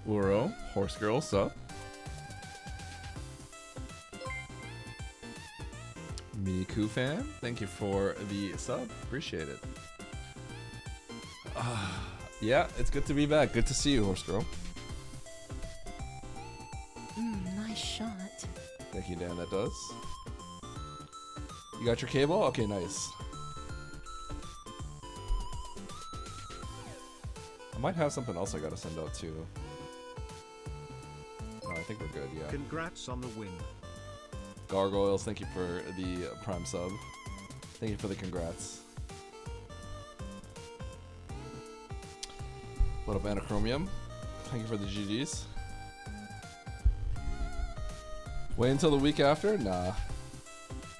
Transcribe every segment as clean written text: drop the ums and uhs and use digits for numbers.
Uro, Horse Girl, sup? Miku fan, thank you for the sub. Appreciate it. Yeah, it's good to be back. Good to see you, Horse Girl. Nice shot. Thank you, Dan. That does. You got your cable? Okay, nice. I might have something else I gotta send out too. No, I think we're good, yeah. Congrats on the win. Gargoyles, thank you for the Prime sub. Thank you for the congrats. What up, Anachromium? Thank you for the GGs. Wait until the week after? Nah.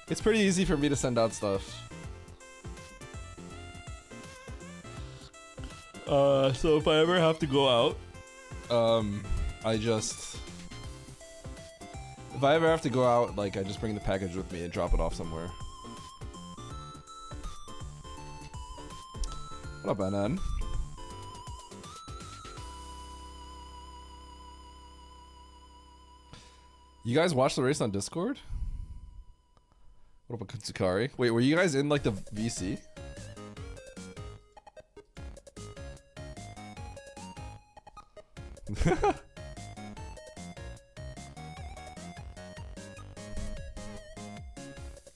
It's pretty easy for me to send out stuff. So if I ever have to go out, if I ever have to go out, like, I just bring the package with me and drop it off somewhere. What up, NN? You guys watch the race on Discord? What up, Kutsukari? Wait, were you guys in, like, the VC?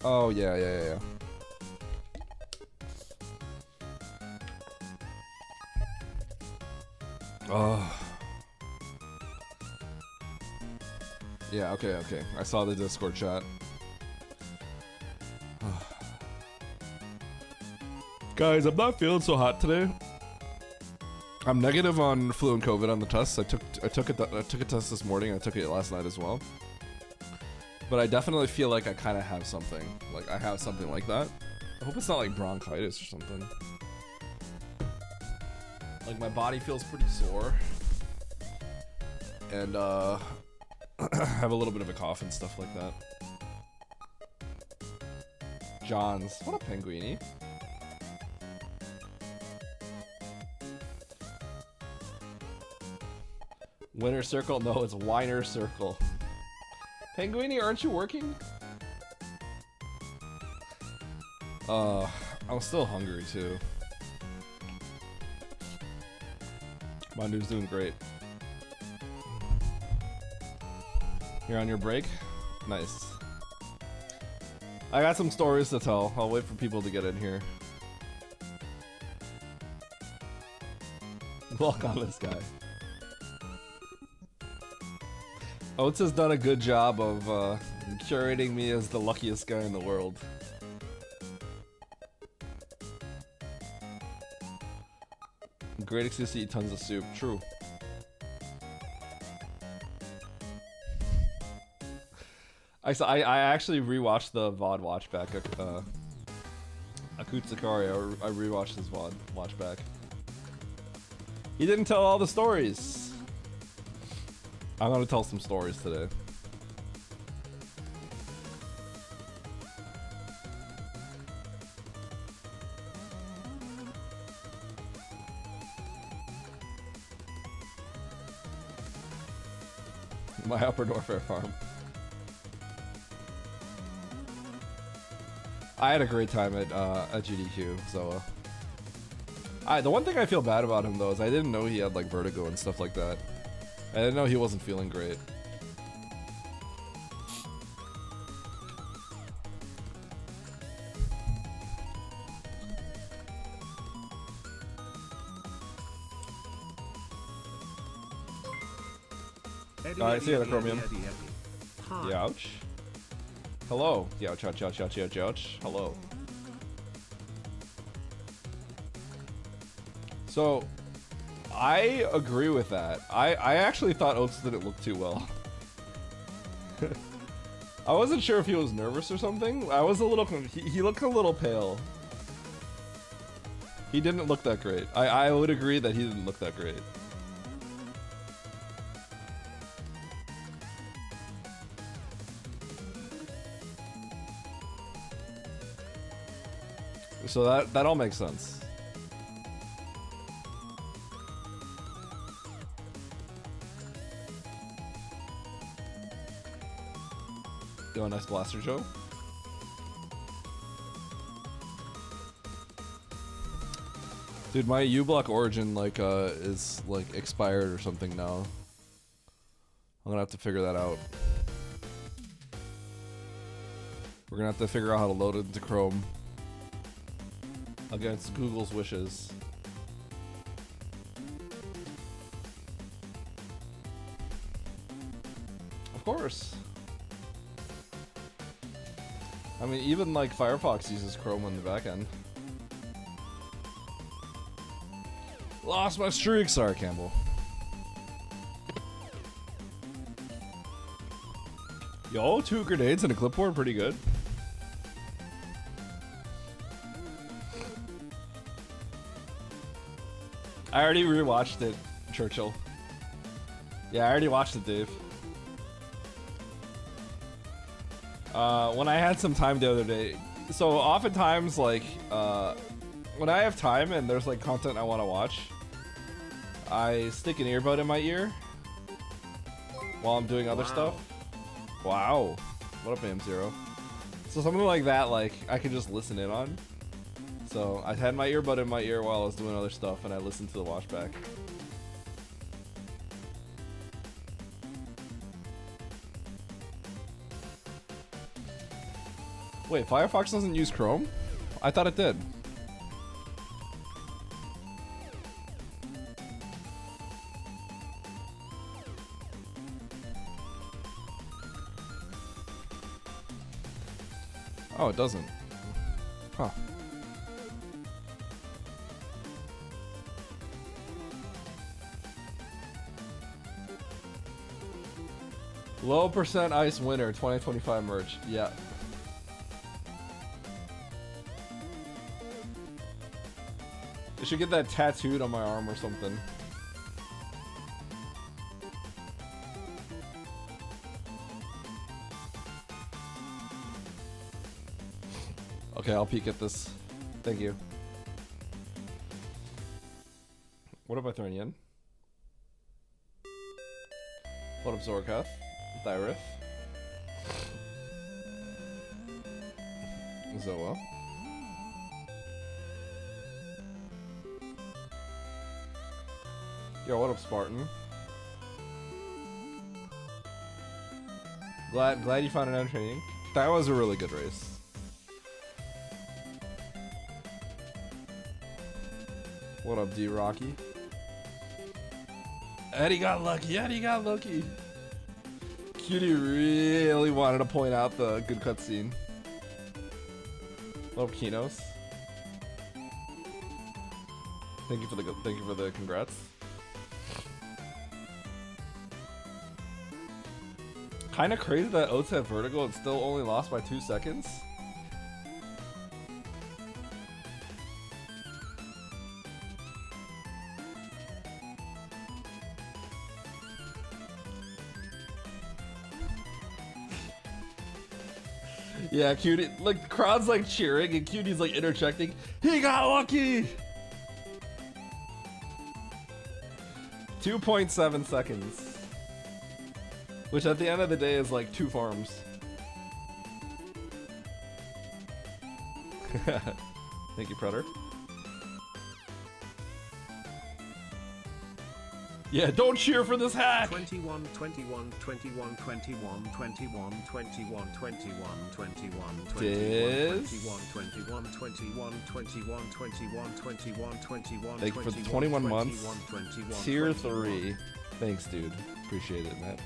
Oh, yeah. Oh. Yeah, okay. I saw the Discord chat. Guys, I'm not feeling so hot today. I'm negative on flu and COVID on the tests. I took a test this morning. I took it last night as well. But I definitely feel like I kind of have something. Like, I have something like that. I hope it's not like bronchitis or something. Like, my body feels pretty sore. And, I have a little bit of a cough and stuff like that. John's. What a penguini. Winner circle? No, it's whiner circle. Penguini, aren't you working? I'm still hungry too. Mandu's doing great. You're on your break? Nice. I got some stories to tell. I'll wait for people to get in here. Walk on this guy. Oates has done a good job of curating me as the luckiest guy in the world. Great excuse to eat tons of soup. True. I actually rewatched the VOD watchback. Akutsukari, I rewatched his VOD watchback. He didn't tell all the stories. I'm gonna tell some stories today. My Upper Norfair farm. I had a great time at GDQ, so the one thing I feel bad about him though is I didn't know he had like vertigo and stuff like that. I didn't know he wasn't feeling great. Alright, see you later, Chromium. Youch. Hello. Youch. Hello. So, I agree with that. I actually thought Oates didn't look too well. I wasn't sure if he was nervous or something. I was a little... He looked a little pale. He didn't look that great. I would agree that he didn't look that great. So that all makes sense. Yo, nice blaster, Joe. Dude, my uBlock origin like is like expired or something now. I'm gonna have to figure that out. We're gonna have to figure out how to load it into Chrome against Google's wishes. Of course. I mean, even like Firefox uses Chrome on the back end. Lost my streak, sorry, Campbell. Yo, 2 grenades and a clipboard, pretty good. I already rewatched it, Churchill. Yeah, I already watched it, Dave. When I had some time the other day, so oftentimes, like, when I have time and there's like content I want to watch, I stick an earbud in my ear while I'm doing other stuff. Wow. What up, AM0? So something like that, like, I can just listen in on. So I had my earbud in my ear while I was doing other stuff, and I listened to the watchback. Wait, Firefox doesn't use Chrome? I thought it did. Oh, it doesn't. Huh. Low percent ice winner 2025 merch. Yeah. I should get that tattooed on my arm or something. Okay, I'll peek at this. Thank you. What am I throwing in? What up, Zorkath? Thyrith? Zoa? Yo, what up, Spartan? Glad you found it entertaining. That was a really good race. What up, D Rocky? Eddie got lucky. Eddie got lucky. Cutie really wanted to point out the good cutscene. What up, Kinos? Thank you for the congrats. Kind of crazy that Oats had vertigo and still only lost by 2 seconds. Yeah, Cutie, like, the crowd's like cheering and Cutie's like interjecting. He got lucky! 2.7 seconds. Which at the end of the day is like 2 farms. Thank you, Predator. Yeah, don't cheer for this hack! 21, 21, 21, 21, 21, 21, 21, 21, 21, 21, 21, 21, 21, 21, 21, 21, thank you for the 21 months. Tier 3. Thanks, dude. Appreciate it, Matt.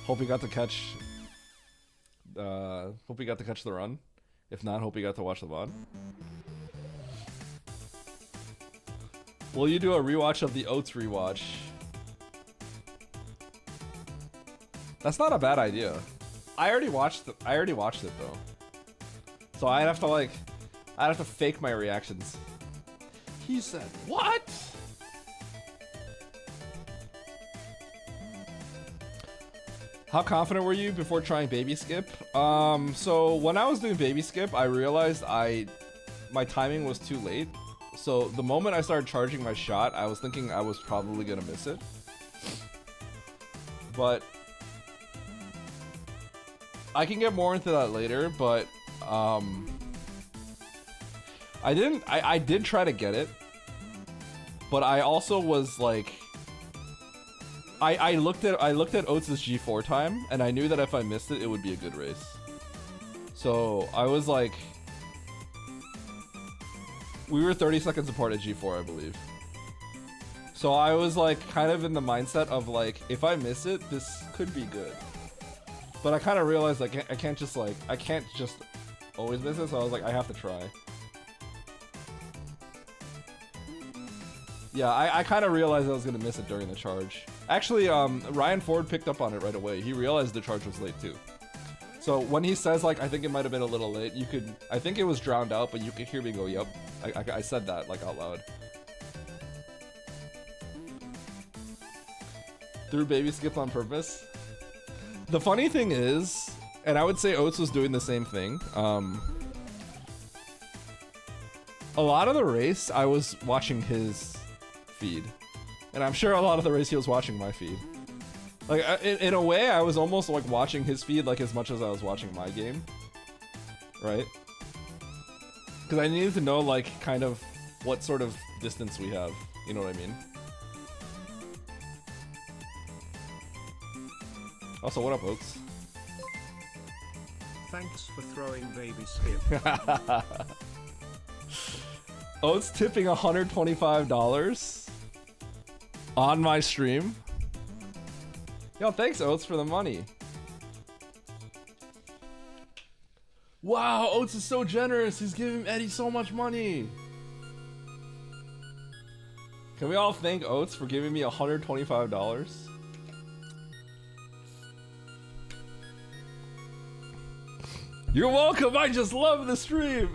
Hope you got to catch the run. If not, hope you got to watch the VOD. Will you do a rewatch of the Oats rewatch? That's not a bad idea. I already watched it though. So I'd have to fake my reactions. He said, "What?" How confident were you before trying baby skip? So when I was doing baby skip, I realized my timing was too late. So the moment I started charging my shot, I was thinking I was probably gonna miss it. But I can get more into that later, but I did try to get it, but I also was like, I looked at Oates' G4 time, and I knew that if I missed it, it would be a good race. So I was like, we were 30 seconds apart at G4, I believe. So I was like kind of in the mindset of like, if I miss it, this could be good. But I kind of realized like I can't just always miss it, so I was like, I have to try. Yeah, I kind of realized I was gonna miss it during the charge. Actually, Ryan Ford picked up on it right away. He realized the charge was late too. So when he says like, I think it might have been a little late, I think it was drowned out, but you could hear me go, yep. I said that like out loud. Threw baby skip on purpose. The funny thing is, and I would say Oates was doing the same thing. A lot of the race, I was watching his feed, and I'm sure a lot of the race he was watching my feed. Like in a way, I was almost like watching his feed like as much as I was watching my game, right? Because I needed to know like kind of what sort of distance we have. You know what I mean? Also, what up, Oates? Thanks for throwing baby skip. Oates tipping $125 on my stream. Yo, thanks, Oates, for the money. Wow, Oates is so generous. He's giving Eddie so much money. Can we all thank Oates for giving me $125? You're welcome. I just love the stream.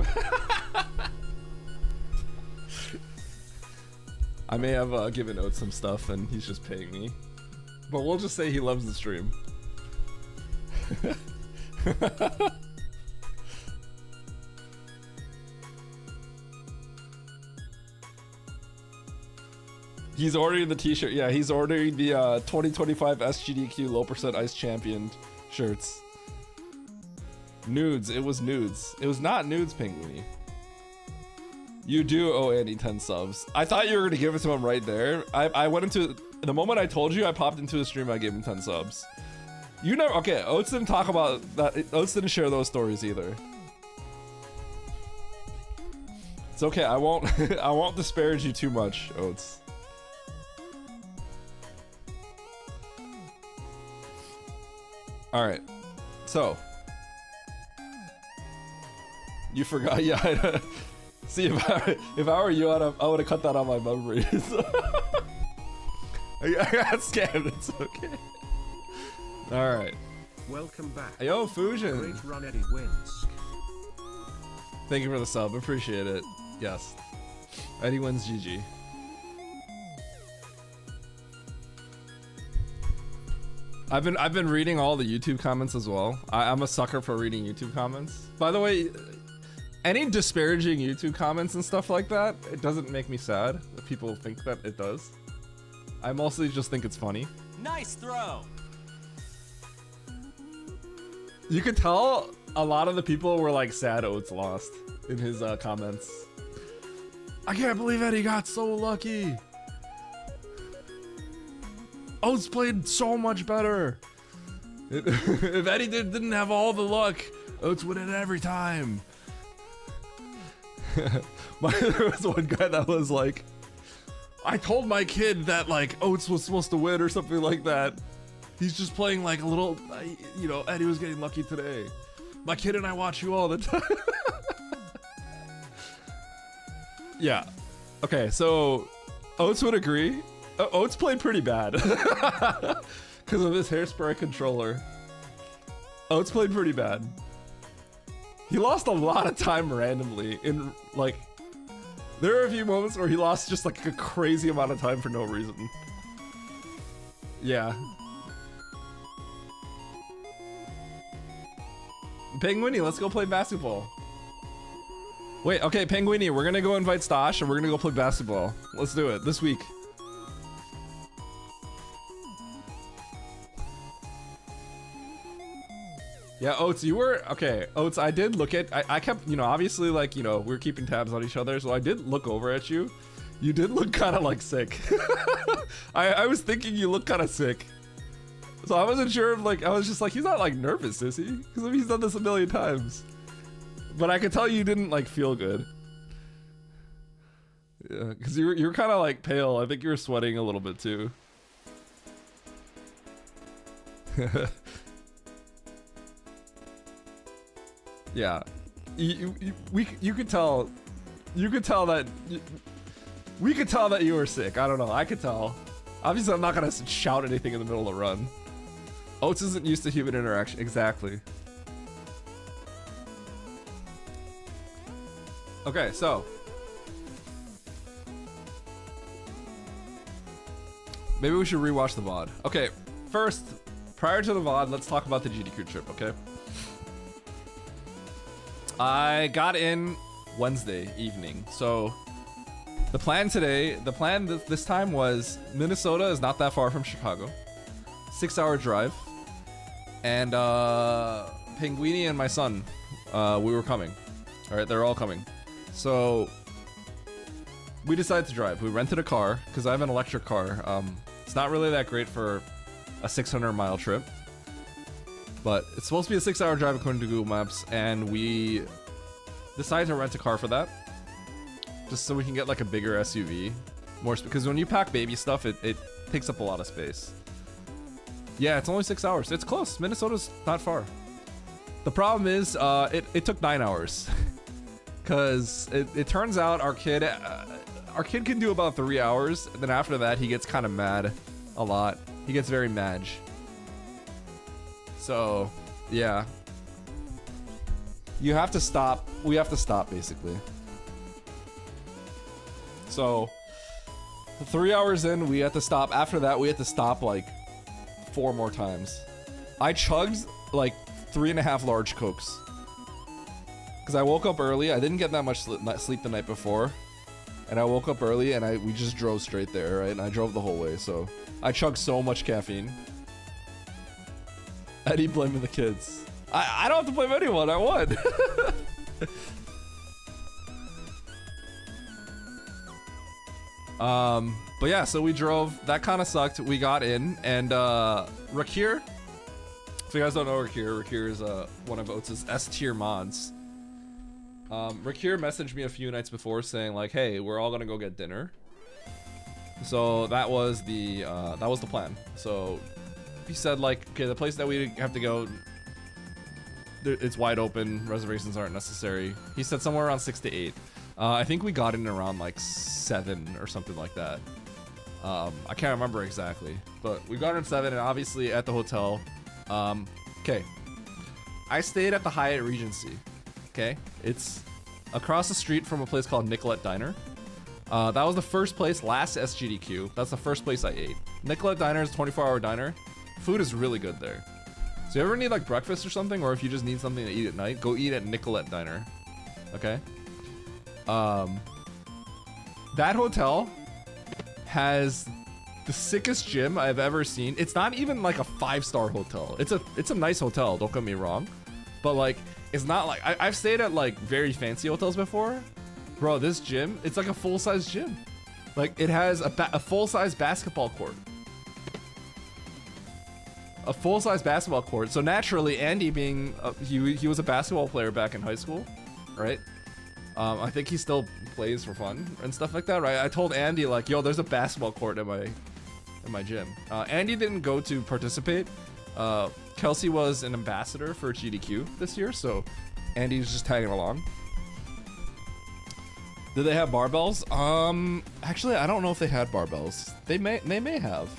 I may have given Oates some stuff and he's just paying me. But we'll just say he loves the stream. He's ordering the t-shirt. Yeah, he's ordering the 2025 SGDQ low percent ice champion shirts. Nudes. It was nudes. It was not nudes, Penguiny. You do owe Andy 10 subs. I thought you were going to give it to him right there. I went into... The moment I told you, I popped into a stream, I gave him 10 subs. You never... Okay, Oates didn't talk about that. Oates didn't share those stories either. It's okay. I won't... I won't disparage you too much, Oates. Alright. So... You forgot, yeah. See, if I were you, I would have cut that on my memories. I got scammed. It's okay. All right. Welcome back. Yo, Fusion. Great run, Eddie wins. Thank you for the sub. Appreciate it. Yes. Eddie wins. GG. I've been reading all the YouTube comments as well. I'm a sucker for reading YouTube comments. By the way. Any disparaging YouTube comments and stuff like that, it doesn't make me sad if people think that it does. I mostly just think it's funny. Nice throw! You could tell a lot of the people were like sad Oates lost in his comments. I can't believe Eddie got so lucky. Oates played so much better. If Eddie didn't have all the luck, Oates would win every time. There was one guy that was like, I told my kid that like Oates was supposed to win or something like that. He's just playing like a little, you know, Eddie was getting lucky today. My kid and I watch you all the time. Yeah. Okay, so Oates would agree. Oates played pretty bad because of his hairspray controller. Oates played pretty bad. He lost a lot of time randomly in like, there are a few moments where he lost just like a crazy amount of time for no reason. Yeah. Penguini, let's go play basketball. Wait, okay, Penguini, we're gonna go invite Stosh and we're gonna go play basketball. Let's do it this week. Yeah, Oats, you were okay. Oats, I did look at. I kept, you know, obviously, like, you know, we're keeping tabs on each other, so I did look over at you. You did look kind of like sick. I was thinking you looked kind of sick, so I wasn't sure if, like, I was just like, he's not like nervous, is he? Because he's done this a million times. But I could tell you didn't like feel good. Yeah, because you're kind of like pale. I think you were sweating a little bit too. Yeah, you could tell that we could tell that you were sick. I don't know. I could tell. Obviously, I'm not gonna shout anything in the middle of the run. Oats isn't used to human interaction. Exactly. Okay, so maybe we should rewatch the VOD. Okay, first, prior to the VOD, let's talk about the GDQ trip. Okay. I got in Wednesday evening, so the plan this time was Minnesota is not that far from Chicago, 6-hour drive, and Pinguini and my son, we were coming. All right, they're all coming, so we decided to drive. We rented a car because I have an electric car. It's not really that great for a 600-mile trip. But it's supposed to be a 6-hour drive according to Google Maps, and we decided to rent a car for that, just so we can get like a bigger SUV, because when you pack baby stuff, it takes up a lot of space. Yeah, it's only 6 hours. It's close. Minnesota's not far. The problem is, it took 9 hours, because it turns out our kid can do about 3 hours, and then after that he gets kind of mad a lot. He gets very madge. So, yeah. You have to stop. We have to stop, basically. So, 3 hours in, we had to stop. After that, we had to stop like 4 more times. I chugged like 3.5 large Cokes. Because I woke up early. I didn't get that much sleep the night before. And I woke up early and we just drove straight there, right? And I drove the whole way, so I chugged so much caffeine. Eddie blaming the kids. I don't have to blame anyone. I won. But yeah, so we drove. That kind of sucked. We got in, and Rakir. If you guys don't know Rakir is one of Oats' S-tier mods. Rakir messaged me a few nights before saying like, "Hey, we're all gonna go get dinner." So that was the plan. So he said like, "Okay, the place that we have to go, it's wide open. Reservations aren't necessary." He said somewhere around 6 to 8. I think we got in around like 7 or something like that. I can't remember exactly, but we got in 7, and obviously at the hotel. Okay, I stayed at the Hyatt Regency. Okay, it's across the street from a place called Nicolette Diner. That was the first place last SGDQ. That's the first place I ate. Nicolette Diner is a 24-hour diner. Food is really good there. So if you ever need like breakfast or something, or if you just need something to eat at night, go eat at Nicolette Diner. Okay. That hotel has the sickest gym I've ever seen. It's not even like a 5-star hotel. It's a nice hotel, don't get me wrong, but like it's not like I've stayed at like very fancy hotels before. Bro, this gym, it's like a full-size gym. Like it has a full-size basketball court. A full-size basketball court. So naturally, Andy being he was a basketball player back in high school, right? I think he still plays for fun and stuff like that, right? I told Andy like, yo, there's a basketball court in my gym. Andy didn't go to participate. Kelsey was an ambassador for GDQ this year, so Andy's just tagging along. Did they have barbells? Actually, I don't know if they had barbells. They may have.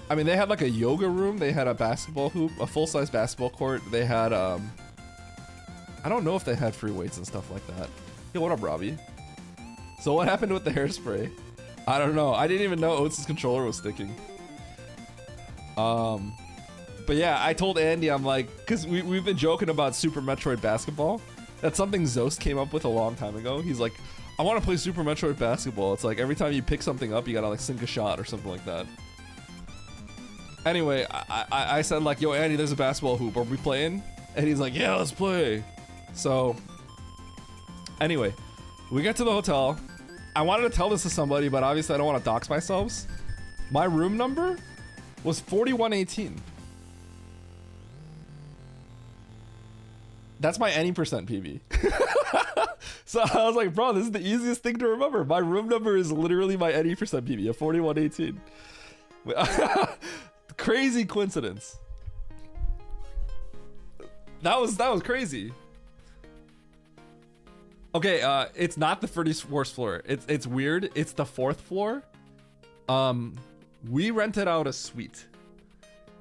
I mean, they had like a yoga room. They had a basketball hoop, a full-size basketball court. They had I don't know if they had free weights and stuff like that. Yo, what up, Robbie? So what happened with the hairspray? I don't know. I didn't even know Oats' controller was sticking. But yeah, I told Andy, I'm like, because we've been joking about Super Metroid basketball. That's something Zost came up with a long time ago. He's like, I want to play Super Metroid basketball. It's like every time you pick something up, you gotta like sink a shot or something like that. Anyway, I said like, yo, Andy, there's a basketball hoop. Are we playing? And he's like, yeah, let's play. So anyway, we get to the hotel. I wanted to tell this to somebody, but obviously I don't want to dox myself. My room number was 4118. That's my any percent PB. So I was like, bro, this is the easiest thing to remember. My room number is literally my any percent PB, a 4118. Crazy coincidence. That was crazy. Okay, it's not the 34th floor. It's weird. It's the 4th floor. We rented out a suite.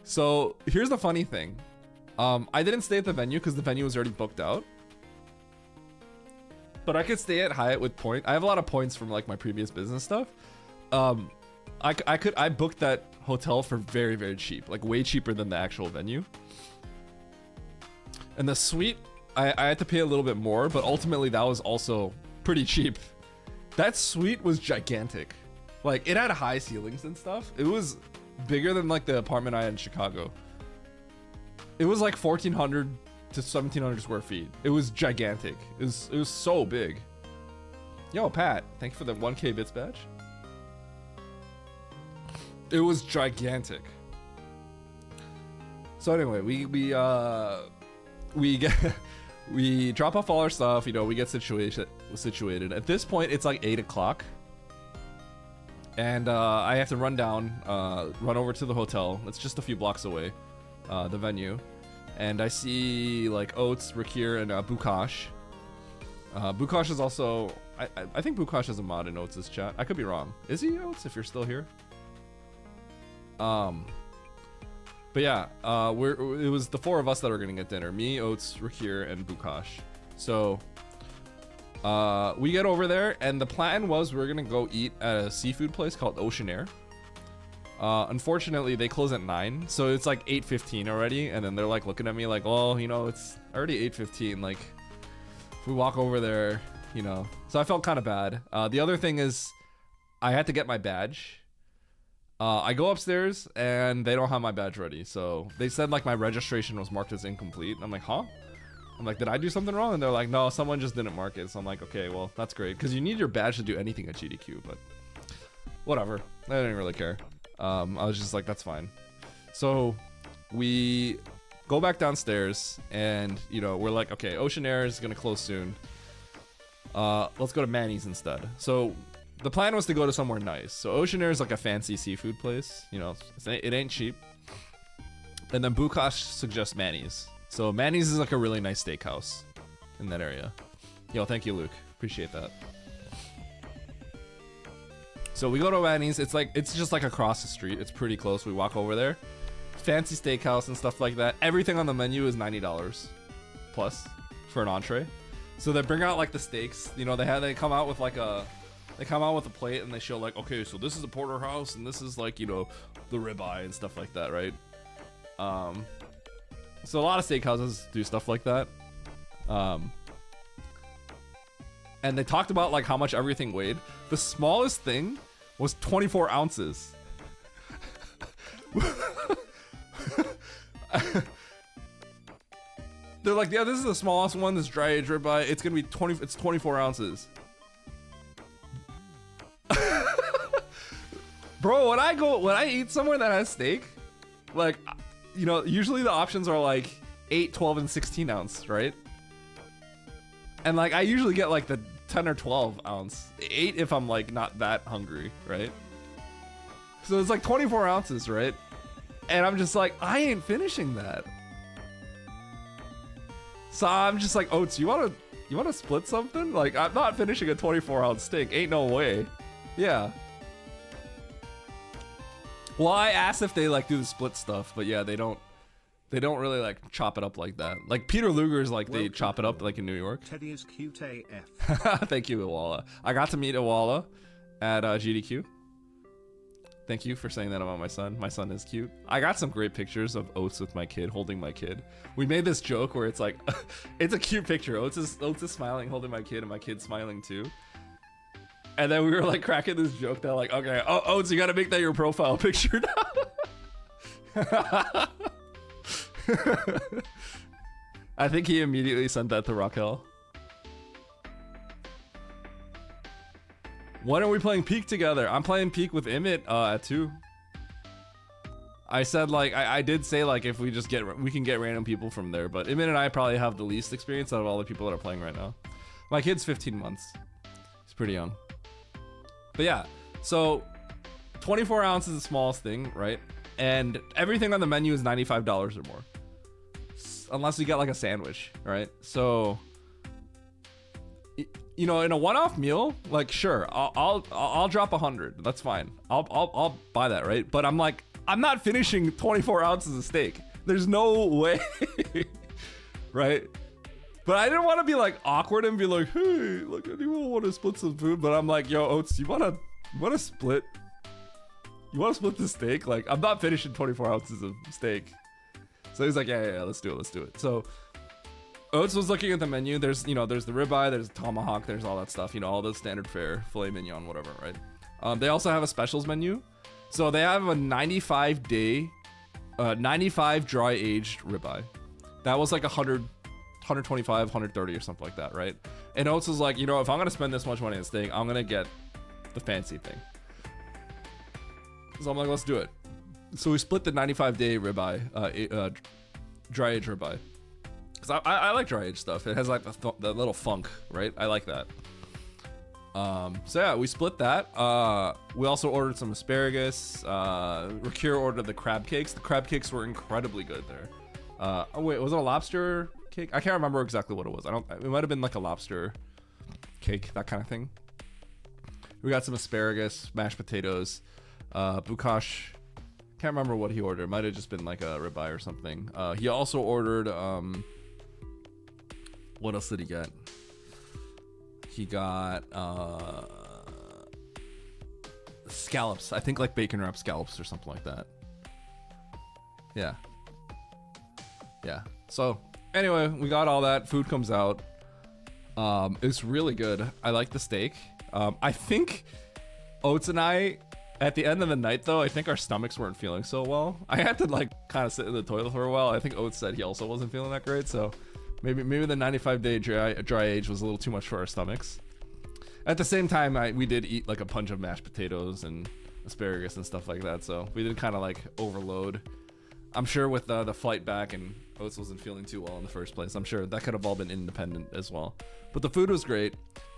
So here's the funny thing. I didn't stay at the venue because the venue was already booked out. But I could stay at Hyatt with point. I have a lot of points from like my previous business stuff. I booked that hotel for very, very cheap, like way cheaper than the actual venue. And the suite, I had to pay a little bit more, but ultimately that was also pretty cheap. That suite was gigantic. Like it had high ceilings and stuff. It was bigger than like the apartment I had in Chicago. It was like 1,400 to 1,700 square feet. It was gigantic. It was so big. Yo, Pat, thank you for the 1K bits badge. It was gigantic. So anyway, we drop off all our stuff. You know, we get situated. At this point, it's like 8 o'clock, and I have to run over to the hotel. It's just a few blocks away, the venue. And I see like Oats, Rakir, and Bukash. Bukash is also, I think Bukash is a mod in Oats' chat. I could be wrong. Is he, Oats, if you're still here? But yeah, it was the 4 of us that were gonna get dinner. Me, Oats, Rakir, and Bukash. So we get over there, and the plan was we were gonna go eat at a seafood place called Ocean Air. Unfortunately, they close at 9, so it's like 8:15 already, and then they're like looking at me like, well, you know, it's already 8:15. Like, if we walk over there, you know. So I felt kind of bad. The other thing is, I had to get my badge. I go upstairs, and they don't have my badge ready. So they said like my registration was marked as incomplete. I'm like, huh? I'm like, did I do something wrong? And they're like, no, someone just didn't mark it. So I'm like, okay, well, that's great, because you need your badge to do anything at GDQ, but whatever. I didn't really care. I was just like, that's fine. So we go back downstairs, and you know, we're like, okay, Ocean Air is gonna close soon. Let's go to Manny's instead. So the plan was to go to somewhere nice. So Ocean Air is like a fancy seafood place. You know, it ain't cheap. And then Bukash suggests Manny's. So Manny's is like a really nice steakhouse in that area. Yo, thank you, Luke. Appreciate that. So we go to Manny's. It's just like across the street. It's pretty close. We walk over there. Fancy steakhouse and stuff like that. Everything on the menu is $90 plus for an entree. So they bring out like the steaks. You know, they come out with a plate, and they show like, okay, so this is a porterhouse, and this is like, you know, the ribeye and stuff like that, right? So a lot of steakhouses do stuff like that. And they talked about like how much everything weighed. The smallest thing was 24 ounces. They're like, yeah, this is the smallest one, this dry aged ribeye. It's gonna be 24 ounces. Bro, when I eat somewhere that has steak, like, you know, usually the options are like 8, 12, and 16 ounce, right? And like, I usually get like the 10 or 12 ounce. 8 if I'm like not that hungry, right? So it's like 24 ounces, right? And I'm just like, I ain't finishing that. So I'm just like, Oats, you wanna split something? Like, I'm not finishing a 24 ounce steak. Ain't no way. Yeah. Well, I asked if they like do the split stuff, but yeah, they don't really like chop it up like that. Like Peter Luger's like, they chop it up like in New York. Teddy is cute AF. Thank you, Iwala. I got to meet Iwala at GDQ. Thank you for saying that about my son. My son is cute. I got some great pictures of Oats with my kid, holding my kid. We made this joke where it's like, it's a cute picture. Oats is smiling, holding my kid, and my kid's smiling too. And then we were like cracking this joke that like, okay, Oats, you gotta make that your profile picture now. I think he immediately sent that to Raquel. When are we playing Peak together? I'm playing Peak with imyt at 2. I said like I did say like if we just we can get random people from there, but imyt and I probably have the least experience out of all the people that are playing right now. My kid's 15 months. He's pretty young. But yeah, so 24 ounce is the smallest thing, right? And everything on the menu is $95 or more, unless you get like a sandwich, right? So, you know, in a one-off meal, like sure, I'll drop 100. That's fine. I'll buy that, right? But I'm like, I'm not finishing 24 ounces of steak. There's no way, right? But I didn't want to be like awkward and be like, hey, look, anyone want to split some food? But I'm like, yo, Oats, you wanna split? You want to split the steak? Like, I'm not finishing 24 ounces of steak. So he's like, yeah, let's do it. So Oates was looking at the menu. There's the ribeye, there's tomahawk, there's all that stuff. You know, all the standard fare, filet mignon, whatever, right? They also have a specials menu. So they have a 95 dry aged ribeye. That was like 100, 125, 130 or something like that, right? And Oates was like, you know, if I'm gonna spend this much money on this thing, I'm gonna get the fancy thing. So I'm like, let's do it. So we split the 95-day ribeye, dry age ribeye. Cause I like dry age stuff. It has like the little funk, right? I like that. So yeah, we split that. We also ordered some asparagus. Rakir ordered the crab cakes. The crab cakes were incredibly good there. Oh wait, was it a lobster cake? I can't remember exactly what it was. It might have been like a lobster cake, that kind of thing. We got some asparagus, mashed potatoes, Bukash. Can't remember what he ordered. Might have just been like a ribeye or something. He also ordered, what else did he get? He got scallops. I think like bacon wrapped scallops or something like that. Yeah. So anyway, we got all that. Food comes out. It's really good. I like the steak. I think Oates and I, at the end of the night though, I think our stomachs weren't feeling so well. I had to like kind of sit in the toilet for a while. I think Oates said he also wasn't feeling that great, so maybe the 95-day dry age was a little too much for our stomachs. At the same time, we did eat like a bunch of mashed potatoes and asparagus and stuff like that, so we did kind of like overload. I'm sure with the flight back and Oates wasn't feeling too well in the first place, I'm sure that could have all been independent as well. But the food was great.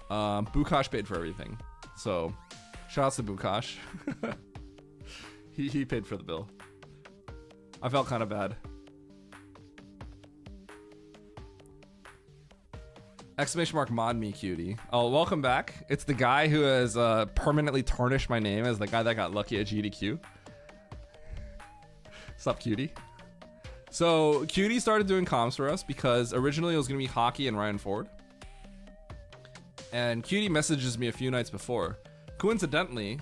Bukash paid for everything, so shouts to Bukash. he paid for the bill. I felt kind of bad. Exclamation mark mod me cutie. Oh, welcome back. It's the guy who has permanently tarnished my name as the guy that got lucky at GDQ. Sup, cutie? So cutie started doing comms for us because originally it was gonna be Hockey and Ryan Ford. And cutie messages me a few nights before. Coincidentally,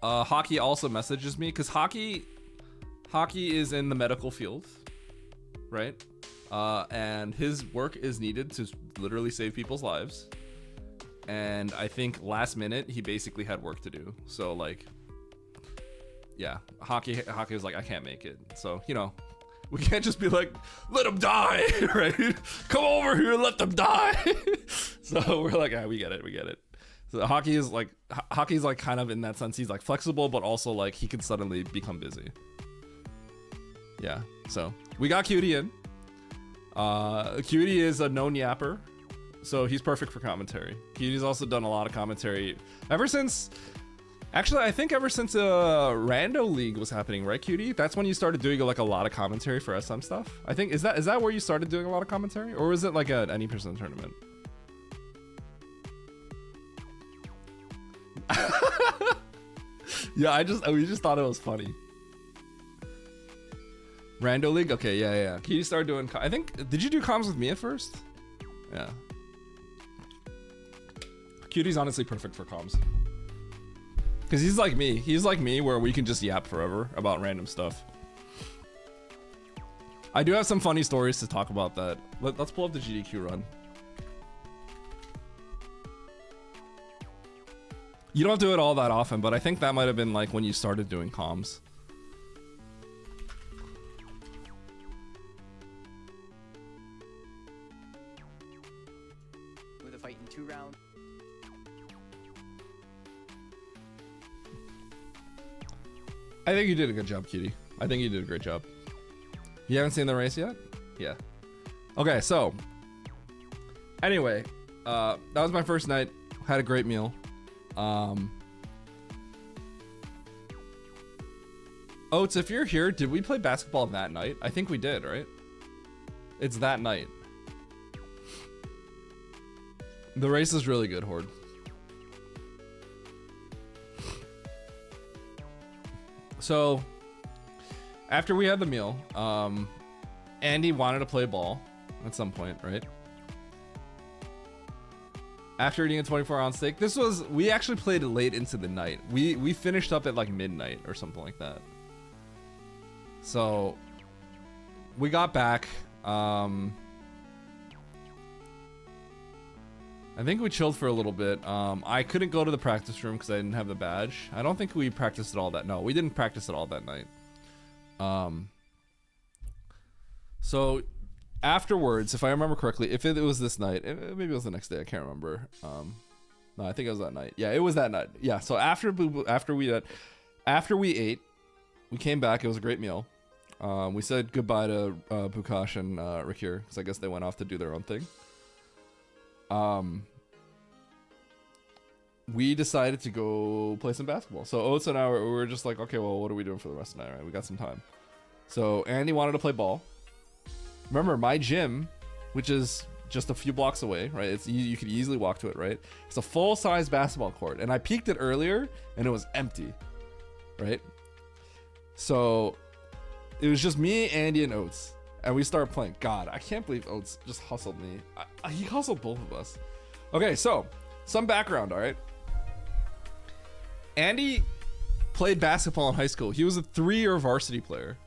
Hockey also messages me because Hockey is in the medical field, right? And his work is needed to literally save people's lives. And I think last minute he basically had work to do. So like, yeah, Hockey was like, I can't make it. So, you know, we can't just be like, let him die, right? Come over here and let them die. So we're like, we get it. So Hockey's like kind of in that sense, he's like flexible, but also like he can suddenly become busy. Yeah, so we got Cutie in. Cutie is a known yapper, so he's perfect for commentary. Cutie's also done a lot of commentary ever since Rando League was happening, right, Cutie? That's when you started doing like a lot of commentary for SM stuff. I think is that where you started doing a lot of commentary, or was it like an any percent tournament? Yeah, we just thought it was funny. Rando League? Okay, yeah. Cutie started doing, I think, did you do comms with me at first? Yeah. Cutie's honestly perfect for comms. Because he's like me where we can just yap forever about random stuff. I do have some funny stories to talk about that. Let's pull up the GDQ run. You don't do it all that often, but I think that might have been like when you started doing comms. 'Cause I think every since, actually I think ever since Rando League was happening, right, Cutie? That's when you started doing a lot of commentary for SM stuff. I think is that where you started doing a lot of commentary, or was it like an any percent tournament? 2 rounds. I think you did a good job, Cutie. I think you did a great job. You haven't seen the race yet? Yeah. Okay, so anyway, that was my first night. Had a great meal. Oates, if you're here, did we play basketball that night? I think we did, right? It's that night. The race is really good, Horde. So, after we had the meal, Andy wanted to play ball at some point, right? After eating a 24-ounce steak, we actually played it late into the night. We finished up at like midnight or something like that. So, we got back. I think we chilled for a little bit. I couldn't go to the practice room because I didn't have the badge. I don't think we practiced it all that. No, we didn't practice it all that night. So afterwards, if I remember correctly, if it was this night, maybe it was the next day. I can't remember. No, I think it was that night. Yeah, it was that night. Yeah. So after we ate, we came back. It was a great meal. We said goodbye to Bukash and Rakir because I guess they went off to do their own thing. We decided to go play some basketball. So Oates and I we were just like, okay, well, what are we doing for the rest of the night? Right? We got some time. So Andy wanted to play ball. Remember, my gym, which is just a few blocks away, right? You could easily walk to it, right? It's a full-size basketball court, and I peeked it earlier, and it was empty, right? So it was just me, Andy, and Oates. And we started playing. God, I can't believe Oates just hustled me. He hustled both of us. Okay, so some background, all right? Andy played basketball in high school. He was a 3-year varsity player.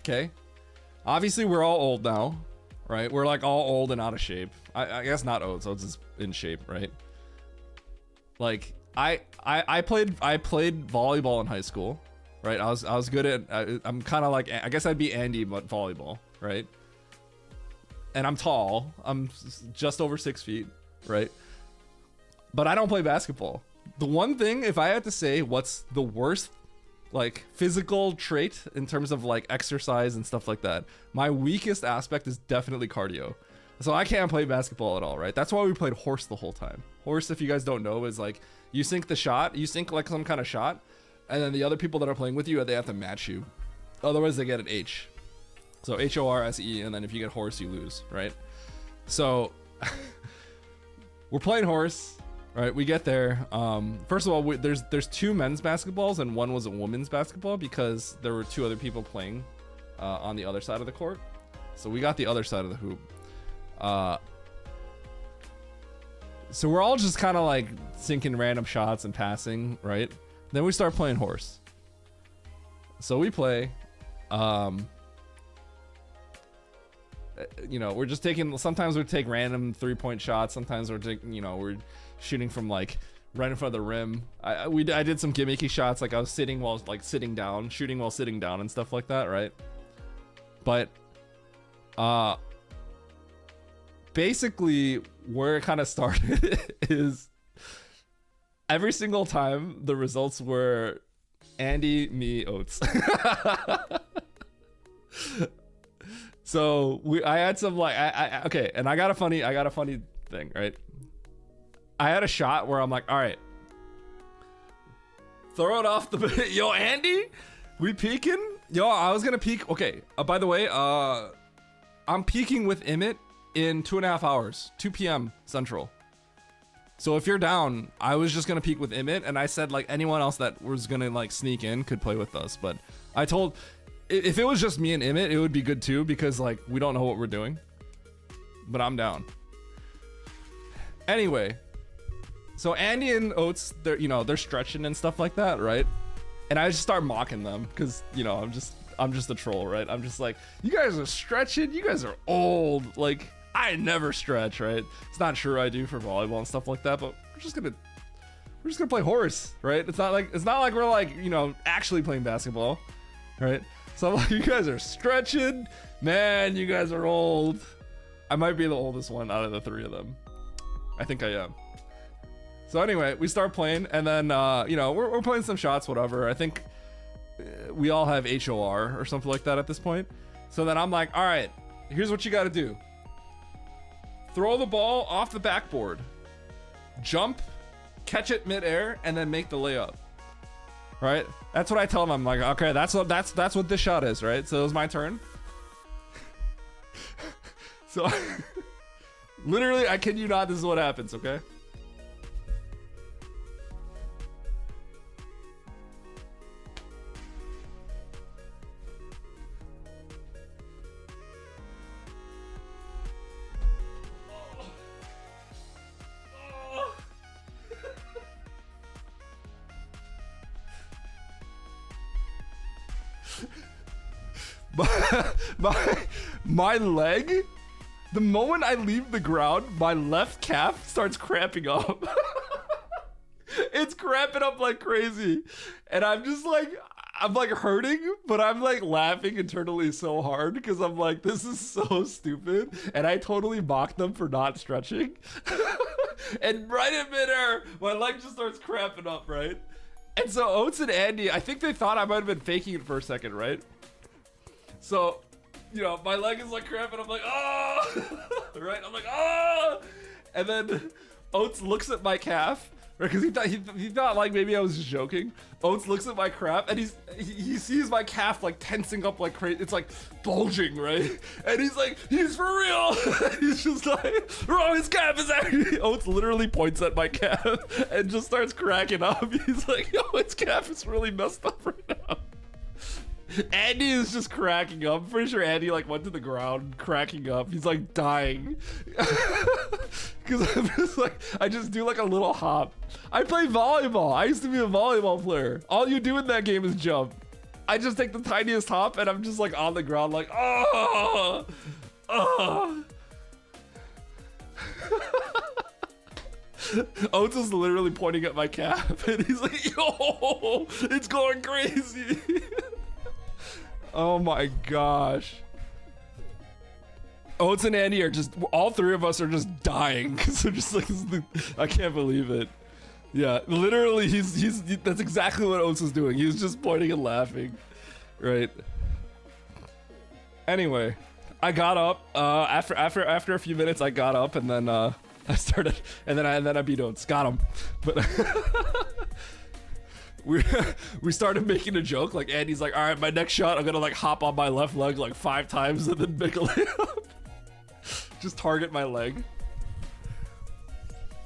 Okay? Obviously, we're all old now, right? We're like all old and out of shape. I guess not Oates. Oates is in shape, right? Like, I played volleyball in high school. Right, I was good at. I'm kind of like, I guess I'd be Andy, but volleyball, right? And I'm tall. I'm just over 6 feet, right? But I don't play basketball. The one thing, if I had to say, what's the worst, like physical trait in terms of like exercise and stuff like that, my weakest aspect is definitely cardio. So I can't play basketball at all, right? That's why we played horse the whole time. Horse, if you guys don't know, is like you sink the shot, you sink like some kind of shot. And then the other people that are playing with you, they have to match you. Otherwise, they get an H. So HORSE, and then if you get horse, you lose, right? So we're playing horse, right? We get there. First of all, there's 2 men's basketballs and 1 was a women's basketball because there were 2 other people playing on the other side of the court. So we got the other side of the hoop. So we're all just kind of like sinking random shots and passing, right? Then we start playing horse. So we play. You know, we're just taking. Sometimes we take random 3-point shots. Sometimes we're taking. You know, we're shooting from like right in front of the rim. I did some gimmicky shots, like I was sitting while like sitting down, shooting while sitting down and stuff like that, right? But basically where it kind of started is every single time the results were Andy, me, Oates. So I had some like okay, and I got a funny thing, right? I had a shot where I'm like, all right, throw it off the yo, Andy, we peeking? Yo, I was gonna peek. Okay, by the way, I'm peeking with imyt in 2.5 hours, 2 p.m. Central. So if you're down, I was just gonna peek with imyt, and I said like anyone else that was gonna like sneak in could play with us. But I told, if it was just me and imyt, it would be good too, because like we don't know what we're doing. But I'm down. Anyway, so Andy and Oates, they're stretching and stuff like that, right? And I just start mocking them because I'm just a troll, right? I'm just like, you guys are stretching, you guys are old, like I never stretch, right? It's not true, I do for volleyball and stuff like that, but we're just gonna play horse, right? It's not like we're like, actually playing basketball, right? So I'm like, you guys are stretching, man, you guys are old. I might be the oldest one out of the 3 of them. I think I am. So anyway, we start playing, and then you know, we're playing some shots, whatever. I think we all have HOR or something like that at this point. So then I'm like, all right, here's what you got to do. Throw the ball off the backboard, jump, catch it midair, and then make the layup. Right? That's what I tell them. I'm like, okay, that's what this shot is, right? So it was my turn. So literally, I kid you not, this is what happens, okay? My leg, the moment I leave the ground, my left calf starts cramping up. It's cramping up like crazy. And I'm just like, I'm like hurting, but I'm like laughing internally so hard because I'm like, this is so stupid. And I totally mocked them for not stretching. And right in midair, my leg just starts cramping up, right? And so Oates and Andy, I think they thought I might have been faking it for a second, right? So, you know, my leg is like cramping. I'm like, oh, right? I'm like, oh, and then Oates looks at my calf, right? Because he thought like maybe I was just joking. Oates looks at my calf, and he sees my calf like tensing up like crazy. It's like bulging, right? And he's like, he's for real. He's just like, bro, his calf is actually. Oates literally points at my calf and just starts cracking up. He's like, yo, his calf is really messed up right now. Andy is just cracking up. I'm pretty sure Andy like went to the ground cracking up. He's like dying. Because I'm just like, I just do like a little hop. I play volleyball. I used to be a volleyball player. All you do in that game is jump. I just take the tiniest hop and I'm just like on the ground like, oh, oh. Oates is literally pointing at my calf and he's like, yo, it's going crazy. Oh my gosh. Oates and Andy are just, all three of us are just dying because they're just like, I can't believe it. Yeah, literally, that's exactly what Oates was doing. He was just pointing and laughing, right? Anyway, I got up after a few minutes. I got up and then I started, and then I beat Oates, got him, but. We started making a joke, like Andy's like, all right, my next shot, I'm gonna like hop on my left leg like 5 times and then make a layup. Just target my leg.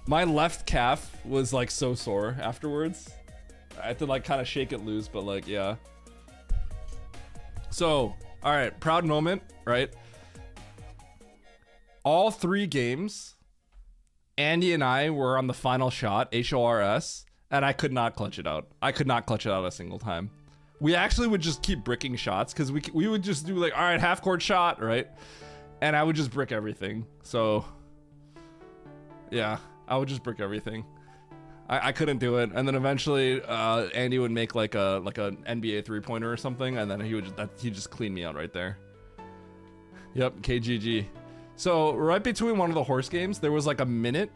My left calf was like so sore afterwards. I had to like kind of shake it loose, but like, yeah. So, all right, proud moment, right? All 3 games, Andy and I were on the final shot, HORS. And I could not clutch it out. I could not clutch it out a single time. We actually would just keep bricking shots because we would just do like, all right, half court shot, right? And I would just brick everything. So yeah, I would just brick everything. I couldn't do it. And then eventually Andy would make like a NBA 3-pointer or something, and then he'd just clean me out right there. Yep, KGG. So right between one of the horse games, there was like a minute.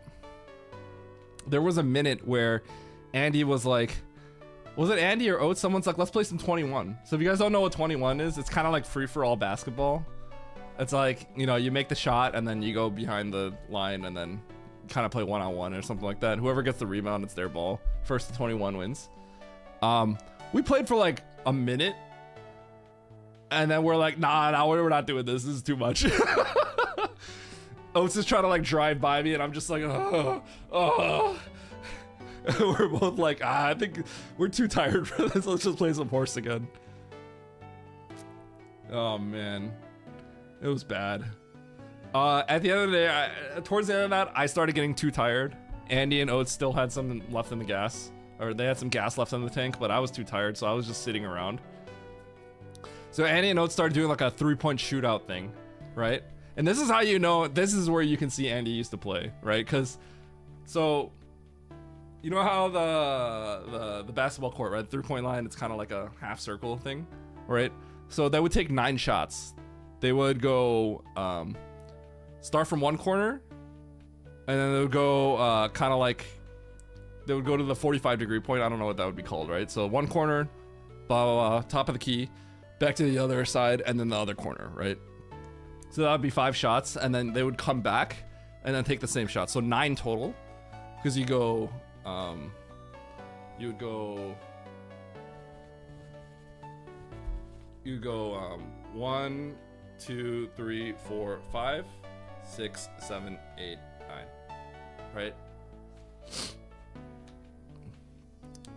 There was a minute where Andy was like, was it Andy or Oates? Someone's like, let's play some 21. So if you guys don't know what 21 is, it's kind of like free-for-all basketball. It's like, you know, you make the shot and then you go behind the line and then kind of play one-on-one or something like that. Whoever gets the rebound, it's their ball. First to 21 wins. We played for like a minute and then we're like, nah, we're not doing this. This is too much. Oates is trying to like drive by me and I'm just like, oh. We're both like, I think we're too tired for this. Let's just play some horse again. Oh man, it was bad. At the end of the day, towards the end of that, I started getting too tired. Andy and Oates still had something left in the gas, or they had some gas left in the tank, but I was too tired, so I was just sitting around. So Andy and Oates started doing like a 3-point shootout thing, right? And this is how you know, this is where you can see Andy used to play, right? Because, so, you know how the basketball court, right? 3-point line, it's kind of like a half circle thing, right? So they would take 9 shots. They would go, start from one corner, and then they would go kind of like they would go to the 45-degree point. I don't know what that would be called, right? So one corner, blah blah blah, top of the key, back to the other side, and then the other corner, right? So that would be 5 shots, and then they would come back and then take the same shot. So 9 total, because you go, you would go 1, 2, 3, 4, 5, 6, 7, 8, 9, right?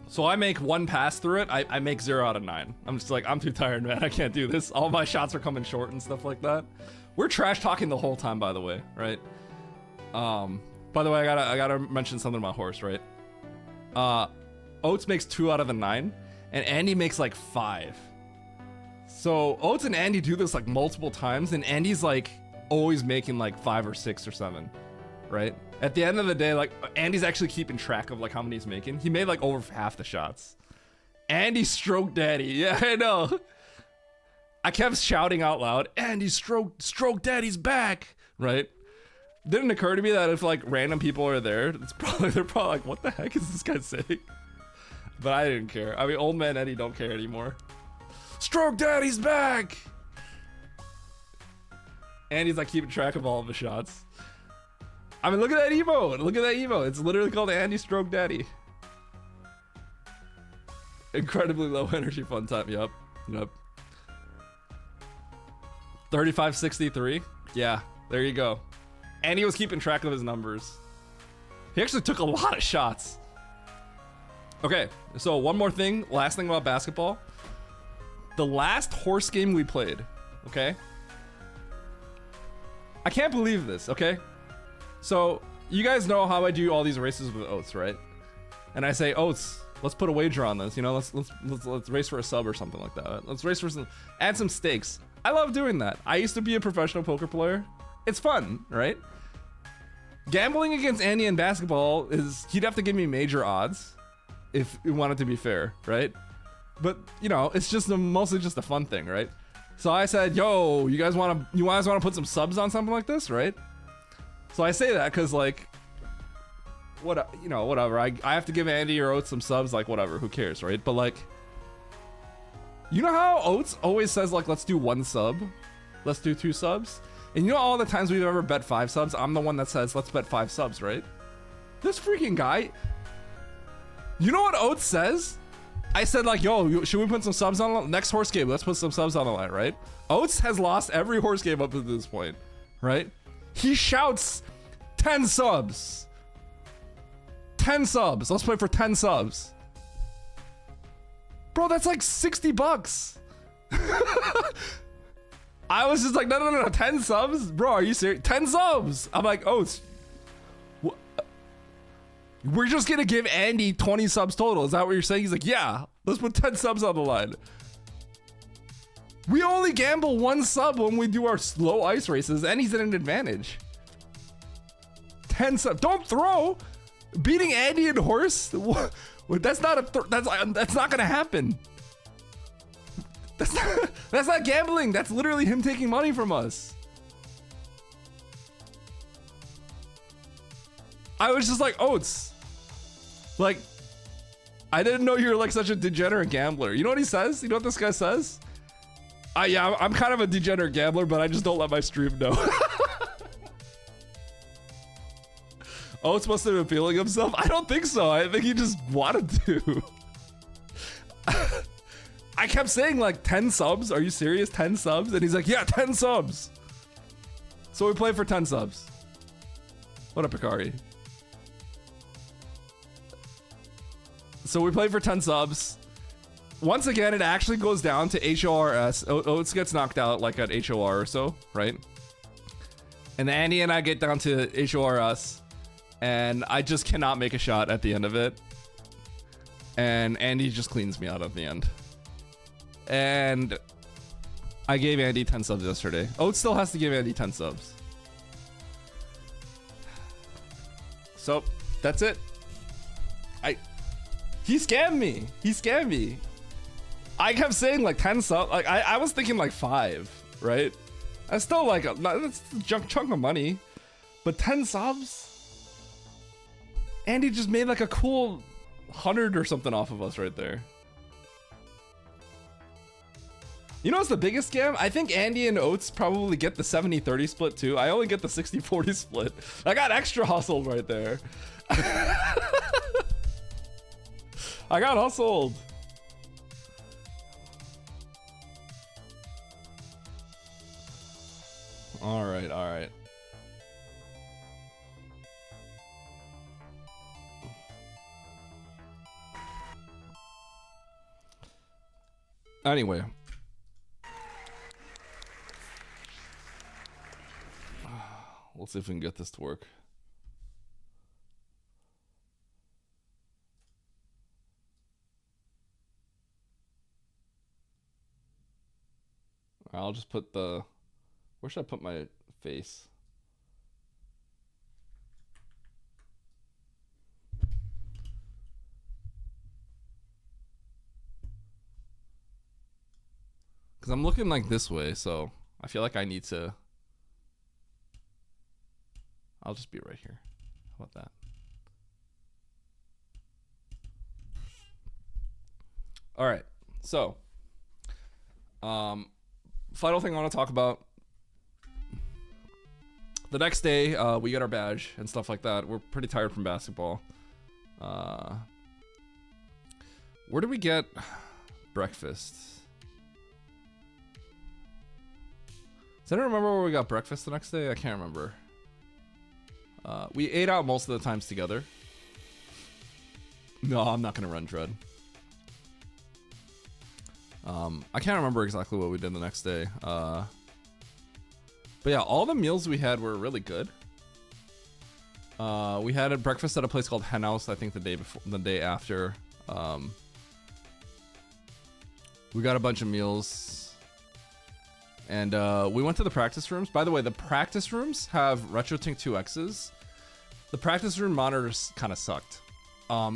So I make 1 pass through it. I make 0 out of 9. I'm just like, I'm too tired, man. I can't do this. All my shots are coming short and stuff like that. We're trash talking the whole time, by the way, right? By the way, I gotta mention something about horse, right? Oats makes 2 out of the 9, and Andy makes like 5. So Oats and Andy do this like multiple times, and Andy's like always making like 5 or 6 or 7, right? At the end of the day, like Andy's actually keeping track of like how many he's making. He made like over half the shots. Andy stroke daddy. Yeah, I know. I kept shouting out loud, Andy stroke daddy's back, right? Didn't occur to me that if like random people are there, they're probably like, what the heck is this guy saying? But I didn't care. I mean, old man Eddie don't care anymore. Stroke daddy's back. Andy's like keeping track of all of the shots. I mean, look at that emote. Look at that emote. It's literally called Andy Stroke Daddy. Incredibly low energy fun time. Yep. 3563. Yeah, there you go. And he was keeping track of his numbers. He actually took a lot of shots. Okay, so one more thing. Last thing about basketball. The last horse game we played, okay? I can't believe this, okay? So, you guys know how I do all these races with Oats, right? And I say, Oats, let's put a wager on this. You know, let's race for a sub or something like that. Let's race for some, add some stakes. I love doing that. I used to be a professional poker player. It's fun, right? Gambling against Andy in basketball is, he'd have to give me major odds if we want it to be fair, right? But, you know, it's just mostly just a fun thing, right? So I said, yo, you guys want to put some subs on something like this, right? So I say that because, like, what, you know, whatever. I have to give Andy or Oats some subs, like, whatever. Who cares, right? But, like, you know how Oats always says, like, let's do 1 sub? Let's do 2 subs? And you know all the times we've ever bet 5 subs? I'm the one that says, let's bet 5 subs, right? This freaking guy. You know what Oats says? I said, like, yo, should we put some subs on the next horse game? Let's put some subs on the line, right? Oats has lost every horse game up to this point, right? He shouts 10 subs. 10 subs. Let's play for 10 subs. Bro, that's like $60. I was just like, no, 10 subs? Bro, are you serious? 10 subs. I'm like, Oats, we're just gonna give Andy 20 subs total. Is that what you're saying? He's like, yeah, let's put 10 subs on the line. We only gamble 1 sub when we do our slow ice races, and he's at an advantage. 10 subs. Don't throw. Beating Andy in horse? That's not that's not gonna happen. That's not gambling. That's literally him taking money from us. I was just like, Oats, like, I didn't know you were like such a degenerate gambler. You know what he says? You know what this guy says? Yeah, I'm kind of a degenerate gambler, but I just don't let my stream know. Oats must have been feeling himself. I don't think so. I think he just wanted to. I kept saying like 10 subs. Are you serious? 10 subs? And he's like, yeah, 10 subs. So we play for 10 subs. What up, Picari? So we play for 10 subs. Once again, it actually goes down to HORS. Oats gets knocked out like at HOR or so, right? And then Andy and I get down to HORS. And I just cannot make a shot at the end of it. And Andy just cleans me out at the end. And I gave Andy 10 subs yesterday. Oats still has to give Andy 10 subs. So, that's it. He scammed me. He scammed me. I kept saying like 10 subs. Like I was thinking like 5, right? That's still like that's a chunk of money. But 10 subs? Andy just made like a cool 100 or something off of us right there. You know what's the biggest scam? I think Andy and Oates probably get the 70-30 split too. I only get the 60-40 split. I got extra hustled right there. I got hustled. All right, all right. Anyway. Let's see if we can get this to work. I'll just put the... Where should I put my face? Because I'm looking like this way, so I feel like I need to... I'll just be right here. How about that? All right, so final thing I want to talk about. The next day, we get our badge and stuff like that. We're pretty tired from basketball. Where did we get breakfast? Does anyone remember where we got breakfast the next day? I can't remember. We ate out most of the times together. No, I'm not gonna run Dread. I can't remember exactly what we did the next day. But yeah, all the meals we had were really good. We had a breakfast at a place called Hen House, I think the day after. We got a bunch of meals. And we went to the practice rooms. By the way, the practice rooms have RetroTink 2X's. The practice room monitors kind of sucked.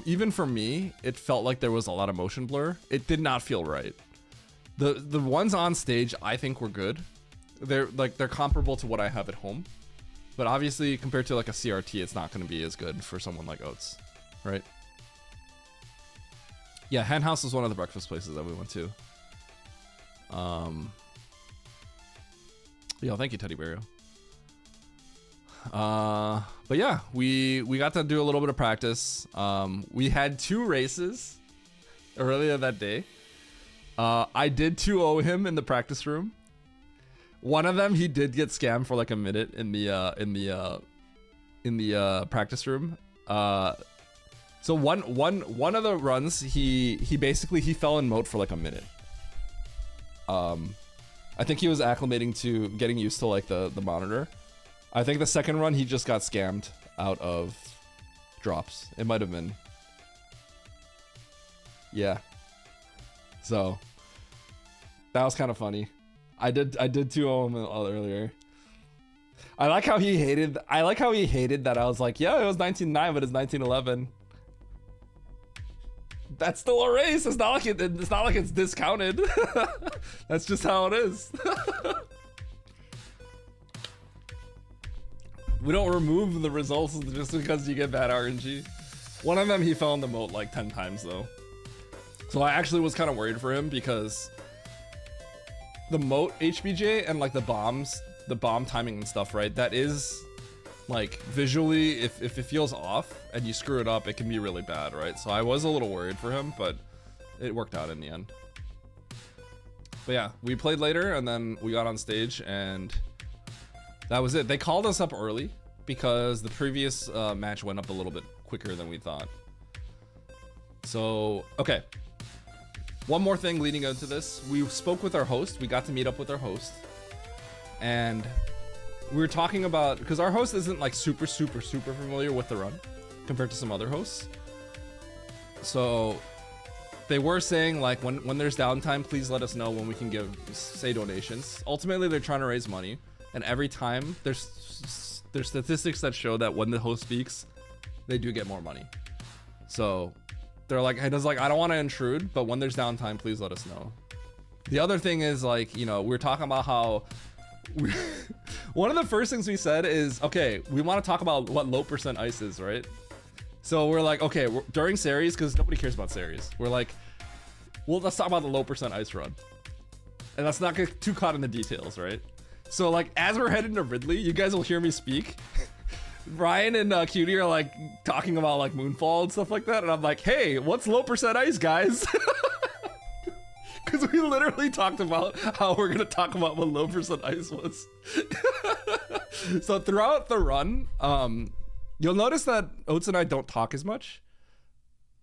Even for me, it felt like there was a lot of motion blur. It did not feel right. The ones on stage I think were good. They're comparable to what I have at home. But obviously compared to like a CRT, it's not going to be as good for someone like Oates, right? Yeah, Hen House was one of the breakfast places that we went to. Yeah, thank you, Teddy Barrio. But yeah, we got to do a little bit of practice. We had 2 races earlier that day. I did 2-0 him in the practice room. One of them, he did get scammed for like a minute in the practice room. So one of the runs, he basically fell in moat for like a minute. I think he was acclimating to getting used to like the monitor. I think the second run he just got scammed out of drops. It might have been. Yeah. So that was kind of funny. I did 2-0 him earlier. I like how he hated that I was like, yeah, it was 19-9, but it's 19-11. That's still a race. It's not like it's discounted. That's just how it is. We don't remove the results just because you get bad RNG. One of them, he fell in the moat like 10 times though. So I actually was kind of worried for him because the moat HBJ and like the bomb timing and stuff, right? That is like visually, if it feels off and you screw it up, it can be really bad, right? So I was a little worried for him, but it worked out in the end. But yeah, we played later and then we got on stage and that was it. They called us up early because the previous match went up a little bit quicker than we thought. So, okay. One more thing leading into this. We spoke with our host. We got to meet up with our host. And we were talking about, because our host isn't like super familiar with the run compared to some other hosts. So they were saying like when there's downtime, please let us know when we can say donations. Ultimately, they're trying to raise money. And every time there's statistics that show that when the host speaks, they do get more money. So they're like, I don't want to intrude, but when there's downtime, please let us know. The other thing is like, you know, we're talking about how one of the first things we said is, okay, we want to talk about what low percent ice is, right? So we're like, okay, during series, because nobody cares about series, we're like, well, let's talk about the low percent ice run. And let's not get too caught in the details, right? So like, as we're heading to Ridley, you guys will hear me speak. Ryan and Cutie are like talking about like Moonfall and stuff like that. And I'm like, hey, what's low percent ice, guys? Because we literally talked about how we're going to talk about what low percent ice was. So throughout the run, you'll notice that Oats and I don't talk as much.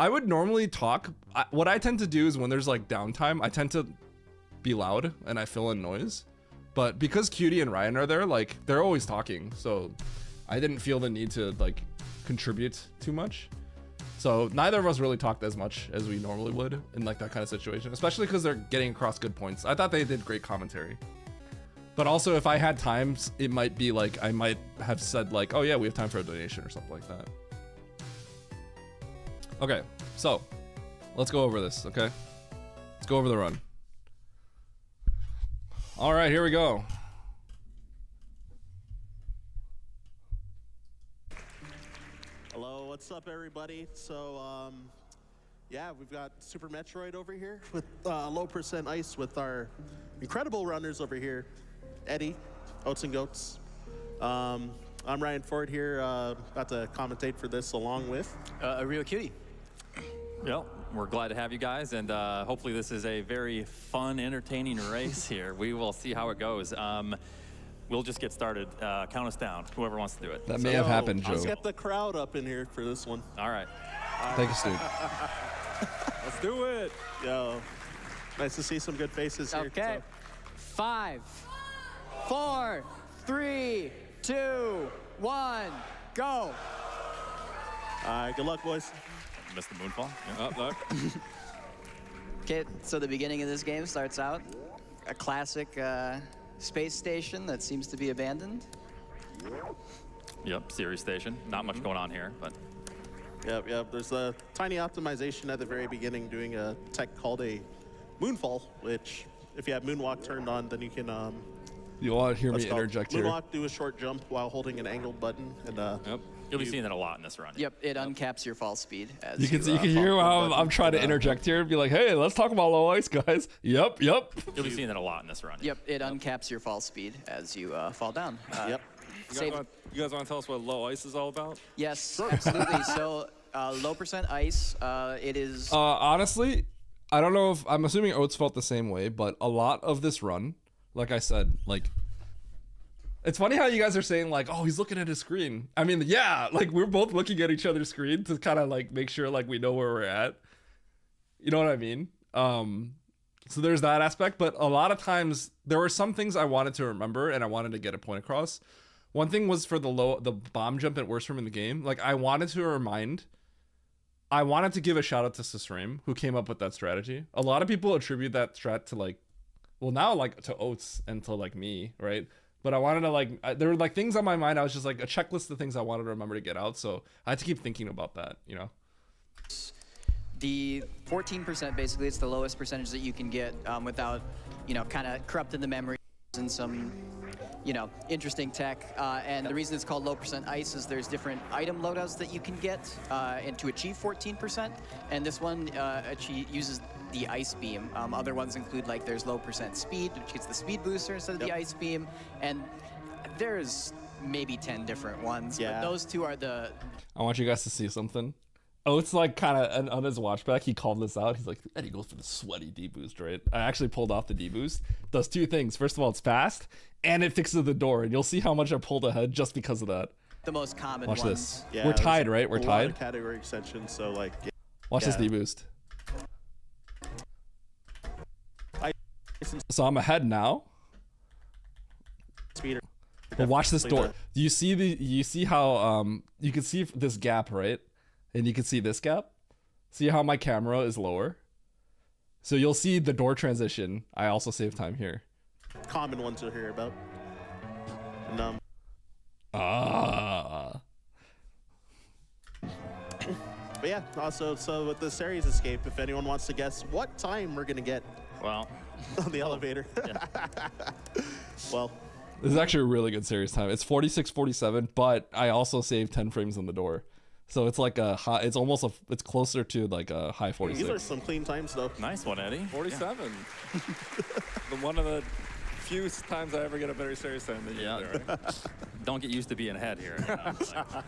I would normally talk. What I tend to do is when there's like downtime, I tend to be loud and I fill in noise. But because Cutie and Ryan are there, like they're always talking. So I didn't feel the need to like contribute too much. So neither of us really talked as much as we normally would in like that kind of situation, especially because they're getting across good points. I thought they did great commentary. But also, if I had times, it might be like, I might have said like, oh yeah, we have time for a donation or something like that. Okay, so let's go over this, okay? Let's go over the run. All right, here we go. Hello, what's up everybody? So, yeah, we've got Super Metroid over here with low percent ice with our incredible runners over here. Eddie, Oats and Goats. I'm Ryan Ford here, about to commentate for this along with A real cutie. Well, we're glad to have you guys, and hopefully this is a very fun, entertaining race here. We will see how it goes. We'll just get started. Count us down, whoever wants to do it. That may have happened, Joe. Let's get the crowd up in here for this one. All right. Thank you, Stu. Let's do it. Yo, nice to see some good faces here. Okay. So. 5, 4, 3, 2, 1, go. All right, good luck, boys. Missed the moonfall. Yeah. Oh, look. Okay, so the beginning of this game starts out a classic space station that seems to be abandoned. Yep, series station. Not much going on here, but Yep. There's a tiny optimization at the very beginning doing a tech called a moonfall, which if you have moonwalk turned on, then you can You want to hear me interject here? moonwalk, do a short jump while holding an angled button, and yep. You'll be seeing that a lot in this run. Yep, it uncaps your fall speed. As You can hear how I'm trying to interject here and be like, hey, let's talk about low ice, guys. Yep. You'll be seeing that a lot in this run. Yep, it uncaps your fall speed as you fall down. yep. You guys want to tell us what low ice is all about? Yes, absolutely. So low percent ice, it is... Honestly, I don't know if, I'm assuming Oats felt the same way, but a lot of this run, like I said, like, it's funny how you guys are saying like, oh, he's looking at his screen. I mean, yeah, like we're both looking at each other's screen to kind of like make sure like we know where we're at. You know what I mean? So there's that aspect, but a lot of times there were some things I wanted to remember and I wanted to get a point across. One thing was for the bomb jump at worst room in the game. Like I wanted to give a shout out to Sisram who came up with that strategy. A lot of people attribute that strat to like, well now like to Oats and to like me, right? But I wanted to like, there were like things on my mind. I was just like a checklist of things I wanted to remember to get out. So I had to keep thinking about that, you know? The 14% basically, it's the lowest percentage that you can get without, you know, kind of corrupting the memory and some, you know, interesting tech. And the reason it's called low percent ice is there's different item loadouts that you can get and to achieve 14%. And this one uses the ice beam. Other ones include like there's low percent speed, which gets the speed booster instead of the ice beam. And there's maybe 10 different ones, but those two are the... I want you guys to see something. Oats like kind of on his watchback, he called this out. He's like, Eddie goes for the sweaty D-boost, right? I actually pulled off the D-boost. Does two things. First of all, it's fast, and it fixes the door, and you'll see how much I pulled ahead just because of that. The most common Watch ones. this. Yeah, we're tied, right? We're a lot of tied. category extensions, so like. Watch this D-boost. So I'm ahead now. Speed. But watch this door. Do you see how you can see this gap, right? And you can see this gap. See how my camera is lower? So you'll see the door transition. I also save time here. Common ones you'll hear about. And, but yeah, also, so with the series escape, if anyone wants to guess what time we're gonna get Well, on the elevator. Well, this is actually a really good series time. It's 46:47, but I also saved 10 frames on the door. So it's like a high. It's almost a. It's closer to like a high These are 46. some clean times though. Nice one, Eddie. 47. The one of the few times I ever get a very serious time than you Yeah. do, right? Don't get used to being ahead here. You know?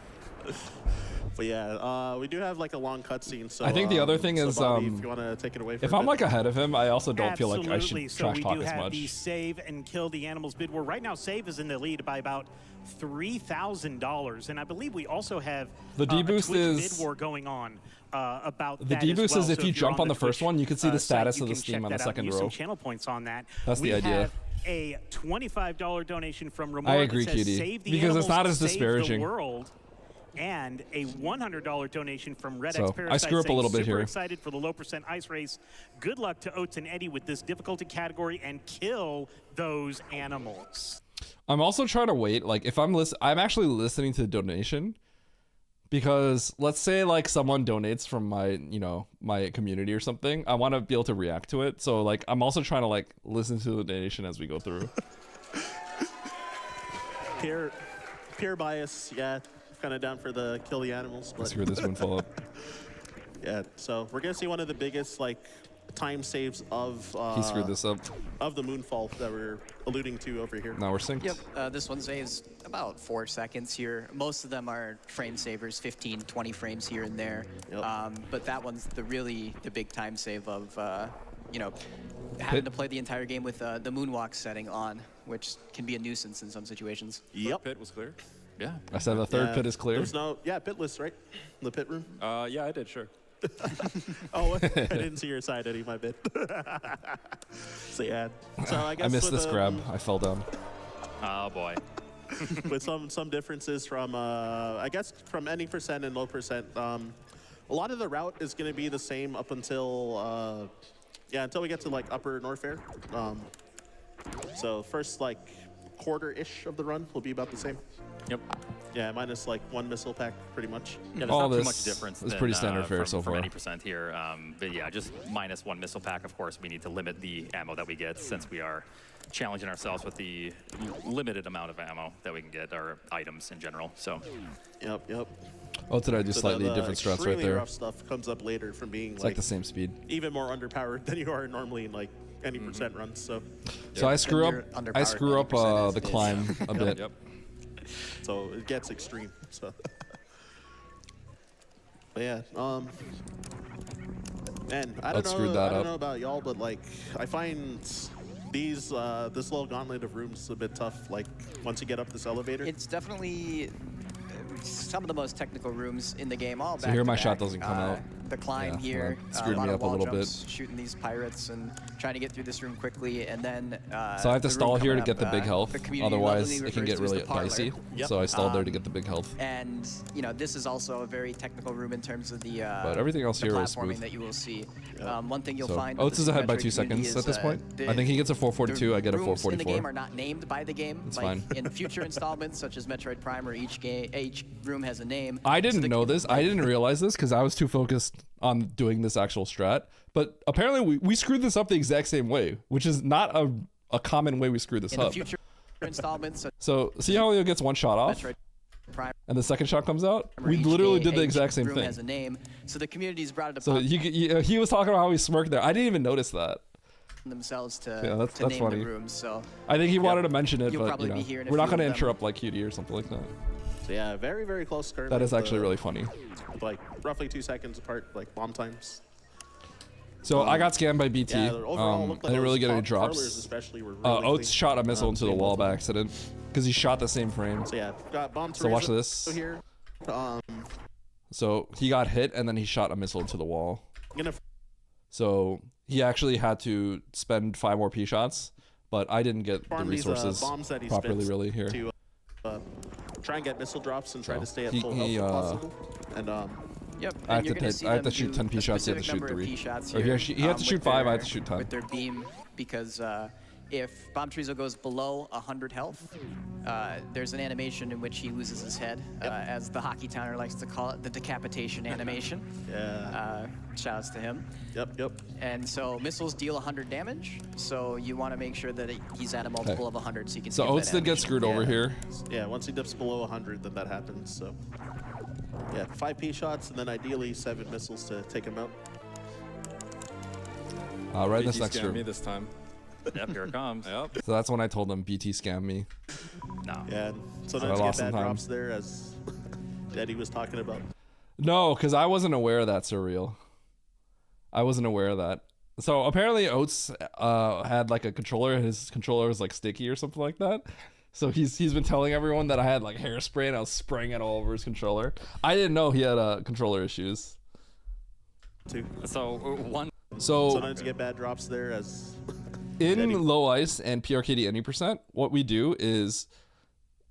But yeah, we do have like a long cutscene. So I think the other thing so is, Bobby, if you want to take it away. For If a I'm bit. like ahead of him, I also don't feel like I should Absolutely. So trash we talk do as have much. the save and kill the animals bid war. Right now, save is in the lead by about $3,000, and I believe we also have The a deboost Twitch is- bid war going on about The that deboost as well. is if So you you're jump on the first Twitch, one, you can see the site, status you of the can Steam check on the that out and second use row. some channel points on that. That's the we idea. Have a $25 donation from Ramon I that agree, says, Cutie, Save the because it's animals, not as save disparaging. The world. And a $100 donation from Red So, X I Parasite screw up a saying, little bit super here. excited for the low percent ice race. Good luck to Oates and Eddie with this difficulty category and kill those animals. I'm also trying to wait. Like if I'm I'm actually listening to the donation, because let's say like someone donates from my my community or something. I want to be able to react to it. So like I'm also trying to like listen to the donation as we go through. Peer bias, yeah, kind of down for the kill the animals, but Screw this moonfall up. yeah. So we're gonna see one of the biggest like time saves of He screwed this up. of the moonfall that we're alluding to over here. Now we're synced. Yep, this one saves about 4 seconds here. Most of them are frame savers, 15, 20 frames here and there. Yep. But that one's the big time save of, having to play the entire game with the moonwalk setting on, which can be a nuisance in some situations. Yep. Pit was clear. Yeah. I said the third pit is clear. There's no, pitless, right? In the pit room. Yeah, I did, sure. Oh, I didn't see your side, Eddie. My bad. So yeah. So I guess I missed with, this grab. I fell down. Oh boy. with some differences from I guess from any percent and low percent. A lot of the route is going to be the same up until until we get to like Upper Norfair. So first like quarter-ish of the run will be about the same. Yep. Yeah, minus like 1 missile pack, pretty much. Yeah, there's All not too this much difference. is than, pretty standard fare from, so from far. any percent here. But yeah, just minus 1 missile pack. Of course, we need to limit the ammo that we get since we are challenging ourselves with the limited amount of ammo that we can get, or items in general. So. Yep. Oh, did I do So slightly the different strats right extremely there? rough stuff comes up later from being It's like the same speed. even more underpowered than you are normally in like any percent runs. So So I screw up. you're I underpowered screw up 90% the as is. climb a bit. Yep. so it gets extreme. So but yeah, man, I don't Screwed know. that I don't up. know about y'all, but like I find these this little gauntlet of rooms a bit tough. Like once you get up this elevator. It's definitely some of the most technical rooms in the game. All So here my back-to-back. shot doesn't come out. The climb Yeah, here, well, screwed lot me of up a wall little jumps, bit. shooting these pirates and trying to get through this room quickly, and then. So I have to the room stall here to coming get the up, big health. the community Otherwise, lovingly it can refers get to as really the parlor. dicey. Yep. So I stalled there to get the big health. And this is also a very technical room in terms of the But everything else the here is platforming smooth. that you will see. One thing you'll So find. with Oates the is ahead by Metroid 2 community seconds is, at this point. the- I think he gets a 442. I get a the rooms in the 444. game are not named by the game. It's like fine. in future installments, such as Metroid Prime, or each room has a name. I So didn't the- know this. I didn't realize this because I was too focused on doing this actual strat. But apparently we screwed this up the exact same way, which is not a common way we screw this In the up. future installments, such So see how he gets one shot as off Metroid Prime, and the second shot comes out? or We each literally did the each exact same room thing. has a name. So the community's brought it So upon he was talking about how he smirked there. I didn't even notice that. themselves to, Yeah, that's name funny. the rooms. So I think he wanted to mention it, You'll but probably be hearing a we're not few going to of them. interrupt like QD or something like that. So yeah, very very close curve. That is actually really funny. like roughly 2 seconds apart, like bomb times. So I got scammed by BT. Yeah, overall, looked I like didn't really those get any top curlers drops. especially were really Oates clean. shot a missile into the Same wall both of by them. accident because he shot the same frame. So yeah, got bomb. So watch Teresa this. here. So he got hit and then he shot a missile into the wall. Gonna So he actually had to spend 5 more P shots, but I didn't get the farm these resources bombs that he properly spits really here. to try and get missile drops and try So to stay at he- full health he, if possible. And Yep. I have and you're to gonna hit- see I have them to shoot do 10 P a shots, he has to specific shoot number of 3. P shots Or he here, had to shoot with 5, I had their- to shoot 10. With their beam, because if Bomb Trezo goes below 100 health, there's an animation in which he loses his head, as the hockey towner likes to call it, the decapitation animation. yeah, Shoutouts to him. yep. And so missiles deal 100 damage, so you want to make sure that he's at a multiple of 100 so you can So skip Oates that did get animation. screwed over Yeah. here. Yeah, once he dips below 100, then that happens. So Yeah, 5 P shots, and then ideally 7 missiles to take him out. Right in this BT next scammed room. me this time. Yep, here it comes. Yep. So that's when I told them BT scammed me. No. Yeah, and So sometimes I you lost get some bad time. drops there, as Eddie was talking about. No, because I wasn't aware of that, Surreal. I wasn't aware of that. So apparently Oates had like a controller. His controller was like sticky or something like that. So he's been telling everyone that I had like hairspray and I was spraying it all over his controller. I didn't know he had controller issues. Too. So one. So Sometimes you get bad drops there, as in low ice and PRKD any percent, what we do is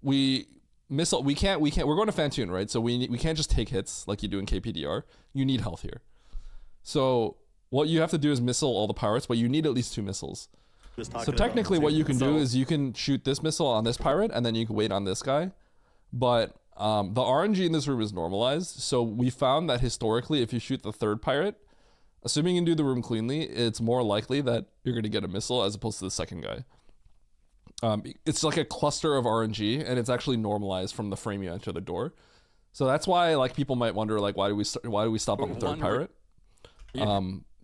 we missile. We can't. We're going to Fantoon, right? So we can't just take hits like you do in KPDR. You need health here. So what you have to do is missile all the pirates, but you need at least 2 missiles. So technically what you can do is you can shoot this missile on this pirate and then you can wait on this guy. But the RNG in this room is normalized. So we found that historically, if you shoot the 3rd pirate, assuming you can do the room cleanly, it's more likely that you're going to get a missile as opposed to the 2nd guy. It's like a cluster of RNG and it's actually normalized from the frame you enter the door. So that's why like people might wonder like why do we stop on the 3rd pirate?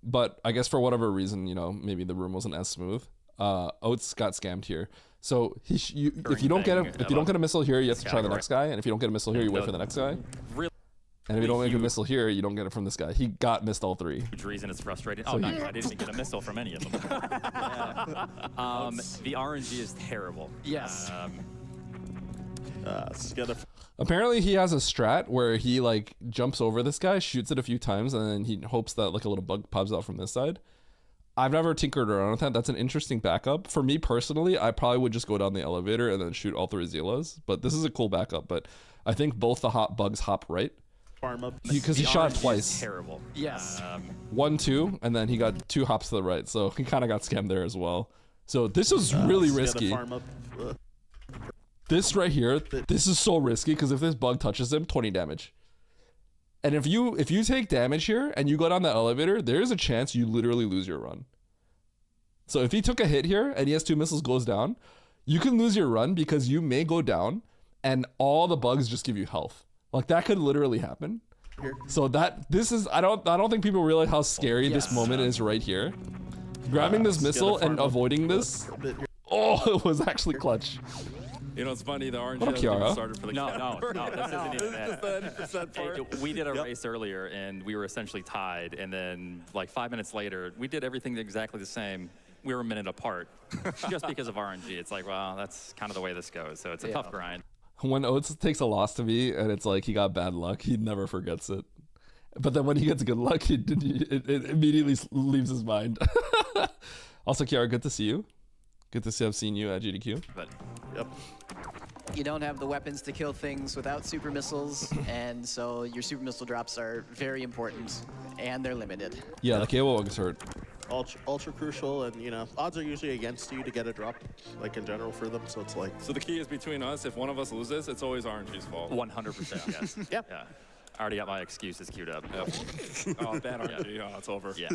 But I guess for whatever reason, you know, maybe the room wasn't as smooth. Oates got scammed here. So if you don't get a missile here, you have to try the next guy, and if you don't get a missile here, you wait for the next guy. And if you don't make a missile here, you don't get it from this guy. He got missed all 3. Huge reason it's frustrating. Oh, no, I didn't even get a missile from any of them. The RNG is terrible. Yes. Apparently he has a strat where he like jumps over this guy, shoots it a few times, and then he hopes that like a little bug pops out from this side. I've never tinkered around with that. That's an interesting backup. For me personally, I probably would just go down the elevator and then shoot all 3 Zelas. But this is a cool backup. But I think both the bugs hop right. Farm up. Because he shot twice. Terrible. Yes. 1, 2, and then he got 2 hops to the right. So he kind of got scammed there as well. So this was really risky. Farm up. This right here, this is so risky because if this bug touches him, 20 damage. And if you take damage here and you go down the elevator, there's a chance you literally lose your run. So if he took a hit here and he has 2 missiles goes down, you can lose your run because you may go down and all the bugs just give you health. Like that could literally happen. So this is I don't think people realize how scary this moment is right here. Grabbing this missile and avoiding this. Oh, it was actually clutch. You know, it's funny, the RNG What up, hasn't even Kiara? started for the No, camera. this isn't even This is the 80% part. Hey, we did a race earlier, and we were essentially tied. And then, like 5 minutes later, we did everything exactly the same. We were a minute apart, just because of RNG. It's like, well, that's kind of the way this goes. So it's a tough grind. When Oates takes a loss to me, and it's like he got bad luck, he never forgets it. But then when he gets good luck, it immediately leaves his mind. Also, Kiara, good to see you. Good to have seen you at GDQ. But Yep. You don't have the weapons to kill things without super missiles, and so your super missile drops are very important, and they're limited. Yeah, the cable bugs hurt. Ultra crucial, and you know, odds are usually against you to get a drop, like in general for them. So it's like. So the key is between us. If one of us loses, it's always RNG's fault. 100%, yes. Yep. Yeah. I already got my excuses queued up. Yep. Oh, bad RNG. Oh, it's over. Yeah.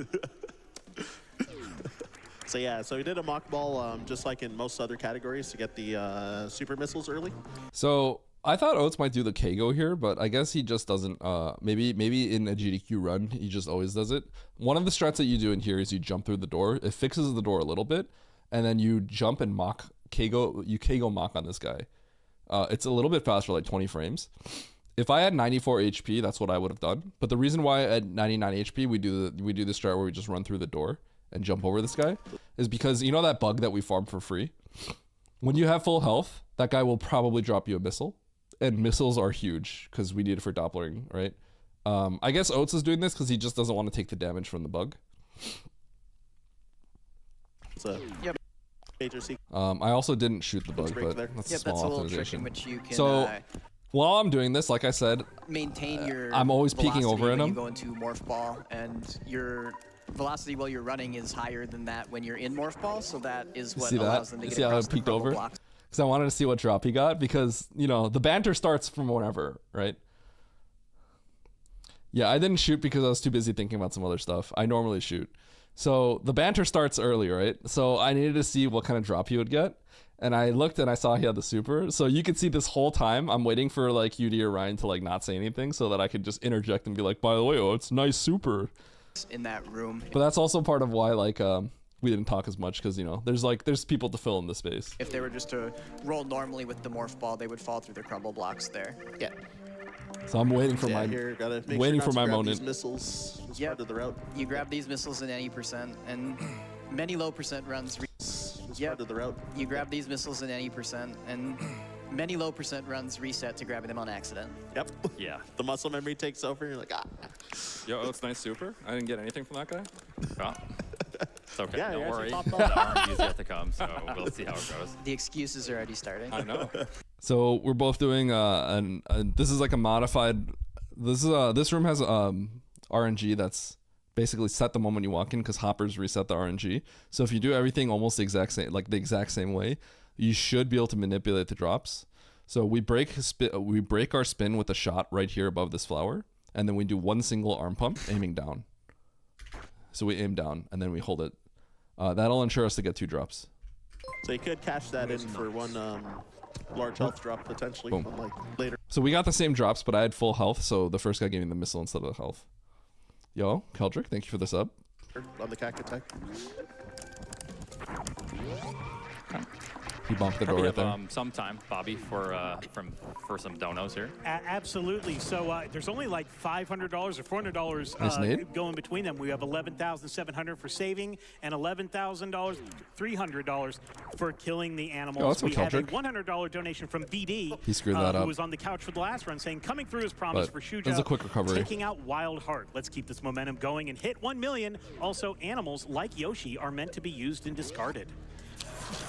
So yeah, so we did a mock ball, just like in most other categories, to get the super missiles early. So I thought Oates might do the Kago here, but I guess he just doesn't. Maybe in a GDQ run, he just always does it. One of the strats that you do in here is you jump through the door. It fixes the door a little bit, and then you jump and mock Kago. You Kago mock on this guy. It's a little bit faster, like 20 frames. If I had 94 HP, that's what I would have done. But the reason why at 99 HP we do the strat where we just run through the door and jump over this guy is because you know that bug that we farm for free? When you have full health, that guy will probably drop you a missile. And missiles are huge because we need it for Dopplering, right? I guess Oates is doing this because he just doesn't want to take the damage from the bug. It's a major sequence. I also didn't shoot the bug, break but there. that's a Yep, small that's a little trick in optimization. which you can So while I'm doing this, like I said, maintain your I'm always peeking velocity over at when him. you go into morph ball, and your velocity while you're running is higher than that when you're in morph ball, so that is what see allows that? them to You get see how across it the peeked crumble over? blocks. Because I wanted to see what drop he got because, you know, the banter starts from whenever, right? Yeah, I didn't shoot because I was too busy thinking about some other stuff. I normally shoot. So the banter starts early, right? So I needed to see what kind of drop he would get. And I looked and I saw he had the super. So you could see this whole time I'm waiting for like UD or Ryan to like not say anything so that I could just interject and be like, by the way, oh, it's nice super. In that room. But that's also part of why like we didn't talk as much because, you know, there's people to fill in the space. If they were just to roll normally with the morph ball, they would fall through the crumble blocks there. Yeah. So I'm waiting for Yeah, my here, gotta make waiting sure for not my to grab moment. these missiles as Yep. part of the route. You grab these missiles in any percent, and many low percent runs. As Yep. part of the route. You grab these missiles in any percent, and many low percent runs reset to grabbing them on accident. Yep. Yeah. The muscle memory takes over. And you're like, ah. Yo, it's nice super. I didn't get anything from that guy. Well, it's okay. Yeah, Don't you actually worry. popped The off. RNG's yet to come, so we'll see how it goes. The excuses are already starting. I know. So we're both doing this is like a modified. This room has RNG that's basically set the moment you walk in because hoppers reset the RNG. So if you do everything almost the exact same way, you should be able to manipulate the drops. So we break our spin with a shot right here above this flower, and then we do one single arm pump aiming down. So we aim down and then we hold it. That'll ensure us to get 2 drops. So you could cash that in for one large health drop potentially. Boom. Like later. So we got the same drops, but I had full health, so the first guy gave me the missile instead of the health. Yo, Keldrick, thank you for the sub. On the CAC attack. He bumped the door We right have there. some time, Bobby, for some donos here. Absolutely. So there's only like $500 or $400 Nice nade. going between them. We have $11,700 for saving and $11,000, $300 for killing the animals. Oh, that's we have a okay. $100 donation from BD. He screwed that Who up. was on the couch for the last run, saying coming through as promised But for Shuja. that was a quick recovery. Taking out Wild Heart. Let's keep this momentum going and hit 1 million. Also, animals like Yoshi are meant to be used and discarded.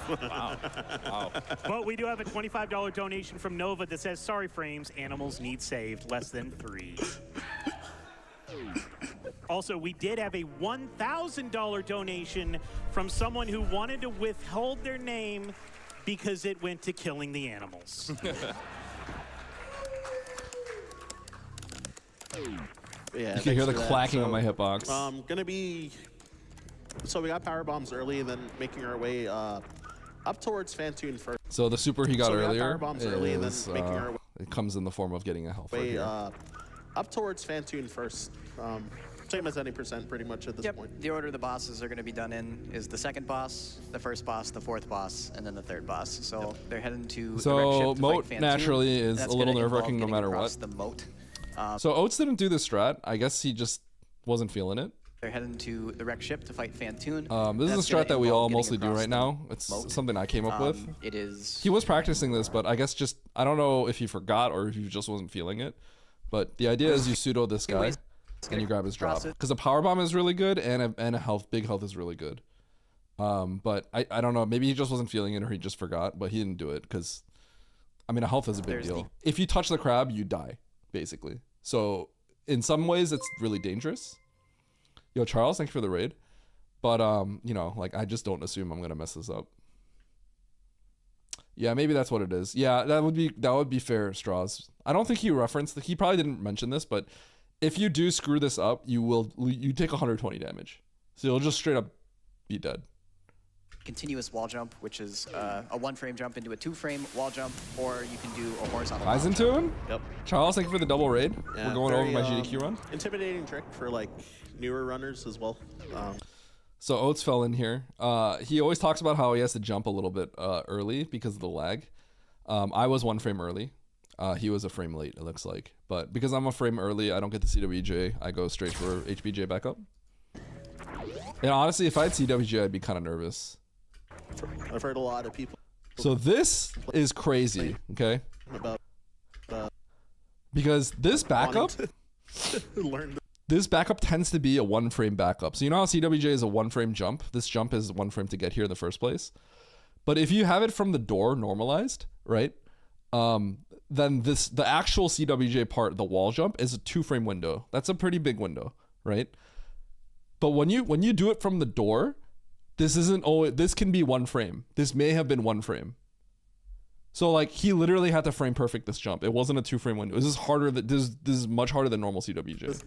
Wow. Wow. But we do have a $25 donation from Nova that says, sorry frames, animals need saved, less than 3. Also, we did have a $1,000 donation from someone who wanted to withhold their name because it went to killing the animals. Yeah. You can hear the thanks for that. clacking on So, my hitbox. Gonna be. So we got power bombs early, and then making our way up towards Fantoon first. So the super he got So we got earlier power bombs early and then is, making our it comes in the form of getting a health right way here. up towards Fantoon first. Same as any percent, pretty much at this Yep. point. The order the bosses are going to be done in is the second boss, the first boss, the fourth boss, and then the third boss. So they're heading to the wreck So ship to moat fight Fantoon. naturally is That's a little gonna involve nerve-wracking no getting matter across what. The moat. So Oates didn't do this strat. I guess he just wasn't feeling it. They're heading to the wreck ship to fight Fantoon. This is a That's gonna strat that we involve all getting mostly do across right the now. It's moat. something I came up with. It is. He was practicing this, but I guess just I don't know if he forgot or if he just wasn't feeling it. But the idea is you pseudo this guy Anyways, and you grab his drop cross it. because a power bomb is really good and a big health is really good. But I don't know. Maybe he just wasn't feeling it or he just forgot. But he didn't do it because I mean a health is a big There's deal. If you touch the crab, you die basically. So in some ways it's really dangerous. Yo, Charles, thank you for the raid. But you know, like I just don't assume I'm gonna mess this up. Yeah, maybe that's what it is. Yeah, that would be fair, Straws. I don't think he probably didn't mention this, but if you do screw this up, you take 120 damage. So you'll just straight up be dead. Continuous wall jump, which is a 1-frame jump into a 2-frame wall jump, or you can do a horizontal Eyes wall into jump. him? Yep. Charles, thank you for the double raid. Yeah, We're going over very, my GDQ run. Intimidating trick for like newer runners as well. So Oates fell in here. He always talks about how he has to jump a little bit early because of the lag. I was 1 frame early. He was a frame late, it looks like. But because I'm a frame early, I don't get the CWJ. I go straight for HBJ backup. And honestly, if I had CWJ, I'd be kind of nervous. I've heard a lot of people So this is crazy, okay? about Because this backup, wanting to learn. this backup tends to be a 1 frame backup. So you know how CWJ is a 1 frame jump? This jump is 1 frame to get here in the first place. But if you have it from the door normalized, right? Then the actual CWJ part, the wall jump, is a 2 frame window. That's a pretty big window, right? But when you do it from the door, this can be 1 frame. This may have been 1 frame. So like he literally had to frame perfect this jump. It wasn't a 2 frame window. This is much harder than normal CWJ.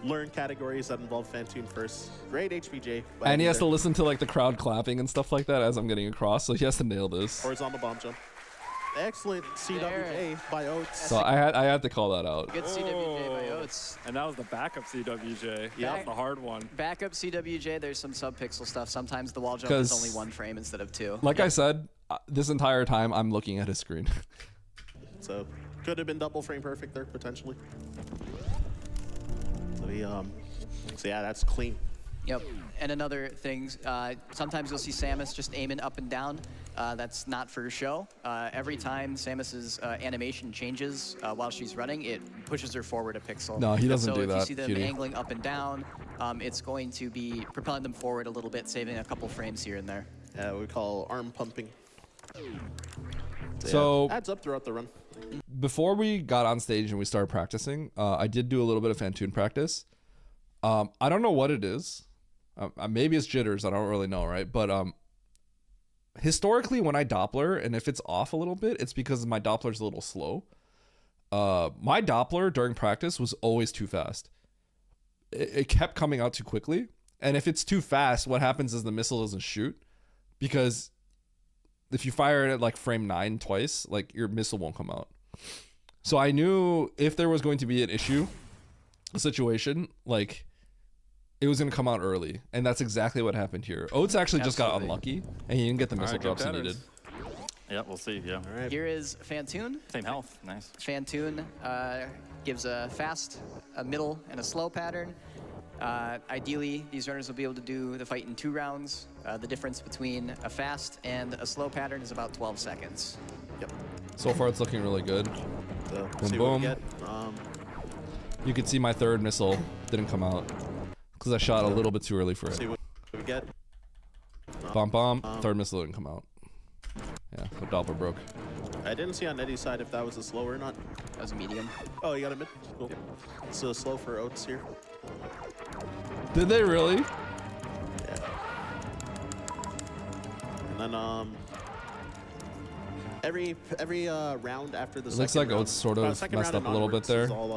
learn categories that involve Fantoon first. Great HPJ. by And he Eddie has to there. listen to like the crowd clapping and stuff like that as I'm getting across, so he has to nail this. Horizontal bomb jump. Excellent CWJ by Oates. So I had to call that out. Good CWJ by Oates. And that was the backup CWJ. Yeah. That's the hard one. Backup CWJ, there's some sub-pixel stuff. Sometimes the wall jump is 'Cause only 1 frame instead of 2. Like I said, this entire time I'm looking at his screen. So could have been double frame perfect there potentially. So yeah, that's clean. Yep. And another thing, sometimes you'll see Samus just aiming up and down. That's not for show. Every time Samus's animation changes while she's running, it pushes her forward a pixel. No, he doesn't so do if that, you see them Cutie. angling up and down, it's going to be propelling them forward a little bit, saving a couple frames here and there. Yeah, we call arm pumping. So yeah, adds up throughout the run. before we got on stage and we started practicing, I did do a little bit of Fantoon practice. I don't know what it is. Maybe it's jitters. I don't really know, right? But historically, when I Doppler, and if it's off a little bit, it's because my Doppler's a little slow. My Doppler during practice was always too fast. It kept coming out too quickly. And if it's too fast, what happens is the missile doesn't shoot. Because if you fire it at like frame 9 twice, like your missile won't come out. So I knew if there was going to be an issue, a situation, like it was going to come out early. And that's exactly what happened here. Oates actually just got Absolutely. unlucky and he didn't get the missile Alright, drops he good needed. Yeah, we'll see. Yeah. All right. Here is Fantoon. Same health. Nice. Fantoon gives a fast, a middle, and a slow pattern. Ideally, these runners will be able to do the fight in 2 rounds. The difference between a fast and a slow pattern is about 12 seconds. Yep. So far it's looking really good. So Boom, see what boom. we get. You can see my third missile didn't come out because I shot a little bit too early for See it. what we get. Bomb bomb, third missile didn't come out. Yeah, the Doppler broke. I didn't see on Eddie's side if that was a slow or not. That was a medium. Oh, you got a mid? Cool. So slow for Oates here. Did they really? Yeah. And then every round after the It second looks like round, Oates sort of second messed round up a little bit onwards there. is all,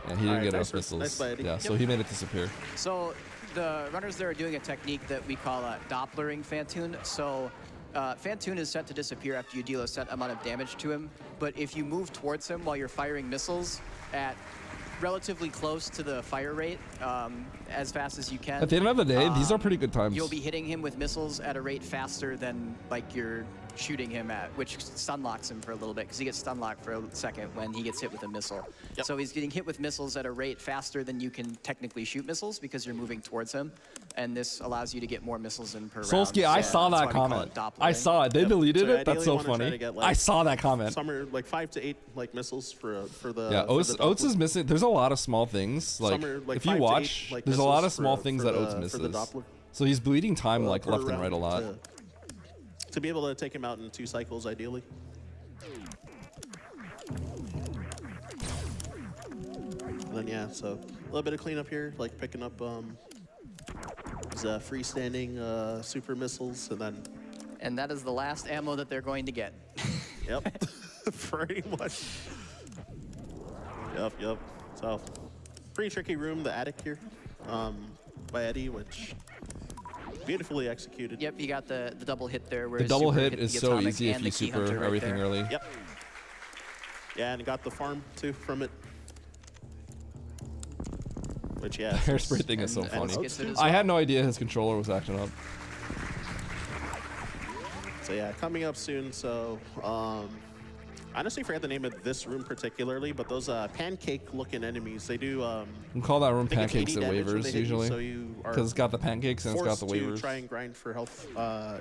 Yeah, he didn't Alright, get nice enough work. missiles. Nice by Eddie. Yeah, so he made it disappear. So the runners there are doing a technique that we call Dopplering Fantoon. So Fantoon is set to disappear after you deal a set amount of damage to him. But if you move towards him while you're firing missiles at relatively close to the fire rate, as fast as you can. At the end of the day, these are pretty good times. You'll be hitting him with missiles at a rate faster than like you're shooting him at, which stun locks him for a little bit because he gets stun locked for a second when he gets hit with a missile. Yep. So he's getting hit with missiles at a rate faster than you can technically shoot missiles because you're moving towards him, and this allows you to get more missiles in per round. Solsky, I So saw that's that why we call comment. it Dopplering. I saw it. They Yep. deleted So it. That's ideally so you wanna try funny. to get, I like, saw that comment. some are like 5 to 8 like missiles for the. Yeah, for Oates, the Oates is Doppler. missing. There's a lot of small things. Like, Some are, like, if you 5 to 8, watch, like, there's a lot of missiles small for- things for that Oates the- for the misses. Doppler. So he's bleeding time like per left and round right a lot. to be able to take him out in 2 cycles, ideally. And then yeah, so a little bit of cleanup here, like picking up these freestanding super missiles, and then And that is the last ammo that they're going to get. yep, pretty much. Yep. So pretty tricky room, the attic here, by Eddie, which beautifully executed. Yep, you got the double hit there. Where The his double super hit hit is the so atomic easy if and you the key super hunter right everything there. early. Yep. Yeah, and got the farm too from it. Which yeah, Hairspray thing is so And funny. gets it as I well. had no idea his controller was acting up. So yeah, coming up soon. So honestly, forget the name of this room particularly, but those pancake-looking enemies, they do. We call that room I think it's pancakes 80 and damage when waivers they hit you, usually. so you are Because it's got the pancakes and it's got forced the to waivers. try and grind for health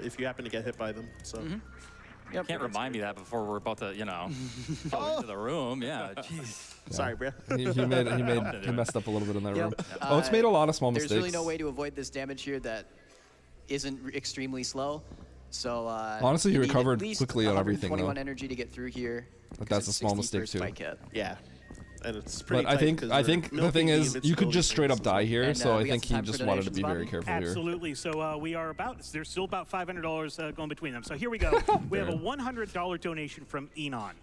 if you happen to get hit by them. So Yep. Can't remind me that before we're about to, go into the room. Yeah, jeez. sorry, bro. He messed up a little bit in that Yep. room. Oates made a lot of small There's mistakes. really no way to avoid this damage here that isn't extremely slow. So Honestly, he you need recovered at least quickly on everything, 121 though. energy to get through here. But 'cause that's a it's small 60 per mistake, too. spike hit. Yeah, and it's pretty. But I tight think 'cause I they're think the milking thing is you could invincibility just straight up things as die well. here. And, So I we got think some he time for just wanted to be donations, very Bobby? careful here. Absolutely. So we are there's still about $500 going between them. So here we go. We have a $100 donation from Enon.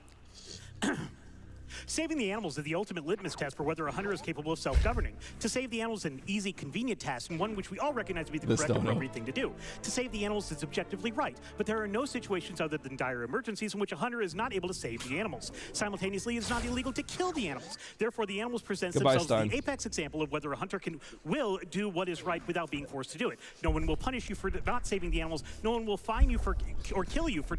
Saving the animals is the ultimate litmus test for whether a hunter is capable of self-governing. To save the animals is an easy, convenient task, and one which we all recognize to be the correct, appropriate thing to do. To save the animals is objectively right, but there are no situations other than dire emergencies in which a hunter is not able to save the animals. Simultaneously, it's not illegal to kill the animals. Therefore, the animals present themselves as the apex example of whether a hunter will do what is right without being forced to do it. No one will punish you for not saving the animals. No one will fine you for or kill you for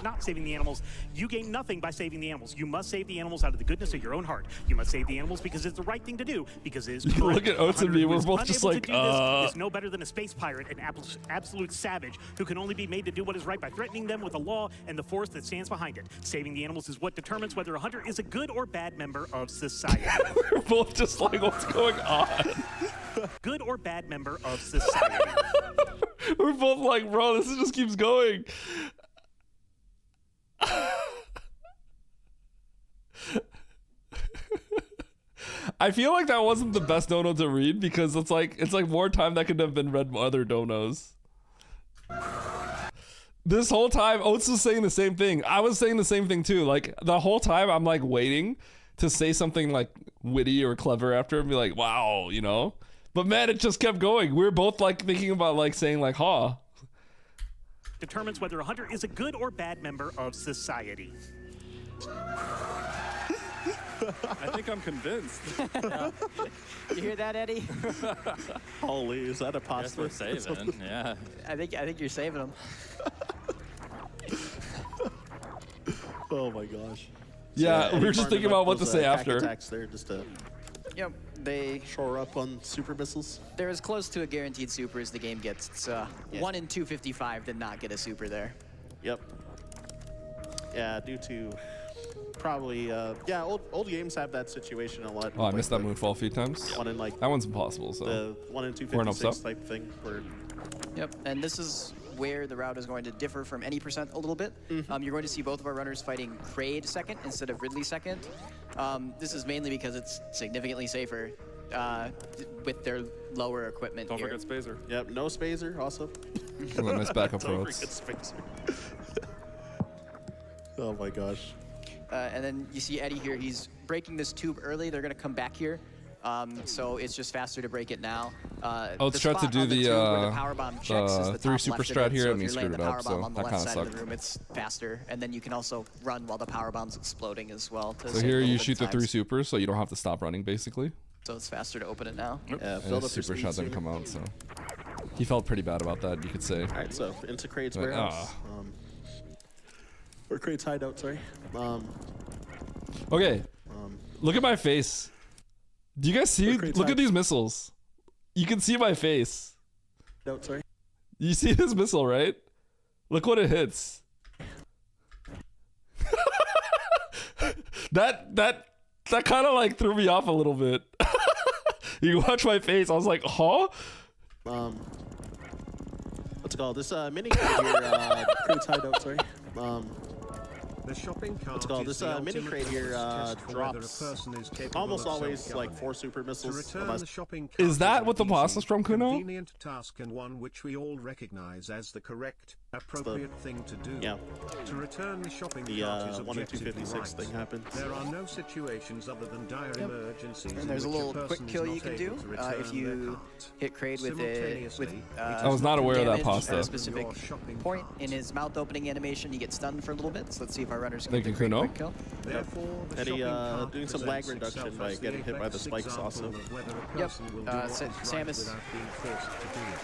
not saving the animals. You gain nothing by saving the animals. You must save the animals out of the goodness of your own heart. You must save the animals because it's the right thing to do, because it is correct. Look at Oats and me, we're both just like, is no better than a space pirate, an absolute savage who can only be made to do what is right by threatening them with the law and the force that stands behind it. Saving the animals is what determines whether a hunter is a good or bad member of society. We're both just like, what's going on? Good or bad member of society. We're both like, bro, this just keeps going. I feel like that wasn't the best dono to read because it's like more time that could have been read by other donos. This whole time, Oats was saying the same thing. I was saying the same thing too. Like the whole time, I'm like waiting to say something like witty or clever after and be like, wow, you know? But man, it just kept going. We were both like thinking about like saying like, huh. Determines whether a hunter is a good or bad member of society. I think I'm convinced. You hear that, Eddie? Holy, is that a pasta? We're saving, yeah. I think you're saving them. Oh my gosh. Yeah, we were just thinking about what to say after. Attacks there just to they shore up on super missiles. They're as close to a guaranteed super as the game gets. It's 1 in 255 did not get a super there. Yep. Yeah, due to probably old games have that situation a lot. Oh, I missed that moonfall a few times. One in like that one's impossible. So the 1 in 256 type thing. Where Yep, and this is where the route is going to differ from any percent a little bit. You're going to see both of our runners fighting Kraid second instead of Ridley second. This is mainly because it's significantly safer with their lower equipment. Don't forget Spazer. Yep, no Spazer also. Nice backup for Don't Oats. forget Spazer. Oh my gosh. And then you see Eddie here, he's breaking this tube early. They're gonna come back here. So it's just faster to break it now. Oats tried to do the powerbomb checks is the 3 top super left of strat it. here So and if me you're laying screwed the it up, powerbomb so on the that left kind of side of the sucked. room, it's faster. And then you can also run while the powerbomb's exploding as well. So here you shoot the 3 supers, so you don't have to stop running basically. So it's faster to open it now. Yeah, And his super shot didn't come out, so he felt pretty bad about that, you could say. All right, so into Kraid's Like, warehouse. Or Kraid's hideout, sorry. Okay, look at my face. Do you guys see? Look at these missiles. You can see my face. No, sorry. You see this missile, right? Look what it hits. that kind of like threw me off a little bit. You watch my face. I was like, huh? What's it called? This mini crate here, Kraid's hideout, sorry. The shopping cart What's it called? is This the mini ultimate crate here test for whether a drops person is capable almost of always like self-governing. 4 super To missiles. return unless- the shopping cart Is that an what the boss easy, is from, Kuno? convenient task and one which we all recognize as the correct, appropriate thing to do. Yeah. To return the shopping The cart is 1 in objectively 256 right. thing happens. There are no situations other than dire emergencies And in there's a which little quick person is kill not you can able do to return if their you cart. hit Kraid with Simultaneously, I was not aware of that damage pasta. at a specific Your shopping point cart. in his mouth opening animation. You get stunned for a little bit. So let's see if our runners can Thank get you, the Kuno. quick kill. Therefore, the Eddie, shopping cart doing some lag presents reduction itself by as the getting hit by the apex spikes example also. of whether a Yep. person will do what is right Samus. without being forced to do it.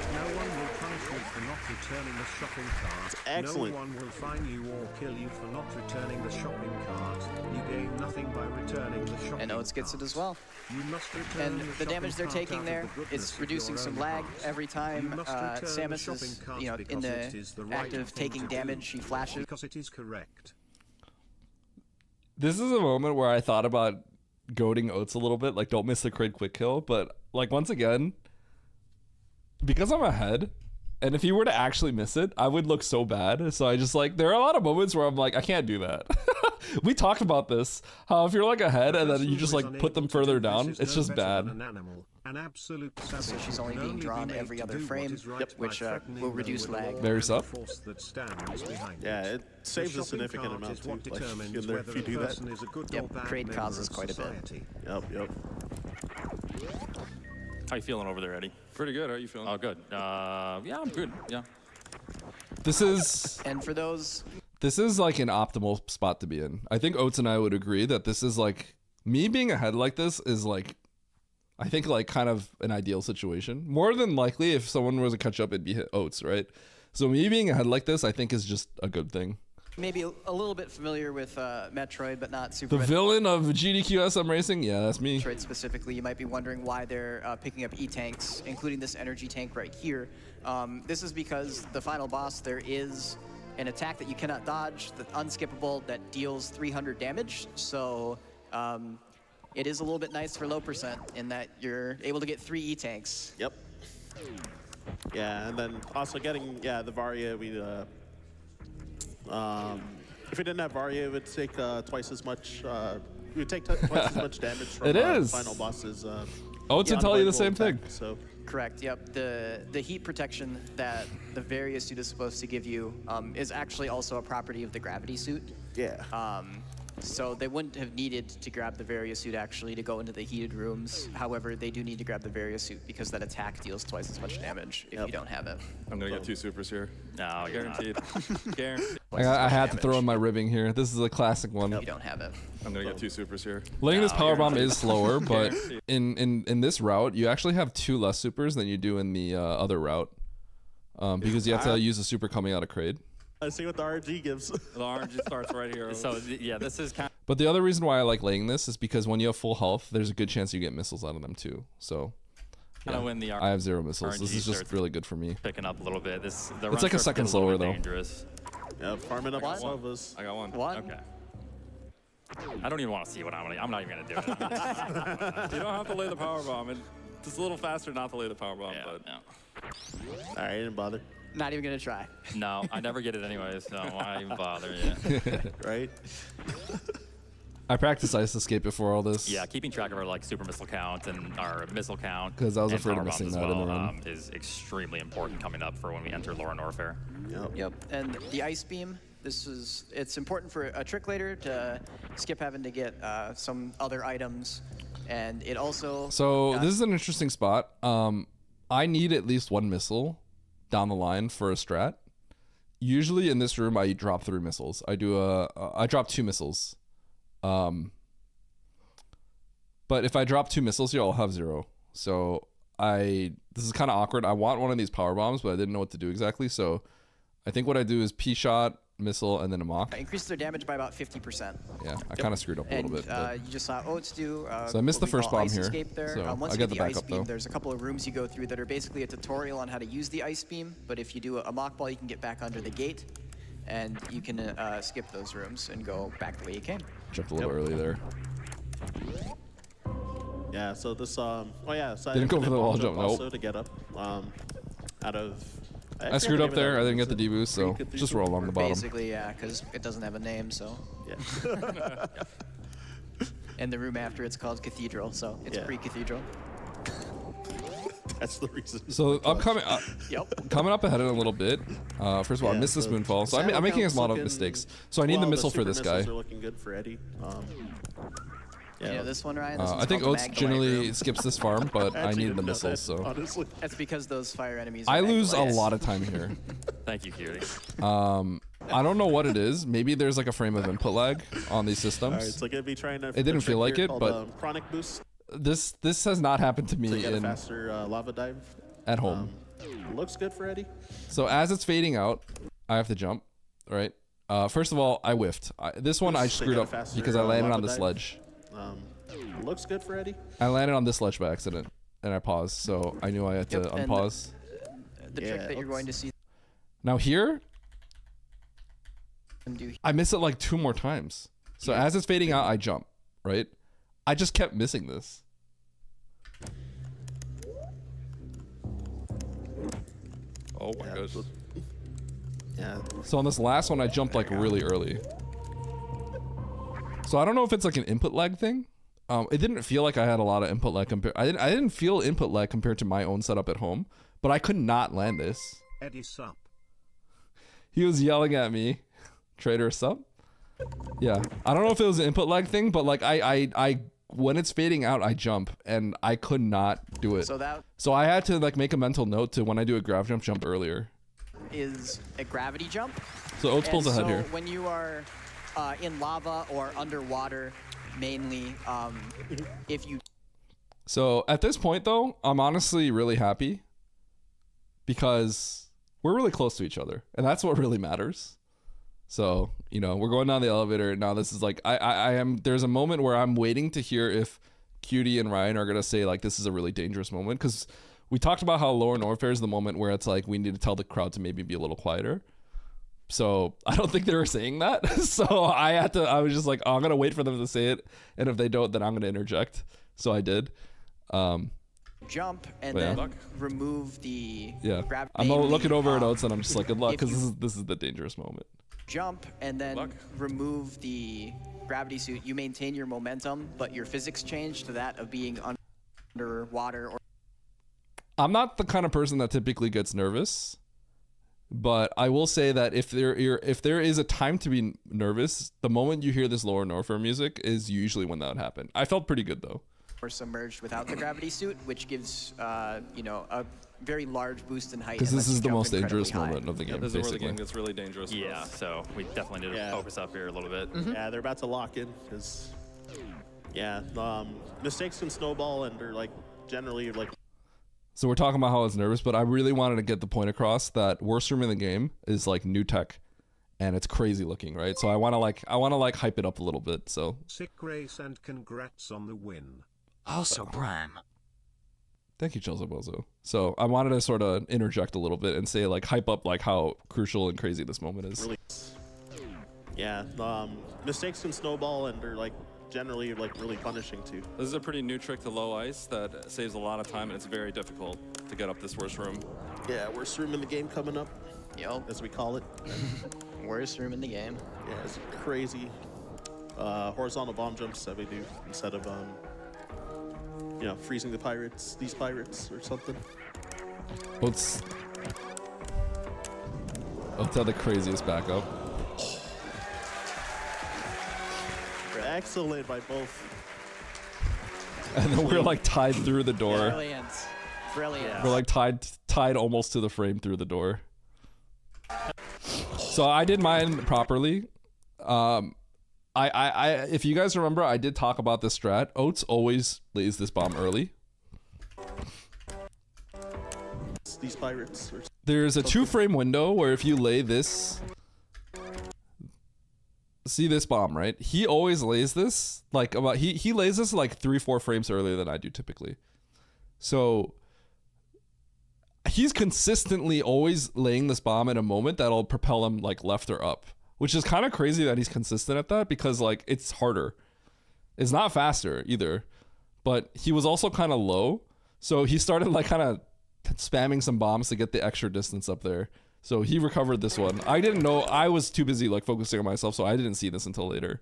No one will punish you for not returning the shopping cart. Excellent. No one will fine you or kill you for not returning the shopping cart. You gain nothing by returning the shopping cart. And Oats gets it as well. You must return And the shopping damage they're cart taking out of there the goodness is of reducing your some own lag heart. every You time must return the Samus shopping is, cart in because it the is the act right of thing taking to do. damage. She flashes. Because it is correct. This is a moment where I thought about goading Oats a little bit, like don't miss the Kraid quick kill, but like once again, because I'm ahead, and if he were to actually miss it, I would look so bad. So I just like, there are a lot of moments where I'm like, I can't do that. We talked about this, how if you're like ahead and then you just like put them further down, it's just bad. An absolute So she's only being drawn every other frame, which will reduce lag. Very sup. Yeah, it saves a significant amount too. Like, if you do that. Yep, crate causes quite a bit. Yep. How you feeling over there, Eddie? Pretty good. How are you feeling? Oh, good. Yeah, I'm good. Yeah. This is And for those, like an optimal spot to be in. I think Oates and I would agree that this is like, me being ahead like this is like, I think like kind of an ideal situation. More than likely, if someone was to catch up, it'd be Oates, right? So me being ahead like this, I think is just a good thing. maybe a little bit familiar with Metroid, but not super. The villain of GDQ SM Racing? Yeah, that's me. Metroid specifically, you might be wondering why they're picking up E-tanks, including this energy tank right here. This is because the final boss, there is an attack that you cannot dodge, that's unskippable, that deals 300 damage. So it is a little bit nice for low percent in that you're able to get 3 E-tanks. Yep. Yeah, and then also getting, the Varia, if we didn't have Varia, it would take twice as much, we would take twice as much damage from final bosses. Oates would tell you the same thing. So. Correct, yep. The heat protection that the Varia suit is supposed to give you is actually also a property of the gravity suit. Yeah. So they wouldn't have needed to grab the Varia suit actually to go into the heated rooms. However, they do need to grab the Varia suit because that attack deals twice as much damage if you don't have it. I'm gonna get 2 supers here. No, guaranteed. Guaranteed. I had to throw in my ribbing here. This is a classic one. If you don't have it. I'm gonna get 2 supers here. Laying this powerbomb is slower, but in this route, you actually have 2 less supers than you do in the other route. Because you have to use a super coming out of Kraid. I see what the RNG gives. The RNG starts right here. So yeah, this is kind of. But the other reason why I like laying this is because when you have full health, there's a good chance you get missiles out of them too. So Kind of when the I have 0 missiles. RNG This is just really good for me. picking up a little bit. It's like a second slower though. Dangerous. Yeah, farming up What? Silvas. I got one. One. Okay. I don't even want to see what I'm not even gonna do it. You don't have to lay the power bomb. It's a little faster not to lay the power bomb, but no. All right, didn't bother. Not even gonna try. No, I never get it anyway, so why even bother? Yeah. Right? I practiced Ice Escape before all this. Yeah, keeping track of our like super missile count and our missile count. 'Cause I was and afraid of power bombs missing as that in the well, run. is extremely important coming up for when we enter Lauren Warfare. Yep. And the ice beam. It's important for a trick later to skip having to get some other items, and it also. So this is an interesting spot. I need at least 1 missile down the line for a strat. Usually in this room, I drop 3 missiles. I drop 2 missiles. But if I drop 2 missiles here, I'll have 0. So this is kind of awkward. I want one of these power bombs, but I didn't know what to do exactly. So I think what I do is P-shot, missile, and then a mock. Increases their damage by about 50%. Yeah, I kind of screwed up a little bit. You just saw Oates do. So I missed the what we first call bomb ice here. escape there. So Once I you get get the ice backup beam, though. there's a couple of rooms you go through that are basically a tutorial on how to use the ice beam. But if you do a mock ball, you can get back under the gate, and you can skip those rooms and go back the way you came. Jumped a little early there. Yeah, so this, so Didn't go for the wall jump, also nope. to get up, out of... I screwed up there. I didn't get the D-boost, so just roll along the bottom. Basically, yeah, because it doesn't have a name, so. Yeah. And the room after it's called Cathedral, so it's pre-Cathedral. That's the reason. So upcoming, Yep. coming up ahead in a little bit. First of all, I missed this moonfall, so I'm making a lot of mistakes. So I need the missile for this guy. Are looking good for Eddie. Yeah, this one, Ryan. I think Oates generally skips this farm, but I needed the missiles, so. Honestly. That's because those fire enemies. I lose a lot of time here. Thank you, Cutie. I don't know what it is. Maybe there's like a frame of input lag on these systems. All right, so gonna be trying to. It didn't feel like it, but chronic boost. This has not happened to me To get a faster lava dive. at home. Looks good for Eddie. So as it's fading out, I have to jump, right? First of all, I whiffed. This one I screwed up because I landed on this ledge. Looks good for Eddie. I landed on this ledge by accident, and I paused, so I knew I had to unpause. The trick that you're going to see Now here, them do. I miss it like 2 more times. So as it's fading out, I jump, right? I just kept missing this. Oh my gosh. Yeah. So on this last one, I jumped like really early. So I don't know if it's like an input lag thing, it didn't feel like I had a lot of input lag I didn't feel input lag compared to my own setup at home, but I could not land this. Eddie sup. He was yelling at me. Trader sup? Yeah. I don't know if it was an input lag thing, but like I when it's fading out, I jump and I could not do it. So I had to like make a mental note to when I do a grav jump earlier. Is a gravity jump. So Oats pulls ahead here. When you are in lava or underwater, mainly, if you. So at this point though, I'm honestly really happy because we're really close to each other and that's what really matters. So, you know, we're going down the elevator now. This is like, there's a moment where I'm waiting to hear if Cutie and Ryan are going to say like, this is a really dangerous moment. Cause we talked about how Lower Norfair is the moment where it's like, we need to tell the crowd to maybe be a little quieter. So I don't think they were saying that. So I was just like, oh, I'm going to wait for them to say it. And if they don't, then I'm going to interject. So I did. Jump and then remove the grab. I'm looking over at Oats and I'm just like, good luck. Cause this is the dangerous moment. Jump and then remove the gravity suit. You maintain your momentum, but your physics change to that of being underwater. I'm not the kind of person that typically gets nervous, but I will say that if there is a time to be nervous, the moment you hear this Lower Norfair music is usually when that would happen. I felt pretty good though. Or submerged without the gravity suit, which gives you know, a very large boost in height. Because this is the most dangerous moment of the game. Yeah, this is where the game gets really dangerous. Yeah, so we definitely need to focus up here a little bit. Yeah, they're about to lock in because mistakes can snowball and they're like generally like. So we're talking about how I was nervous, but I really wanted to get the point across that worst room in the game is like new tech, and it's crazy looking, right? So I want to hype it up a little bit. So sick race and congrats on the win. Also, Bram. Thank you, Chelsea Bozo. So I wanted to sort of interject a little bit and say like hype up like how crucial and crazy this moment is. Really, yeah, mistakes can snowball and they're like generally like really punishing too. This is a pretty new trick to low ice that saves a lot of time and it's very difficult to get up this worst room. Yeah, worst room in the game coming up. Yep. As we call it. Worst room in the game. Yeah, it's crazy horizontal bomb jumps that we do instead of you know, freezing these pirates or something. Oats had the craziest backup. Excellent by both. And then we're like tied through the door. Brilliant. Brilliant. We're like tied almost to the frame through the door. So I did mine properly. If you guys remember, I did talk about this strat. Oats always lays this bomb early. These pirates. There's a 2-frame window where if you lay this, see this bomb, right? He always lays this like he lays this like 3-4 frames earlier than I do typically. So he's consistently always laying this bomb in a moment that'll propel him like left or up. Which is kind of crazy that he's consistent at that because like it's harder. It's not faster either, but he was also kind of low. So he started like kind of spamming some bombs to get the extra distance up there. So he recovered this one. I didn't know, I was too busy like focusing on myself, so I didn't see this until later.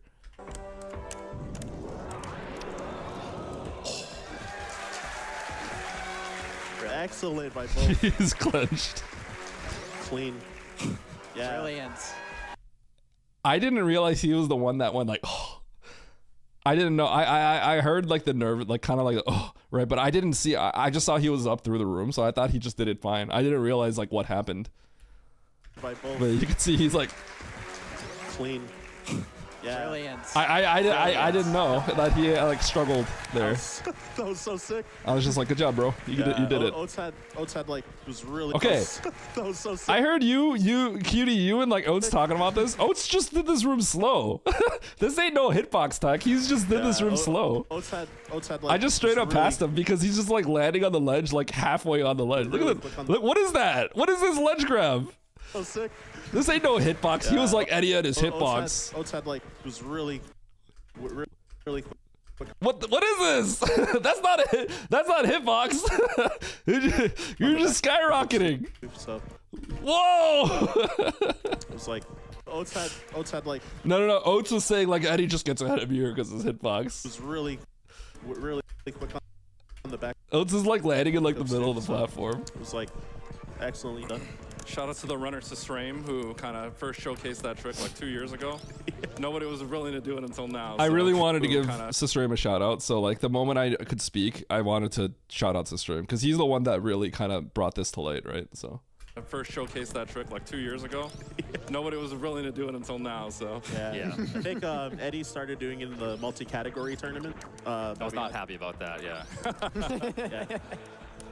Excellent by both. He's clenched. Clean. Yeah. Brilliant. I didn't realize he was the one that went like, oh. I didn't know. I heard like the nerve, like kind of like, oh, right. But I didn't see, I just saw he was up through the room. So I thought he just did it fine. I didn't realize like what happened. By both. But you can see he's like. Clean. Yeah. Brilliant. I didn't know that he like struggled there. That was so sick. I was just like, good job, bro. You did it. Oats had like, was really okay. Close. That was so sick. I heard you and like Oats talking about this. Oats just did this room slow. This ain't no hitbox tech. He's just did this room slow. Oats had like, I just straight up passed him because he's just like landing on the ledge, like halfway on the ledge. Look at this. Look, what is that? What is this ledge grab? So sick. This ain't no hitbox. Yeah. He was like Eddie at his hitbox. Oats had like, was really quick. What is this? That's not hitbox. You're just skyrocketing. So, whoa! It was like Oats had like. No. Oats was saying like Eddie just gets ahead of you because his hitbox. It was really. really quick on the back. Oats is like landing in like the middle of the platform. It was like excellently done. Shout out to the runner Sisrame, who kind of first showcased that trick like 2 years ago. Nobody was willing to do it until now. I so really wanted to give kinda- Sistrame a shout out. So like the moment I could speak, I wanted to shout out Sistrame because he's the one that really kind of brought this to light, right? So first showcased that trick like 2 years ago. Nobody was willing to do it until now. So Yeah. I think Eddie started doing it in the multi-category tournament. I was not happy about that. Yeah. Yeah.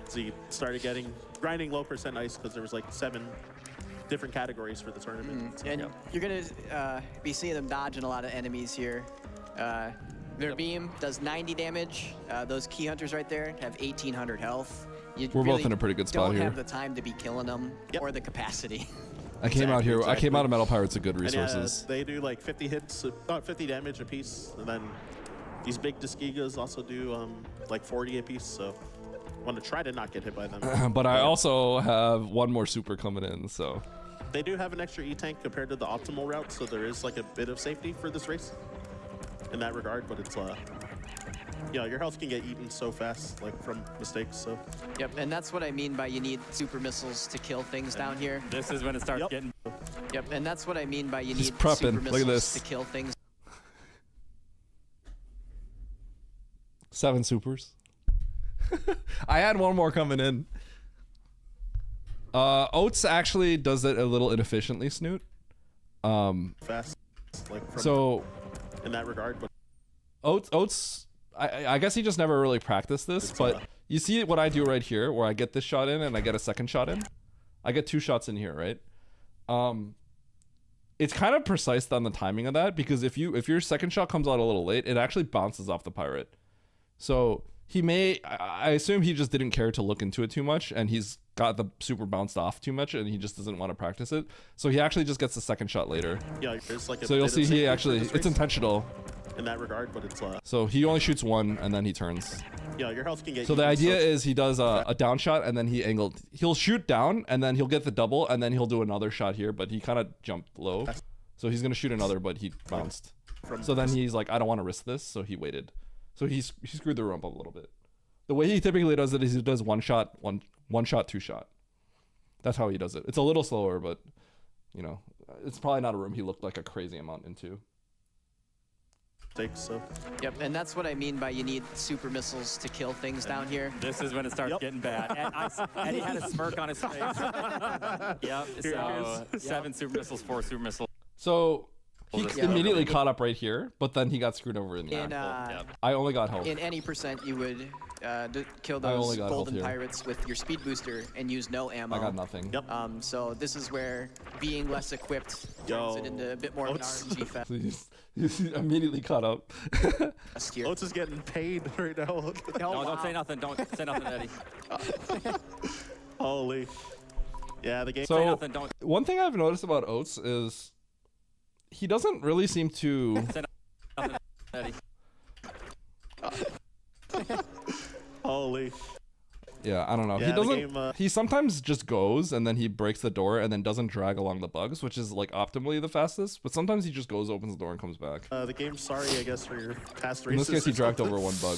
So you started grinding low percent ice because there was like 7 different categories for the tournament. So, And you're gonna be seeing them dodging a lot of enemies here. Their beam does 90 damage. Those key hunters right there have 1,800 health. You We're really both in a pretty good spot don't here. have the time to be killing them or the capacity. I came out here. I came out of Metal Pirates with good and resources. they do like 50 hits, 50 damage a piece, and then these big Disgigas also do like 40 a piece. So want to try to not get hit by them. But I also have one more super coming in, so. They do have an extra E-tank compared to the optimal route, so there is like a bit of safety for this race in that regard, but it's yeah, your health can get eaten so fast, like from mistakes, so. Yep, and that's what I mean by you need super missiles to kill things down here. This is when it starts getting. Yep, and that's what I mean by you He's need prepping. super Look at missiles this. to kill things. 7 supers. I had one more coming in. Oats actually does it a little inefficiently, Snoot. Fast, like from So in that regard, but Oats, I guess he just never really practiced this, but you see what I do right here, where I get this shot in and I get a second shot in. I get 2 shots in here, right? It's kind of precise on the timing of that, because if your second shot comes out a little late, it actually bounces off the pirate. So he may, I assume he just didn't care to look into it too much, and he's got the super bounced off too much, and he just doesn't want to practice it. So he actually just gets the second shot later. yeah, there's like a So you'll bit of see safety he for actually, this it's race intentional. in that regard, but it's So he only shoots 1 and then he turns. yeah, your health can get So the eaten, idea is he does a down shot and then he'll shoot down and then he'll get the double and then he'll do another shot here, but he kind of jumped low. So he's going to shoot another, but he bounced. So then he's like, I don't want to risk this. So he waited. So he screwed the rump up a little bit. The way he typically does it is he does one shot, 2 shot. That's how he does it. It's a little slower, but you know, it's probably not a room he looked like a crazy amount into. So Yep, and that's what I mean by you need super missiles to kill things down here. This is when it starts getting bad. And he had a smirk on his face. Yep. So 7 super missiles, 4 super missiles. So he Yeah. immediately caught up right here, but then he got screwed over in the In, end. I only got health. in any percent, you would kill I only those got health golden here. pirates with your speed booster and use no ammo. I got nothing. Yep. So this is where being less equipped turns it into a bit more of an RNG fest He's immediately caught up. here. Oats is getting paid right now. Oh, No, don't say wow. nothing. Don't say nothing, Eddie. Holy. Yeah, the game. Say So nothing. Don't one thing I've noticed about Oats is he doesn't really seem to. say nothing, Eddie. Holy. Yeah, I don't know. Yeah, He the doesn't. game, He sometimes just goes and then he breaks the door and then doesn't drag along the bugs, which is like optimally the fastest. But sometimes he just goes, opens the door, and comes back. The game's sorry, I guess, for your past In races. this case, he or dragged something. over 1 bug.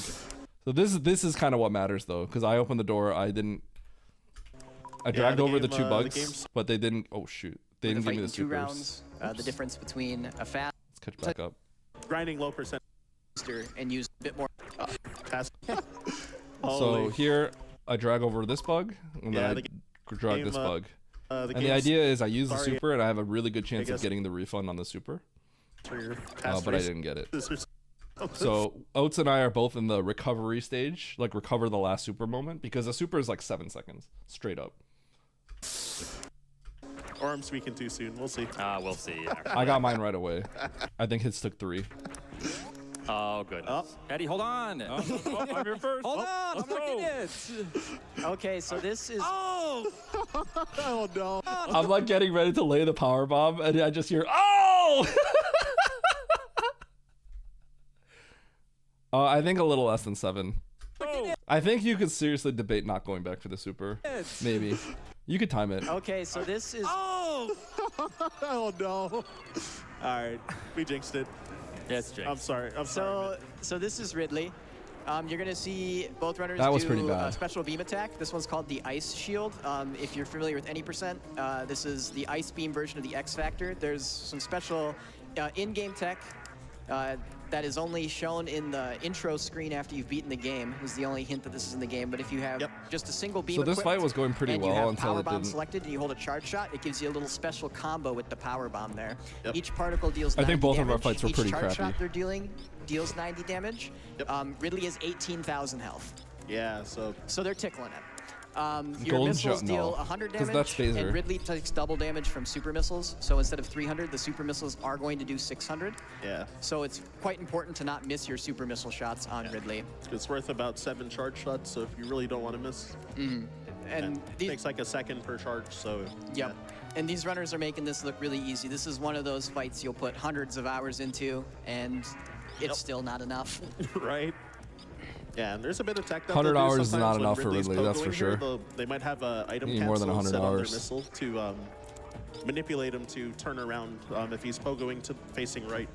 So this is kind of what matters though, because I opened the door. I dragged the over the game, 2 the bugs, game's- but they didn't. Oh shoot! They We're didn't give me fighting the 2 supers. rounds. The difference between a fast Let's catch back up. Grinding low percent. booster and use a bit more. Past. So Holy. here I drag over this bug and Yeah, then the I drag game, this bug. The And the game's idea is I use the sorry, super and I have a really good chance of guess- getting the refund on the super, for your past but I races didn't get it. or something. So Oats and I are both in the recovery stage, like recover the last super moment, because the super is like 7 seconds straight up. Or I'm speaking too soon. We'll see. We'll see. I got mine right away. I think his took 3. Oh, goodness. Oh. Eddie, hold on. I'm here first. Hold on. let's I'm go. looking it. Okay, so this is Oh no. I'm like getting ready to lay the power bomb, and I just hear, "Oh!" I think a little less than 7. I think you could seriously debate not going back for the super. Maybe. You could time it. okay. So this is Oh no. All right, we jinxed it. Yes, Jake. I'm sorry. I'm sorry. so this is Ridley. You're going to see both runners That was do pretty bad. a special beam attack. This one's called the Ice Shield. If you're familiar with any percent, this is the Ice Beam version of the X Factor. There's some special in-game tech that is only shown in the intro screen after you've beaten the game. Is the only hint that this is in the game. But if you have just a single beam So this equipped fight was going pretty and well you have until power it bomb didn't. selected and you hold a charge shot, it gives you a little special combo with the power bomb there. Each particle deals 90 I think both of our damage. fights were Each pretty charge crappy. shot they're dealing deals 90 damage. Ridley has 18,000 health. Yeah, so So they're tickling it. Your Golden missiles shot, deal no, 100 'cause damage, that's phaser. and Ridley takes double damage from super missiles. So instead of 300, the super missiles are going to do 600. yeah, So it's quite important to not miss your super missile shots on Ridley. it's worth about 7 charge shots. So if you really don't want to miss, And it takes like a second per charge. So Yep. And these runners are making this look really easy. This is one of those fights you'll put hundreds of hours into, and it's still not enough. right. Yeah, and there's a bit of tech that 100 they'll do hours is sometimes not when enough for Ridley's Ridley, that's pogoing for here. sure. They might have a item You need more than capsule 100 set on their hours. missile to manipulate him to turn around if he's pogoing to facing right.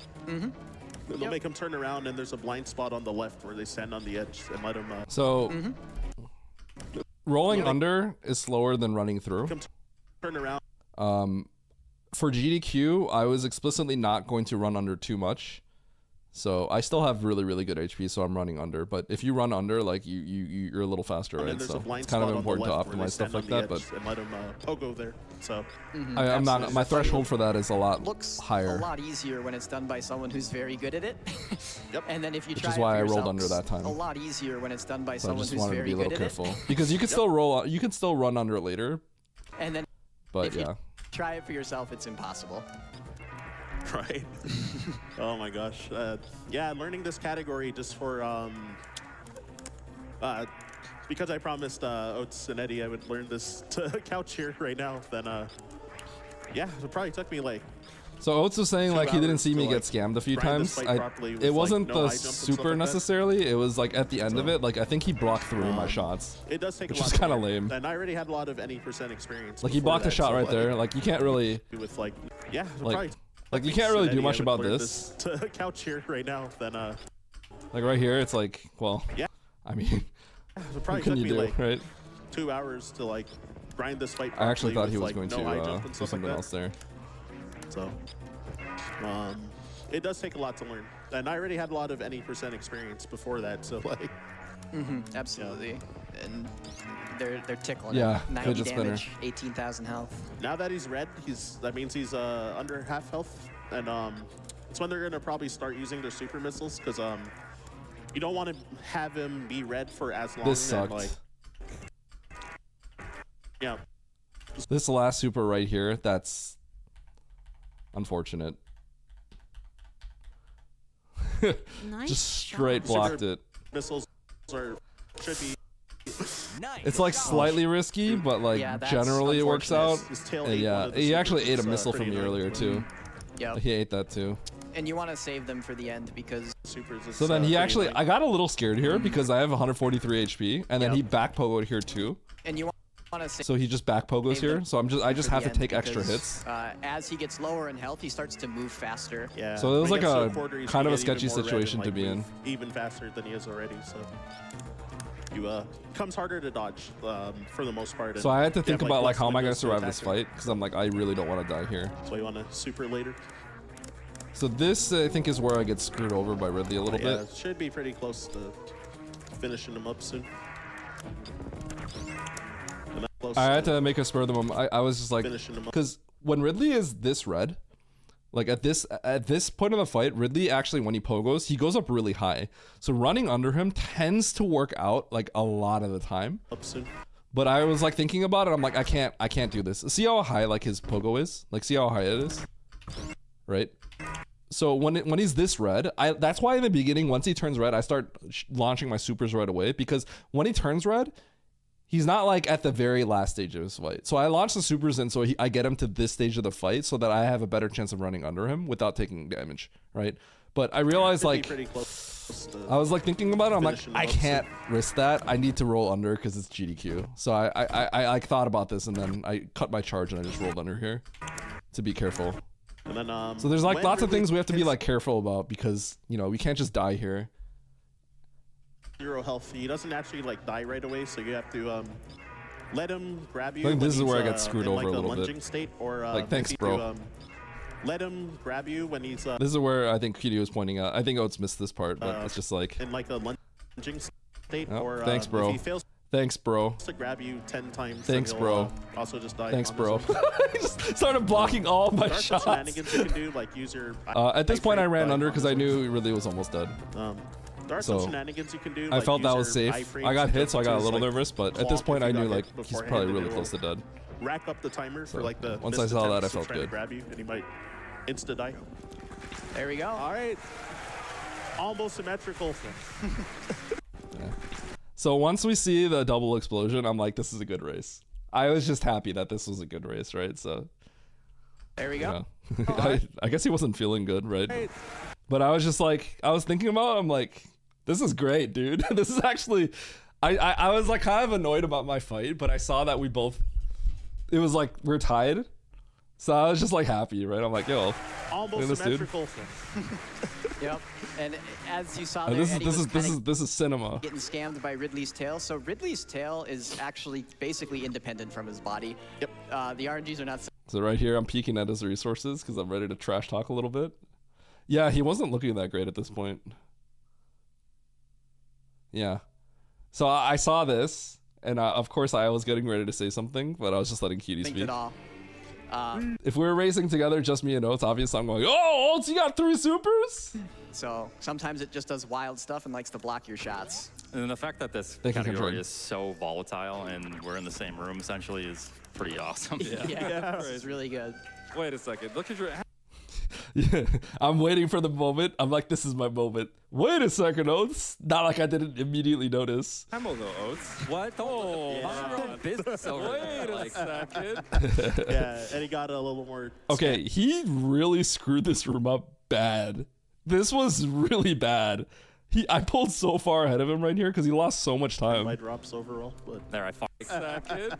They'll make him turn around, and there's a blind spot on the left where they stand on the edge and let him. So rolling under is slower than running through. Turn around. For GDQ, I was explicitly not going to run under too much. So I still have really, really good HP, so I'm running under. But if you run under, like you're a little faster, And then right? there's So a blind it's kind of spot on the important to left where they optimize stuff stand like on that. the But edge and let him pogo there. So I'm not. My threshold for that is a lot Looks higher, a lot easier when it's done by someone who's very good at it. And then if you which try is it why for I rolled yourself, under that time. a lot easier when it's done by So I someone just who's wanted to very be a little good careful at because you can still roll. You can still run under it later, it. And then but if yeah. you try it for yourself, it's impossible. right. Oh my gosh. Yeah, learning this category just for because I promised Oates and Eddie I would learn this to couch here right now. Then yeah, it probably took me like. So Oates was saying 2 like he didn't hours see to, me get like, scammed a few grind this times. fight properly with, It like, wasn't no the high jump and stuff super like that. necessarily. It was like at the end of it, like I think he blocked through my shots. It does take Which a lot. is to kinda learn. lame. And I already had a lot of any percent experience. Like he before blocked a that, shot so, right there. Like you can't really, With like, yeah, like probably you can't really Eddie, do I much would about learn this. to couch here right now. Then Like right here, it's like, well, yeah, I mean, it what probably can took you me do, like right? 2 hours to like grind this fight. I actually thought properly he with, was like, going no to high jump and do stuff something like else there. that. So, it does take a lot to learn, and I already had a lot of any percent experience before that. So like, Absolutely. And they're tickling Yeah, it. 90 fidget spinner. damage, 18,000 health. now that he's red, that means he's under half health, and it's when they're gonna probably start using their super missiles because you don't want to have him be red for as long. This sucked. And, like, yeah. This last super right here, that's unfortunate. Nice Just straight shot. blocked it. Missiles should be. It's like slightly risky, but like Yeah, that's generally it works out. unfortunate. His tail And ate one yeah, of the he actually supers, ate a missile from pretty me annoying. earlier too. Yep. He ate that too. And you want to save them for the end because Supers is, So then he pretty actually, annoying. I got a little scared here because I have 143 HP, and then he back pogoed here too. and you want to save So he just back pogos Save here. them So I just for have the to end take extra because, hits. As he gets lower in health, he starts to move faster. Yeah. So it was when he like gets to a the quarter, he's kind gonna of a get even sketchy more red situation and, to like, be in. move even faster than he is already. So you comes harder to dodge for the most part. So I had to you think have, about like less how am I gonna windows to survive this attack him. fight because I'm like I really don't want to die here. So you want to super later. So this I think is where I get screwed over by Ridley a little Yeah, bit. it should be pretty close to finishing him up soon. And that's close I had to make a spur of the moment. I was just like, finishing him up. because when Ridley is this red, like at this point of the fight, Ridley actually when he pogos, he goes up really high. So running under him tends to work out like a lot of the time. Up soon. But I was like thinking about it. I'm like, I can't do this. See how high like his pogo is? Like see how high it is, right? So when he's this red, that's why in the beginning, once he turns red, I start launching my supers right away because when he turns red, he's not like at the very last stage of his fight. So I launch the supers in so I get him to this stage of the fight so that I have a better chance of running under him without taking damage, right? But I realized Should be like pretty close to I was like thinking about it. I'm like, finishing I him up can't risk that. I need to roll under because it's GDQ. So I like thought about this and then I cut my charge and I just rolled under here to be careful. And then, So there's like when lots of Ridley things we have to be hits- like careful about because you know we can't just die here. 0 health. He doesn't actually like die right away, so you have to let him grab you. I think this is when where I he's, got screwed in, over like, a little lunging bit. State, or Like, thanks, maybe bro. to, let him grab you when he's This is where I think QD was pointing out. I think Oates missed this part, but it's just like, in like a lunging state, oh, or thanks, bro. if he fails Thanks, bro. to grab you 10 times, Thanks, then bro. he'll, also just die. Thanks, on bro. his own. He just started blocking all my There are some shots. shenanigans you can do, like use your. At this point, I ran under because I knew. knew he really was almost dead. There are So, some shenanigans you can do. I like felt that use was your safe. iframes I got to hit, so I jump got a into little his, like, nervous, but at this clock point, if I you knew got like hit he's beforehand, probably and really it close to will dead. Rack up the timer So, for like the. once I missed saw that, I attempts to felt try to good. grab you, and he might insta die. There we go. All right. Almost symmetrical. So once we see the double explosion, I'm like, this is a good race. I was just happy that this was a good race, right? So There we go. I guess he wasn't feeling good, right? But I was just like, I was thinking about it, I'm like, this is great, dude. This is actually, I was like kind of annoyed about my fight, but I saw that we both, it was like, we're tied. So I was just like happy, right? I'm like, yo, look at Almost this dude. symmetrical. Yep. And as you saw And there, this is Eddie this was is this kinda is this is cinema. getting scammed by Ridley's tail. So Ridley's tail is actually basically independent from his body. Yep. The RNGs are not. So right here, I'm peeking at his resources because I'm ready to trash talk a little bit. Yeah, he wasn't looking that great at this point. Yeah. So I saw this, and of course I was getting ready to say something, but I was just letting Cutie Think speak. it all. If we were racing together, just me and Oates, obviously I'm going, oh, Oates, you got 3 supers? So sometimes it just does wild stuff and likes to block your shots. And the fact that this Thank you, category Control. is so volatile and we're in the same room essentially is pretty awesome. Yeah, this is really good. Wait a second. Look at your. Yeah, I'm waiting for the moment. I'm like, this is my moment. Wait a second, Oates. Not like I didn't immediately notice. Ammo though, Oates. What? Don't Yeah. mind your own business over Wait there. a Like, second. Yeah, and he got a little more. Okay, he really screwed this room up bad. This was really bad. I pulled so far ahead of him right here because he lost so much My time. drops overall, but there, I fucked. Second.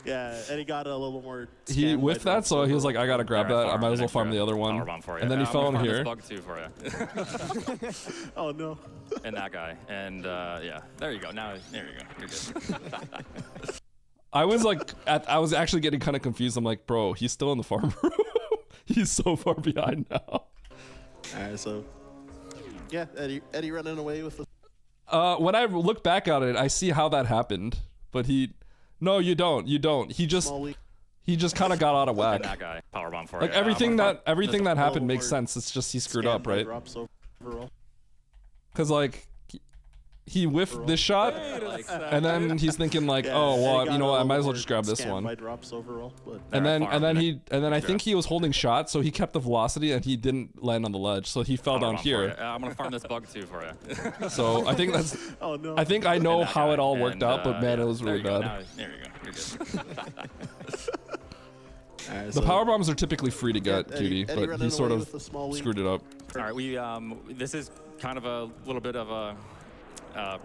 yeah, and he got a little more. He scammed by whiffed that, drops so he was like, overall. I gotta grab There, that. I farmed might an as well farm extra the other one. power bomb for you. And then he I'm fell gonna in farm here. this bug too for you. Oh no. And that guy. And yeah, there you go. Now, there you go. You're good. I was like, I was actually getting kind of confused. I'm like, bro, he's still in the farm room. He's so far behind now. All right, so yeah, Eddie running away with the. When I look back at it, I see how that happened. But no, you don't. He just Small league. kind of got out of And whack. that guy. Power bomb for Like you. everything I'm that happened little makes more sense. It's just he screwed Scammed up, by right? drops overall. Because like he whiffed this shot, and then he's thinking like, Yeah, oh and he well, got you know a what? I little might as well more just grab this scammed one. by drops overall, but And There, then farm. I think he was holding shot, so he kept the velocity and he didn't land on the ledge, so he fell Power down bomb for you. here. I'm gonna farm this bug too for you. So I think that's. oh no. I think I know And that how guy. it all worked And, out, but man, yeah, it was there really you go. bad. Now, there you go. You're good. All right, The so, power bombs are typically free to get, Eddie- Cutie, Eddie but running he sort away of with the small lead. screwed it up. All right, we this is kind of a little bit of a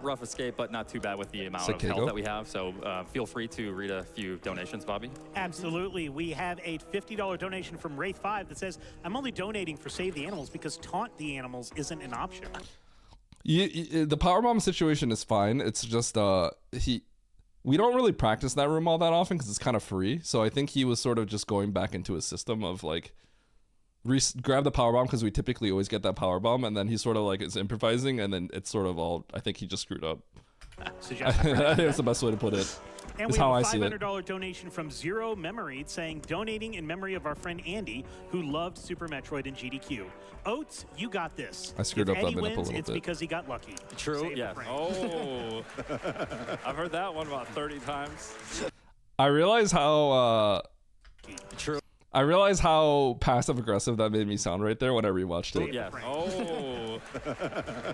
rough escape, but not too bad with the amount Sick of Keiko. health that we have. So feel free to read a few donations, Bobby. Absolutely. We have a $50 donation from Wraith5 that says, I'm only donating for Save the Animals because taunt the animals isn't an option. The power bomb situation is fine. It's just we don't really practice that room all that often because it's kind of free. So I think he was sort of just going back into a system of like grab the power bomb because we typically always get that power bomb, and then he sort of like is improvising, and then it's sort of all. I think he just screwed up. Suggest I think that's the best way to put it. And Is we how have I a see it. $500 donation from Zero Memory saying, donating in memory of our friend Andy, who loved Super Metroid and GDQ. Oates, you got this. I screwed if up that Eddie minute a wins, little it's bit. because he got lucky. True, Save the yes. frame. Oh. I've heard that one about 30 times. I realize how True. I realize how passive aggressive that made me sound right there when I rewatched it. Yes. Oh.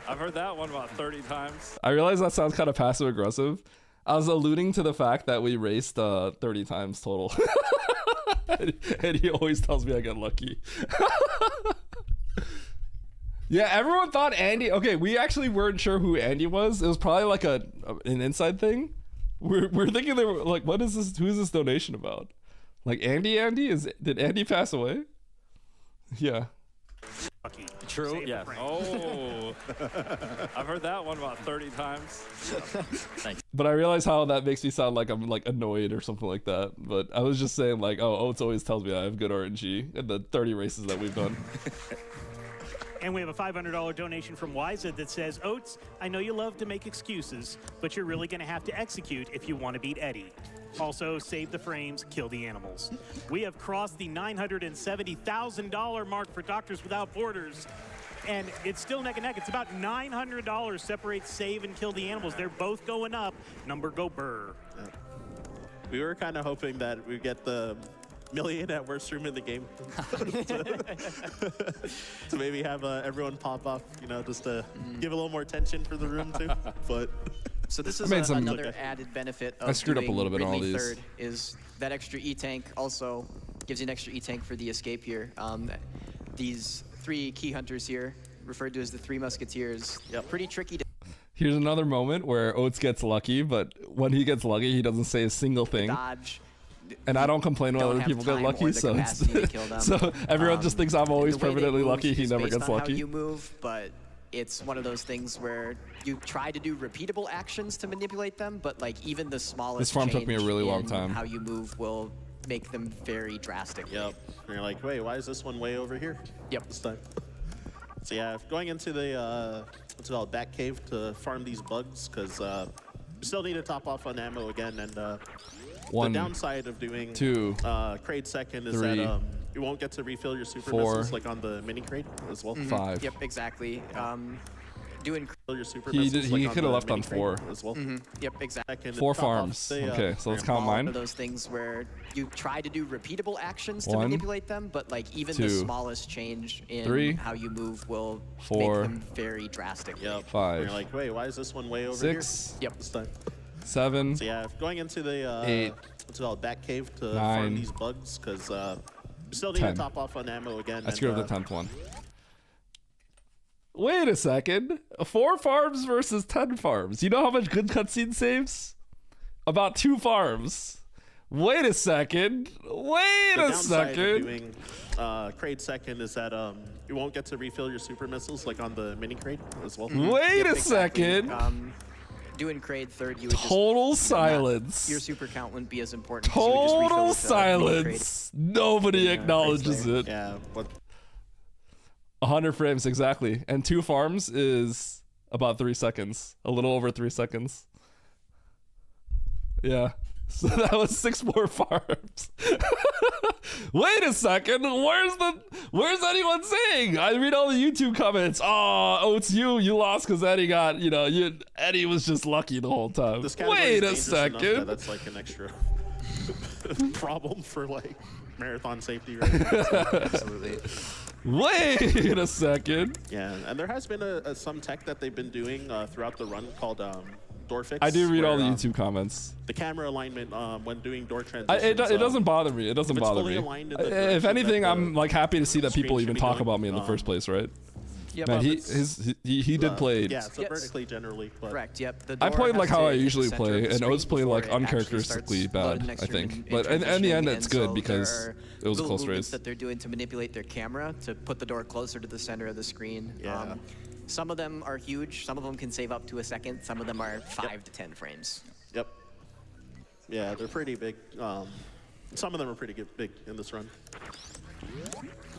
I've heard that one about 30 times. I realize that sounds kind of passive aggressive. I was alluding to the fact that we raced 30 times total. And he always tells me I get lucky. Yeah, everyone thought Andy. Okay, we actually weren't sure who Andy was. It was probably like an inside thing. We're thinking they were like, what is this? Who is this donation about? Like Andy? Did Andy pass away? Yeah. lucky. True, Save the yes. frame. Oh, I've heard that one about 30 times. Thanks. But I realize how that makes me sound like I'm like annoyed or something like that. But I was just saying like, oh, Oates always tells me I have good RNG in the 30 races that we've done. And we have a $500 donation from Wiza that says, Oates, I know you love to make excuses, but you're really going to have to execute if you want to beat Eddie. Also, save the frames, kill the animals. We have crossed the $970,000 mark for Doctors Without Borders. And it's still neck and neck. It's about $900 separates save and kill the animals. They're both going up. Number go burr. We were kind of hoping that we'd get the million at worst room in the game to maybe have everyone pop off, you know, just to give a little more tension for the room too. But so this I is made some- another added benefit of I screwed up a doing little bit on all Ridley these. third is that extra E-tank also gives you an extra E-tank for the escape here. These 3 key hunters here, referred to as the 3 musketeers, pretty tricky to Here's another moment where Oates gets lucky, but when he gets lucky, he doesn't say a single thing. dodge. And I don't complain when Don't other have people get time or lucky, the so capacity to kill them. so everyone just thinks I'm always The way they permanently move lucky. He is never based gets on lucky. How you move, but it's one of those things where you try to do repeatable actions to manipulate them, but like even the smallest This farm took me a change really long in time. How you move will make them very drastic. and you're like, wait, why is this one way over here? Yep. This time. So yeah, going into the what's it called, back cave to farm these bugs, because we still need to top off on ammo again. And the 1, downside of doing 2, crate second is 3, that you won't get to refill your super 4, missiles like on the mini crate as well. 5. Yep, exactly. Doing. Your super He missiles, did- like he on could have the left on mini crate 4. as well. Yep, exactly. Second, 4 top off farms. the, Okay, so let's count One mine. of those things where you try to do repeatable actions to 1, manipulate them, but like even 2, the smallest change in 3, how you move will 4, make them very drastic. Yep. 5, You're like, wait, why is this one way over 6, here? Yep. This time. 7, So yeah, going into the 8, what's it called, back cave to 9, farm these bugs, because we still need 10. to top off on ammo again. I screwed up the 10th one. Wait a second. 4 farms versus 10 farms. You know how much good cutscene saves? About 2 farms. Wait a second. Wait The a downside of second. doing crate second is that you won't get to refill your super missiles like on the mini crate as well. Wait Yep, a exactly. second. Doing crate third, you would Total just, silence. your super count wouldn't be as important. so you would just refill Total with the mini crate. silence. Nobody Yeah, acknowledges crazy. it. Yeah, but 100 frames exactly. And 2 farms is about 3 seconds. A little over 3 seconds. Yeah. So that was 6 more farms. Wait a second. Where's anyone saying? I read all the YouTube comments. Oh, Oates, you lost because Eddie got, Eddie was just lucky the whole time. this category Wait a is dangerous enough that second. that's like an extra problem for like marathon safety, right? Absolutely. Wait a second. Yeah, and there has been some tech that they've been doing throughout the run called door fix. I do read all the where, YouTube comments. The camera alignment when doing door transitions. It doesn't bother me. It doesn't if it's bother fully me. aligned in the If direction anything, that I'm like happy to see that people screen even should be talk going, about me in the first place, right? Yep. Man, it's- he did play. Yeah, so Yes. vertically generally. But Correct. Yep. The I door played has like how to I hit the usually center of play, the and screen Oates played before like it actually uncharacteristically starts bad, loading next I to him think. in But in the end, transitioning, it's and good so because there are it was a little close movements race. that they're doing to manipulate their camera to put the door closer to the center of the screen. Yeah. Some of them are huge. Some of them can save up to a second. Some of them are 5 to 10 frames. Yep. Yeah, they're pretty big. Some of them are pretty big in this run.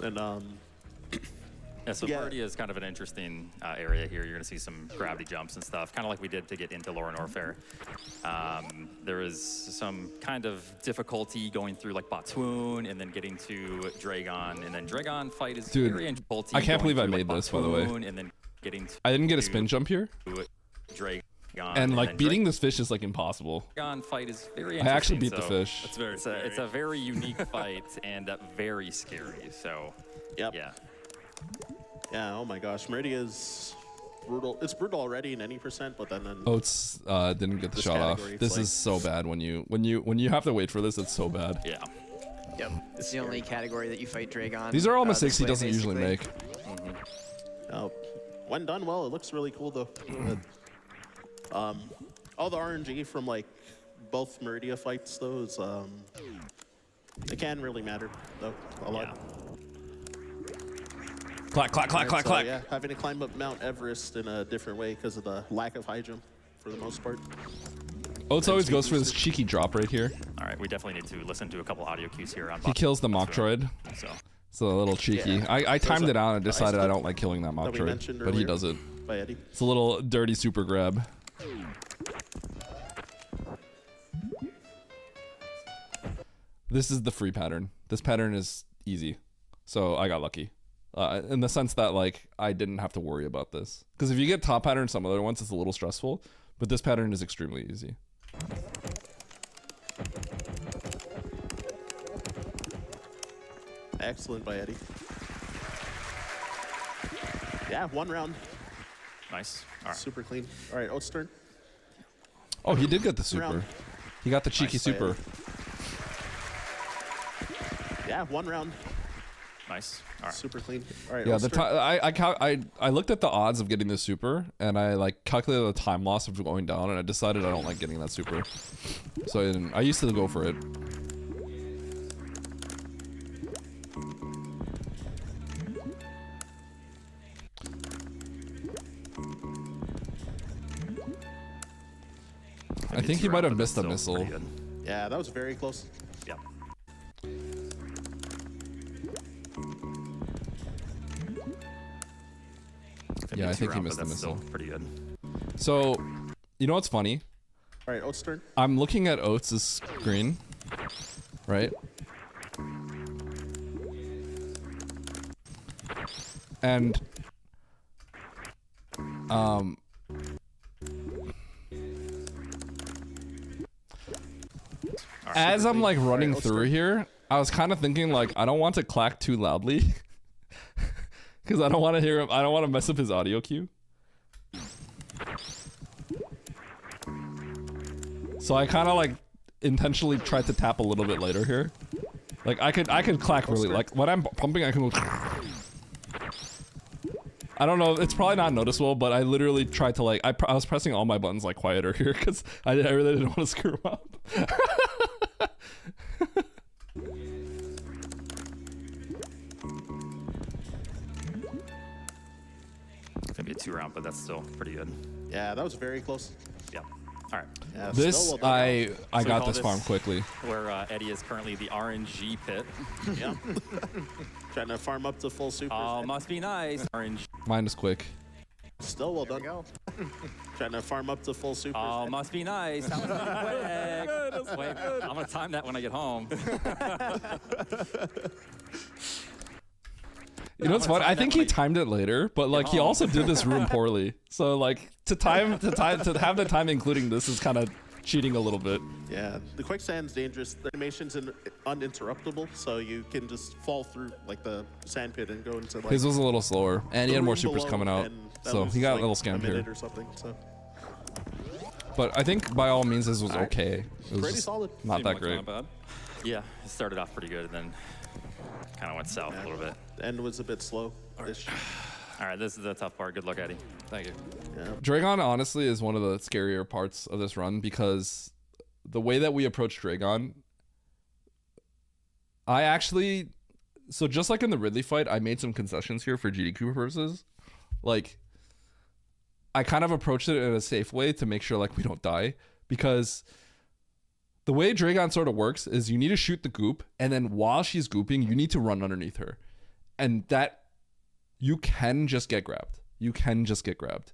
And Yeah, so Yeah. Birdie is kind of an interesting area here. You're going to see some gravity jumps and stuff, kind of like we did to get into Lauren Orfair. There is some kind of difficulty going through like Botswoon and then getting to Dragon, and then Dragon fight is Dude, very difficult. I can't believe I going through, made like, this, by the way. Botswoon, and then getting to I didn't get a spin jump here, Dragon, and like then beating this fish is like impossible. Dragon fight is very I interesting. actually beat the so fish. It's very It's a very unique fight and very scary. So yep. yeah. Yeah, oh my gosh, Meridia's brutal. It's brutal already in any percent, but then Oates didn't get the This shot off. category, it's This like- is so bad when you have to wait for this. It's so bad. Yeah. Yep. It's the only category that you fight Dragon. These are all this mistakes he way, doesn't usually basically. make. when done well, it looks really cool though. All the RNG from like both Meridia fights though is it can really matter though a lot. Clack, clack, clack, clack, So, clack. yeah, having to climb up Mount Everest in a different way because of the lack of high jump for the most part. Oats always goes for this cheeky drop right here. All right, we definitely need to listen to a couple audio cues here on. He kills the mock droid. So It's a little cheeky. Yeah. I timed it out and decided I that don't like killing that mock we droid, mentioned but he earlier. does it. By Eddie. It's a little dirty super grab. This is the free pattern. This pattern is easy, so I got lucky. In the sense that like I didn't have to worry about this. Because if you get top pattern some other ones, it's a little stressful, but this pattern is extremely easy. Excellent by Eddie. Yeah, 1 round. nice. All right. Super clean. All right, Oats turn. Oh, he did get the super. Round. He got the cheeky Nice, super. Yeah, 1 round. Nice. All right. Super clean. All right, Yeah, Oats the turn. I looked at the odds of getting the super, and I like calculated the time loss of going down, and I decided I don't like getting that super. So I didn't. I used to go for it. I think he might have missed a missile. Yeah, that was very close. Yeah. Yeah, I think he missed the missile. Pretty good. So, you know what's funny? All right, Oats turn. I'm looking at Oats' screen, right? And as I'm like running through here, I was kind of thinking like I don't want to clack too loudly because I don't want to hear him. I don't want to mess up his audio cue. So I kind of like intentionally tried to tap a little bit later here. Like I could clack really like when I'm pumping I can go. I don't know, it's probably not noticeable, but I literally tried to like I was pressing all my buttons like quieter here because I really didn't want to screw him up. It's gonna be a 2-round, but that's still pretty good. Yeah, that was very close. Yeah. All right. Yeah, This still well done. I So we got call this farm quickly. Where Eddie is currently the RNG pit. Yeah. Trying to farm up to full super. Oh, must be nice. RNG. Mine is quick. Still well done. Trying to farm up to full super. Oh, must be nice. That was quick. Wait, I'm gonna time that when I get home. You know what's funny? I think he timed it later, but like he also did this room poorly. So like to have the time including this is kind of cheating a little bit. Yeah, the quicksand's dangerous. The animation's uninterruptible, so you can just fall through like the sand pit and go into like. His was a little slower, and he the had more room supers below, coming out, and that so was, he got like, a little scammed a minute here. or something. So But I think by all means this was All right. okay. It was pretty just solid. not Seemed that like great. Not bad. Yeah, it started off pretty good and then kind of went south a little bit. The end was a bit slow. All right, this is the tough part. Good luck, Eddie. Thank you. Yeah. Dragon honestly is one of the scarier parts of this run because the way that we approach Dragon, I actually, so just like in the Ridley fight, I made some concessions here for GDQ purposes. Like, I kind of approached it in a safe way to make sure like we don't die, because the way Dragon sort of works is you need to shoot the goop, and then while she's gooping, you need to run underneath her, and that you can just get grabbed. You can just get grabbed.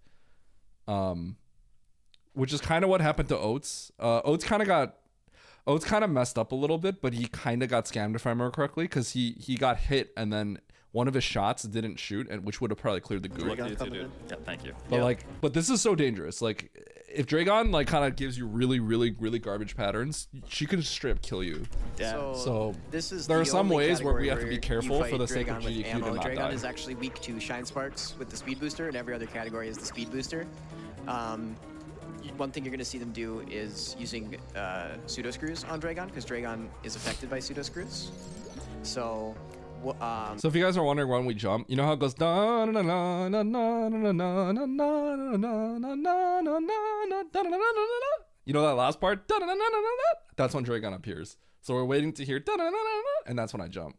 Which is kind of what happened to Oats. Oats kind of messed up a little bit, but he kind of got scammed if I remember correctly, because he got hit and then one of his shots didn't shoot, and which would have probably cleared the goop. Lucky you two, dude. Yeah, thank you. But but this is so dangerous. Like, if Dragon like kind of gives you really, really, really garbage patterns, she can straight up kill you. Yeah. So this is there are the some only ways where we category have to be where careful you for the fight sake of Dragon with GDQ to ammo. not Dragon die. is actually weak to Shine Sparks with the speed booster, and every other category is the speed booster. One thing you're going to see them do is using pseudo screws on Dragon, because Dragon is affected by pseudo screws. So. So if you guys are wondering when we jump, you know how it goes. You know that last part? That's when Dragon appears. So we're waiting to hear, and that's when I jump.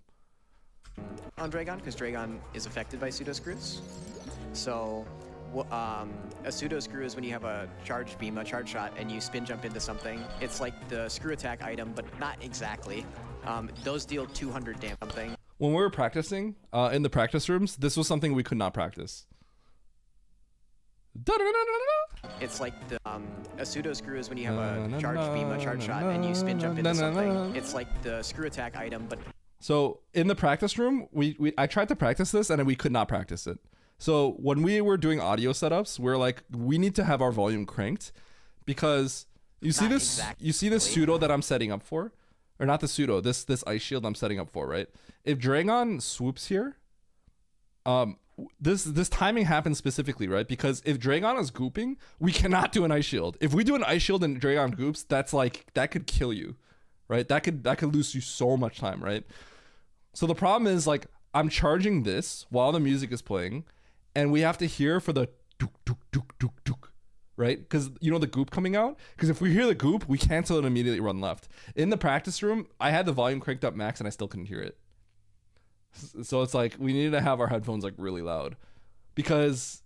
on Dragon, because Dragon is affected by pseudo screws. So a pseudo screw is when you have a charge beam, a charge shot, and you spin jump into something. It's like the screw attack item, but not exactly. Those deal 200 damage something. When we were practicing in the practice rooms, this was something we could not practice. It's like the a pseudo screw is when you have a charge beam, a charge shot, and you spin jump into something. It's like the screw attack item, but so in the practice room, I tried to practice this and we could not practice it. So when we were doing audio setups, we're like, we need to have our volume cranked because you see this, you see this pseudo that I'm setting up for, or not the pseudo, this ice shield I'm setting up for, right? If Dragon swoops here, this timing happens specifically, right? Because if Dragon is gooping, we cannot do an ice shield. If we do an ice shield and Dragon goops, that's like, that could kill you, right? That could lose you so much time, right? So the problem is, like, I'm charging this while the music is playing, and we have to hear for the dook, dook, dook, dook, dook, right? Because you know the goop coming out? Because if we hear the goop, we cancel it and immediately run left. In the practice room, I had the volume cranked up max and I still couldn't hear it. So it's like, we needed to have our headphones like really loud. Because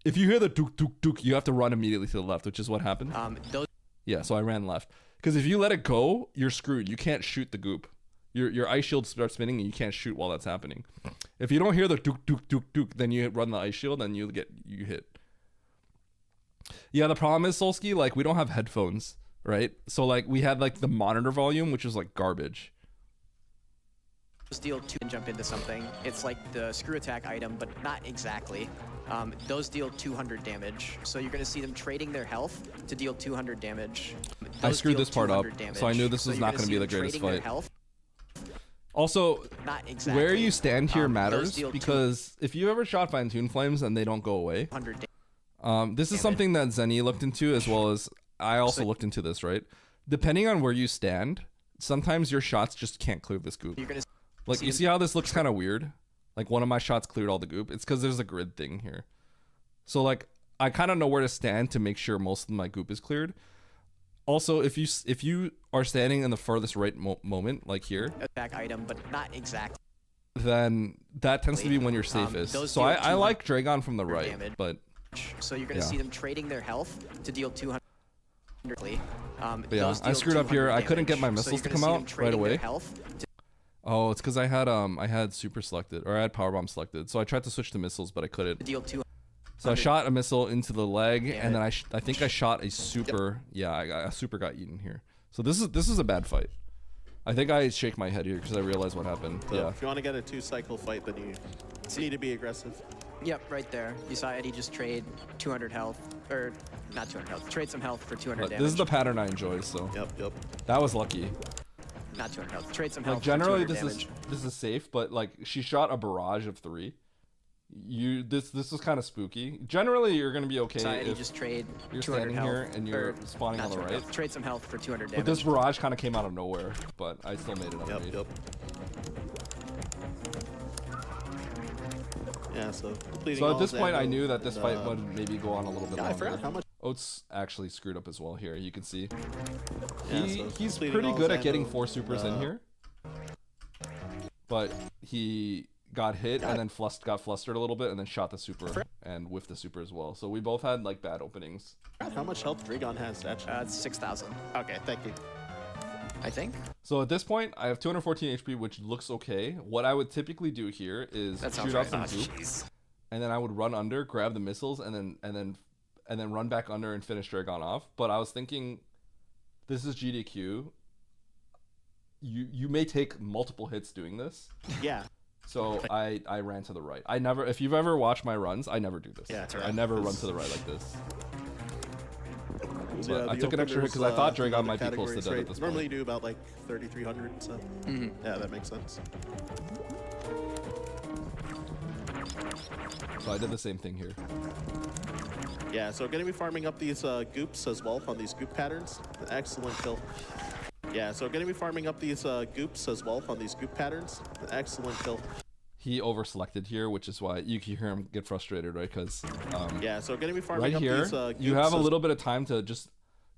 if you hear the dook, dook, dook, you have to run immediately to the left, which is what happened. Yeah, so I ran left. Because if you let it go, you're screwed. You can't shoot the goop. Your ice shield starts spinning and you can't shoot while that's happening. If you don't hear the dook, dook, dook, dook, then you run the ice shield and you hit. Yeah, the problem is, Solsky, like, we don't have headphones, right? So like we had like the monitor volume, which was like garbage. Deal 2 and jump into something. It's like the screw attack item, but not exactly. Those deal 200 damage. So you're going to see them trading their health to deal 200 damage. I screwed this part up, so I knew this was not going to be the greatest fight. Also, not exactly. Where you stand here matters, because if you ever shot Fine Tune Flames and they don't go away, this is something that Zenny looked into, as well as I also looked into this, right? Depending on where you stand, sometimes your shots just can't clear this goop. Like, you see how this looks kind of weird? Like, one of my shots cleared all the goop. It's because there's a grid thing here. So, like, I kind of know where to stand to make sure most of my goop is cleared. Also, if you are standing in the furthest right moment, like here, attack item, but not exactly, then that tends to be when you're safest. So I like Dragon from the right, damage. But so you're gonna see them trading their health to deal 200. But yeah, I screwed up here. I couldn't get my missiles to come out right away. Oh, it's because I had super selected, or I had power bomb selected. So I tried to switch to missiles, but I couldn't. So I shot a missile into the leg, and then I think I shot a super. Yep. Yeah, a super got eaten here. So this is a bad fight. I think I shake my head here because I realized what happened. So yeah. If you want to get a 2-cycle fight, then you need to be aggressive. Yep, right there. You saw Eddie just trade 200 health, or not 200 health. Trade some health for 200 damage. This is the pattern I enjoy. So. Yep. That was lucky. Not 200 health. Trade some health. Like, generally, for 200 damage. this is safe, but like she shot a barrage of 3. This is kind of spooky. Generally, you're gonna be okay if you just trade you're 200 standing health, here and you're spawning on the right. Health. Trade some health for 200 damage. But this barrage kind of came out of nowhere, but I still made it up. Yep. Yeah, so at this point, I knew that this fight would maybe go on a little bit longer. I forgot how much. Oats actually screwed up as well here. You can see. Yeah, He's pretty good at getting 4 supers in here, but he got hit and then got flustered a little bit and then shot the super and whiffed the super as well. So we both had like bad openings. How much health Dragon has actually? It's 6,000. Okay, thank you. I think. So at this point, I have 214 HP, which looks okay. What I would typically do here is shoot off some goop, and then I would run under, grab the missiles, and then run back under and finish Dragon off. But I was thinking, this is GDQ. You may take multiple hits doing this. Yeah. So I ran to the right. If you've ever watched my runs, I never do this. Yeah, I never run to the right like this. So yeah, I took an extra hit because I thought Dragon might be close to death at this Normally point. you do about like 3,300, so yeah, that makes sense. So I did the same thing here. Yeah, so gonna be farming up these goops as well on these goop patterns. Excellent kill. Yeah, so gonna be farming up these goops as well on these goop patterns. Excellent kill. He over-selected here, which is why you can hear him get frustrated, right? Because yeah, so gonna be farming right up here, these goops you have a little bit of time to just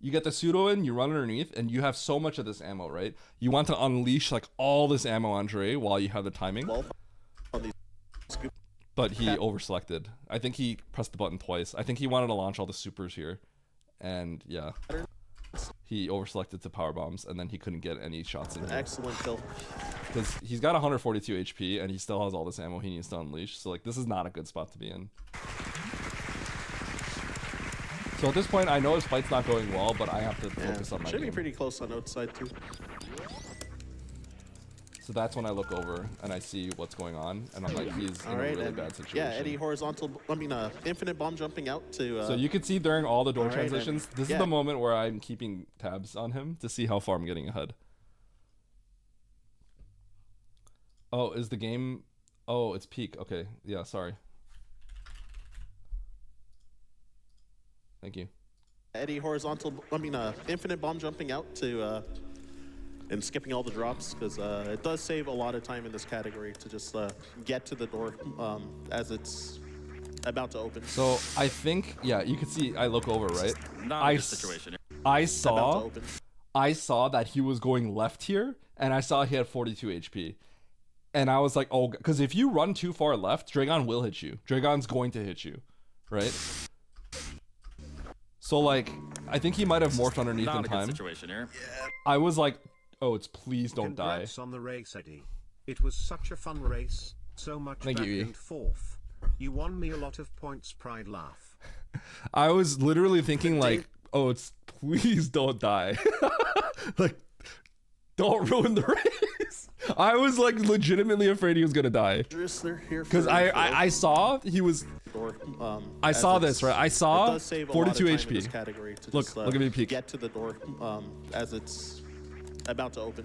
You get the pseudo in, you run underneath, and you have so much of this ammo, right? You want to unleash like all this ammo on Dre while you have the timing. But he overselected. I think he pressed the button twice. I think he wanted to launch all the supers here. And yeah. He overselected to power bombs, and then he couldn't get any shots in. Excellent kill. Because he's got 142 HP, and he still has all this ammo he needs to unleash. So like, this is not a good spot to be in. So at this point, I know his fight's not going well, but I have to focus on my Should game. be pretty close on outside too. So that's when I look over and I see what's going on, and I'm like, he's in a really bad situation. Yeah, Eddie horizontal. I mean, infinite bomb jumping out to. So you can see during all the door transitions, this yeah. is the moment where I'm keeping tabs on him to see how far I'm getting ahead. Oh, is the game? Oh, it's peak. Okay, yeah, sorry. Thank you. Eddie horizontal. I mean, infinite bomb jumping out to. And skipping all the drops, because it does save a lot of time in this category to just get to the door as it's about to open. So I think, yeah, you can see I look over, right? Not a good situation. I saw that he was going left here, and I saw he had 42 HP. And I was like, oh, because if you run too far left, Dragon will hit you. Dragon's going to hit you, right? So like, I think he might have morphed underneath in time. Not a good situation here. I was like, oh, it's please don't Congrats die. on the race, Eddie. It was such a fun race. So much Thank back you, E. and forth. You won me a lot of points, pride laugh. I was literally thinking like, oh, it's please don't die. Like, don't ruin the race. I was like legitimately afraid he was gonna die. Because I saw he was. I saw this, right? I saw 42 HP. Look at me peek. Get to the door as it's about to open.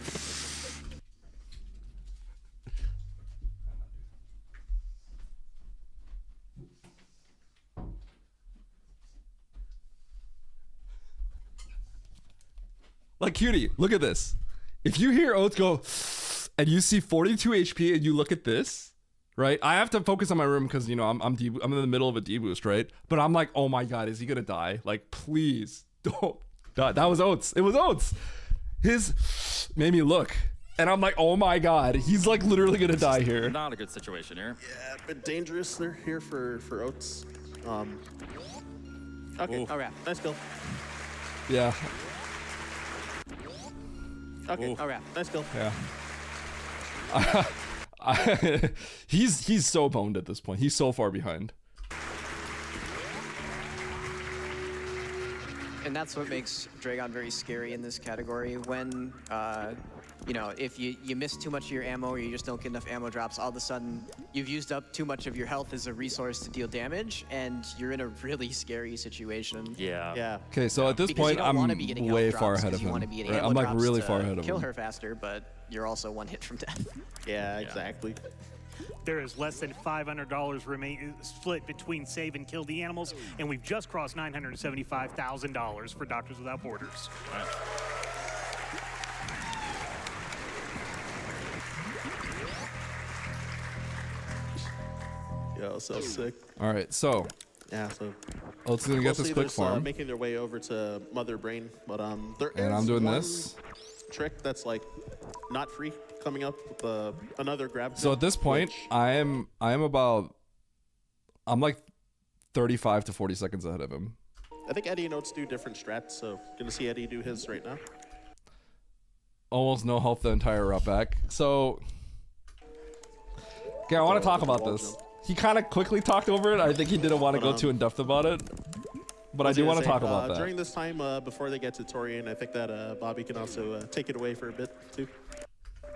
Like, cutie, look at this. If you hear Oates go and you see 42 HP and you look at this, right? I have to focus on my room because, you know, I'm in the middle of a deboost, right? But I'm like, oh my god, is he gonna die? Like, please don't die. That was Oates. It was Oates. His made me look, and I'm like, oh my god, he's like literally gonna die here. Not a good situation here. Yeah, but dangerous. They're here for Oates. Okay. Ooh. Okay. Nice kill. Yeah. Okay. Ooh. Okay. Nice kill. Yeah. He's so boned at this point. He's so far behind. And that's what makes Dragon very scary in this category. When, you know, if you miss too much of your ammo or you just don't get enough ammo drops, all of a sudden you've used up too much of your health as a resource to deal damage, and you're in a really scary situation. Yeah. Yeah. Okay, so at this Because point, you don't I'm wanna be getting way health far drops ahead 'cause of you him. wanna be getting Right? ammo I'm like drops really to far ahead of kill him. her faster, but you're also one hit from death. Yeah. Exactly. There is less than $500 split between save and kill the animals, and we've just crossed $975,000 for Doctors Without Borders. Yo, so sick. All right, so Yeah. So. Oates is gonna get this quick farm, making their way over to Mother Brain, but there is and I'm doing one this. trick that's like not free coming up with another grab. So at this point, I'm like 35 to 40 seconds ahead of him. I think Eddie and Oates do different strats, so gonna see Eddie do his right now. Almost no health the entire route back. So, okay, I want to talk about this. He kind of quickly talked over it. I think he didn't want to go too in depth about it, but I do want to talk about that. During this time, before they get to Torian, I think that Bobby can also take it away for a bit too.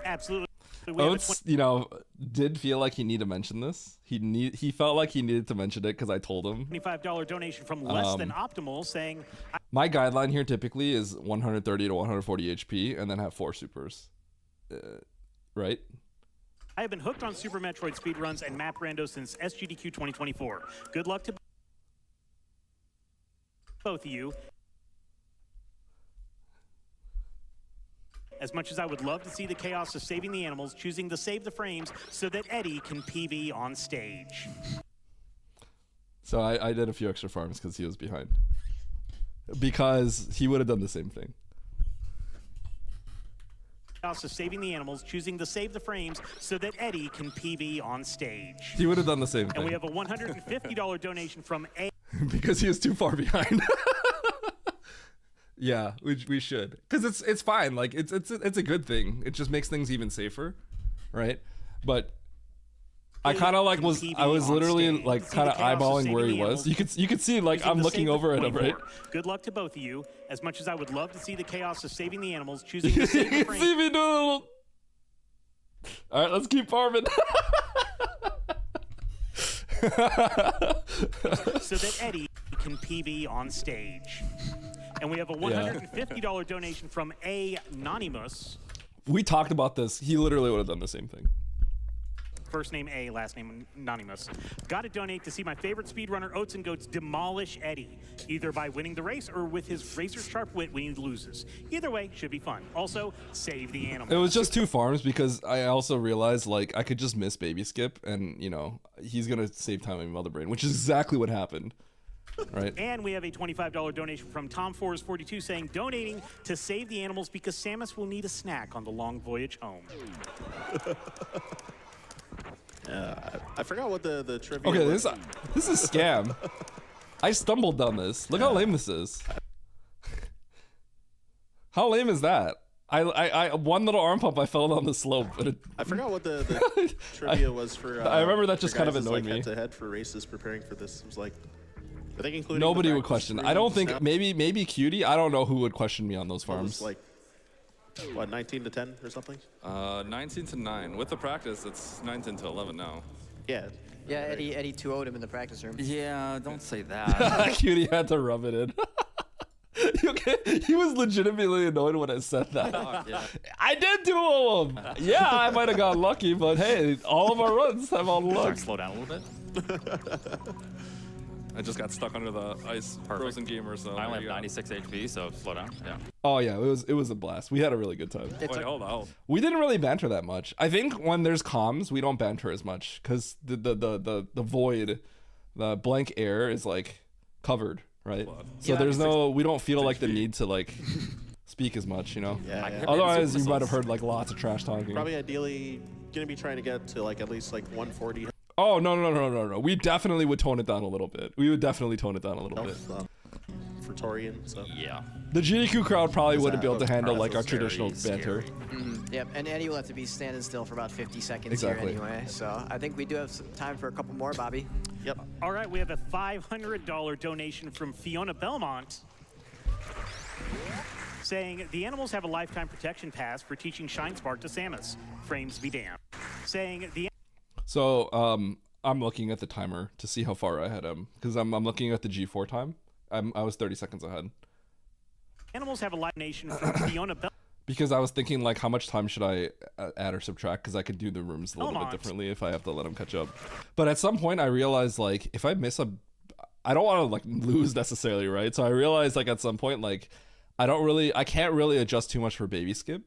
Absolutely. Oates, you know, did feel like he needed to mention this. He felt like he needed to mention it because I told him. $25 donation from Less Than Optimal saying, my guideline here typically is 130 to 140 HP and then have 4 supers. Right? I have been hooked on Super Metroid speedruns and map randos since SGDQ 2024. Good luck to both of you. As much as I would love to see the chaos of saving the animals, choosing to save the frames so that Eddie can PB on stage. So I did a few extra farms because he was behind. because he would have done the same thing. Of saving the animals, choosing to save the frames so that Eddie can PB on stage. He would have done the same thing. And we have a $150 donation from A. Because he is too far behind. Yeah, we should, because it's fine. Like it's a good thing. It just makes things even safer, right? But I kind of like I was literally like kind of eyeballing where he was. You could see like I'm looking over at him, right? Good luck to both of you. As much as I would love to see the chaos of saving the animals, choosing to save the You frames. see me doing a little. All right, let's keep farming. So that Eddie can PB on stage. And we have a $150 donation from Anonymous. We talked about this. He literally would have done the same thing. First name A, last name Anonymous. Got to donate to see my favorite speedrunner Oats and Goats demolish Eddie, either by winning the race or with his razor-sharp wit when he loses. Either way, should be fun. Also, save the animals. It was just 2 farms because I also realized like I could just miss baby skip and you know he's gonna save time in Mother Brain, which is exactly what happened. Right. And we have a $25 donation from Tom442 saying, donating to save the animals because Samus will need a snack on the long voyage home. I forgot what the trivia Okay, was. this is a scam. I stumbled down this. Look how lame this is. How lame is that? I one little arm pump, I fell down the slope. But I forgot what the trivia was for. I remember that just for kind of guys' annoyed like, me. Head-to-head for races preparing for this. It was like, I think including Nobody the would practice question. room I don't think snap, maybe Cutie. I don't know who would question me on those it was farms. like what 19 to 10 or something. 19 to 9. With the practice, it's 19 to 11 now. Yeah. Yeah, Eddie 2-0'd him in the practice room. Yeah, don't say that. Cutie had to rub it in. Okay, he was legitimately annoyed when I said that. Yeah. I did 2 of them. Yeah, I might have got lucky, but hey, all of our runs have all the Sorry, luck. slow down a little bit. I just got stuck under the ice, frozen gamer, so I only there have you go. 96 HP, so slow down. Yeah. Oh yeah, it was a blast. We had a really good time. Wait, hold on. We didn't really banter that much. I think when there's comms, we don't banter as much because the void, the blank air is like covered, right? So Yeah, there's we don't feel like the need to like speak as much, you know. Yeah. yeah. Otherwise, you might have heard like lots of trash talking. Probably ideally gonna be trying to get to like at least like 140. Oh no. We definitely would tone it down a little bit. We would definitely tone it down a little bit. For Torian, so Yeah. The GDQ crowd probably wouldn't be able to that handle process like our is traditional very banter. Yep, and Eddie will have to be standing still for about 50 seconds Exactly. here anyway. So I think we do have some time for a couple more, Bobby. Yep. All right, we have a $500 donation from Fiona Belmont saying the animals have a lifetime protection pass for teaching Shine Spark to Samus. Frames be damned. Saying the So I'm looking at the timer to see how far ahead I am because I'm looking at the G4 time. I was 30 seconds ahead animals have a life donation from Fiona Belmont. because I was thinking like how much time should I add or subtract because I could do the rooms a little bit Belmont. differently if I have to let them catch up. But at some point I realized like if I miss I don't want to like lose necessarily, right? So I realized like at some point like I can't really adjust too much for baby skip.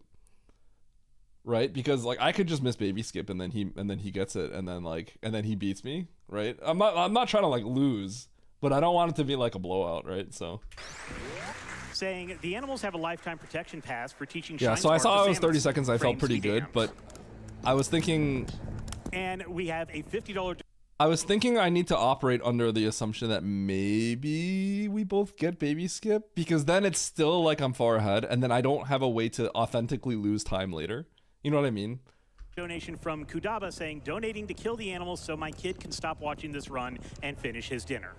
Right, because like I could just miss baby skip and then he gets it and then he beats me, right? I'm not trying to like lose, but I don't want it to be like a blowout, right? So Saying the animals have a lifetime protection pass for teaching yeah, Shine so I Spark saw to I was 30 Samus. seconds. I felt Frames pretty be good, damned. but I was thinking And we have a $50 I need to operate under the assumption that maybe we both get baby skip because then it's still like I'm far ahead and then I don't have a way to authentically lose time later. You know what I mean? donation from Kudaba saying donating to kill the animals so my kid can stop watching this run and finish his dinner.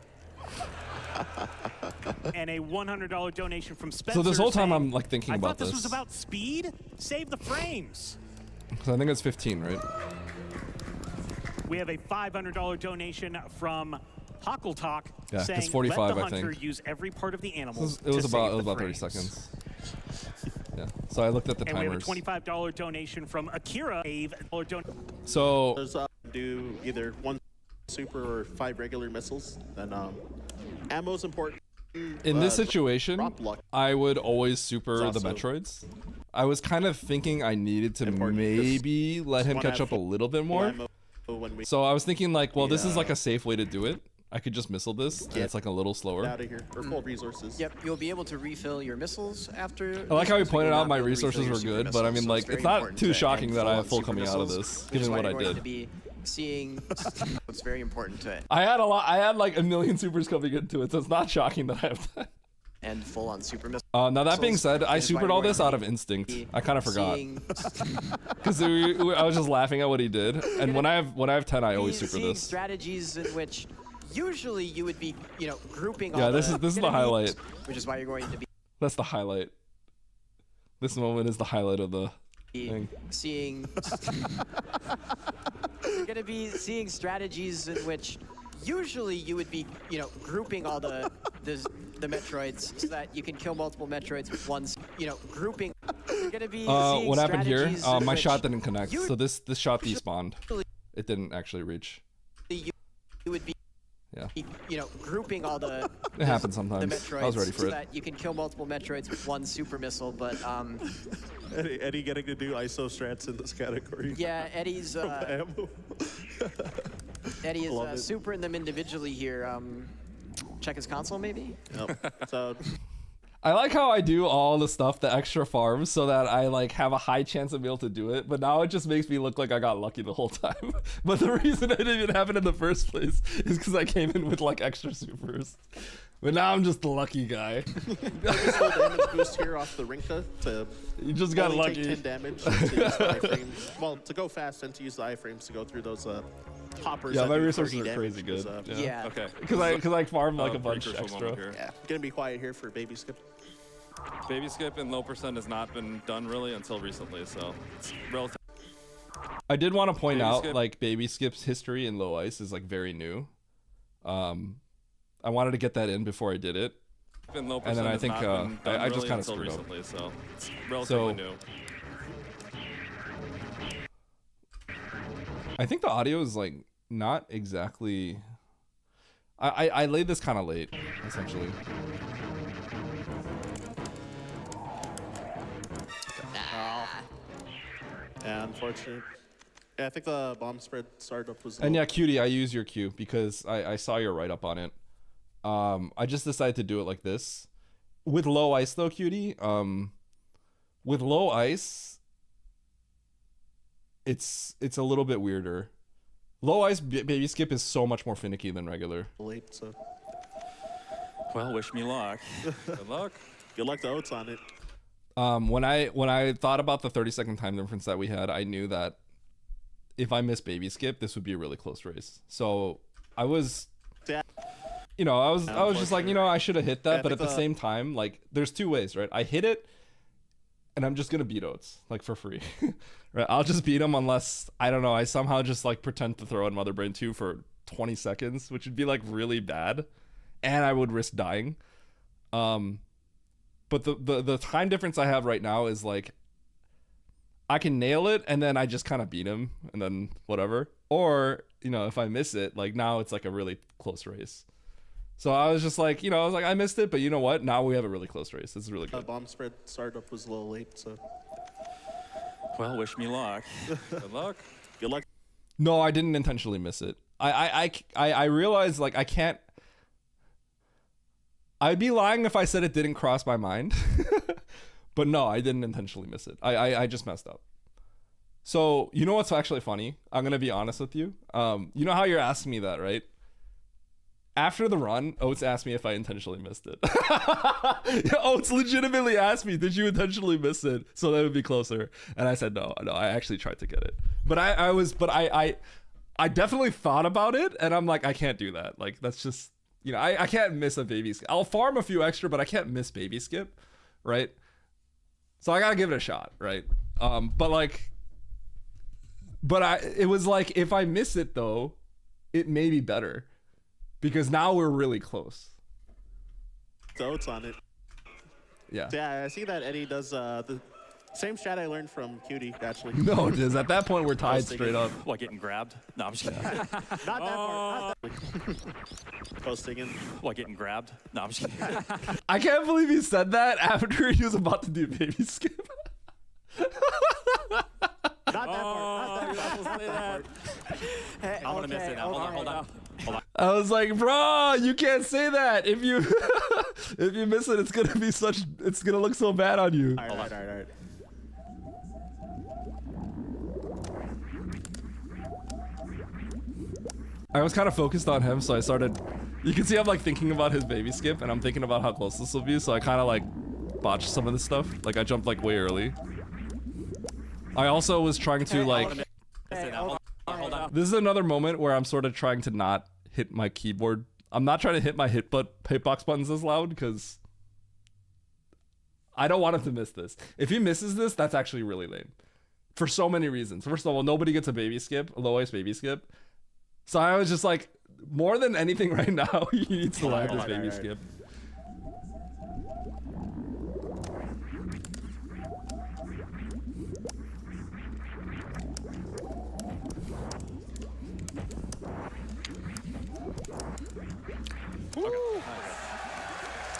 And a $100 donation from Spencer. So this whole time saying, I'm like thinking I about thought this was about speed. Save the frames. So I think it's 15, right? We have a $500 donation from Huckle Talk Yeah, 'cause saying 45, let the I hunter think. use every part of the animal. It was to about save the 30 frames. seconds. Yeah. So I looked at the And we have a timers. $25 donation from Akira. So There's do either 1 super or 5 regular missiles. Then ammo's important. in this situation, drop luck. I would always super the also Metroids. I was kind of thinking I needed to Important, 'cause maybe let him wanna catch have up a little bit more. ammo when we So I was thinking like, well, this is like a safe way to do it, I could just missile this, and it's like a little slower. Out of here, or full resources. Yep, you'll be able to refill your missiles after. I like how he this, but pointed you'll out not my be able to resources refill were your good, super but I missiles, mean, so like, very it's not important too to shocking end that I have full super coming out of missiles, this, which is given why what I you're going did. to be seeing. It's very important to I had like a million supers coming into it, so it's not shocking that I have that. end full on super missiles. Now that being said, I which is why supered you're all going this to out of be instinct. I kind of forgot seeing- because I was just laughing at what he did. And when I have 10, I always super seeing this. strategies in which usually you would be, grouping. Yeah, all this is the enemies, highlight. Which is why you're going to be That's the highlight. This moment is the highlight of the thing. seeing. You're going to be seeing strategies in which usually you would be, grouping all the Metroids so that you can kill multiple Metroids with one, grouping. You're going to be seeing What happened here? strategies in My which shot didn't connect, you- so this shot despawned. It didn't actually reach. You would be, Yeah. grouping all the It happens the sometimes. Metroids I was ready for so it. that you can kill multiple Metroids with one super missile, but Eddie getting to do ISO strats in this category. yeah, Eddie's Ammo. Eddie Love it. is supering them individually here. Check his console, maybe. Yep. So I like how I do all the stuff, the extra farms, so that I like have a high chance of being able to do it. But now it just makes me look like I got lucky the whole time. But the reason I didn't even have it in the first place is because I came in with like extra supers. But now I'm just the lucky guy. this little damage boost here off the Rinka to You just got only lucky. take 10 damage to use the iframes. Well, to go fast and to use the iframes to go through those hoppers. Yeah, that my do resources 30 are crazy damage, good. 'cause, Yeah. Okay. Because I farmed like a bunch pretty crucial extra. moment here. Yeah, gonna be quiet here for baby skip. Baby skip and low percent has not been done really until recently, so it's relative. I did want to point Baby out skip. like baby skip's history in low ice is like very new. I wanted to get that in before I did it. And low And percent then I has think, not been done I just really kinda until screwed up. recently, so it's relatively new. I think the audio is like not exactly. I laid this kind of late, essentially. Yeah, unfortunate. Yeah, I think the bomb spread startup was. And low. yeah, Cutie, I use your Q because I saw your write up on it. I just decided to do it like this. With low ice though, Cutie, with low ice, it's a little bit weirder. Low ice baby skip is so much more finicky than regular. late, so Well, wish me luck. Good luck. good luck to Oats on it. When I thought about the 30-second time difference that we had, I knew that if I missed baby skip, this would be a really close race. So I was, Yeah. I was just like, I should have hit that, Yeah, but I at the think same time, like, there's two ways, right? I hit it, and I'm just gonna beat Oats, like, for free, right? I'll just beat him unless I don't know. I somehow just like pretend to throw in Mother Brain 2 for 20 seconds, which would be like really bad, and I would risk dying. But the time difference I have right now is like I can nail it and then I just kind of beat him and then whatever. Or, if I miss it, like now it's like a really close race. So I was just like, I missed it, but you know what? Now we have a really close race. This is really good. Bomb spread startup was a little late, so Well, wish me luck. Good luck. good luck. No, I didn't intentionally miss it. I realized like I can't. I'd be lying if I said it didn't cross my mind. But no, I didn't intentionally miss it. I just messed up. So, you know what's actually funny? I'm going to be honest with you. You know how you're asking me that, right? After the run, Oats asked me if I intentionally missed it. Oats legitimately asked me, did you intentionally miss it? So that it would be closer. And I said, no, I actually tried to get it. But I definitely thought about it. And I'm like, I can't do that. Like, that's just, I can't miss a baby skip. I'll farm a few extra, but I can't miss baby skip. Right? So I got to give it a shot. Right? It was like, if I miss it though, it may be better. Because now we're really close. Oats on it. Yeah. Yeah, I see that Eddie does the same strat I learned from Cutie, actually. No, it is. At that point, we're tied straight up. What, getting grabbed? No, I'm just kidding. Not that part. Not that Posting in. What, getting grabbed? No, I'm just kidding. I can't believe he said that after he was about to do baby skip. Not that part. Not that part. I'm going to miss it now. Hold on. I was like, bro, you can't say that. If you if you miss it, it's gonna look so bad on you. All right. I was kind of focused on him, so I started. You can see I'm like thinking about his baby skip, and I'm thinking about how close this will be. So I kind of like botched some of this stuff. Like I jumped like way early. I also was trying to like. This is another moment where I'm sort of trying to not hit my keyboard. I'm not trying to hit my hitbox buttons as loud because I don't want him to miss this. If he misses this, that's actually really lame. For so many reasons. First of all, nobody gets a baby skip, a low ice baby skip. So I was just like, more than anything right now, he needs to land this baby skip.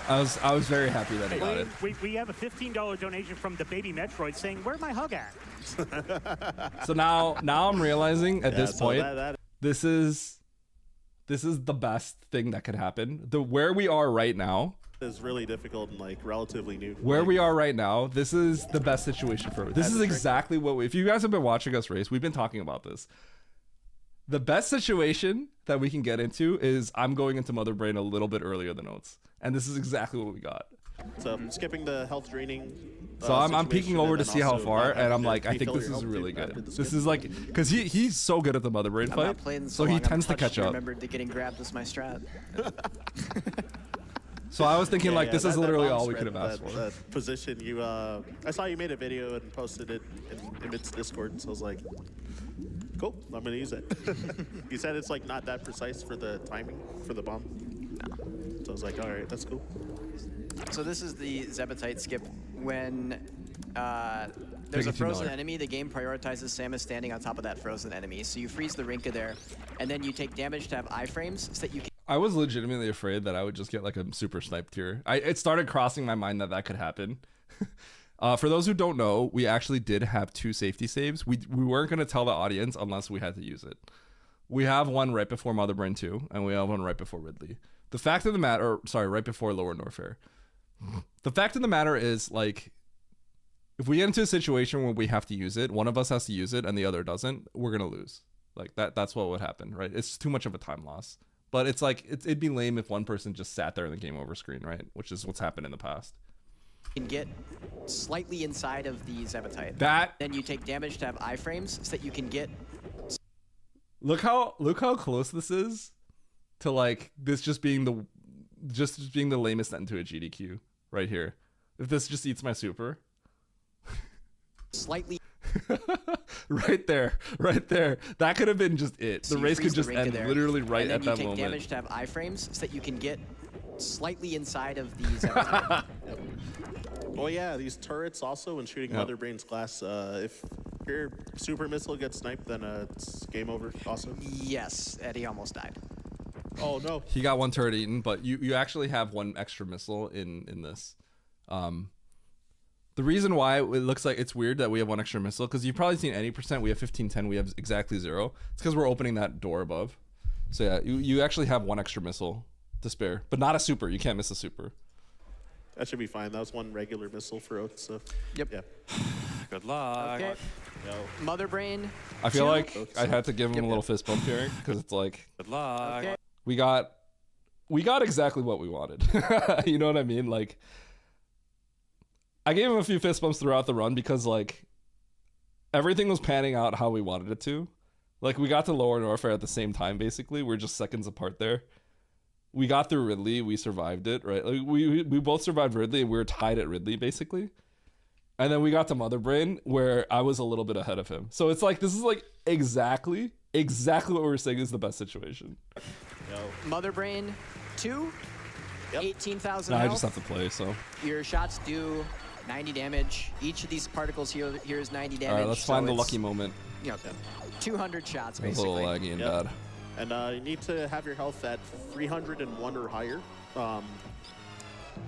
I was very happy that he got it. We have a $15 donation from the baby Metroid saying, "Where my hug at?" So now I'm realizing at this point, this is the best thing that could happen. Where we are right now is really difficult and like relatively new. Where we are right now, this is the best situation for it. This is exactly what if you guys have been watching us race, we've been talking about this. The best situation that we can get into is I'm going into Mother Brain a little bit earlier than Oats. And this is exactly what we got. So skipping the health draining. So I'm peeking over to see how far, and I'm like, I think this is really good. This is like, because he's so good at the Mother Brain fight, so he tends to catch up. I remembered that getting grabbed was my strat. So I was thinking like, this is literally all we could have asked for. That position, I saw you made a video and posted it in imyt's Discord, so I was like, cool, I'm gonna use it. You said it's like not that precise for the timing for the bomb. No. So I was like, all right, that's cool. So this is the Zebetite skip. When there's a frozen enemy, the game prioritizes Samus standing on top of that frozen enemy. So you freeze the Rinka there, and then you take damage to have iframes so that you can... I was legitimately afraid that I would just get like a super sniped here. It started crossing my mind that could happen. For those who don't know, we actually did have 2 safety saves. We weren't going to tell the audience unless we had to use it. We have one right before Mother Brain 2, and we have one right before Ridley. The fact of the matter, right before Lower Norfair. The fact of the matter is, like, if we get into a situation where we have to use it, one of us has to use it and the other doesn't, we're going to lose. Like, that's what would happen, right? It's too much of a time loss. But it's like, it'd be lame if one person just sat there in the game over screen, right? Which is what's happened in the past. You can get slightly inside of the Zebetite. Then you take damage to have iframes so that you can get... Look how close this is to like this just being the lamest end to a GDQ right here. If this just eats my super. Slightly. right there. That could have been just it. So the race could just end there, literally right at that moment. And then you take damage to have iframes so that you can get slightly inside of the Zebetite. Oh yeah, these turrets also when shooting Mother Brain's glass, if your super missile gets sniped, then it's game over also. Yes, Eddie almost died. Oh no. He got one turret eaten, but you actually have one extra missile in this. The reason why it looks like it's weird that we have one extra missile, because you've probably seen 80%, we have 1510, we have exactly 0. It's because we're opening that door above. So yeah, you actually have one extra missile to spare, but not a super. You can't miss a super. That should be fine. That was one regular missile for Oath, so. Yep. Yeah. Good luck. Okay. Mother Brain. I feel like I had to give him a little fist bump here, because it's like. Good luck. Okay. We got exactly what we wanted. You know what I mean? Like, I gave him a few fist bumps throughout the run because like everything was panning out how we wanted it to. Like we got to Lower Norfair at the same time, basically. We're just seconds apart there. We got through Ridley, we survived it, right? Like we both survived Ridley and we were tied at Ridley basically. And then we got to Mother Brain where I was a little bit ahead of him. So it's like this is like exactly what we're saying is the best situation. Mother Brain 2, 18,000 I health. just have to play, so. Your shots do 90 damage. Each of these particles here is 90 damage. All right, let's find the lucky moment. 200 shots, It's a basically. little laggy and bad. And you need to have your health at 301 or higher.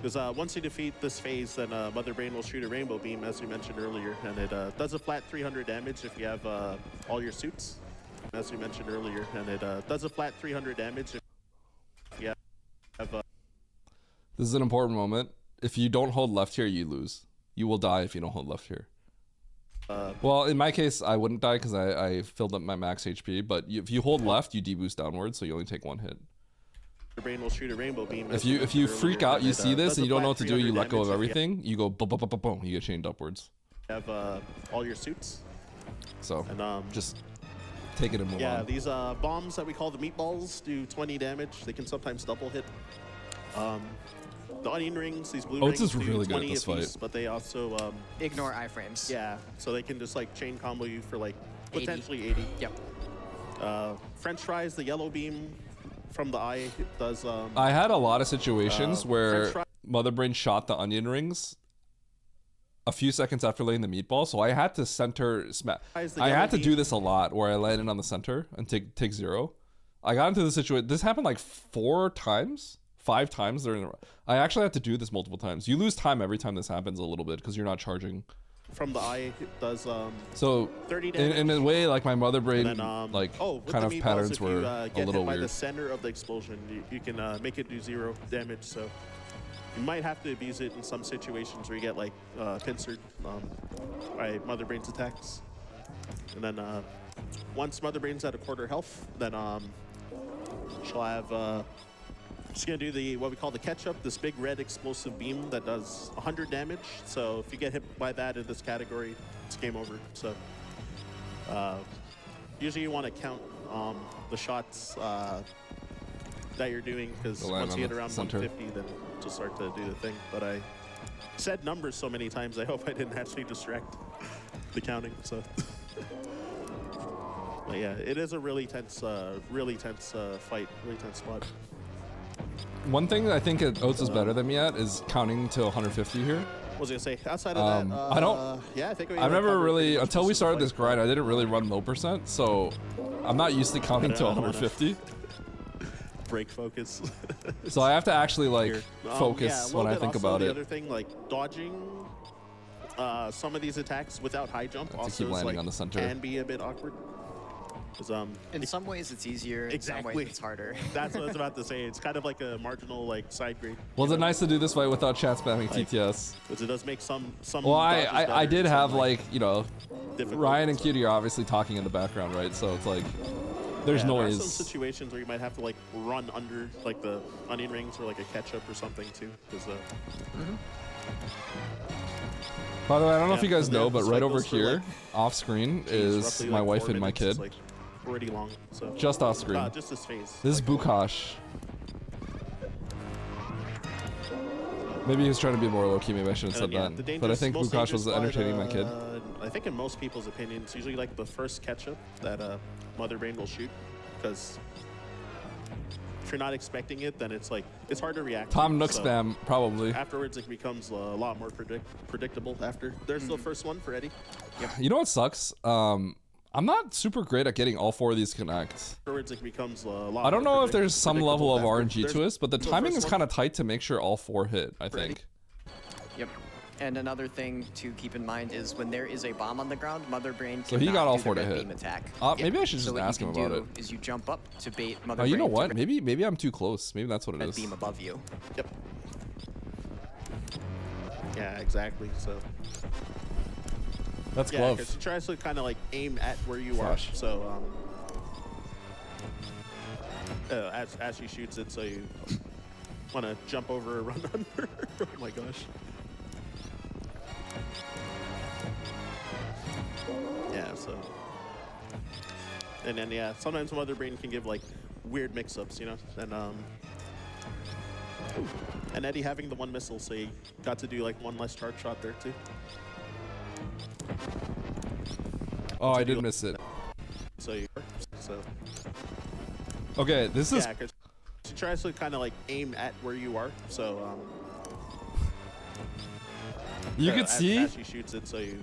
Because once you defeat this phase, then Mother Brain will shoot a rainbow beam, as we mentioned earlier. And it does a flat 300 damage if you have all your suits, as we mentioned earlier. And it does a flat 300 damage. This is an important moment. If you don't hold left here, you lose. You will die if you don't hold left here. Well, in my case, I wouldn't die because I filled up my max HP. But if you hold left, you deboost downwards, so you only take one hit. Your brain will shoot a rainbow beam. If you freak out, you see this and you don't know what to do, you let go of everything. You go boom, boom, boom, boom, boom. You get chained upwards. You have all your suits. So And just take it and move yeah, on. these bombs that we call the meatballs do 20 damage. They can sometimes double hit. The onion rings, these blue rings, Is do really good at 20 this apiece, fight. but they also Ignore iframes. yeah, so they can just like chain combo you for like 80. potentially 80. Yep. French fries, the yellow beam from the eye does. I had a lot of situations where French Mother Brain shot the onion rings a few seconds after laying the meatball, so I had to center smack. I had to do this a lot where I landed on the center and take 0. I got into the situation. This happened like 5 times during the. I actually had to do this multiple times. You lose time every time this happens a little bit because you're not charging. From the eye does So 30 damage. in a way, like my Mother Brain, And then, like with kind the of meatballs, patterns if you, were get a little hit by the weird. center of the explosion, you can make it do 0 damage. So you might have to abuse it in some situations where you get like pincered by Mother Brain's attacks. And then once Mother Brain's at a quarter health, then she'll have. She's gonna do the what we call the catch-up, this big red explosive beam that does 100 damage. So if you get hit by that in this category, it's game over. So usually you want to count the shots that you're doing, because To land once on you hit the around center. 150, then it'll start to do the thing. But I said numbers so many times, I hope I didn't actually distract the counting. So. But yeah, it is a really tense fight, really tense spot. One thing that I think Oats is better than me at is counting to 150 here. What was I gonna say? Outside of that, I don't. Yeah, I think I've never really, until we started this grind, I didn't really run low percent, so I'm not used to counting to 150. Break focus. So I have to actually like Yeah, focus a when little I bit think also about the it. other thing, like dodging some of these attacks without high jump, To also keep is, landing like, on the center. can be a bit awkward. 'Cause, In some ways it's easier, in some Exactly. ways it's harder. that's what I was about to say. It's kind of like a marginal like side grade. Was it nice to do this fight without chat spamming TTS? Because it does make some. Well, dodges I better, did some, have like, you know, difficult, Ryan and so. Cutie are obviously talking in the background, right? So it's like, there's Yeah, there are noise. some situations where you might have to like run under like the onion rings or like a catch-up or something too. Because By the way, I don't know if you guys yeah, know, but this right fight over goes for, here, like, off screen, is roughly, my like, wife 4 and my minutes. kid. It's, like, pretty long. So Just off screen. just his face. This is Bukash. Maybe he was trying to be more low-key, maybe I shouldn't have And said then, yeah, the that. But I dangerous- think most Bukash was dangerous entertaining my spot, kid. I think in most people's opinion, it's usually like the first catch-up that Mother Brain will shoot, because if you're not expecting it, then it's like it's hard to react. Tom to, Nook so spam, probably. Afterwards, it becomes a lot more predictable. After there's the first one for Eddie. You know what sucks? I'm not super great at getting all 4 of these connects. Afterwards, it becomes a lot. I don't more know if there's some level of predictable RNG after. to it, but the There's timing first is one. kind of tight to make sure all 4 hit, I Ready? think. Yep. And another thing to keep in mind is when there is a bomb on the ground, Mother Brain So he cannot got all do the 4 to red hit. beam attack. Maybe I should So just what ask you him can about do it. is you jump up to bait Mother Oh, you know Brain what? to Maybe I'm too close. Maybe that's what it red is. beam above you. Yep. Yeah, exactly. So That's yeah, glove. because he tries to kind of like aim at where you Flash. are. So as she shoots it, so you want to jump over or run under. Oh my gosh. Yeah. So. And then yeah, sometimes Mother Brain can give like weird mix-ups, you know, and Eddie having the 1 missile, so he got to do like 1 less charge shot there too. Oh, I did miss it. So Okay, this is... yeah, because she tries to kind of like aim at where you are. So You could see... as she shoots it, so you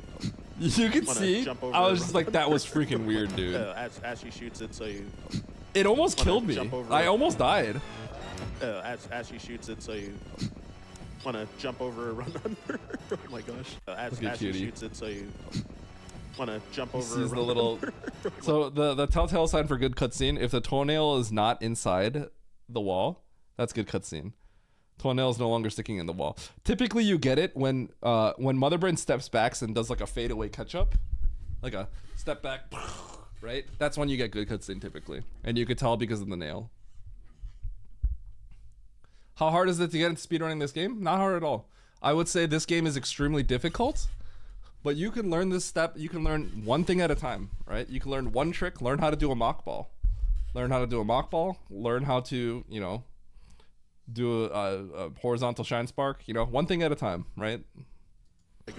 You could wanna see... jump over I was and just run. like, that was freaking weird, dude. as she shoots it, so you It almost wanna killed me. jump over I it. almost died. as she shoots it, so you want to jump over or run under. Oh my gosh. As Look at she Cutie. shoots it, so you want to jump He over or sees the run little... under. So the telltale sign for good cutscene, if the toenail is not inside the wall, That's good cutscene. Toenails no longer sticking in the wall. Typically, you get it when Mother Brain steps back and does like a fadeaway catch up, like a step back, right? That's when you get good cutscene typically, and you could tell because of the nail. How hard is it to get into speedrunning this game? Not hard at all. I would say this game is extremely difficult, but you can learn this step. You can learn one thing at a time, right? You can learn one trick. Learn how to do a mock ball. Learn how to do a mock ball. Learn how to, you know, do a horizontal shine spark, you know, one thing at a time, right? Oh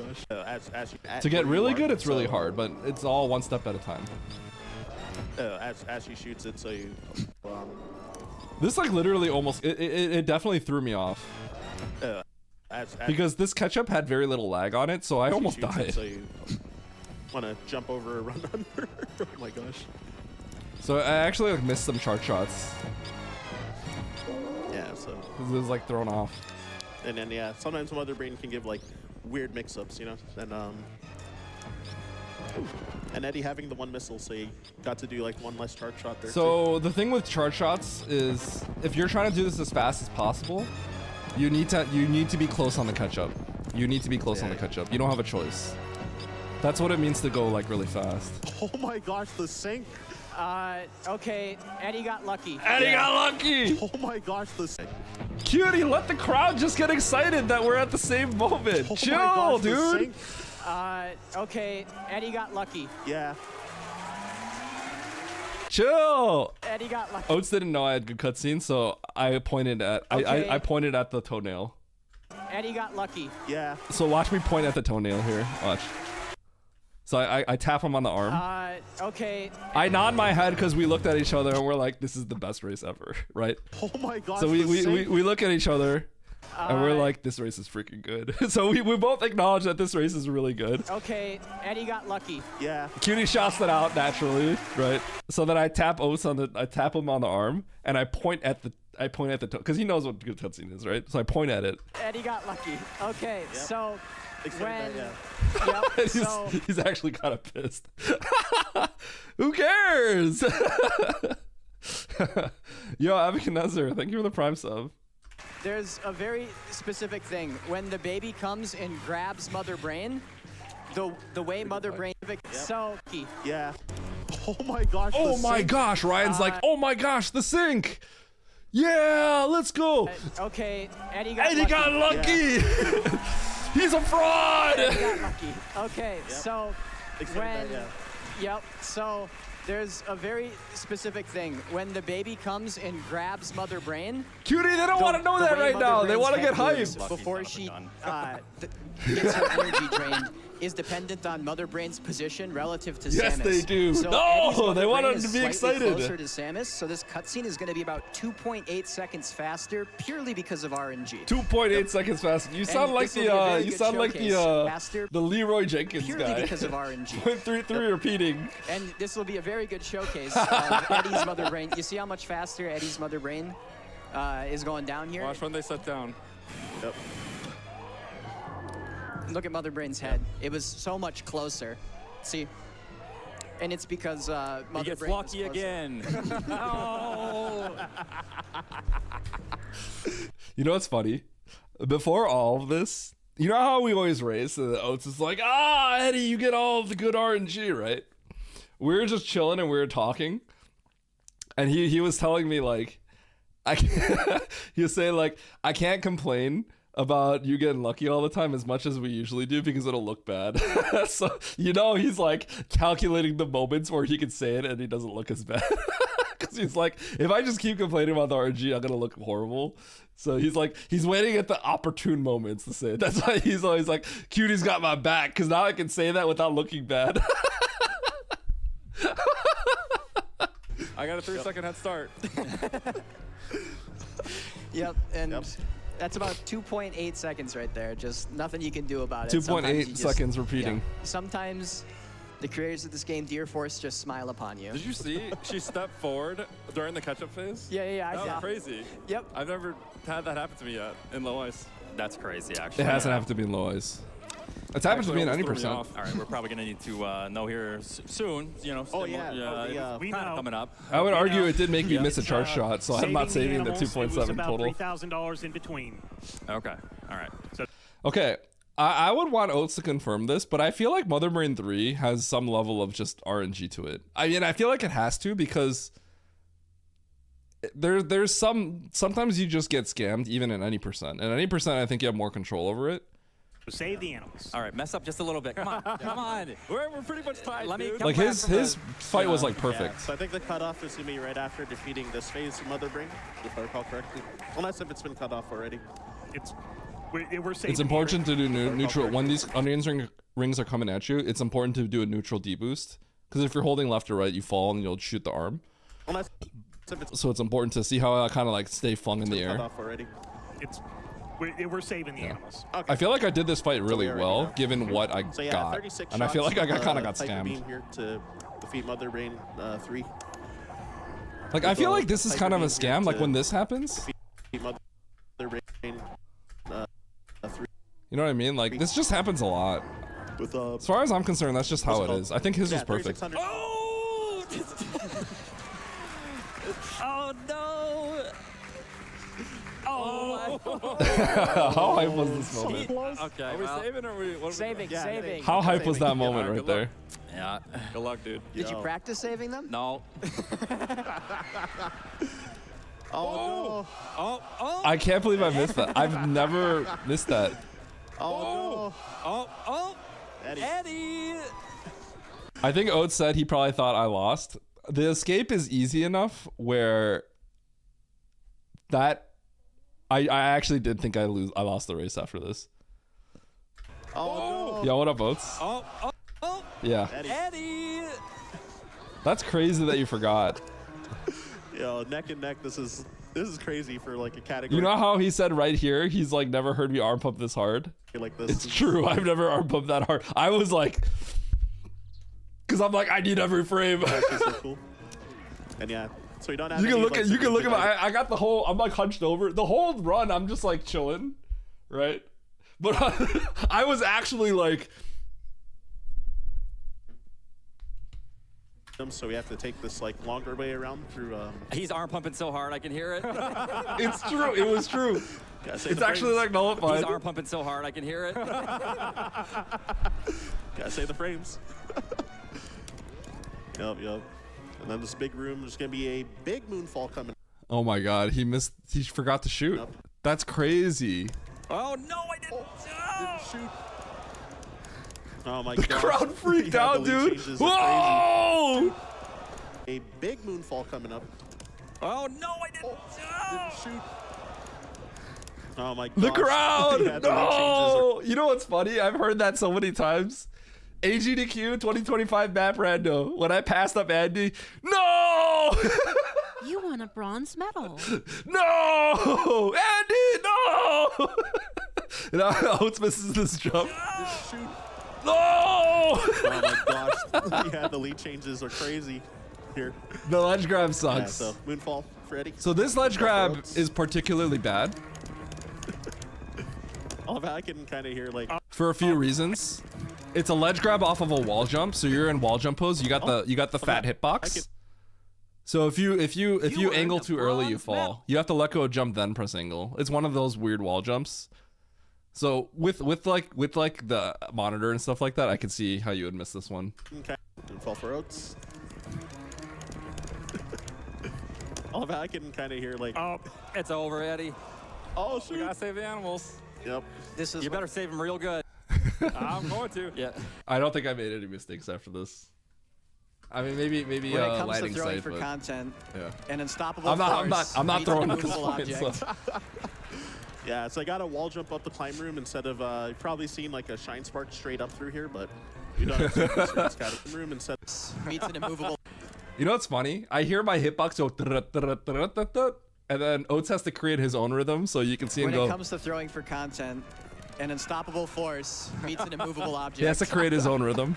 my gosh. To get really good, it's really hard, but it's all one step at a time. As she shoots it, so you. This like literally almost it definitely threw me off because this catch up had very little lag on it, so I almost died. So you want to jump over or run under? Oh my gosh. So I actually like missed some chart shots. Yeah, so It was like thrown off. and then yeah, sometimes Mother Brain can give like weird mix-ups, you know, and Eddie having the one missile, so he got to do like one less charge shot there. So the thing with charge shots is, if you're trying to do this as fast as possible, you need to be close on the catch up. You need to be close on the catch up. You don't have a choice. That's what it means to go like really fast. Oh my gosh, the sync. Okay, Eddie got lucky. Eddie got lucky. Oh my gosh, the sync. Cutie, let the crowd just get excited that we're at the same moment. Oh Chill, my gosh, the dude. sync. Okay, Eddie got lucky. Yeah. Chill. Eddie got lucky. Oates didn't know I had good cutscenes, so I pointed at I pointed at the toenail. Eddie got lucky. Yeah. So watch me point at the toenail here. Watch. So I tap him on the arm. Okay. I nod my head because we looked at each other and we're like, this is the best race ever, right? Oh my gosh. So the we sync. look at each other and we're like, this race is freaking good. So we both acknowledge that this race is really good. Okay, Eddie got lucky. Yeah. Cutie shots that out naturally, right? So then I tap Oates I tap him on the arm and I point at the toe because he knows what good cutscene is, right? So I point at it. Eddie got lucky. Okay, Yep. so Explain when that, yep, so he's actually kind of pissed. Who cares? Yo, Abikanazar, thank you for the Prime sub. there's a very specific thing when the baby comes and grabs Mother Brain. The way Mother Brain so key. Yeah. Oh my gosh. Oh the my sync. gosh, Ryan's like, oh my gosh, the sync. Yeah, let's go. Okay, Eddie got Eddie lucky. got lucky. He's a fraud. Eddie got lucky. Okay, so Explain when that, yep, so there's a very specific thing when the baby comes and grabs Mother Brain. Cutie, they don't want to know that way right Mother now. They Brain's want to head get moves hyped. before she gets her energy drained is dependent on Mother Brain's position relative to Yes, Samus. they do. So No, Eddie's Mother they want Brain him to is be slightly excited. Closer to Samus, so this cutscene is going to be about 2.8 seconds faster, purely because of RNG. 2.8 seconds faster. You sound like this will be a very you good sound like showcase. the Faster, Leroy Jenkins purely guy. because of RNG. 0.33 repeating. And this will be a very good showcase of Eddie's Mother Brain. You see how much faster Eddie's Mother Brain is going down here? Watch when they set down. Yep. Look at Mother Brain's head. It was so much closer. See? And it's because Mother He gets Brain was lucky closer. again. Oh. You know what's funny? Before all of this, you know how we always race and Oates is like, Eddie, you get all of the good RNG, right? We were just chilling and we were talking. And he was telling me like, he was saying like, I can't complain about you getting lucky all the time as much as we usually do because it'll look bad. So, you know, he's like calculating the moments where he can say it and he doesn't look as bad. Because he's like, if I just keep complaining about the RNG, I'm going to look horrible. So he's like, he's waiting at the opportune moments to say it. That's why he's always like, Cutie's got my back because now I can say that without looking bad. I got a 3-second head start. Yep, and that's about 2.8 seconds right there. Just nothing you can do about it. 2.8 seconds repeating. Yeah. Sometimes the creators of this game, Dear Force, just smile upon you. Did you see she stepped forward during the catch-up phase? Yeah, I That saw. was crazy. Yep. I've never had that happen to me yet in low ice. That's crazy, actually. It hasn't happened to be in low ice. It's happened to me at Actually, 90%. almost threw me All right, we're probably gonna need to know here soon. You know, Oh, yeah. We kind of know. coming up. I would argue it did make me Yeah. miss a charge shot, so I'm not saving the animals, it was 2.7 about total. $3,000 in between. Okay. All right. So Okay, I would want Oats to confirm this, but I feel like Mother Brain 3 has some level of just RNG to it. I mean, I feel like it has to because there's sometimes you just get scammed even at any percent. And at any percent, I think you have more control over it. save the animals. All right. Mess up just a little bit. Come on. Come on. We're pretty much tied, Let me dude. come Like back his from his the- fight was like Yeah, perfect. so I think the cutoff is going to be right after defeating this phase of Mother Brain, if I recall correctly. Unless if it's been cut off already. We're saving It's important to do neutral when these onions rings are coming at you. It's important to do a neutral deboost because if you're holding left or right, you fall and you'll shoot the arm. Unless if it's So it's important to see how I kind of like stay flung in the been cut air. off already. We're saving the animals. I feel like I did this fight really we already well, know. given what I So yeah, got, 36 and I feel shots, like I kind of got Piper scammed. Beam here to defeat Mother Brain 3. Like I feel like this is Piper kind of a Beam here scam. Like to when this happens, defeat Mother Brain 3 you know what I mean? Like this just happens a lot. with As far as I'm concerned, that's just how it is. I think his was perfect. 3600. Oh! Oh no! Oh! How hype was this moment? Okay. Are we saving or are we? What are we Saving, Yeah, saving. How hype was that moment Alright, right good there? luck. Yeah. Good luck, dude. Did you Yo. practice saving them? No. Oh, Oh! I can't believe I missed that. I've never missed that. no. Oh, Oh! no. Eddie. Eddie! I think Oates said he probably thought I lost. The escape is easy enough where that I actually did think I lost the race after this. Oh, no. Yo, what up, Oates? Oh! Oh! Oh! Yeah, Eddie! that's crazy that you forgot. Yo, neck and neck. This is crazy for like a category You know how he said right here, he's like never heard me arm pump this hard? like this. It's true. I've never arm pumped that hard. I was like, because I'm like, I need every frame. Actually so cool. And yeah, so you don't have. You can any, look like, at my. significant- I got the whole. I'm like hunched over the whole run. I'm just like chilling, right? But I was actually like, So we have to take this like longer way around through. He's arm pumping so hard I can hear it. it's true. It was true. Gotta say It's the actually like frames. nullified. He's arm pumping so hard I can hear it. Gotta say the frames. Yep. And then this big room, there's gonna be a big moonfall coming. Oh my god, he missed. He forgot to shoot. Yep. That's crazy. Oh no, I didn't. Oh. Shoot. Oh my The god. crowd freaked Yeah, out, the lead dude. changes are crazy. Whoa! A big moonfall coming up. Oh no, I didn't. Oh. Shoot. Oh my god. The crowd! Yeah, the lead changes No! You know what's funny? I've heard that so many times. AGDQ 2025 map rando. When I passed up Andy, no! You won a bronze medal. No! Andy, no! And Oates misses this jump. Shoot. No! Oh my gosh. Yeah, the lead changes are crazy here. The ledge grab Yeah, sucks. so moonfall for Eddie. So this ledge grab is particularly bad All of I can kind of hear like. for a few reasons. It's a ledge grab off of a wall jump, so you're in wall jump pose. You got the fat hitbox. So if you angle too early, you fall. You have to let go of jump then press angle. It's one of those weird wall jumps. So with the monitor and stuff like that, I could see how you would miss this one. Okay. Moonfall for Oates. All of I can kind of hear like. Oh, it's over, Eddie. Oh We shoot. gotta save the animals. Yep. This is You better save him real good. I'm going to. Yeah. I don't think I made any mistakes after this. I mean, maybe when it comes to lighting throwing sight, for but content. yeah. An unstoppable I'm not force throwing at meets this an point. immovable So. object. Yeah, so I got a wall jump up the climb room instead of you've probably seen like a shine spark straight up through here, but you don't have to. So it's got a room instead. Meets an immovable. You know what's funny? I hear my hitbox go, and then Oates has to create his own rhythm, so you can see him When go. it comes to throwing for content, an unstoppable force meets an immovable object. He has to create his own rhythm.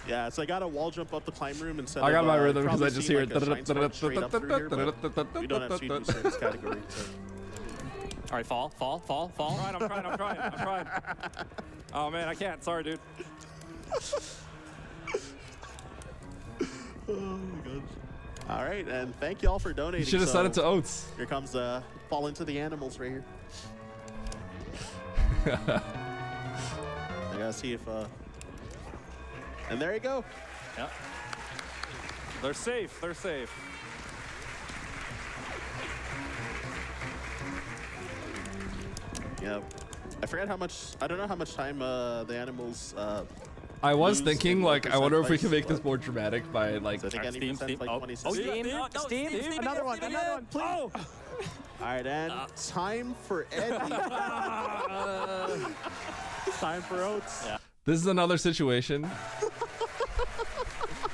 Yeah, so I got a wall jump up the climb room instead I got of my you've rhythm because I probably just seen, hear like, a shine spark straight up through here, but we don't have speed booster in this category. So. All right, fall. I'm trying. Oh man, I can't. Sorry, dude. Oh my gosh. All right, and thank you all for donating. You should have sent it to Oats. Here comes Fall Into the Animals right here. I gotta see if and there you go. Yep. They're safe. They're safe. Yeah. I forgot how much. I don't know how much time the animals. I was lose thinking, in like, I wonder if we ice, can make but- this more dramatic by, like, So I think any Steam, percent, like oh. 20 Oh, seconds. Steam. No, Steam. Another one, please. Oh. All right, and time for Eddie. Time for Oats. Yeah. this is another situation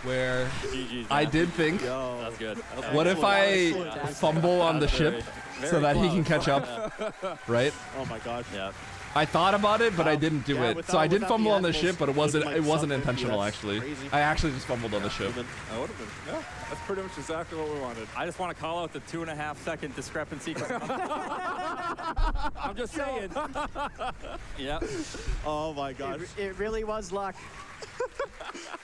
where GG's, I man. did think, Yo. That's good. what if I Excellent. fumble on the ship Very so that he can close. catch up, right? Oh my gosh. Yeah. I thought about it, but I didn't do Yeah, it. without- So I did without fumble the on the animals, ship, but it wasn't might intentional suffer. actually. That's crazy. I actually just fumbled on the ship. That would have been. Yeah. That's pretty much exactly what we wanted. I just want to call out the 2.5-second discrepancy. I'm just saying. Yeah. Oh my gosh. It really was luck.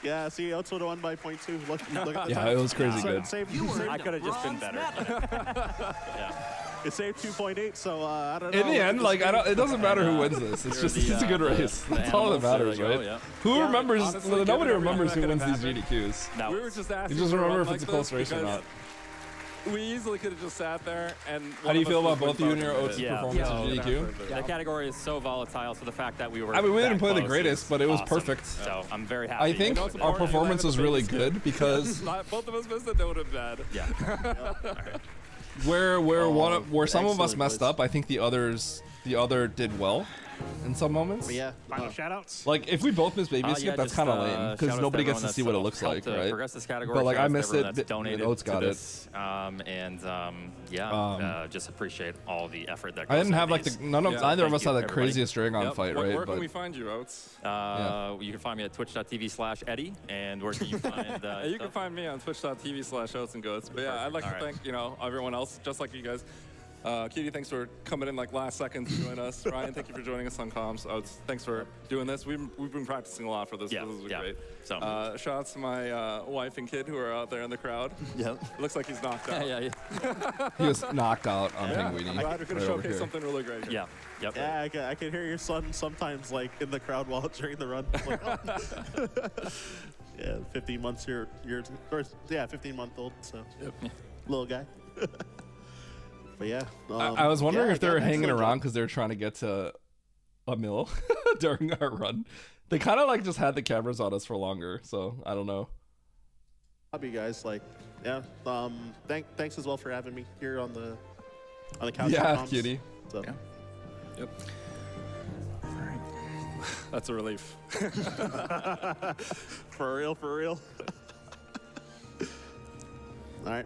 Yeah, see, Oats would have won by 0.2. Look at the Yeah, time. it was crazy good. I could have just been better. Yeah. It saved 2.8, so I don't know. In the end, like it doesn't matter who wins this. It's just it's a good race. That's all that matters, right? Yeah. Who remembers? honestly, Nobody given everything remembers that who wins could've these GDQs. No. We were just asking. You just for a remember run if it's a like close this race or because not. We easily could have just sat there and. How do you feel about both of you and your Oats Yeah. performance Yeah. in GDQ? The category is so volatile, so the fact that we were. I mean, we that didn't play the close greatest, is but it was awesome. perfect. So I'm very happy. I think know, it's our important you performance landed was the really biggest good because Not both of us missed it. That would have been bad. Yeah. where some of us excellent, messed boys. up, I think the other did well in some moments. Yeah. Final shoutouts. Like if we both miss baby skip, that's kind of lame because nobody gets to see what it looks like, right? Progress this category. But like I shout out to missed everyone it, that's and donated Oats to got it. this. Just appreciate all the effort that goes I didn't into have like these. neither of Thank us you, had the everybody. craziest Dragon fight, right? Where But can we find you, Oats? You can find me at twitch.tv/Eddie, and where can you find? You can find me on twitch.tv/oatsandgoats. But yeah, I'd like to All right. thank everyone else, just like you guys. Cutie, thanks for coming in like last second to join us. Ryan, thank you for joining us on comms. Oats, thanks for doing this. We've been practicing a lot for this. Yeah, This was yeah. great. So. Shout out to my wife and kid who are out there in the crowd. Yep. It looks like he's knocked out. Yeah. he was knocked out on Yeah, Pinguini. I'm glad we're gonna right over showcase here. something really great. Here. Yeah. Yep. Yeah, I can hear your son sometimes like in the crowd while during the run. Like, oh. Yeah, 15 months here. Or, yeah, 15-month-old. So little guy. But yeah, I was wondering if they were again, hanging excellent around job. because they were trying to get to a mill during our run. They kind of like just had the cameras on us for longer, so I don't know. Love you guys. Like, yeah. Thanks as well for having me here on the couch. Yeah, comms. Cutie. So. Yeah. Yep. That's a relief. For real, for real. All right.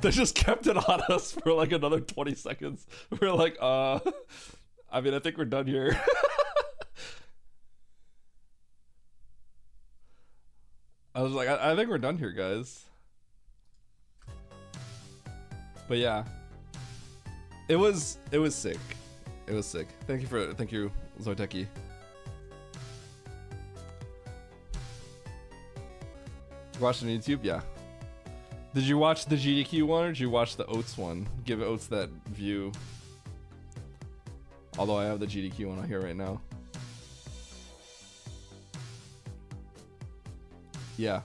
They just kept it on us for like another 20 seconds. We're like, I mean, I think we're done here. I was like, I think we're done here, guys. But yeah, it was sick. It was sick. Thank you, Zoiteki. Watching on YouTube, yeah. Did you watch the GDQ one or did you watch the Oats one? Give Oats that view. Although I have the GDQ one on here right now. Yeah.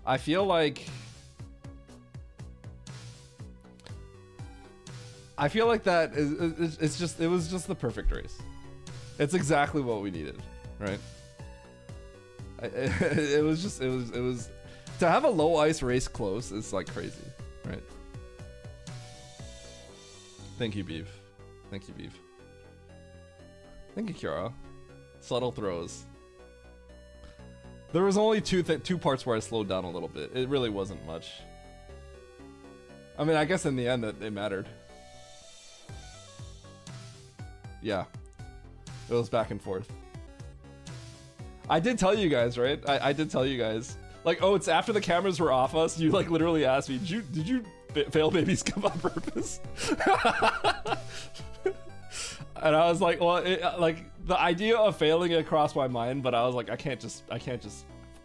I feel like that it was just the perfect race. It's exactly what we needed, right? It was to have a low ice race close is like crazy, right? Thank you, Beef. Thank you, Beef. Thank you, Kiara. Subtle throws. There was only two parts where I slowed down a little bit. It really wasn't much. I mean, I guess in the end that it mattered. Yeah. It was back and forth. I did tell you guys, right? I did tell you guys. Like, oh, it's after the cameras were off us, you like literally asked me, did you fail baby skip on purpose? And I was like, well, like the idea of failing it crossed my mind, but I was like, I can't just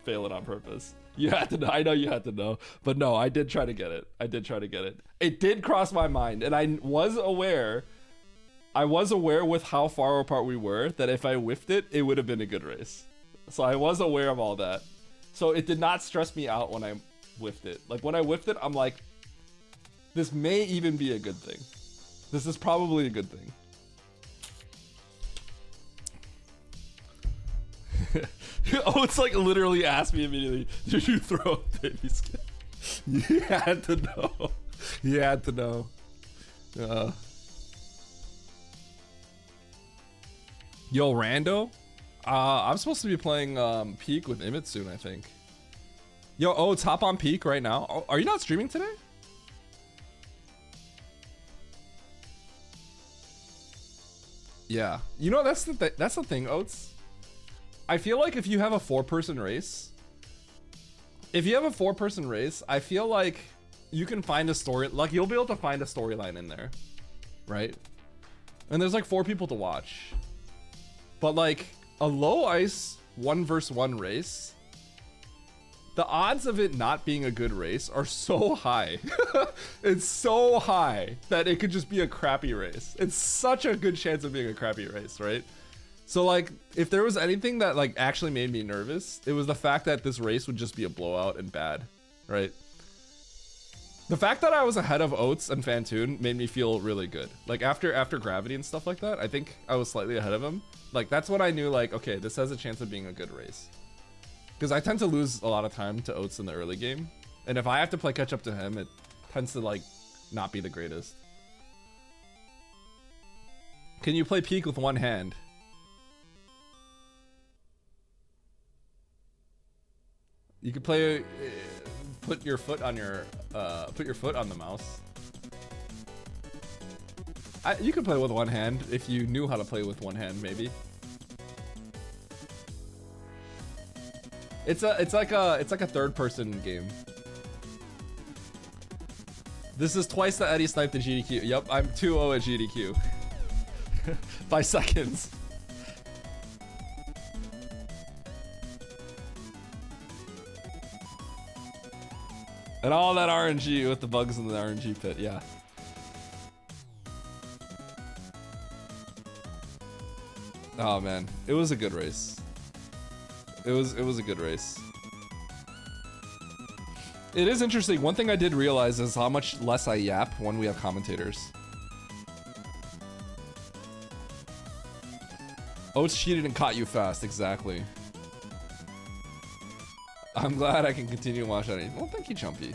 fail it on purpose. You had to know. I know you had to know, but no, I did try to get it. It did cross my mind, and I was aware with how far apart we were that if I whiffed it, it would have been a good race. So I was aware of all that. So it did not stress me out when I whiffed it. Like when I whiffed it, I'm like, this may even be a good thing. This is probably a good thing. Oh, it's like literally asked me immediately, did you throw a baby skin? You had to know. You had to know. Yo, Rando? I'm supposed to be playing Peak with imyt soon, I think. Yo, it's hop on Peak right now. Oh, are you not streaming today? Yeah. You know, that's the thing, Oats. I feel like if you have a 4-person race, I feel like you can find a story, like you'll be able to find a storyline in there, right? And there's like 4 people to watch. But like a low ice 1v1 race, the odds of it not being a good race are so high. It's so high that it could just be a crappy race. It's such a good chance of being a crappy race, right? So like, if there was anything that like actually made me nervous, it was the fact that this race would just be a blowout and bad, right? The fact that I was ahead of Oats and Fantoon made me feel really good. Like after gravity and stuff like that, I think I was slightly ahead of him. Like that's when I knew like, okay, this has a chance of being a good race. Because I tend to lose a lot of time to Oats in the early game. And if I have to play catch up to him, it tends to like not be the greatest. Can you play Peak with one hand? You could play, put your foot on the mouse. You could play with one hand if you knew how to play with one hand, maybe. It's like a 3rd-person game. This is twice that Eddie sniped the GDQ. Yep, I'm 2-0 at GDQ. By seconds. And all that RNG with the bugs in the RNG pit, yeah. Oh man, it was a good race. It was a good race. It is interesting. One thing I did realize is how much less I yap when we have commentators. Oats cheated and caught you fast, exactly. I'm glad I can continue watching it. Well, thank you, Chumpy.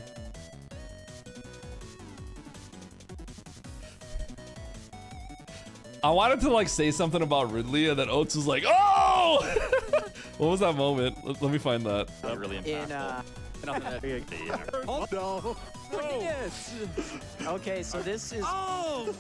I wanted to like say something about Ridley, and then Oats was like, "Oh!" What was that moment? Let me find that. Really impactful. Oh no! Okay, so this is. Oh!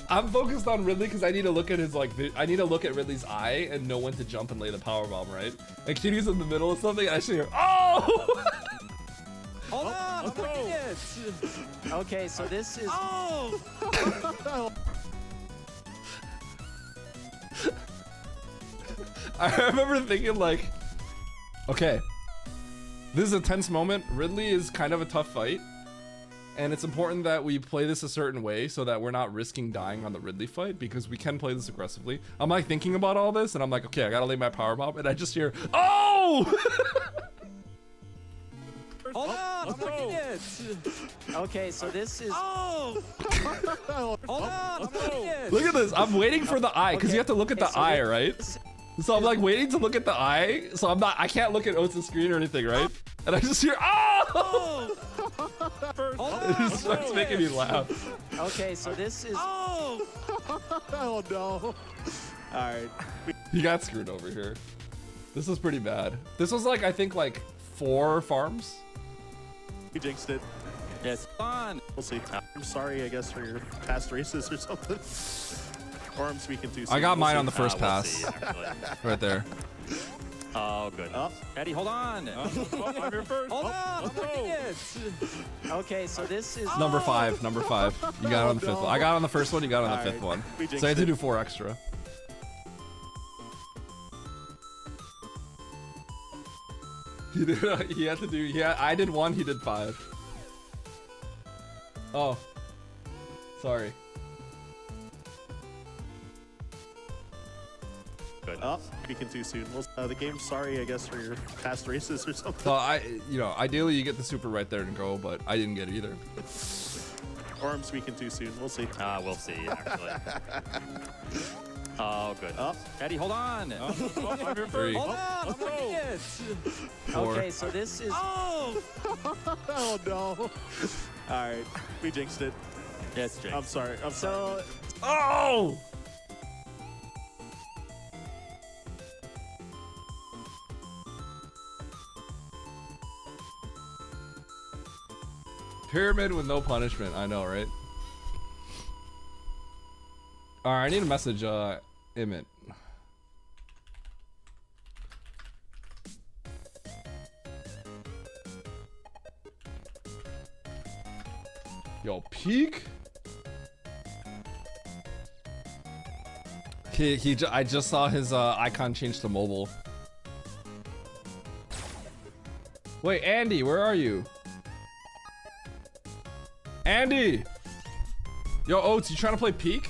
I'm focused on Ridley because I need to look at his like. I need to look at Ridley's eye and know when to jump and lay the power bomb, right? And Kitty's in the middle of something, and I should hear, "Oh!" Hold on, look at this. Okay, so this is. Oh! I remember thinking like, okay, this is a tense moment. Ridley is kind of a tough fight. And it's important that we play this a certain way so that we're not risking dying on the Ridley fight, because we can play this aggressively. I'm like thinking about all this and I'm like, okay, I gotta lay my power bomb, and I just hear, "Oh!" Hold on, look at this. Okay, so this is. Oh! Hold on, look at this. Look at this. I'm waiting for the eye, because you have to look at the so ait, right? So I'm like waiting to look at the eye. So I can't look at Oats' screen or anything, right? And I just hear, "Oh!" It just starts making me laugh. Okay, so this is. Oh! Oh no! Alright. He got screwed over here. This was pretty bad. This was like, I think like 4 farms. You jinxed it. Yes. Fun. We'll see. I'm sorry, I guess, for your past races or something. Or I'm speaking too soon. I got We'll mine see. on the first We'll pass. see, actually. Right there. Oh, goodness. Oh. Eddie, hold on. I'm here first. Hold on. no. Bring it. Okay, so this is Number 5. Number 5. You got it on the 5th one. I got it on the first one. You got it on the All 5th right. one. We So I jinxed had to it. do 4 extra. He did. He had to do. Yeah, I did 1. He did 5. Oh, sorry. Goodness. Oh, speaking too soon. Well, the game's sorry, I guess, for your past races or something. So ideally you get the super right there and go, but I didn't get it either. Or I'm speaking too soon. We'll see. We'll see, actually. Oh, good. Oh. Eddie, hold on. I'm here 3, first. Hold on. Bring it. 4. Okay, so this is Oh! Oh, no. All right. We jinxed it. Yes, Jake. I'm sorry. I'm sorry. so Oh! Pyramid with no punishment. I know, right? Alright, I need a message, imyt. Yo, peak? I just saw his icon change to mobile. Wait, Andy, where are you? Andy! Yo, Oats, you trying to play peak?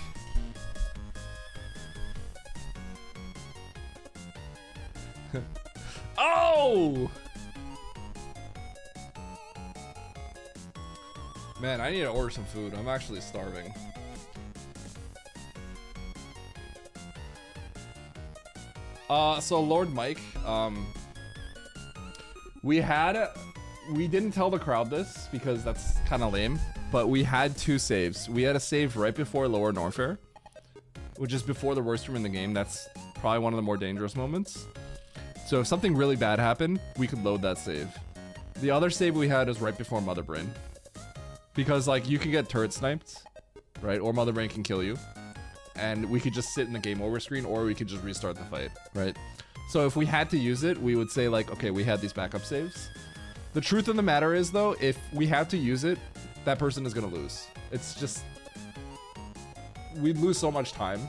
Oh! Man, I need to order some food. I'm actually starving. So Lord Mike, we didn't tell the crowd this because that's kind of lame, but we had 2 saves. We had a save right before Lower Norfair, which is before the worst room in the game. That's probably one of the more dangerous moments. So if something really bad happened, we could load that save. The other save we had is right before Mother Brain. Because, like, you can get turret sniped, right? Or Mother Brain can kill you. And we could just sit in the game over screen, or we could just restart the fight, right? So if we had to use it, we would say, like, okay, we had these backup saves. The truth of the matter is, though, if we have to use it, that person is going to lose. It's just... we'd lose so much time.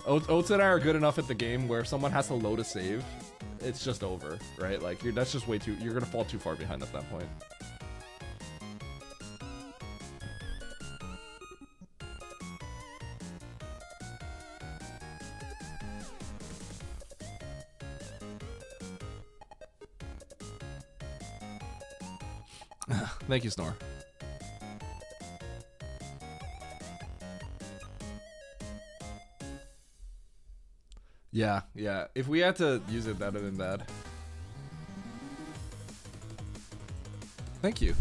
Oats and I are good enough at the game where if someone has to load a save, it's just over, right? Like, that's just way too... you're going to fall too far behind at that point. Thank you, Snore. Yeah. If we had to use it, that would have been bad. Thank you.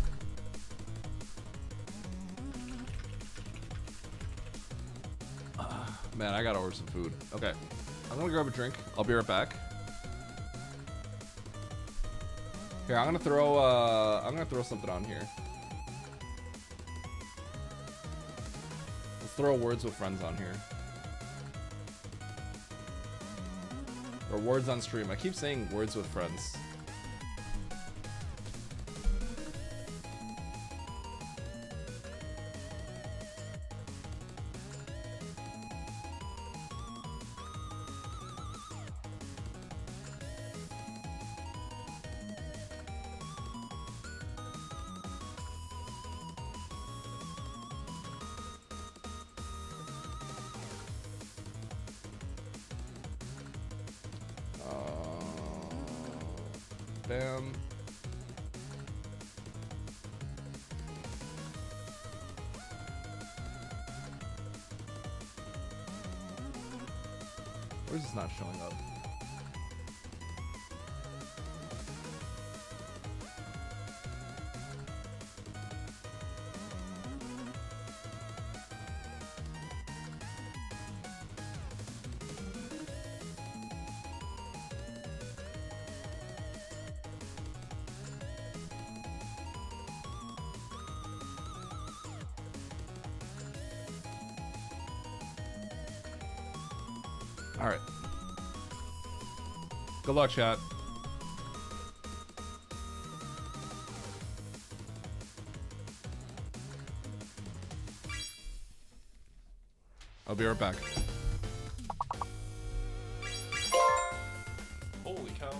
Man, I gotta order some food. Okay. I'm gonna grab a drink. I'll be right back. Here, I'm gonna throw something on here. Let's throw Words with Friends on here. Or Words on Stream. I keep saying Words with Friends. Bam. Where's this not showing up? All right. Good luck, chat. I'll be right back. Holy cow.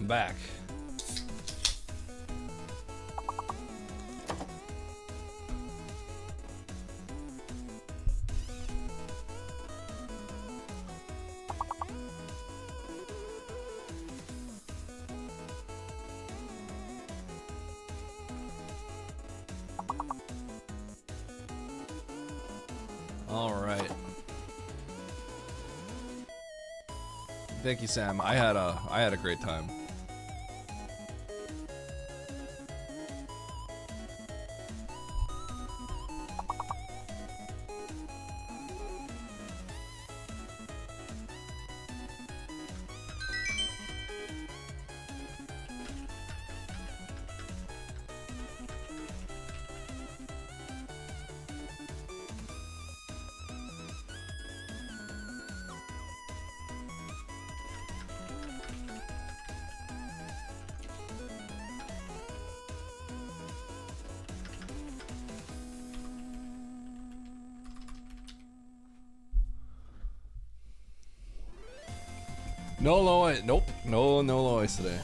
I'm back. All right. Thank you, Sam. I had a great time. No low ice. Nope. No low ice today.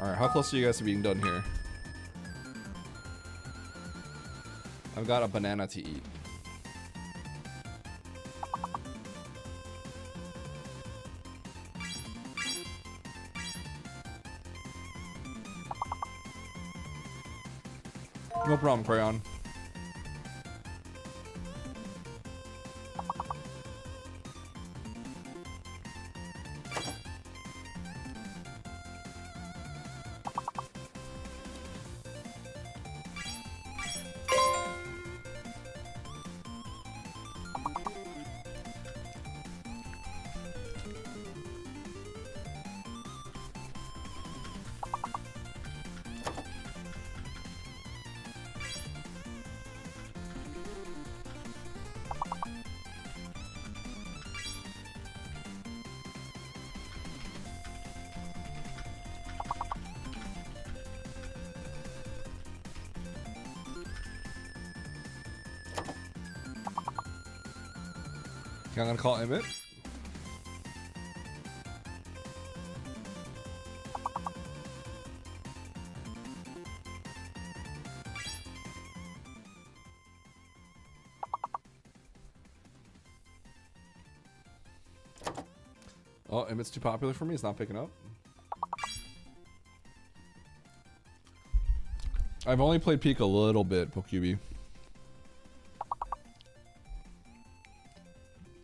Alright, how close are you guys to being done here? I've got a banana to eat. No problem, Crayon. I'm gonna call Emmett. Oh, Emmett's too popular for me. It's not picking up. I've only played Peak a little bit, PokeCube.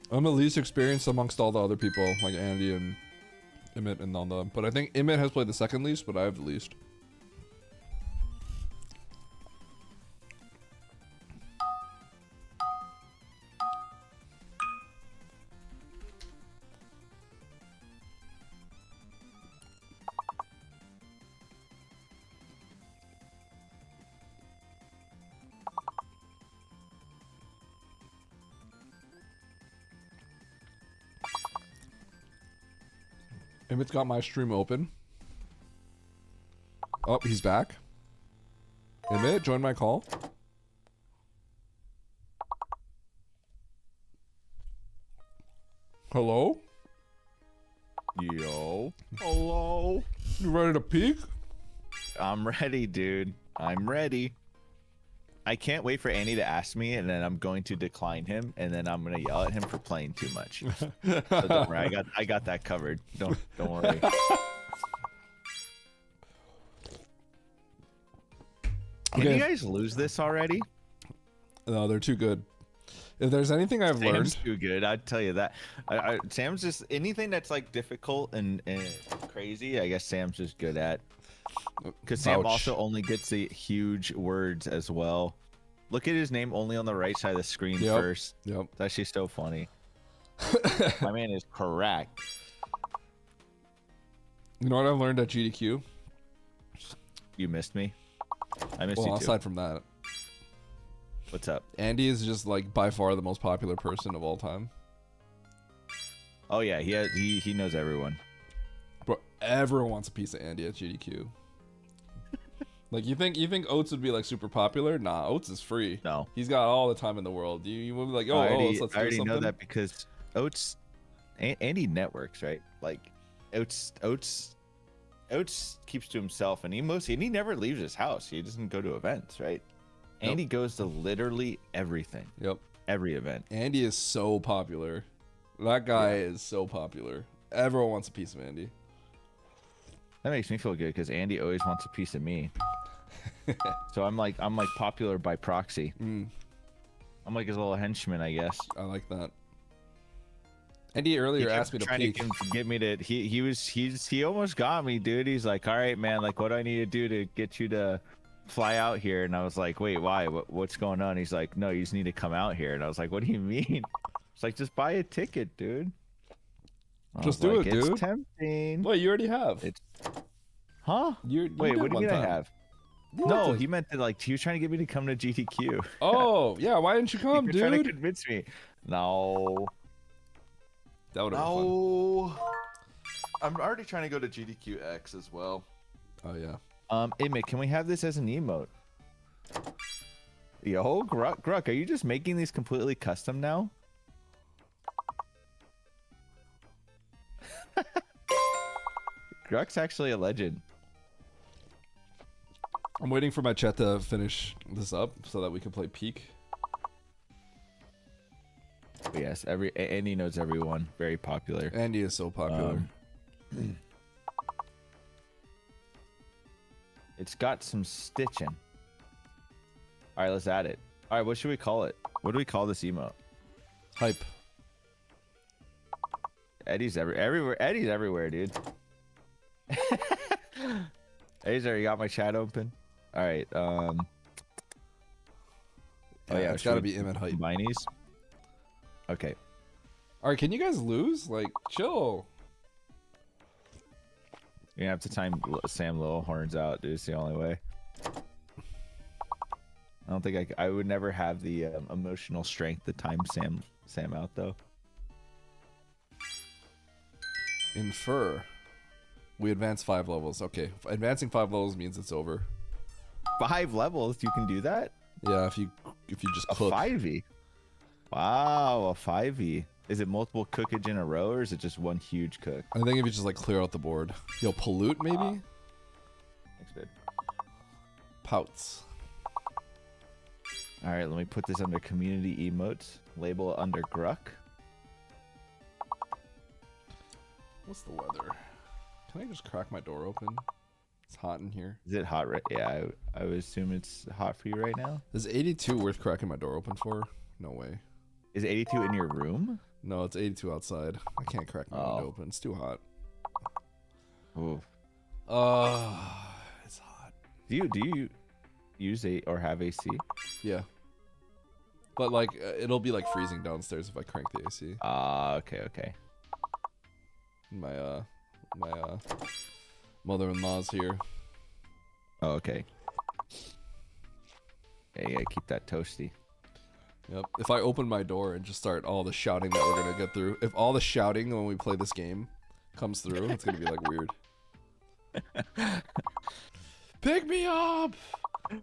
I'm the least experienced amongst all the other people, like Andy and Emmett and all them. But I think Emmett has played the second least, but I have the least. Emmett's got my stream open. Oh, he's back. Emmett, join my call. Hello? Yo. Hello. You ready to peek? I'm ready, dude. I'm ready. I can't wait for Andy to ask me, and then I'm going to decline him, and then I'm gonna yell at him for playing too much. So don't worry, I got that covered. Don't worry. Can you guys lose this already? No, they're too good. If there's anything I've learned, Sam's too good. I'd tell you that. Sam's just anything that's like difficult and crazy. I guess Sam's just good at. Because Sam also only gets the huge words as well. Look at his name only on the right side of the screen first. Yep. It's actually so funny. My man is correct. You know what I've learned at GDQ? You missed me. I missed you too. Aside from that, what's up? Andy is just like by far the most popular person of all time. Oh yeah, he knows everyone. Bro, everyone wants a piece of Andy at GDQ. Like you think Oates would be like super popular? Nah, Oates is free. No, he's got all the time in the world. You would be like, oh, let's do I already something. know that because Oates, Andy networks, right? Like Oates keeps to himself, and he never leaves his house. He doesn't go to events, right? Yep. Andy goes to literally everything. Yep. Every event. Andy is so popular. That guy is so popular. Everyone wants a piece of Andy. That makes me feel good because Andy always wants a piece of me. So I'm like popular by proxy. Mm, I'm like his little henchman, I guess. I like that. Andy earlier asked me to trying peek. to get me to. He almost got me, dude. He's like, all right, man. Like, what do I need to do to get you to fly out here? And I was like, wait, why? What's going on? He's like, no, you just need to come out here. And I was like, what do you mean? It's like, just buy a ticket, dude. Just do it, dude. It's tempting. Wait, you already have. Huh? You Wait, did what do one you mean I time. have? You No, did. he meant that like he was trying to get me to come to GDQ. Oh, yeah. Why didn't you come, You're trying to dude? convince me. No. That would have been fun. No. I'm already trying to go to GDQX as well. Oh yeah. Imit, can we have this as an emote? Yo, Gruck, are you just making these completely custom now? Gruck's actually a legend. I'm waiting for my chat to finish this up so that we can play Peak. But yes, Andy knows everyone. Very popular. Andy is so popular. It's got some stitching. All right, let's add it. All right, what should we call it? What do we call this emote? Hype. Eddie's everywhere. Eddie's everywhere, dude. Eddie's already got my chat open. All right. Oh yeah, it's gotta be Imit Hype. Binies. Okay. All right, can you guys lose? Like, chill. You're gonna have to time Sam Little Horns out, dude. It's the only way. I don't think I would never have the emotional strength to time Sam out though. Infer. We advance 5 levels. Okay, advancing 5 levels means it's over. 5 levels? You can do that? Yeah, if you just cook. A 5e. Wow, a 5e. Is it multiple cookage in a row, or is it just one huge cook? I think if you just like clear out the board. Yo, pollute maybe? Thanks, babe. Pouts. All right, let me put this under community emotes. Label it under Gruck. What's the weather? Can I just crack my door open? It's hot in here. Is it hot right? Yeah, I would assume it's hot for you right now. Is 82 worth cracking my door open for? No way. Is 82 in your room? No, it's 82 outside. I can't crack my window open. It's too hot. Ooh. It's hot. Do you use or have AC? Yeah. But like, it'll be like freezing downstairs if I crank the AC. Okay. My mother-in-law's here. Oh, okay. Yeah, keep that toasty. Yep. If I open my door and just start all the shouting that we're gonna get through, if all the shouting when we play this game comes through, it's gonna be like weird. Pick me up!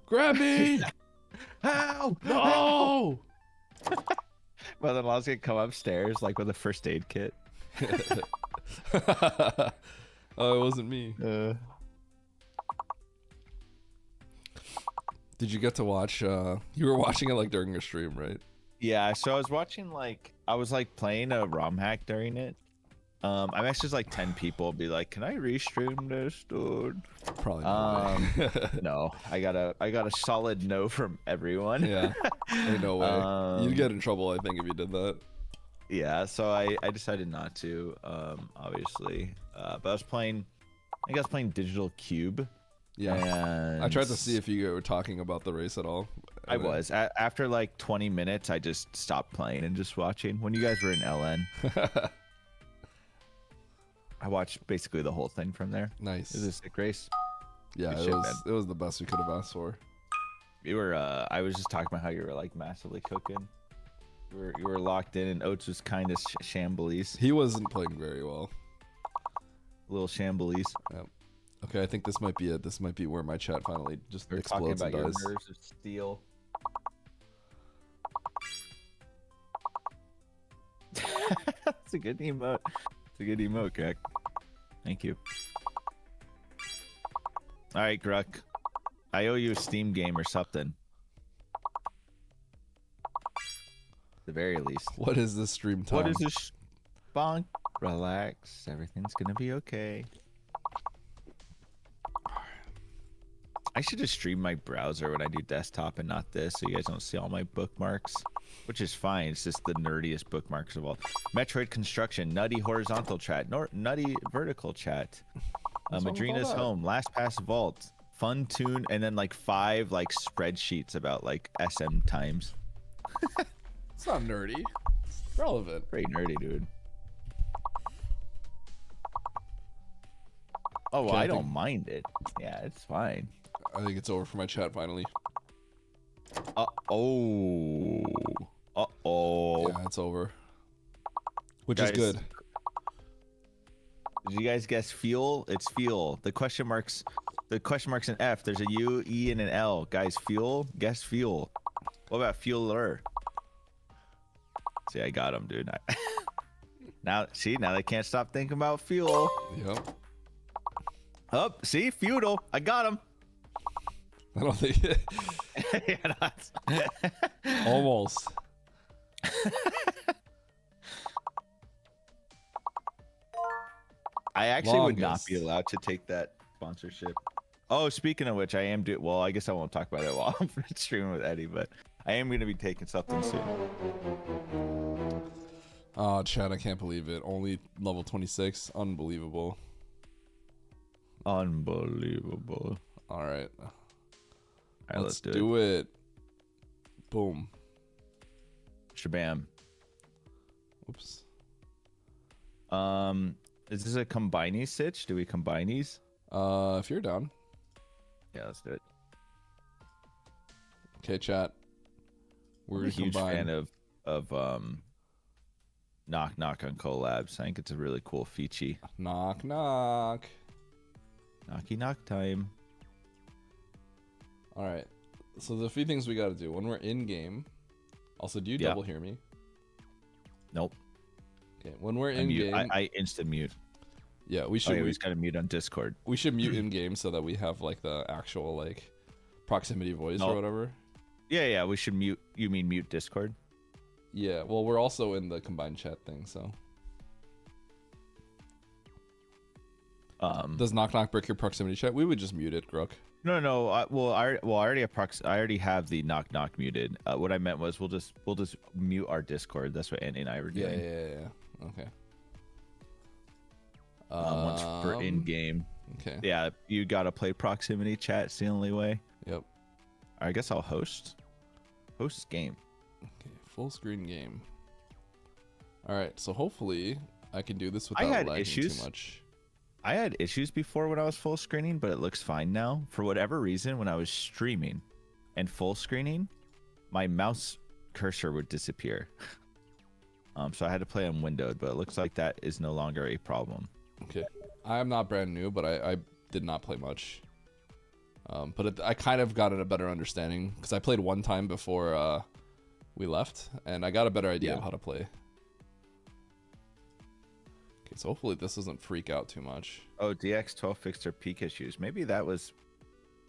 Grab me! Ow! No! Mother-in-law's gonna come upstairs like with a first aid kit. Oh, it wasn't me. Did you get to watch? You were watching it like during your stream, right? Yeah, so I was watching I was playing a ROM hack during it. I messaged like 10 people, be like, "Can I restream this, dude?" Probably not. No, I got a solid no from everyone. Yeah, ain't no way. You'd get in trouble, I think, if you did that. Yeah, so I decided not to, obviously. But I was playing Digital Cube. Yeah, and I tried to see if you were talking about the race at all. I was. After like 20 minutes, I just stopped playing and just watching. When you guys were in LN, I watched basically the whole thing from there. Nice. It was a sick race. Yeah, it was the best we could have asked for. You were. I was just talking about how you were like massively cooking. You were locked in, and Oates was kind of shambles. He wasn't playing very well. A little shambles. Yep. Okay, I think this might be it. This might be where my chat finally just explodes and your dies. nerves of steel. That's a good emote. It's a good emote, Greg. Thank you. All right, Gruck. I owe you a Steam game or something. At the very least. What is this stream time? What is this? Bonk. Relax. Everything's gonna be okay. I should just stream my browser when I do desktop and not this, so you guys don't see all my bookmarks, which is fine. It's just the nerdiest bookmarks of all. Metroid Construction, nutty horizontal chat, nutty vertical chat. Madrina's Home, Last Pass Vault, Fun Tune, and then like 5 like spreadsheets about like SM times. It's not nerdy. It's relevant. Pretty nerdy, dude. Oh, well, I don't mind it. Yeah, it's fine. I think it's over for my chat finally. Uh-oh. Yeah, it's over. Which is good. Did you guys guess fuel? It's fuel. The question mark's an F. There's a U, E, and an L. Guys, fuel? Guess fuel. What about fueler? See, I got him, dude. Now they can't stop thinking about fuel. Yep. Oh, see? Feudal. I got him. I don't think almost. I actually would not be allowed to take that sponsorship. Oh, speaking of which, I am well, I guess I won't talk about it while I'm streaming with Eddie, but I am going to be taking something soon. Oh, Chad, I can't believe it. Only level 26. Unbelievable. Unbelievable. All right. Let's do it. Boom. Shabam. Oops. Is this a combiney sitch? Do we combine these? If you're down. Yeah, let's do it. Okay, chat. We're a huge fan of Knock Knock on collabs. I think it's a really cool feature. Knock knock. Knocky knock time. All right. So there's a few things we got to do when we're in game. Also, do you double hear me? Nope. Okay. When we're in game, I instant mute. Yeah, we should. We just gotta mute on Discord. We should mute in game so that we have like the actual like proximity voice or whatever. Yeah. We should mute. You mean mute Discord? Yeah. Well, we're also in the combined chat thing, so. Does knock knock break your proximity chat? We would just mute it, Grook. No. I already have the knock knock muted. What I meant was we'll just mute our Discord. That's what Andy and I were doing. Yeah. Okay. Once we're in game. Okay. Yeah, you gotta play proximity chat. It's the only way. Yep. I guess I'll host game. Okay, full screen game. All right, so hopefully I can do this without lagging too much. I had issues before when I was full screening, but it looks fine now. For whatever reason, when I was streaming and full screening, my mouse cursor would disappear. So I had to play on windowed, but it looks like that is no longer a problem. Okay, I am not brand new, but I did not play much. But I kind of got a better understanding because I played one time before we left, and I got a better idea of how to play. Okay, so hopefully this doesn't freak out too much. Oh, DX12 fixed their peak issues. Maybe that was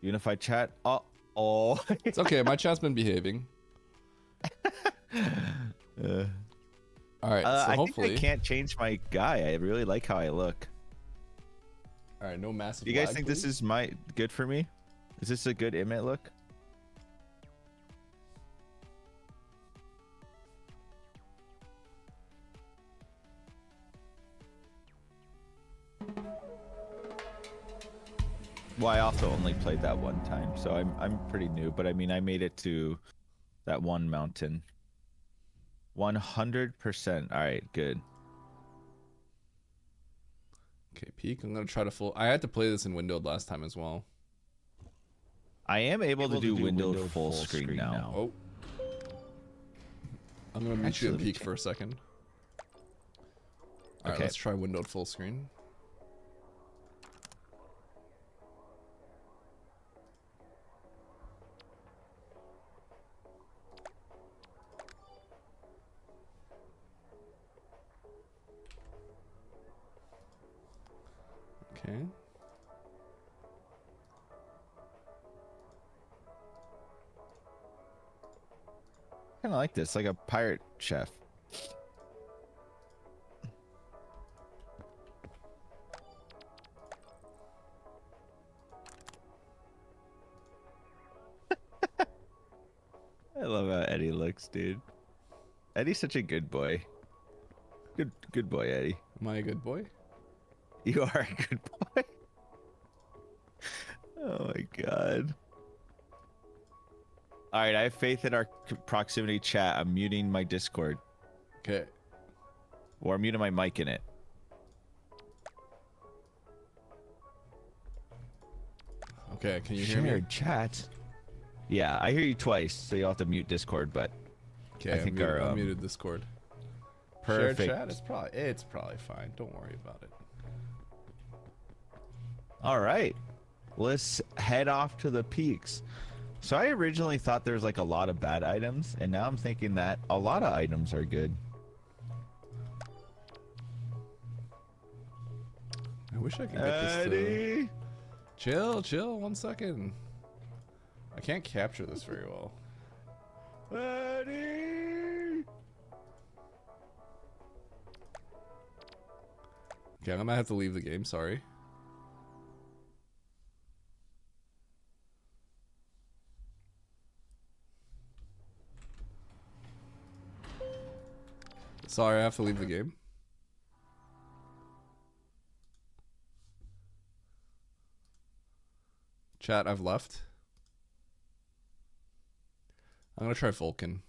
unified chat. Oh, it's okay. My chat's been behaving. All right, so hopefully... I think I can't change my guy. I really like how I look. All right, no massive. Do you guys think this is good for me? Is this a good imit look? Well, I also only played that one time, so I'm pretty new. But I mean, I made it to that one mountain. 100%. All right, good. Okay, peak. I'm gonna try to full. I had to play this in windowed last time as well. I am able to do windowed full screen now. Oh, I'm gonna mute you at peak for a second. All right, let's try windowed full screen. Okay. Kind of like this, like a pirate chef. Eddie looks, dude. Eddie's such a good boy. Good boy, Eddie. Am I a good boy? You are a good boy. Oh my god. All right, I have faith in our proximity chat. I'm muting my Discord. Okay. Or I'm muting my mic in it. Okay, can you hear me? Shared chat. Yeah, I hear you twice, so you'll have to mute Discord, but okay, I think I muted Discord. Perfect. Shared chat, it's probably fine. Don't worry about it. All right. Let's head off to the peaks. So I originally thought there was like a lot of bad items, and now I'm thinking that a lot of items are good. I wish I could get this to... Chill, 1 second. I can't capture this very well. Eddie! Okay, I'm gonna have to leave the game, sorry. Sorry, I have to leave the game. Chat, I've left. I'm gonna try Vulcan.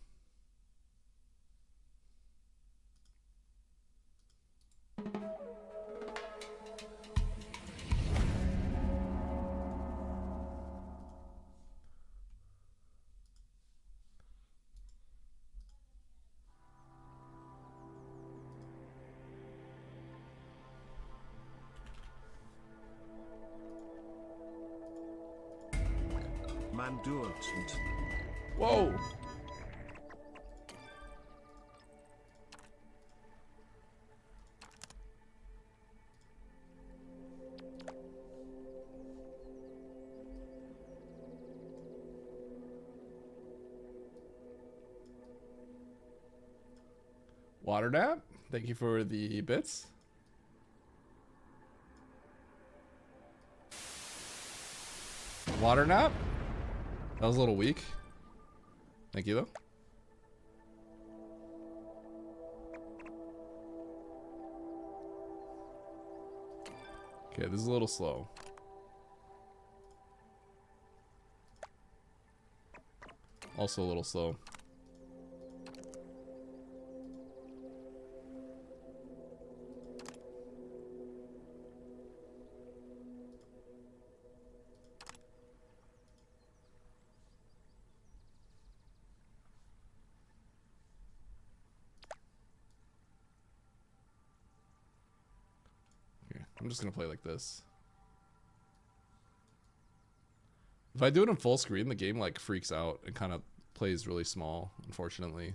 Man do it. Whoa! Water nap, thank you for the bits. Water nap? That was a little weak. Thank you though. Okay, this is a little slow. Also a little slow. I'm just gonna play like this. If I do it in full screen, the game like freaks out and kind of plays really small, unfortunately.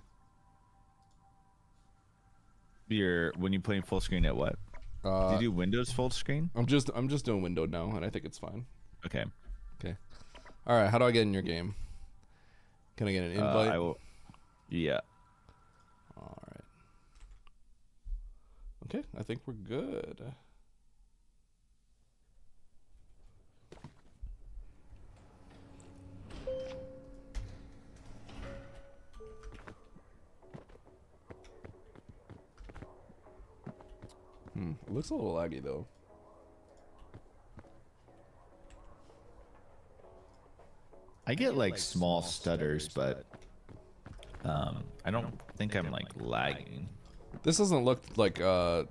When you play in full screen at what? Do you do Windows full screen? I'm just doing windowed now, and I think it's fine. Okay. Okay. All right. How do I get in your game? Can I get an invite? I will. Yeah. All right. Okay. I think we're good. It looks a little laggy though. I get like small stutters, but I don't think I'm like lagging. This doesn't look like does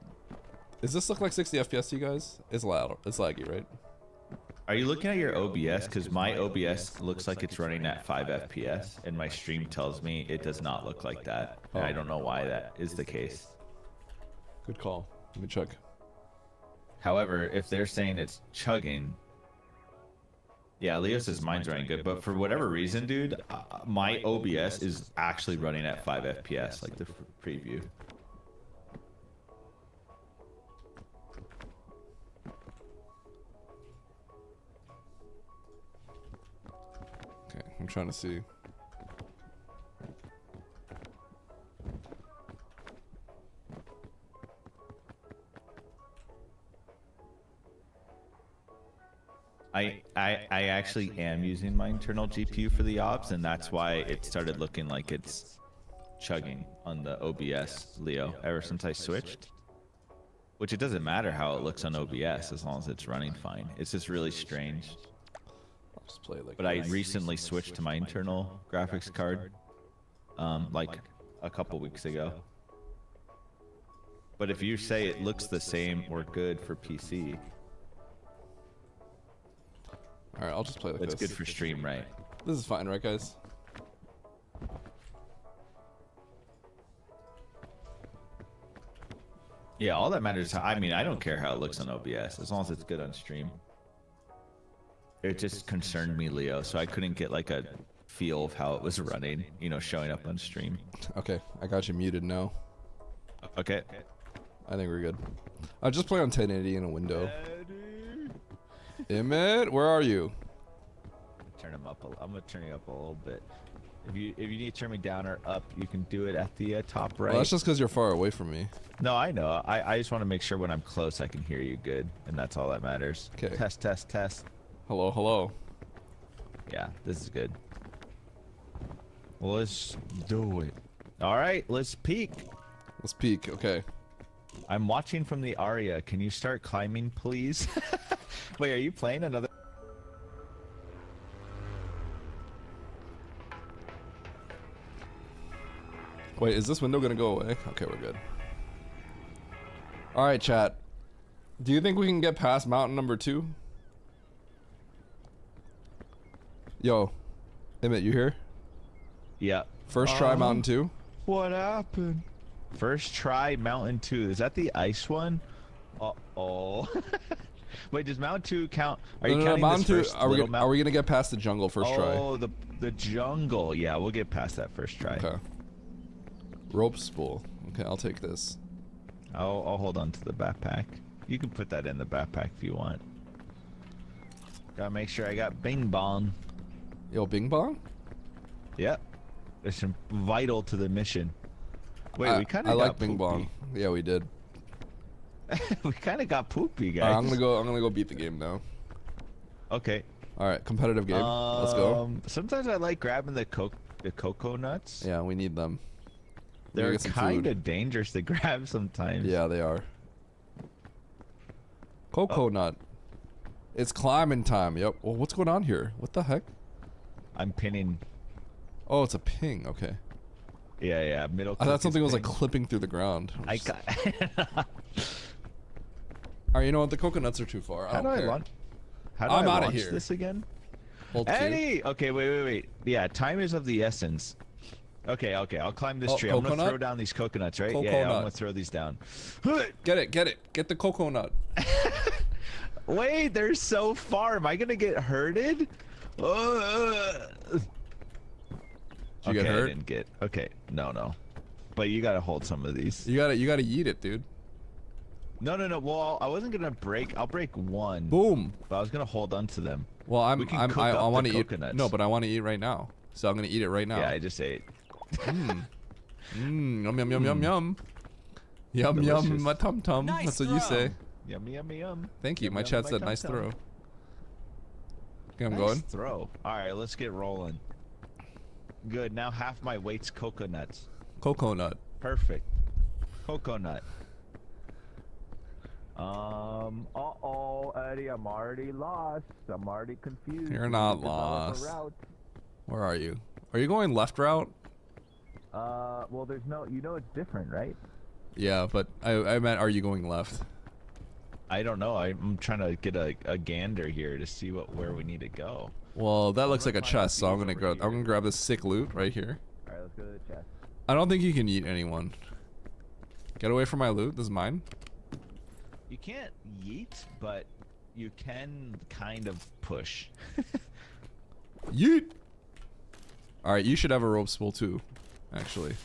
this look like 60 FPS to you guys? It's loud. It's laggy, right? Are you looking at your OBS? Because my OBS looks like it's running at 5 FPS, and my stream tells me it does not look like that. And I don't know why that is the case. Good call. Let me check. However, if they're saying it's chugging, yeah, Leo says mine's running good, but for whatever reason, dude, my OBS is actually running at 5 FPS, like the preview. Okay, I'm trying to see. I actually am using my internal GPU for the ops, and that's why it started looking like it's chugging on the OBS, Leo, ever since I switched. Which it doesn't matter how it looks on OBS as long as it's running fine. It's just really strange. I'll just play like but I recently switched to my internal graphics card, like a couple weeks ago. But if you say it looks the same or good for PC, all right, I'll just play like it's this. good for stream, right? This is fine, right, guys? Yeah, all that matters. I mean, I don't care how it looks on OBS as long as it's good on stream. It just concerned me, Leo, so I couldn't get like a feel of how it was running, you know, showing up on stream. Okay, I got you muted now. Okay. I think we're good. I'll just play on 1080 in a window. Imyt, where are you? Turn him up. I'm gonna turn you up a little bit. If you need to turn me down or up, you can do it at the top right. Well, that's just because you're far away from me. No, I know. I just want to make sure when I'm close I can hear you good, and that's all that matters. Okay. Test, test, test. Hello, hello. Yeah, this is good. Well, let's do it. All right, let's peek. Let's peek. Okay. I'm watching from the Aria. Can you start climbing, please? Wait, are you playing another? Wait, is this window gonna go away? Okay, we're good. All right, chat. Do you think we can get past mountain number 2? Yo, Imyt, you here? Yeah. First try mountain 2. What happened? First try mountain 2. Is that the ice one? Uh-oh. Wait, does mountain 2 count? Are you counting mountain this 2? first Are we gonna get past the jungle first try? Oh, the jungle. Yeah, we'll get past that first try. Okay. Rope spool. Okay, I'll take this. I'll hold on to the backpack. You can put that in the backpack if you want. Gotta make sure I got Bing Bong. Yo, Bing Bong? Yep. It's vital to the mission. Wait, we kind of I got like Bing Bong. Yeah, we did. We kind of got poopy, guys. All right, I'm gonna go beat the game now. Okay. All right, competitive game. Let's go. Sometimes I like grabbing the cocoa nuts. Yeah, we need them. They're kind of dangerous to grab sometimes. Yeah, they are. Coconut. It's climbing time. Yep. Well, what's going on here? What the heck? I'm pinning. Oh, it's a ping. Okay. Yeah, yeah. Middle. I thought something was like clipping through the ground. I got. Alright, you know what? The coconuts are too far. I don't care. How do I launch this again? Eddie! Okay, wait. Yeah, time is of the essence. Okay. I'll climb this tree. I'm gonna throw down these coconuts, right? Yeah, I'm gonna throw these down. Get it. Get the coconut. Wait, they're so far. Am I gonna get hurted? Did you get hurt? I didn't get. Okay, no. But you gotta hold some of these. You gotta eat it, dude. No. Well, I wasn't gonna break. I'll break one. Boom. But I was gonna hold on to them. Well, I want to eat. Coconuts. No, but I want to eat right now. So I'm gonna eat it right now. Yeah, I just ate. Yum yum yum yum yum. Yum yum my tum tum. Nice That's what you say. Yum. Thank you. My chat said nice throw. Okay, I'm going. Throw. All right, let's get rolling. Good. Now half my weight's coconuts. Coconut. Perfect. Coconut. Uh-oh, Eddie, I'm already lost. I'm already confused. You're not lost. Where are you? Are you going left route? Well, there's no. You know it's different, right? Yeah, but I meant, are you going left? I don't know. I'm trying to get a gander here to see where we need to go. Well, that looks like a chest, so I'm gonna grab this sick loot right here. All right, let's go to the chest. I don't think you can eat anyone. Get away from my loot. This is mine. You can't yeet, but you can kind of push. Yeet. All right, you should have a rope spool too, actually.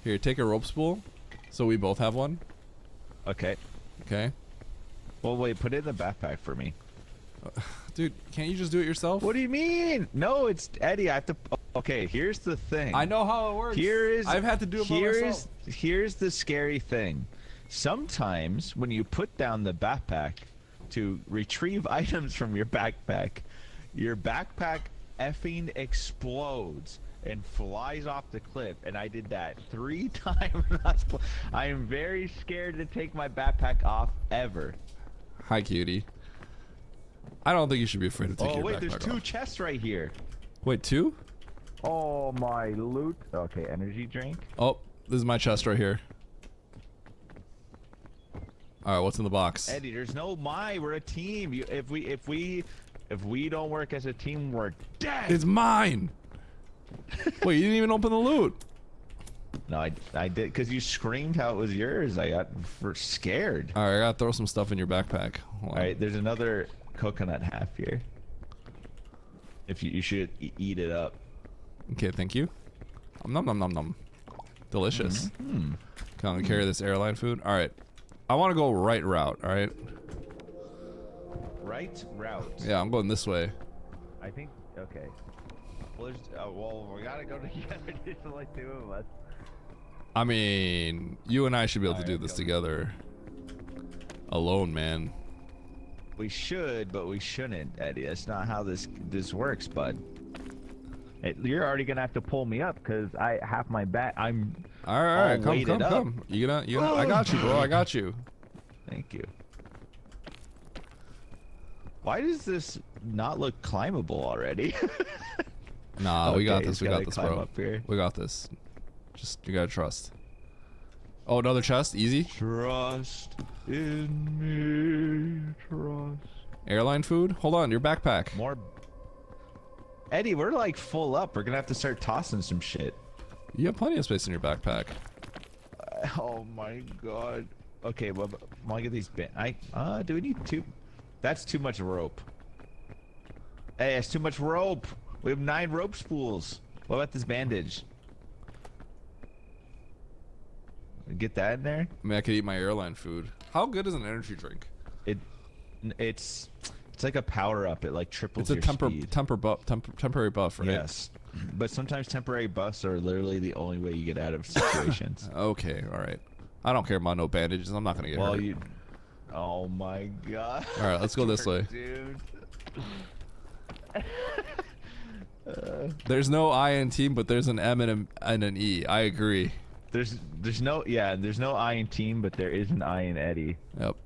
Here, take a rope spool, so we both have one. Okay. Okay. Well, wait. Put it in the backpack for me. Dude, can't you just do it yourself? What do you mean? No, it's Eddie. I have to. Okay, here's the thing. I know how it works. I've had to do it by myself. Here's the scary thing. Sometimes when you put down the backpack, to retrieve items from your backpack, your backpack effing explodes and flies off the cliff, and I did that 3 times. I am very scared to take my backpack off ever. Hi, cutie. I don't think you should be afraid to take your backpack off. Oh wait, there's 2 chests right here. Wait, 2? Oh, my loot. Okay, energy drink. Oh, this is my chest right here. All right, what's in the box? Eddie, there's no we're a team. If we don't work as a team, we're dead. It's mine. Wait, you didn't even open the loot. No, I did, because you screamed how it was yours. I got scared. All right, I gotta throw some stuff in your backpack. All right, there's another coconut half here. If you should eat it up. Okay, thank you. Nom nom nom nom. Delicious. Can I carry this airline food? All right. I want to go right route. All right. Right route. Yeah, I'm going this way. I think. Okay. Well, we gotta go together. There's like 2 of us. I mean, you and I should be able to do this together. Alone, man. We should, but we shouldn't, Eddie. That's not how this works, bud. You're already gonna have to pull me up because I have my back. I'm all right. Come. You gonna? I got you, bro. I got you. Thank you. Why does this not look climbable already? Nah, okay, we got this. We got this, climb bro. Up here. We got this. Just you gotta trust. Oh, another chest. Easy. Trust in me. Trust. Airline food. Hold on, your backpack. More. Eddie, we're like full up. We're gonna have to start tossing some shit. You have plenty of space in your backpack. Oh my god. Okay, well, I'll get these. Do we need 2? That's too much rope. Hey, it's too much rope. We have 9 rope spools. What about this bandage? Get that in there. I mean, I could eat my airline food. How good is an energy drink? It's like a power up. It like triples your speed. Temporary buff, right? Yes, but sometimes temporary buffs are literally the only way you get out of situations. Okay, all right. I don't care about no bandages. I'm not gonna get hurt. Oh my god. All right, let's go this way. Dude. There's no I in team, but there's an M and an E. I agree. There's no I in team, but there is an I in Eddie. Yep.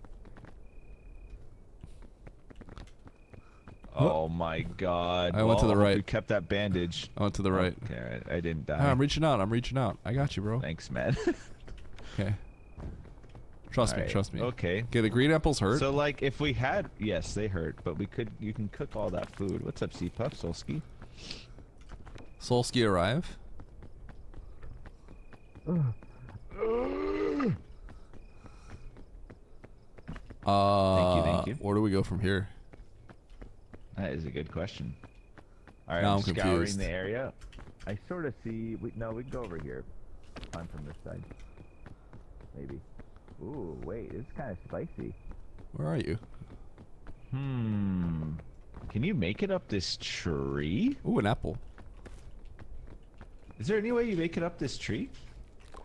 Oh my god. I went to the right. You kept that bandage. I went to the right. Okay, I didn't die. I'm reaching out. I got you, bro. Thanks, man. Okay. Trust me. Okay. Okay, the green apples hurt. So like if we had, yes, they hurt, but you can cook all that food. What's up, C-Puff, Solski? Solski arrive. Thank you. Where do we go from here? That is a good question. All right, Now I'm scouring confused. the area. I sort of see. No, we can go over here. Climb from this side. Maybe. Ooh, wait, it's kind of spicy. Where are you? Can you make it up this tree? Ooh, an apple. Is there any way you make it up this tree?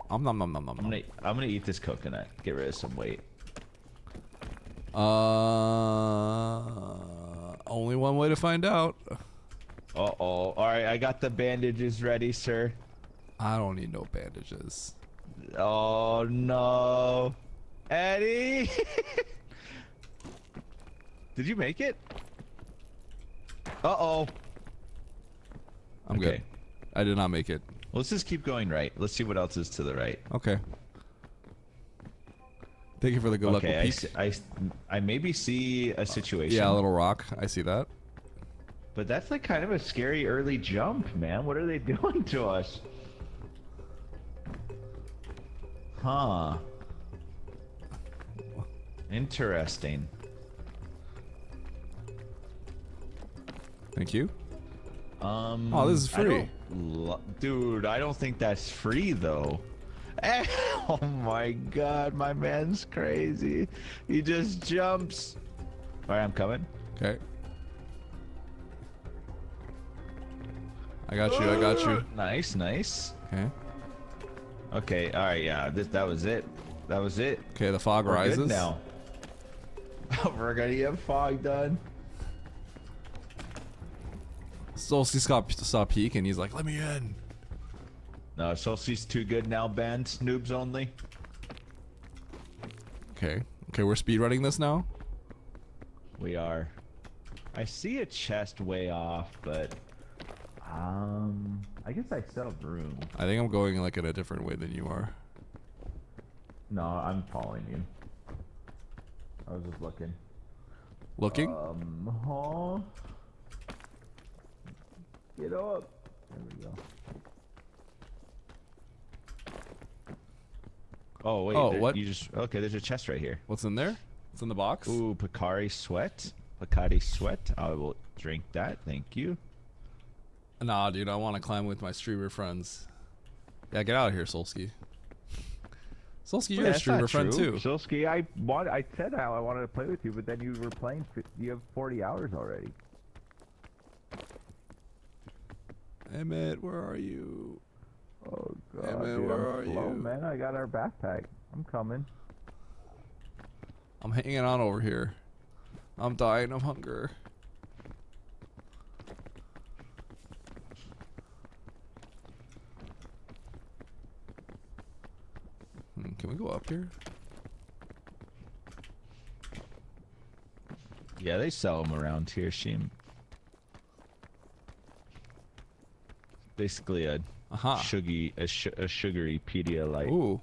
Nom nom nom nom nom. I'm gonna eat this coconut. Get rid of some weight. Only one way to find out. Uh-oh. All right, I got the bandages ready, sir. I don't need no bandages. Oh, no. Eddie! Did you make it? Uh-oh. I'm good. I did not make it. Let's just keep going right. Let's see what else is to the right. Okay. Thank you for the good luck. Okay, I maybe see a situation. Yeah, a little rock. I see that. But that's like kind of a scary early jump, man. What are they doing to us? Huh. Interesting. Thank you. Oh, this is free. Dude, I don't think that's free though. Oh my god, my man's crazy. He just jumps. Alright, I'm coming. Okay. I got you. Nice. Okay. Okay, alright, yeah, that was it. That was it. Okay, the fog We're rises. good now. We're gonna get fog done. Solsky saw Peak and he's like, let me in. No, Solsty's too good now, banned. Snoobs only. Okay. Okay, we're speedrunning this now? We are. I see a chest way off, but I guess I still have room. I think I'm going like in a different way than you are. No, I'm following you. I was just looking. Looking? Huh? Get up. There we go. Oh wait. Oh, what? You just okay? There's a chest right here. What's in there? It's in the box? Ooh, Picari sweat. Picari sweat. I will drink that. Thank you. Nah, dude, I want to climb with my streamer friends. Yeah, get out of here, Solsky. Solsky, you're a streamer friend too. Solsky, I said how I wanted to play with you, but then you were playing. You have 40 hours already. Emmett, where are you? Oh god, Emmett, dude, where I'm are slow, you? man. I got our backpack. I'm coming. I'm hanging on over here. I'm dying of hunger. Can we go up here? Yeah, they sell them around here, Sheem. Basically a sugary Pedialyte. Ooh.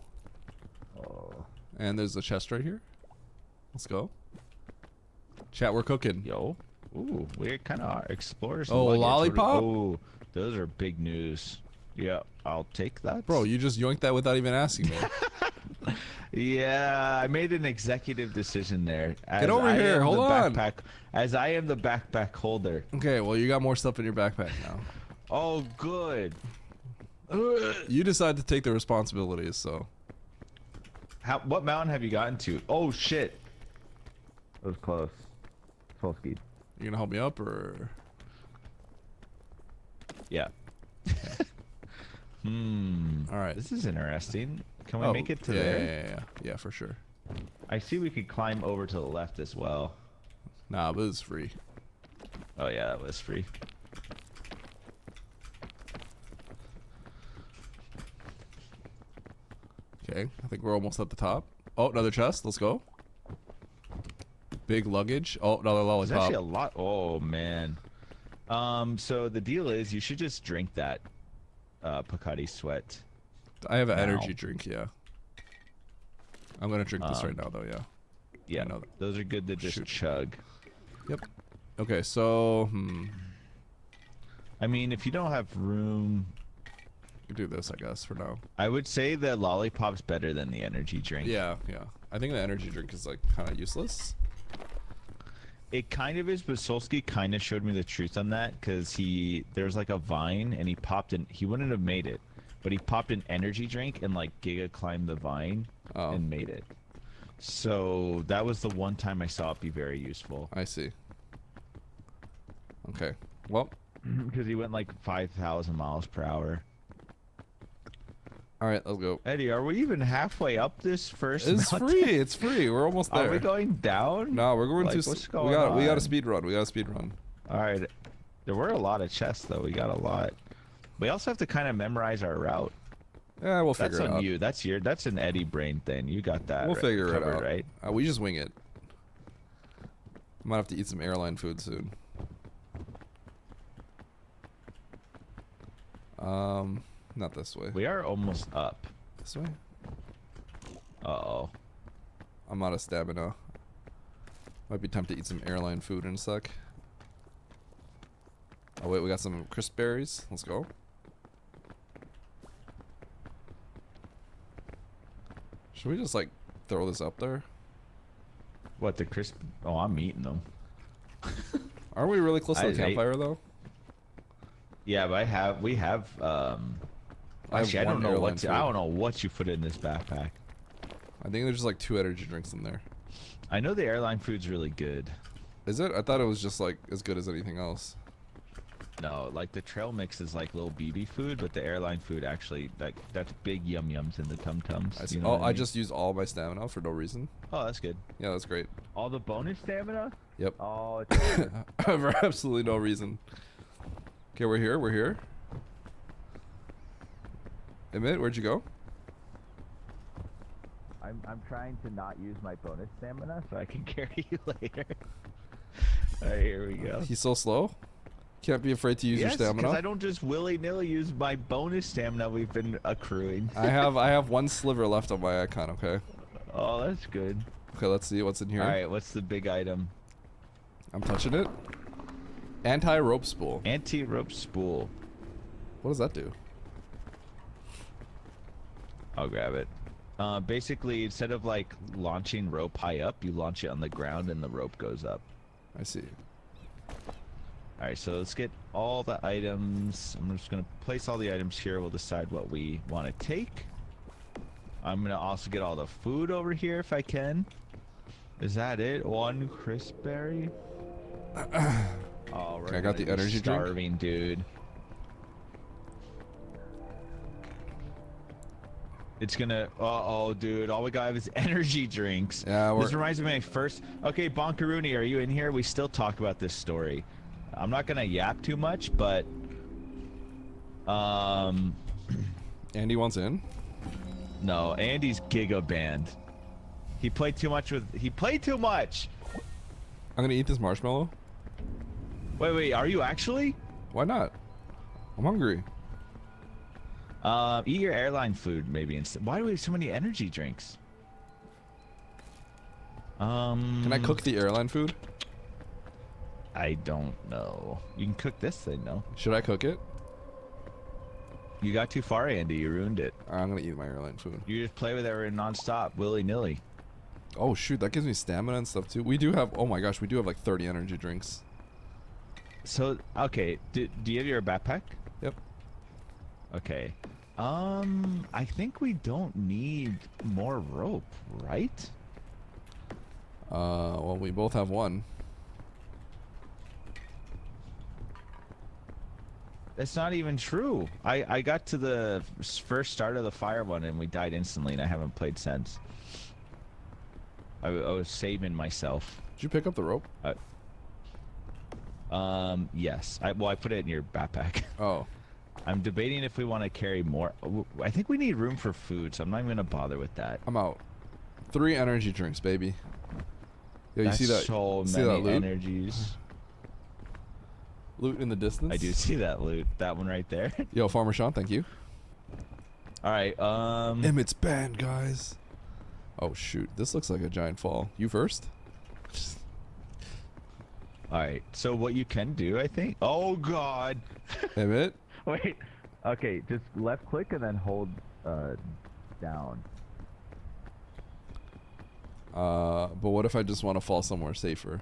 Oh. And there's a chest right here. Let's go. Chat, we're cooking. Yo. Ooh, we kind of are explorers. Oh, lollipop? Oh, those are big news. Yeah, I'll take that. Bro, you just yoinked that without even asking me. Yeah, I made an executive decision there. Get over here, hold on. As I am the backpack holder. Okay, well, you got more stuff in your backpack now. Oh, good. You decide to take the responsibilities, so. What mountain have you gotten to? Oh, shit. That was close. Full speed. You gonna help me up, or? Yeah. All right. This is interesting. Can we make it to yeah, there? Yeah, for sure. I see we could climb over to the left as well. Nah, but it's free. Oh yeah, that was free. Okay, I think we're almost at the top. Oh, another chest. Let's go. Big luggage. Oh, another lollipop. There's actually a lot. Oh man. So the deal is, you should just drink that Picati sweat. I have an energy drink. Yeah. I'm gonna drink this right now, though. Yeah. Yeah. Those are good to just chug. Yep. Okay, so I mean, if you don't have room, you do this, I guess, for now. I would say the lollipop's better than the energy drink. Yeah, yeah. I think the energy drink is like kind of useless. It kind of is, but Solsky kind of showed me the truth on that, because there's like a vine and he popped in. He wouldn't have made it, but he popped an energy drink and like Giga climbed the vine and made it. So that was the one time I saw it be very useful. I see. Okay. Well, because he went like 5,000 miles per hour. All right, let's go. Eddie, are we even halfway up this first? It's mountain? free. It's free. We're almost there. Are we going down? No, we're going like, to. What's going on? We got a speed run. We got a speed run. All right. There were a lot of chests though. We got a lot. We also have to kind of memorize our route. Yeah, we'll figure it out. That's on you. That's an Eddie brain thing. You got that. We'll figure it out. Right? We just wing it. Might have to eat some airline food soon. Not this way. We are almost up. This way? Uh-oh. I'm out of stamina. Might be time to eat some airline food in a sec. Oh wait, we got some crisp berries. Let's go. Should we just like throw this up there? What, the crisp? Oh, I'm eating them. Aren't we really close to the campfire though? Yeah, but we have actually, I don't know what you put in this backpack. I think there's just like 2 energy drinks in there. I know the airline food's really good. Is it? I thought it was just like as good as anything else. No, like the trail mix is like little BB food, but the airline food actually, like, that's big yum yums in the tum tums. I just used all my stamina for no reason. Oh, that's good. Yeah, that's great. All the bonus stamina? Yep. Oh, it's For absolutely no reason. Okay, we're here. We're here. Imyt, where'd you go? I'm trying to not use my bonus stamina so I can carry you later. Alright, here we go. He's so slow. Can't be afraid to use your stamina. Because I don't just willy-nilly use my bonus stamina we've been accruing. I have one sliver left on my icon. Okay. Oh, that's good. Okay, let's see what's in here. All right, what's the big item? I'm touching it. Anti-rope spool. Anti-rope spool. What does that do? I'll grab it. Basically, instead of like launching rope high up, you launch it on the ground and the rope goes up. I see. All right, so let's get all the items. I'm just gonna place all the items here. We'll decide what we want to take. I'm gonna also get all the food over here if I can. Is that it? One crisp berry. Oh, okay, I got the energy drink. Starving, dude. It's gonna. Uh-oh, dude. All we got is energy drinks. Yeah, this reminds me of my first. Okay, Bonkaroonie, are you in here? We still talk about this story. I'm not gonna yap too much, but Andy wants in. No, Andy's giga banned. He played too much with. He played too much. I'm gonna eat this marshmallow. Wait, are you actually? Why not? I'm hungry. Eat your airline food maybe instead. Why do we have so many energy drinks? Can I cook the airline food? I don't know. You can cook this thing, though. Should I cook it? You got too far, Andy. You ruined it. I'm gonna eat my airline food. You just play with it non-stop, willy-nilly. Oh shoot, that gives me stamina and stuff too. We do have. Oh my gosh, we do have like 30 energy drinks. So okay, do you have your backpack? Yep. Okay. I think we don't need more rope, right? Well, we both have one. That's not even true. I got to the first start of the fire one and we died instantly, and I haven't played since. I was saving myself. Did you pick up the rope? Yes. I put it in your backpack. Oh. I'm debating if we want to carry more. I think we need room for food, so I'm not even gonna bother with that. I'm out. 3 energy drinks, baby. Yo, you That's see that? So see many that loot? energies. Loot in the distance. I do see that loot. That one right there. Yo, Farmer Sean, thank you. All right. Imyt's banned, guys. Oh shoot, this looks like a giant fall. You first. All right. So what you can do, I think. Oh God. Imyt. Wait. Okay. Just left click and then hold down. But what if I just want to fall somewhere safer?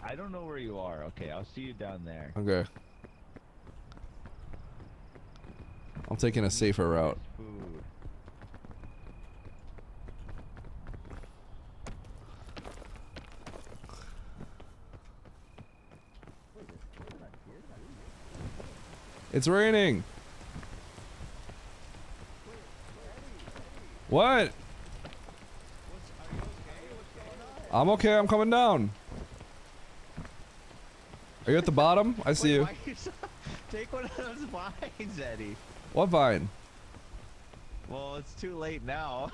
I don't know where you are. Okay, I'll see you down there. Okay. I'm taking a safer route. Food. It's raining. What? I'm okay. I'm coming down. Are you at the bottom? I see you. Take one of those vines, Eddie. What vine? Well, it's too late now.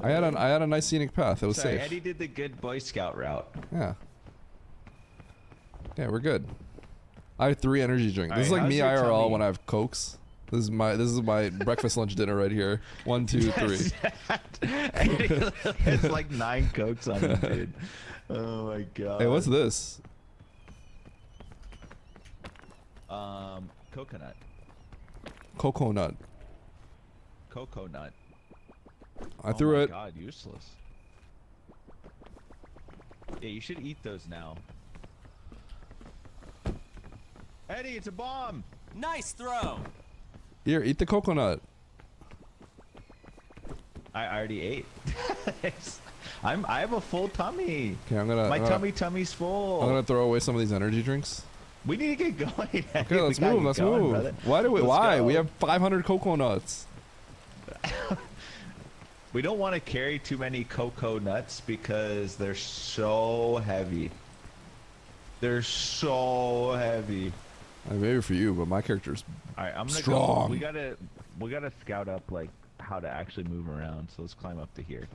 I had a nice scenic path. It was Sorry, safe. Eddie did the good Boy Scout route. Yeah. Yeah, we're good. I have 3 energy drinks. This is Alright, like me how's your IRL tummy? when I have Cokes. This is my breakfast, lunch, dinner right here. 1, 2, 3. It's like 9 Cokes on him, dude. Oh my God. Hey, what's this? Coconut. Coconut. Coconut. I threw it. Oh my God, useless. Yeah, you should eat those now. Eddie, it's a bomb. Nice throw. Here, eat the coconut. I already ate. I have a full tummy. Okay, my tummy's full. I'm gonna throw away some of these energy drinks. We need to get going. Okay, let's move. Let's move. Brother. Why? Let's Why? go. We have 500 coconuts. We don't want to carry too many cocoa nuts because they're so heavy. They're so heavy. Maybe for you, but my character's All right, I'm gonna strong. go. We gotta scout up like how to actually move around. So let's climb up to here.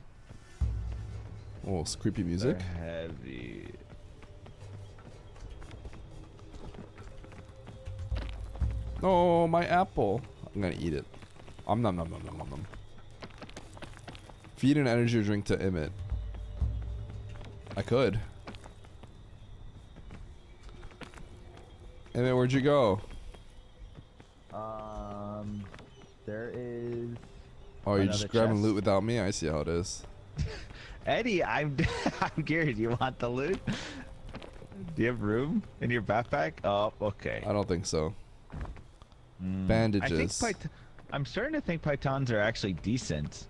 Oh, it's creepy music. They're heavy. Oh, my apple. I'm gonna eat it. Nom nom nom nom nom nom. Feed an energy drink to Imit. I could. Imit, where'd you go? There is. Oh, you're just grabbing loot without me? I see how it is. Eddie, I'm curious. You want the loot? Do you have room in your backpack? Oh, okay. I don't think so. Bandages. I'm starting to think pythons are actually decent.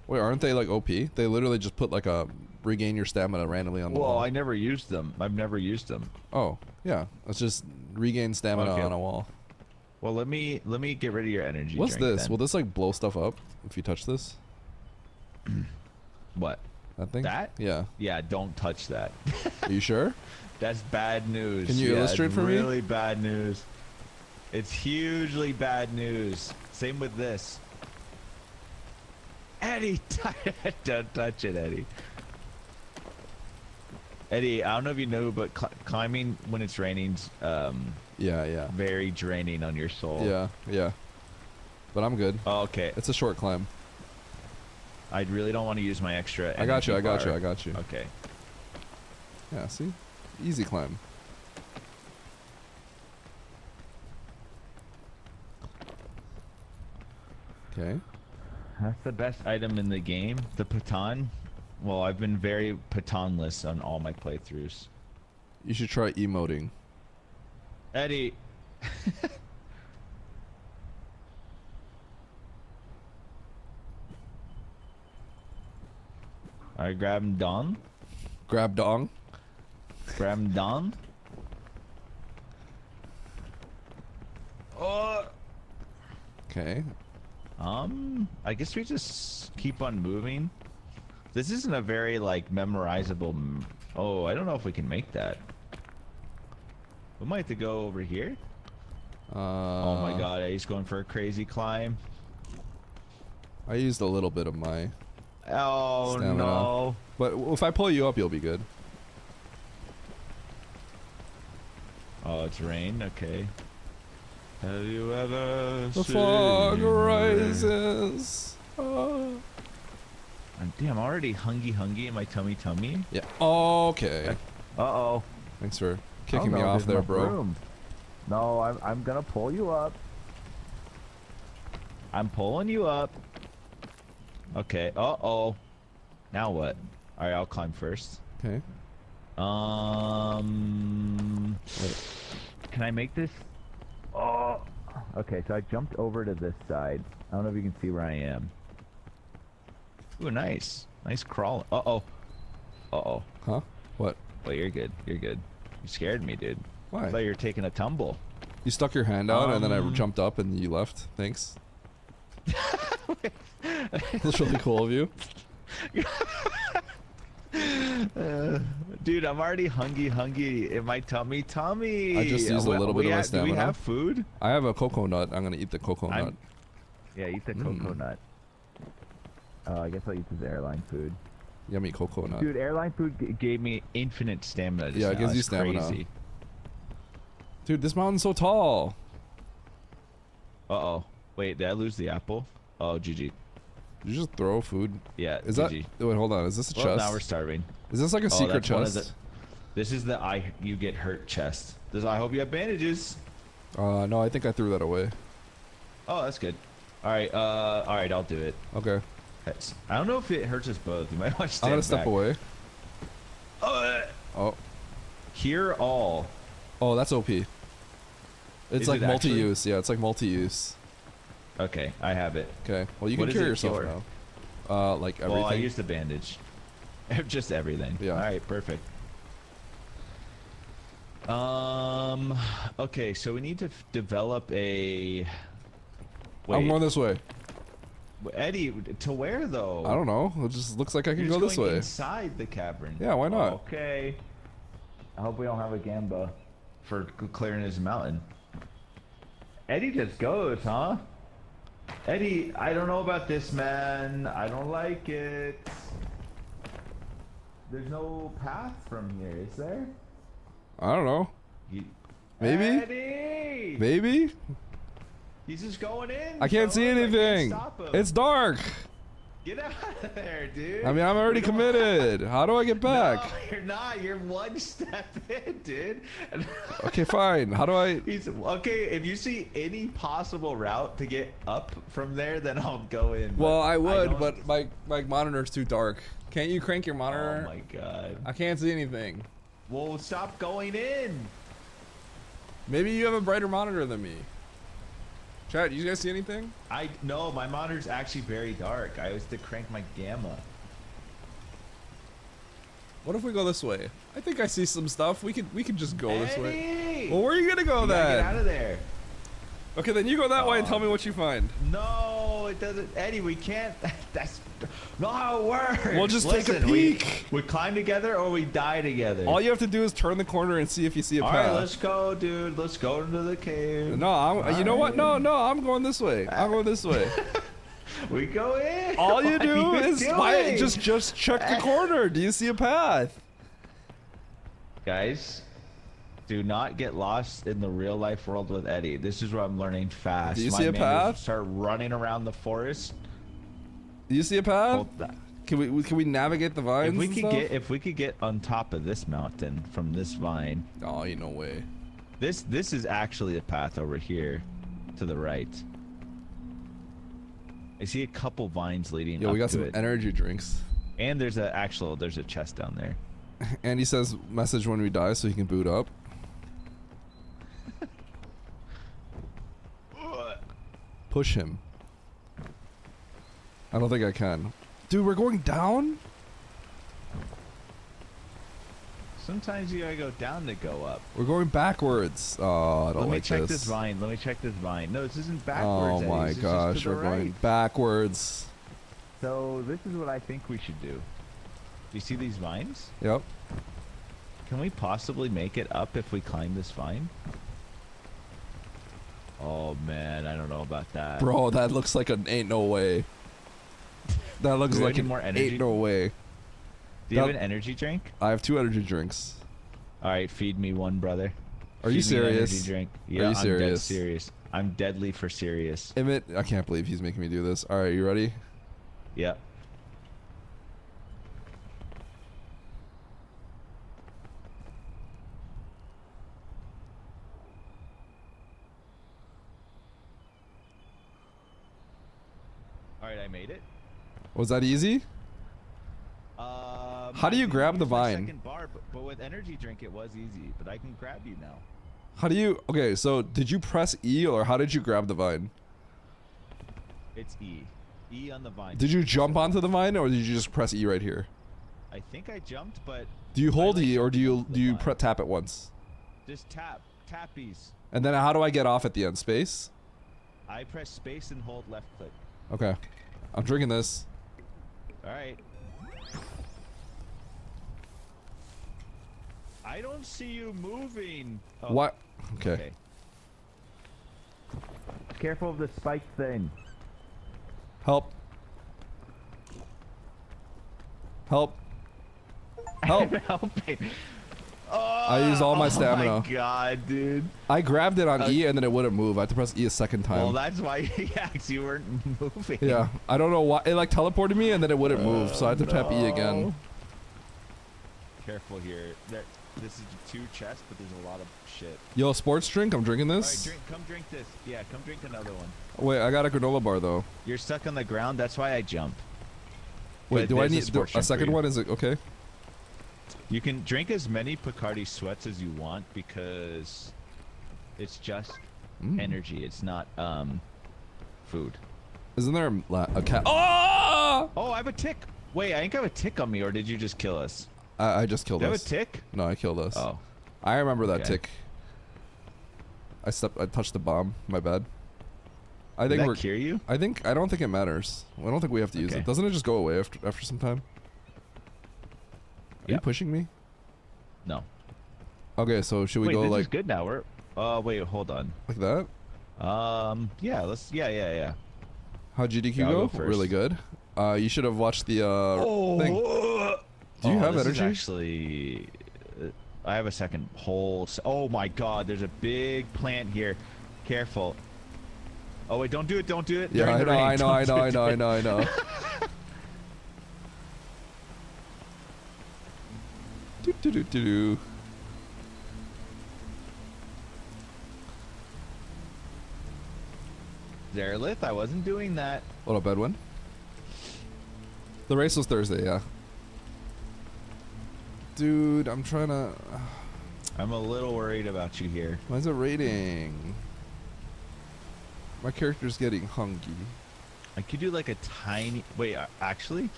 Wait, aren't they like OP? They literally just put like a regain your stamina randomly on the wall. Well, I never used them. I've never used them. Oh, yeah. Let's just regain stamina on a wall. Well, let me get rid of your energy. What's drink, this? then. Will this like blow stuff up if you touch this? What? That thing? That? Yeah. Yeah, don't touch that. Are you sure? That's bad news. Can you illustrate for me? Really bad news. It's hugely bad news. Same with this. Eddie, don't touch it, Eddie. Eddie, I don't know if you know, but climbing when it's raining, yeah, very draining on your soul. Yeah. But I'm good. Oh, okay. It's a short climb. I really don't want to use my extra. I got you. Okay. Yeah, see? Easy climb. Okay. That's the best item in the game. The baton. Well, I've been very batonless on all my playthroughs. You should try emoting. Eddie. Alright, grab him Don. Grab dong. Grab him Don. Oh. Okay. I guess we just keep on moving. This isn't a very like memorizable. Oh, I don't know if we can make that. We might have to go over here. Oh my god, he's going for a crazy climb. I used a little bit of my stamina. No. But if I pull you up, you'll be good. Oh, it's rain. Okay. Have you ever The seen fog rain? rises. Damn, I'm already hungry in my tummy. Yeah. Okay. Uh-oh. Thanks for kicking me off there, bro. Room. No, I'm gonna pull you up. I'm pulling you up. Okay. Uh-oh. Now what? Alright, I'll climb first. Okay. Can I make this? Oh. Okay, so I jumped over to this side. I don't know if you can see where I am. Ooh, nice. Nice crawl. Uh-oh. Uh-oh. Huh? What? Wait, you're good. You're good. You scared me, dude. Why? I thought you were taking a tumble. You stuck your hand out and then I jumped up and you left. Thanks. That's really cool of you. Dude, I'm already hungry in my tummy. I just used a little bit of my stamina. Do we have food? I have a cocoa nut. I'm gonna eat the cocoa nut. Yeah, eat the cocoa nut. I guess I'll eat this airline food. Yummy cocoa nut. Dude, airline food gave me infinite stamina. Yeah, it gives you stamina. Crazy. Dude, this mountain's so tall. Uh-oh. Wait, did I lose the apple? Oh, GG. Did you just throw food? Yeah, Is GG. that... Wait, hold on. Is this a chest? Well, now we're starving. Is this like a secret chest? This is the you get hurt chest. I hope you have bandages. No, I think I threw that away. Oh, that's good. Alright, I'll do it. Okay. I don't know if it hurts us both. You might want to stand I'm gonna step away. Oh. Hear all. Oh, that's OP. It's Is like it multi-use. actually? Yeah, it's like multi-use. Okay, I have it. Okay. Well, you can What cure does it yourself cure? now. Like everything. Well, I used the bandage. Just everything. Yeah. Alright, perfect. Okay, so we need to develop a... I'm going this way. Eddie, to where though? I don't know. It just looks like I can You're go just this going way. inside the cavern. Yeah, why not? Okay. I hope we don't have a gamba for clearing his mountain. Eddie just goes, huh? Eddie, I don't know about this, man. I don't like it. There's no path from here, is there? I don't know. Maybe? Eddie! Maybe? He's just going in. I can't see anything. It's dark. Get out of there, dude. I mean, I'm already committed. How do I get back? No, you're not. You're one step in, dude. Okay, fine. How do I? Okay, if you see any possible route to get up from there, then I'll go in. Well, I would, but my monitor's too dark. Can't you crank your monitor? Oh my god. I can't see anything. Well, stop going in. Maybe you have a brighter monitor than me. Chat, you guys see anything? No, my monitor's actually very dark. I was to crank my gamma. What if we go this way? I think I see some stuff. We could just go this way. Eddie! Well, where are you gonna go You then? gotta get out of there. Okay, then you go that way and tell me what you find. No, it doesn't. Eddie, we can't. That's not how it works. We'll just take a peek. We climb together or we die together. All you have to do is turn the corner and see if you see a path. All right, let's go, dude. Let's go into the cave. No, you know what? No, I'm going this way. I'm going this way. We go in. All you do is doing? just check the corner. Do you see a path? Guys, do not get lost in the real life world with Eddie. This is what I'm learning fast. Do you see a path? Start running around the forest. Do you see a path? Can we navigate the vines? If we could get on top of this mountain from this vine. Oh, ain't no way. This is actually a path over here, to the right. I see a couple vines leading. Yeah, we got up to some it. energy drinks. And there's a chest down there. And he says message when we die so he can boot up. Push him. I don't think I can. Dude, we're going down? Sometimes you gotta go down to go up. We're going backwards. Oh, I don't like this. Let me check this vine. Let me check this vine. No, this isn't backwards. Oh my Eddie. gosh, we're going backwards. So this is what I think we should do. Do you see these vines? Yep. Can we possibly make it up if we climb this vine? Oh man, I don't know about that. Bro, that looks like an ain't no way. That looks like an ain't no way. Do you have an energy drink? I have 2 energy drinks. All right, feed me one, brother. Are you serious? Energy drink. Are Yeah, you serious? I'm dead serious. I'm deadly for serious. Imyt, I can't believe he's making me do this. All right, you ready? Yep. All right, I made it. Was that easy? How do you grab the vine? Second bar, but with energy drink it was easy. But I can grab you now. How do you? Okay, so did you press E or how did you grab the vine? It's E. E on the vine. Did you jump onto the vine or did you just press E right here? I think I jumped, but. Do you hold E or do you tap it once? Just tappies. And then how do I get off at the end? Space? I press space and hold left click. Okay, I'm drinking this. All right. I don't see you moving. Oh. What? Okay. Careful of the spike thing. Help. Help. Help. I'm helping. I used all my stamina. Oh my god, dude. I grabbed it on E and then it wouldn't move. I had to press E a second time. Well, that's why, yeah, 'cause you weren't moving. Yeah, I don't know why. It like teleported me and then it wouldn't move, so I had to tap E again. Careful here. This is 2 chests, but there's a lot of shit. Yo, sports drink? I'm drinking this. Alright, come drink this. Yeah, come drink another one. Wait, I got a granola bar though. You're stuck on the ground, that's why I jump. Wait, But do I there's need sports a drink for second you. one? Is it okay? You can drink as many Picardi sweats as you want because it's just energy. It's not food. Isn't there a cat? Oh! Oh, I have a tick. Wait, I think I have a tick on me, or did you just kill us? I just killed Do you us. have a tick? No, I killed us. Oh. I remember that Okay. tick. I touched the bomb. My bad. I think we're cure you. I don't think it matters. I don't think we have to use it. Doesn't it just go away after some time? Are you pushing me? No. Okay, so should we Wait, go this like is good now? We're wait, hold on. Like that? Yeah, let's yeah. How'd GDQ Yeah, I'll go? go first. Really good. You should have watched the thing. Do you have this energy? Is actually, I have a second hole. Oh my God, there's a big plant here. Careful. Oh wait, don't do it. Don't do it. Yeah, during the rain. I Don't do it. know. Do. Zarelith, I wasn't doing that. What up, Edwin? The race was Thursday, yeah. Dude, I'm trying to... I'm a little worried about you here. Why is it raining? My character's getting hungry. I could do like a tiny... Wait, actually?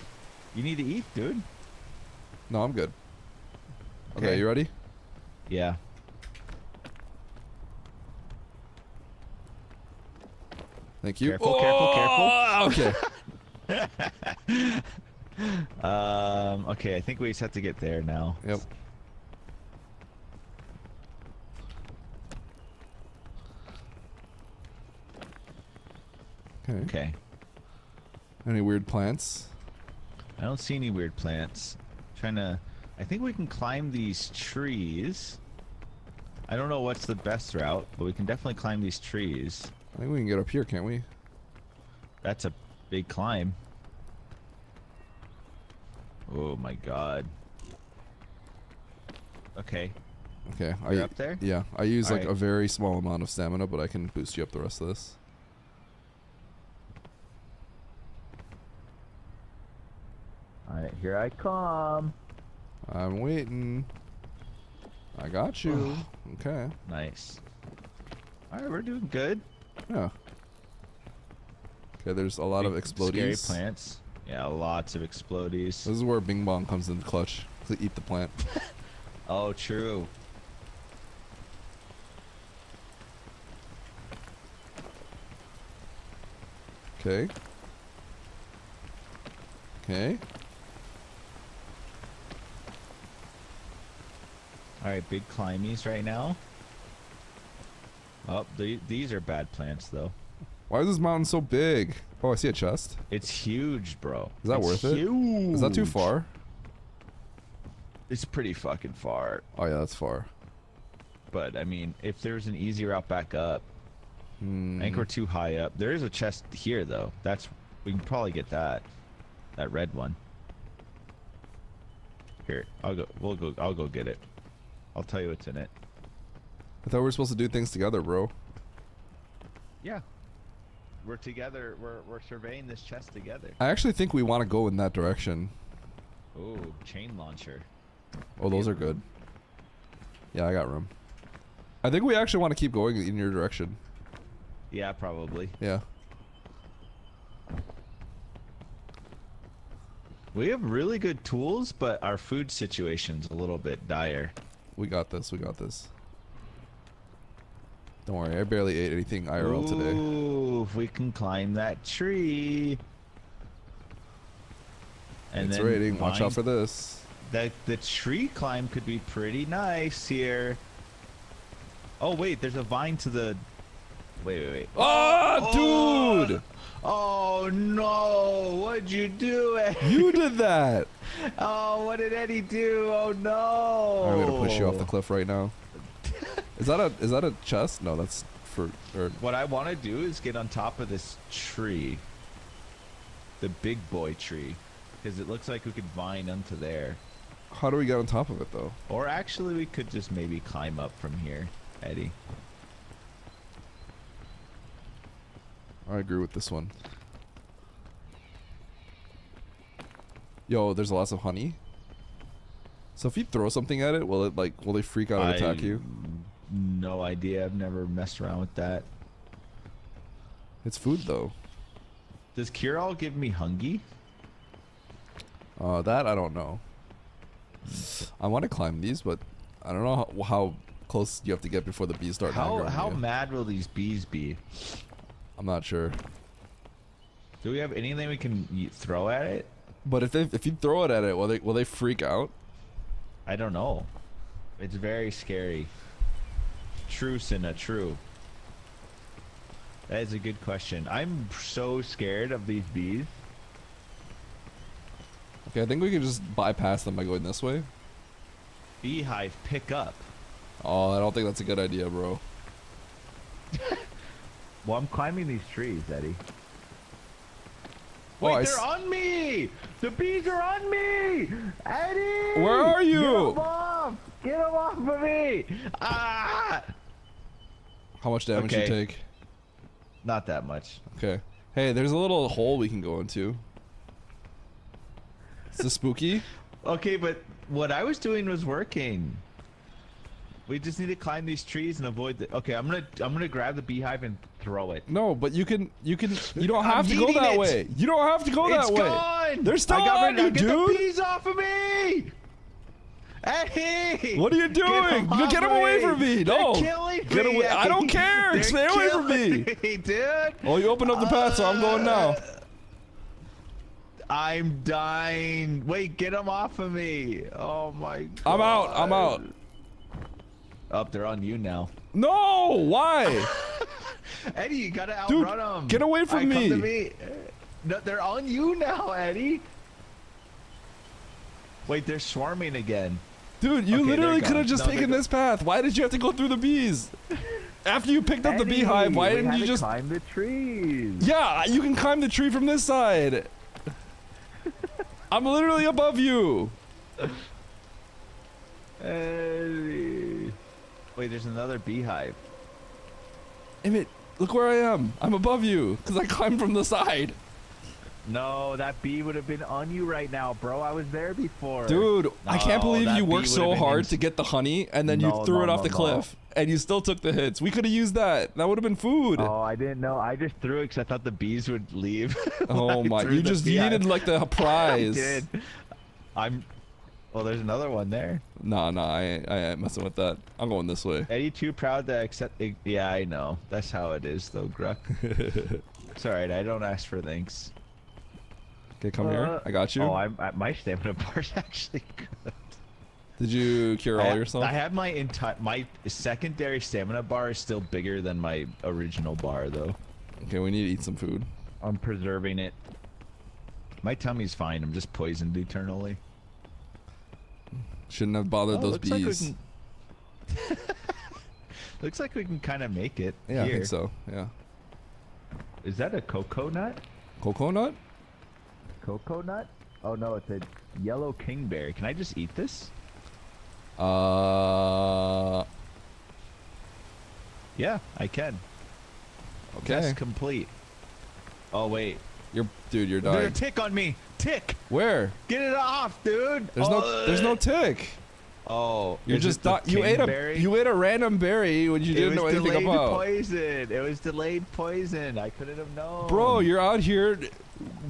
You need to eat, dude. No, I'm good. Okay, you ready? Yeah. Thank you. Careful, careful. Okay. Okay, I think we just have to get there now. Yep. Okay. Any weird plants? I don't see any weird plants. I think we can climb these trees. I don't know what's the best route, but we can definitely climb these trees. I think we can get up here, can't we? That's a big climb. Oh my God. Okay. Okay. You're up there? Yeah. I use like Alright. a very small amount of stamina, but I can boost you up the rest of this. Alright, here I come. I'm waiting. I got you. Okay. Nice. Alright, we're doing good. Yeah. Okay, there's a lot of explodies. Scary plants. Yeah, lots of explodies. This is where Bing Bong comes in clutch to eat the plant. Oh, true. Okay. Okay. Alright, big climbies right now. Oh, these are bad plants, though. Why is this mountain so big? Oh, I see a chest. It's huge, bro. Is that worth it? Is that too huge. far? It's pretty fucking far. Oh, yeah, that's far. But, I mean, if there's an easy route back up, I think we're too high up. There is a chest here, though. We can probably get that. That red one. Here, I'll go get it. I'll tell you what's in it. I thought we were supposed to do things together, bro. Yeah. We're together. We're surveying this chest together. I actually think we want to go in that direction. Oh, chain launcher. Oh, those are good. Yeah, I got room. I think we actually want to keep going in your direction. Yeah, probably. Yeah. We have really good tools, but our food situation's a little bit dire. We got this. We got this. Don't worry. I barely ate anything IRL today. Ooh, if we can climb that tree. And It's then raining. Watch out for this. The tree climb could be pretty nice here. Oh wait, there's a vine to the. Wait. Oh, dude! Oh no! What'd you do, Eddie? You did that. Oh, what did Eddie do? Oh no! I'm gonna push you off the cliff right now. Is that a chest? No, that's for. What I want to do is get on top of this tree, the big boy tree, because it looks like we could vine onto there. How do we get on top of it though? Or actually, we could just maybe climb up from here, Eddie. I agree with this one. Yo, there's lots of honey. So if you throw something at it, will they freak out and attack you? No idea. I've never messed around with that. It's food though. Does Cure-All give me Hungy? That I don't know. I want to climb these, but I don't know how close you have to get before the bees start. How mad will these bees be? I'm not sure. Do we have anything we can throw at it? But if you throw it at it, will they freak out? I don't know. It's very scary. True, Cinna, true. That is a good question. I'm so scared of these bees. Okay, I think we can just bypass them by going this way. Beehive, pick up. Oh, I don't think that's a good idea, bro. Well, I'm climbing these trees, Eddie. Oh, Wait, they're on me! The bees are on me! Eddie! Where are you? Get them off! Get them off of me! Ah! How much damage you take? Not that much. Okay. Hey, there's a little hole we can go into. Is this spooky? Okay, but what I was doing was working. We just need to climb these trees and avoid the. Okay, I'm gonna grab the beehive and throw it. No, but you don't have to go that way. You don't have to go that way. Gone. They're still on you, Get dude. the bees off of me! Hey! What are you doing? Get them away from me! No, They're killing me. Get away! I don't care. They're Stay away from me, dude. Oh, you opened up the path, so I'm going now. I'm dying. Wait, get them off of me! Oh my God. I'm out. I'm out. Oh, they're on you now. No, why? Eddie, you gotta Dude, outrun them. get away from me. Come to me. No, they're on you now, Eddie. Wait, they're swarming again. Dude, you literally could have just No, taken this path. Why did you have to go through the bees? After you picked up the beehive, why didn't you just climb the trees? Yeah, you can climb the tree from this side. I'm literally above you. Eddie. Wait, there's another beehive. Emmett, look where I am. I'm above you because I climbed from the side. No, that bee would have been on you right now, bro. I was there before. Dude, I can't No, believe that you bee worked would so have been hard ins- to get the honey and then you No, threw it no, off the no, cliff and you still took the hits. We could have used that. That would have been food. Oh, I didn't know. I just threw it because I thought the bees would leave. Oh when I my, threw you the just bee. needed like the prize. I did. Well, there's another one there. Nah, I ain't messing with that. I'm going this way. Eddie, too proud to accept. Yeah, I know. That's how it is, though, Gruck. It's alright. I don't ask for thanks. Okay, come here. I got you. Oh, my stamina bar's actually good. Did you cure all yourself? I have my secondary stamina bar is still bigger than my original bar, though. Okay, we need to eat some food. I'm preserving it. My tummy's fine. I'm just poisoned eternally. Shouldn't have bothered those looks bees. Like looks like we can kind of make it. Yeah, here. I think so. Yeah. Is that a cocoa nut? Cocoa nut? Cocoa nut? Oh no, it's a yellow kingberry. Can I just eat this? Yeah, I can. Okay. Test complete. Oh wait, You're there's a dying. tick on me. Tick. Where? Get it off, dude. There's no tick. Oh, You're is just it the you ate kingberry? a random berry when you didn't know anything delayed about. poison. It was delayed poison. I couldn't have known. Bro, you're out here And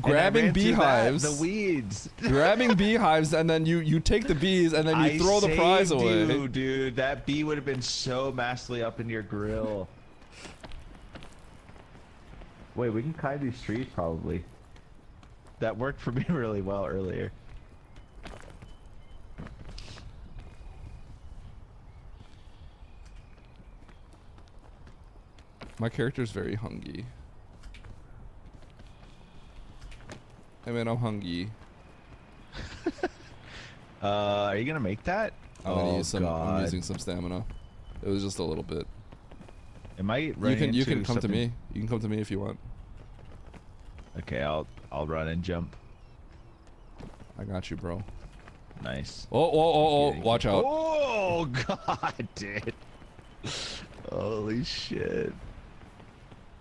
grabbing I ran through that, beehives. the weeds. Grabbing beehives and then you take the bees and then you throw the prize saved away. you, dude. That bee would have been so massively up in your grill. Wait, we can climb these trees probably. That worked for me really well earlier. My character's very hungry. I mean, I'm hungry. Are you gonna make that? I'm gonna use some. I'm using some stamina. It was just a little bit. Am I? You can come to me. You can come to me if you want. Okay, I'll run and jump. I got you, bro. Nice. Oh! Watch out! Oh God, dude! Holy shit!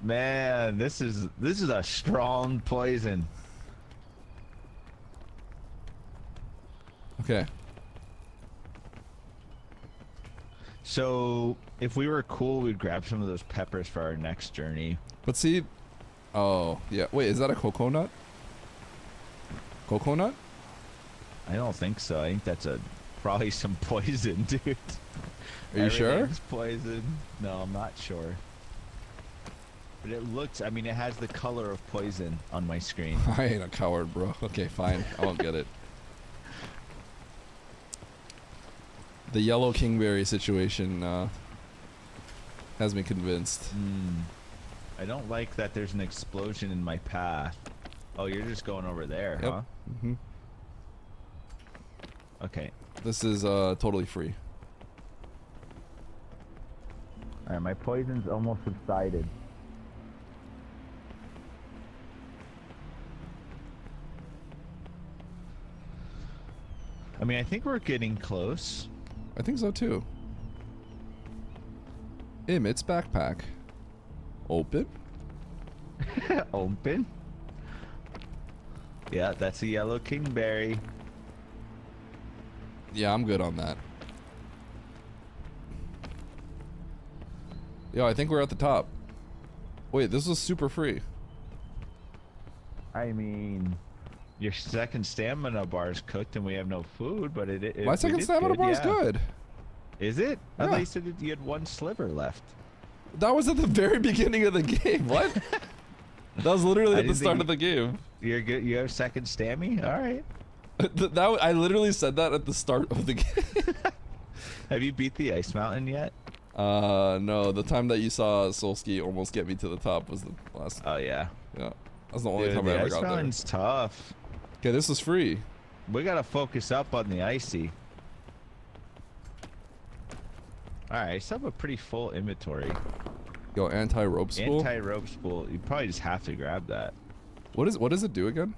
Man, this is a strong poison. Okay. So, if we were cool, we'd grab some of those peppers for our next journey. But see, oh yeah. Wait, is that a coconut? Coconut? I don't think so. I think that's probably some poison, dude. Are you sure? Everything's poison. No, I'm not sure. But it looks, I mean, it has the color of poison on my screen. I ain't a coward, bro. Okay, fine. I won't get it. The yellow kingberry situation has me convinced. I don't like that there's an explosion in my path. Oh, you're just going over there, Yep. huh? Mm-hmm. Okay. This is totally free. Alright, my poison's almost subsided. I mean, I think we're getting close. I think so too. Imyt's backpack. Open? Open? Yeah, that's a yellow kingberry. Yeah, I'm good on that. Yo, I think we're at the top. Wait, this was super free. I mean, your second stamina bar is cooked and we have no food, but it My second stamina bar is good. Is it? I Yeah. thought you said you had one sliver left. That was at the very beginning of the game. What? That was literally at the start of the game. You're good. You have second stammy? All right. I literally said that at the start of the game. Have you beat the ice mountain yet? No. The time that you saw Solski almost get me to the top was the last. Oh yeah. Yeah. That's the only Dude, time I the ever ice got there. mountain's tough. Okay, this is free. We gotta focus up on the icy. All right, I still have a pretty full inventory. Yo, anti-rope spool. Anti-rope spool. You probably just have to grab that. What does it do again?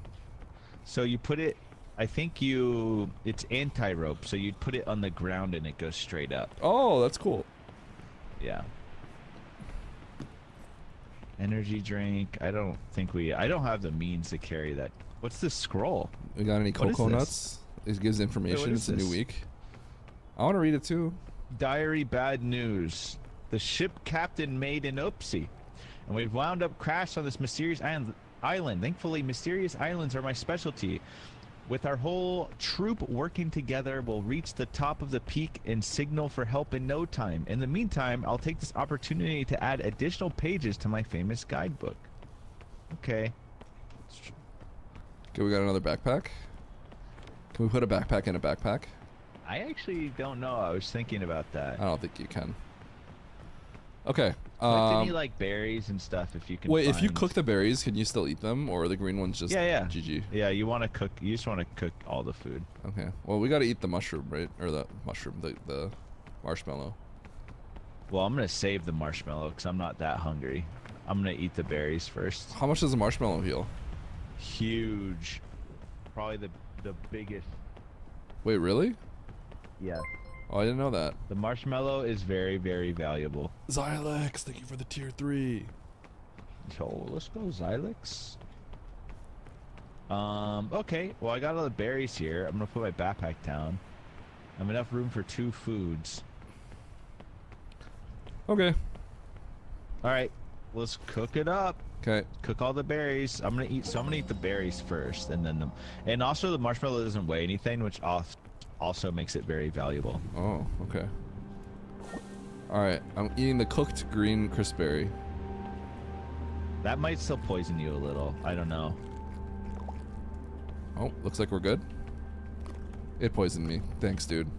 So you put it. I think it's anti-rope, so you'd put it on the ground and it goes straight up. Oh, that's cool. Yeah. Energy drink. I don't have the means to carry that. What's this scroll? We got any What is cocoa this? nuts? It gives information. is It's a new this? week. I want to read it too. Diary bad news. The ship captain made an oopsie, and we've wound up crashed on this mysterious island. Thankfully, mysterious islands are my specialty. With our whole troop working together, we'll reach the top of the peak and signal for help in no time. In the meantime, I'll take this opportunity to add additional pages to my famous guidebook. Okay. Okay, we got another backpack. Can we put a backpack in a backpack? I actually don't know. I was thinking about that. I don't think you can. Okay. Collect any like berries and stuff if you can. Wait, if you find. cook the berries, can you still eat them, or are the green ones just Yeah. GG? Yeah, you want to cook. You just want to cook all the food. Okay. Well, we got to eat the mushroom, right? Or the mushroom, the marshmallow. Well, I'm gonna save the marshmallow because I'm not that hungry. I'm gonna eat the berries first. How much does a marshmallow heal? Huge. Probably the biggest. Wait, really? Yeah. Oh, I didn't know that. The marshmallow is very, very valuable. Xylex, thank you for the tier 3. So let's go Xylex. Okay. Well, I got all the berries here. I'm gonna put my backpack down. I have enough room for 2 foods. Okay. All right. Let's cook it up. Okay. Cook all the berries. I'm gonna eat the berries first, and then and also the marshmallow doesn't weigh anything, which also makes it very valuable. Oh, okay. All right. I'm eating the cooked green crispberry. That might still poison you a little. I don't know. Oh, looks like we're good. It poisoned me. Thanks, dude.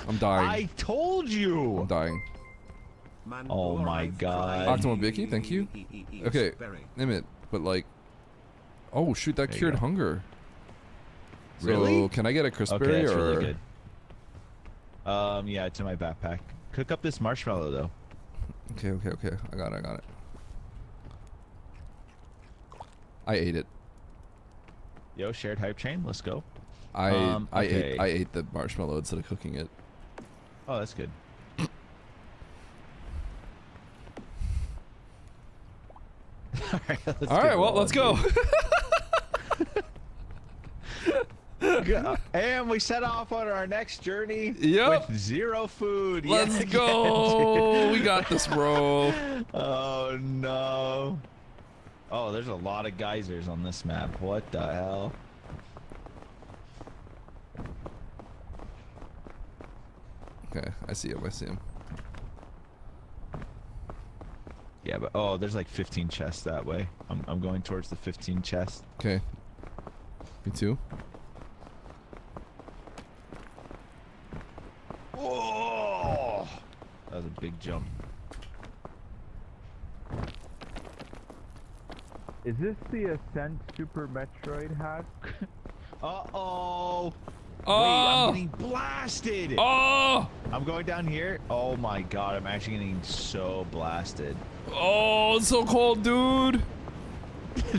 I'm dying. I told you. I'm dying. Oh my god. Octomobiki, thank you. Okay, Imyt, but like, oh shoot, that There you cured go. hunger. So Really? can I get a crispberry Okay, that's or? really good. Yeah, it's in my backpack. Cook up this marshmallow though. Okay. I got it. I ate it. Yo, shared hype train. Let's go. I okay. ate the marshmallow instead of cooking it. Oh, that's good. All right, well, let's go. And we set off on our next journey Yep. with 0 food. Let's yet go. again. We got this, bro. Oh no. Oh, there's a lot of geysers on this map. What the hell? Okay, I see him. Yeah, but oh, there's like 15 chests that way. I'm going towards the 15 chests. Okay. Me too. Oh, that was a big jump. Is this the Ascent Super Metroid hack? Uh-oh. Wait, I'm getting blasted. Oh! I'm going down here. Oh my god, I'm actually getting so blasted. Oh, it's so cold, dude.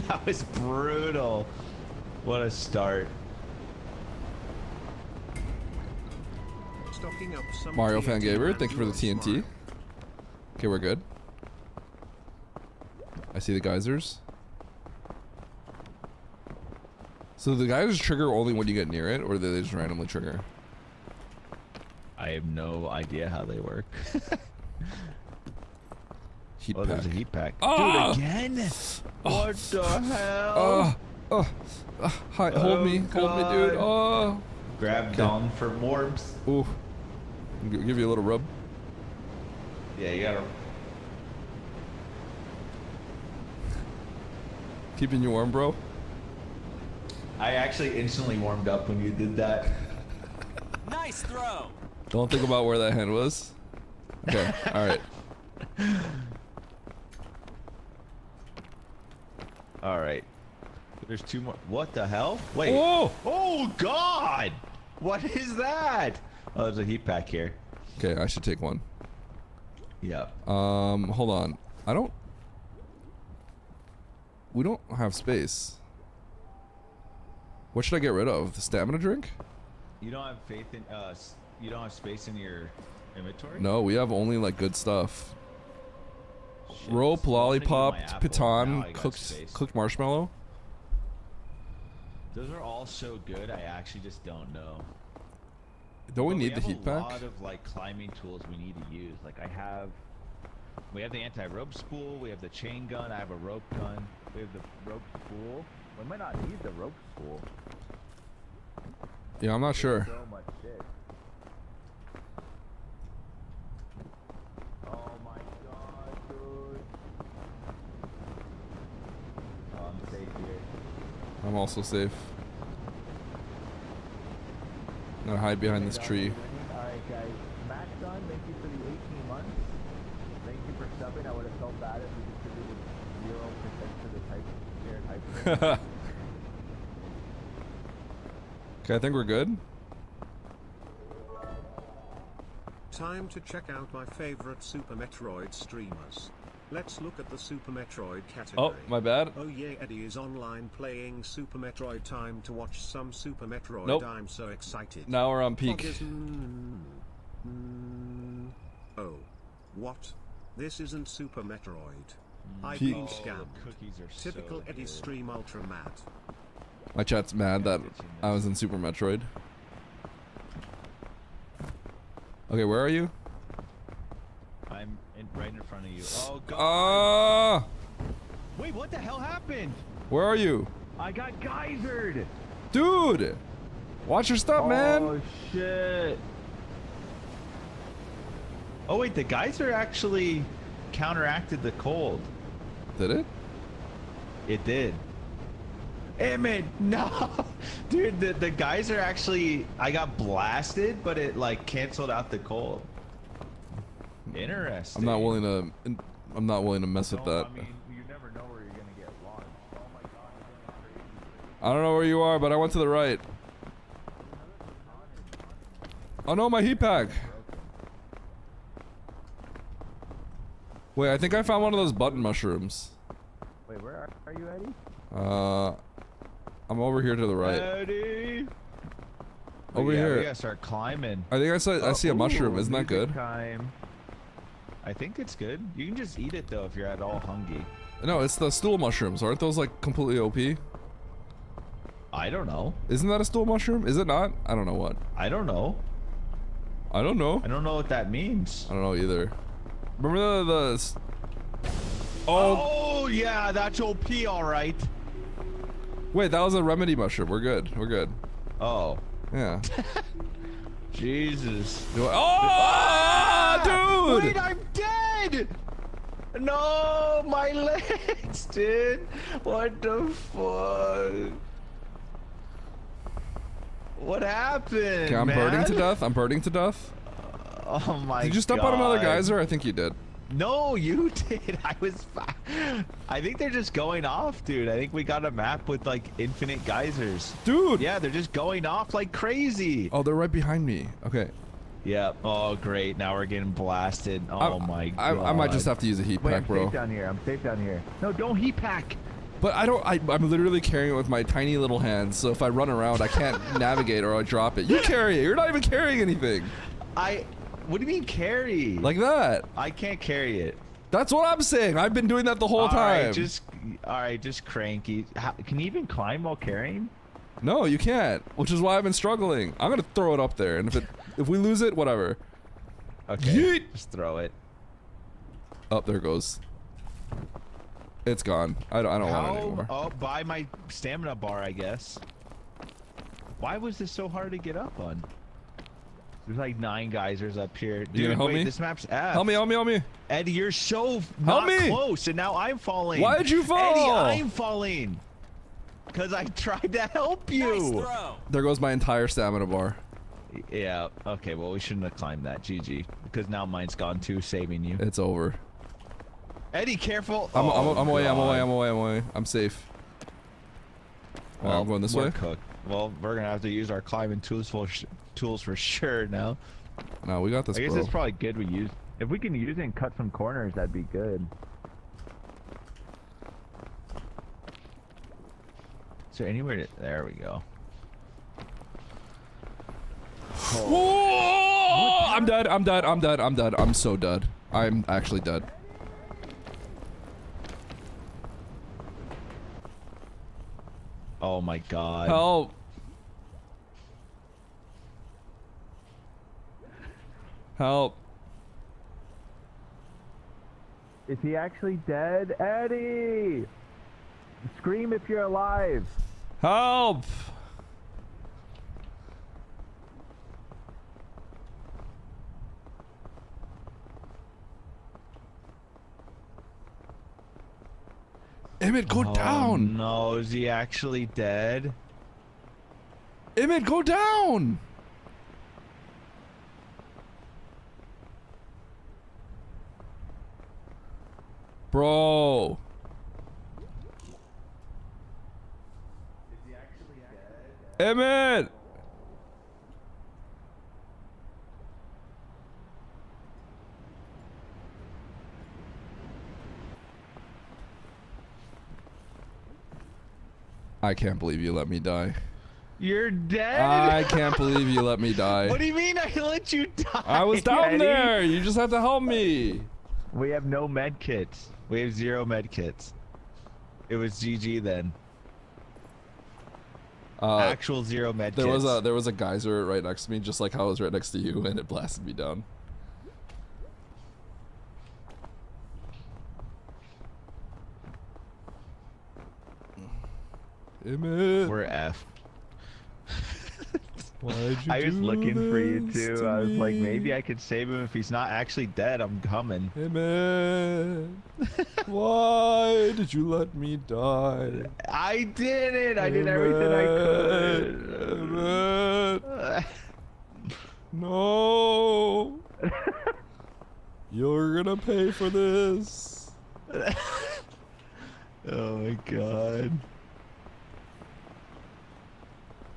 That was brutal. What a start. Stocking up some Mario TNT Fan Gamer, and thank you for the dual TNT. smart. Okay, we're good. I see the geysers. So the geysers trigger only when you get near it, or do they just randomly trigger? I have no idea how they work. Heat oh, pack. there's a heat pack. Ah! Dude, again? What the hell? Hi, hold me, dude. Oh. Grab down for warmth. Ooh. Give you a little rub. Yeah, you gotta. Keeping you warm, bro. I actually instantly warmed up when you did that. Nice throw. Don't think about where that hand was. Okay, alright. Alright. There's two more. What the hell? Wait. Whoa! Oh, God! What is that? Oh, there's a heat pack here. Okay, I should take one. Yep. Hold on. We don't have space. What should I get rid of? The stamina drink? You don't have faith in you don't have space in your inventory? No, we have only like good stuff. Shit. Rope, Well, I'm gonna lollipop, get my apple. Now piton, I got space. cooked marshmallow. Those are all so good, I actually just don't know. Don't we But need the heat have pack? a lot of like climbing tools we need to use. Like we have the anti-rope spool, we have the chain gun, I have a rope gun, we have the rope spool. We might not need the rope spool. Yeah, I'm not sure. So much shit. Oh my god, dude. Oh, I'm safe here. I'm also safe. I'm gonna hide behind this tree. Alright guys, Max Don, thank you for the 18 months. Thank you for subbing. I would have felt bad if we distributed 0% to the type. Okay, I think we're good. Time to check out my favorite Super Metroid streamers. Let's look at the Super Metroid category. Oh, my bad. Oh yeah, Eddie is online playing Super Metroid. Time to watch some Super Metroid. Nope. I'm so excited. Now we're on peak. Oh. What? This isn't Super Metroid. I've Peak. been scammed. Cookies are Typical so Eddie good. stream ultra mad. My chat's mad that I was in Super Metroid. Okay, where are you? I'm right in front of you. Oh god. Ah! Wait, what the hell happened? Where are you? I got geysered. Dude! Watch your stuff, man! Oh shit. Oh wait, the geyser actually counteracted the cold. Did it? It did. Emmett, no! Dude, the geyser actually, I got blasted, but it like canceled out the cold. Interesting. I'm not willing to mess with that. I mean, you never know where you're gonna get launched. Oh my god, you're going crazy. I don't know where you are, but I went to the right. Oh no, my heat pack! Wait, I think I found one of those button mushrooms. Wait, where are you, Eddie? I'm over here to the right. Eddie! Over yeah, here. We gotta start climbing. I think I see a mushroom. Isn't that good? Time. I think it's good. You can just eat it though if you're at all hungry. No, it's the stool mushrooms. Aren't those like completely OP? I don't know. Isn't that a stool mushroom? Is it not? I don't know what. I don't know. I don't know. I don't know what that means. I don't know either. Remember the Oh yeah, that's OP, all right. Wait, that was a remedy mushroom. We're good. We're good. Oh. Yeah. Jesus. Oh, dude! Wait, I'm dead! No, my legs, dude. What the fuck? What happened? Okay, I'm burning to death. I'm burning to death. Oh my god. Did you step on another geyser? I think you did. No, you did. I think they're just going off, dude. I think we got a map with like infinite geysers. Dude. Yeah, they're just going off like crazy. Oh, they're right behind me. Okay. Yeah. Oh, great. Now we're getting blasted. Oh my god. I might just have to use a heat pack, bro. I'm safe down here. I'm safe down here. No, don't heat pack. But I don't. I'm literally carrying it with my tiny little hands. So if I run around, I can't navigate or I drop it. You carry it. You're not even carrying anything. What do you mean carry? Like that. I can't carry it. That's what I'm saying. I've been doing that the whole time. All right, just cranky. Can you even climb while carrying? No, you can't. Which is why I've been struggling. I'm gonna throw it up there, and if we lose it, whatever. Okay. Yeet. Just throw it. Oh, there it goes. It's gone. I don't want it anymore. Oh, buy my stamina bar, I guess. Why was this so hard to get up on? There's like 9 geysers up here. Dude, you gonna help wait, me? This map's F. Help me, help me, help me. Eddie, you're so not close, and now I'm falling. Why did you fall? Eddie, I'm falling. Because I tried to help you. Nice throw. There goes my entire stamina bar. Yeah, okay, well, we shouldn't have climbed that. GG. Because now mine's gone too, saving you. It's over. Eddie, careful. I'm away, I'm God. away, I'm away, I'm away. I'm safe. Well, I'm going this we're way. Cooked. Well, we're going to have to use our climbing tools for sure now. No, we got this, I guess bro. it's probably good we use. If we can use it and cut some corners, that'd be good. Is there anywhere to... There we go. Whoa! I'm dead, I'm dead, I'm dead, I'm dead. I'm so dead. I'm actually dead. Oh my god. Help. Help. Is he actually dead? Eddie! Scream if you're alive. Help. Emmett, go down. No, is he actually dead? Emmett, go down. Bro. Is he actually dead? Emmett. I can't believe you let me die. You're dead? I can't believe you let me die. What do you mean I let you die? I was down Eddie? there. You just have to help me. We have no med kits. We have 0 med kits. It was GG then. Actual 0 med there kits. There was a geyser right next to me, just like how I was right next to you, and it blasted me down. Emmett. We're F. Why'd you I was do looking for you this too. to I was like, me? maybe I could save him if he's not actually dead. I'm coming. Emmett. Why did you let me die? I did it. I did everything I could. Emmett. No. You're gonna pay for this. Oh my god.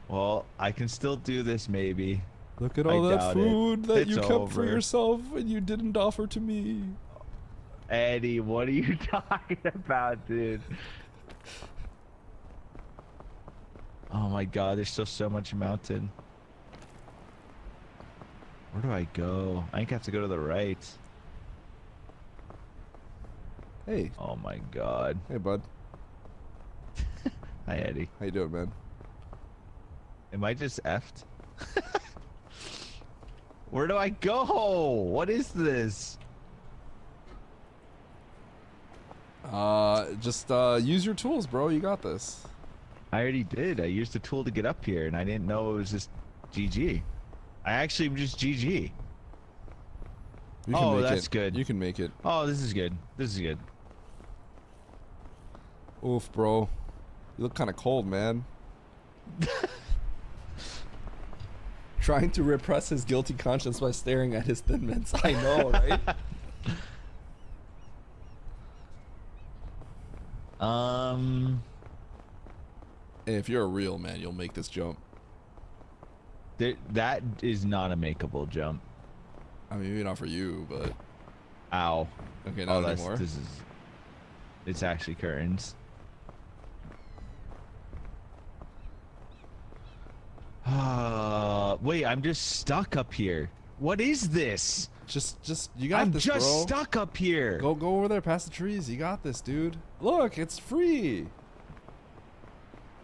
Well, I can still do this maybe. Look at all that doubt food it. that It's you kept for over. yourself and you didn't offer to me. Eddie, what are you talking about, dude? Oh my god, there's still so much mountain. Where do I go? I think I have to go to the right. Hey. Oh my god. Hey, bud. Hi, Eddie. How you doing, man? Am I just effed? Where do I go? What is this? Just use your tools, bro. You got this. I already did. I used the tool to get up here, and I didn't know it was just GG. I actually am just GG. You can Oh, make that's it. good. You can make it. Oh, this is good. This is good. Oof, bro. You look kind of cold, man. Trying to repress his guilty conscience by staring at his Thin Mints. I know, right? Hey, if you're a real man, you'll make this jump. That is not a makeable jump. I mean, maybe not for you, but... Ow. Okay, not anymore. It's actually curtains. Wait, I'm just stuck up here. What is this? Just you got this, bro. I'm just stuck up here. Go over there past the trees. You got this, dude. Look, it's free.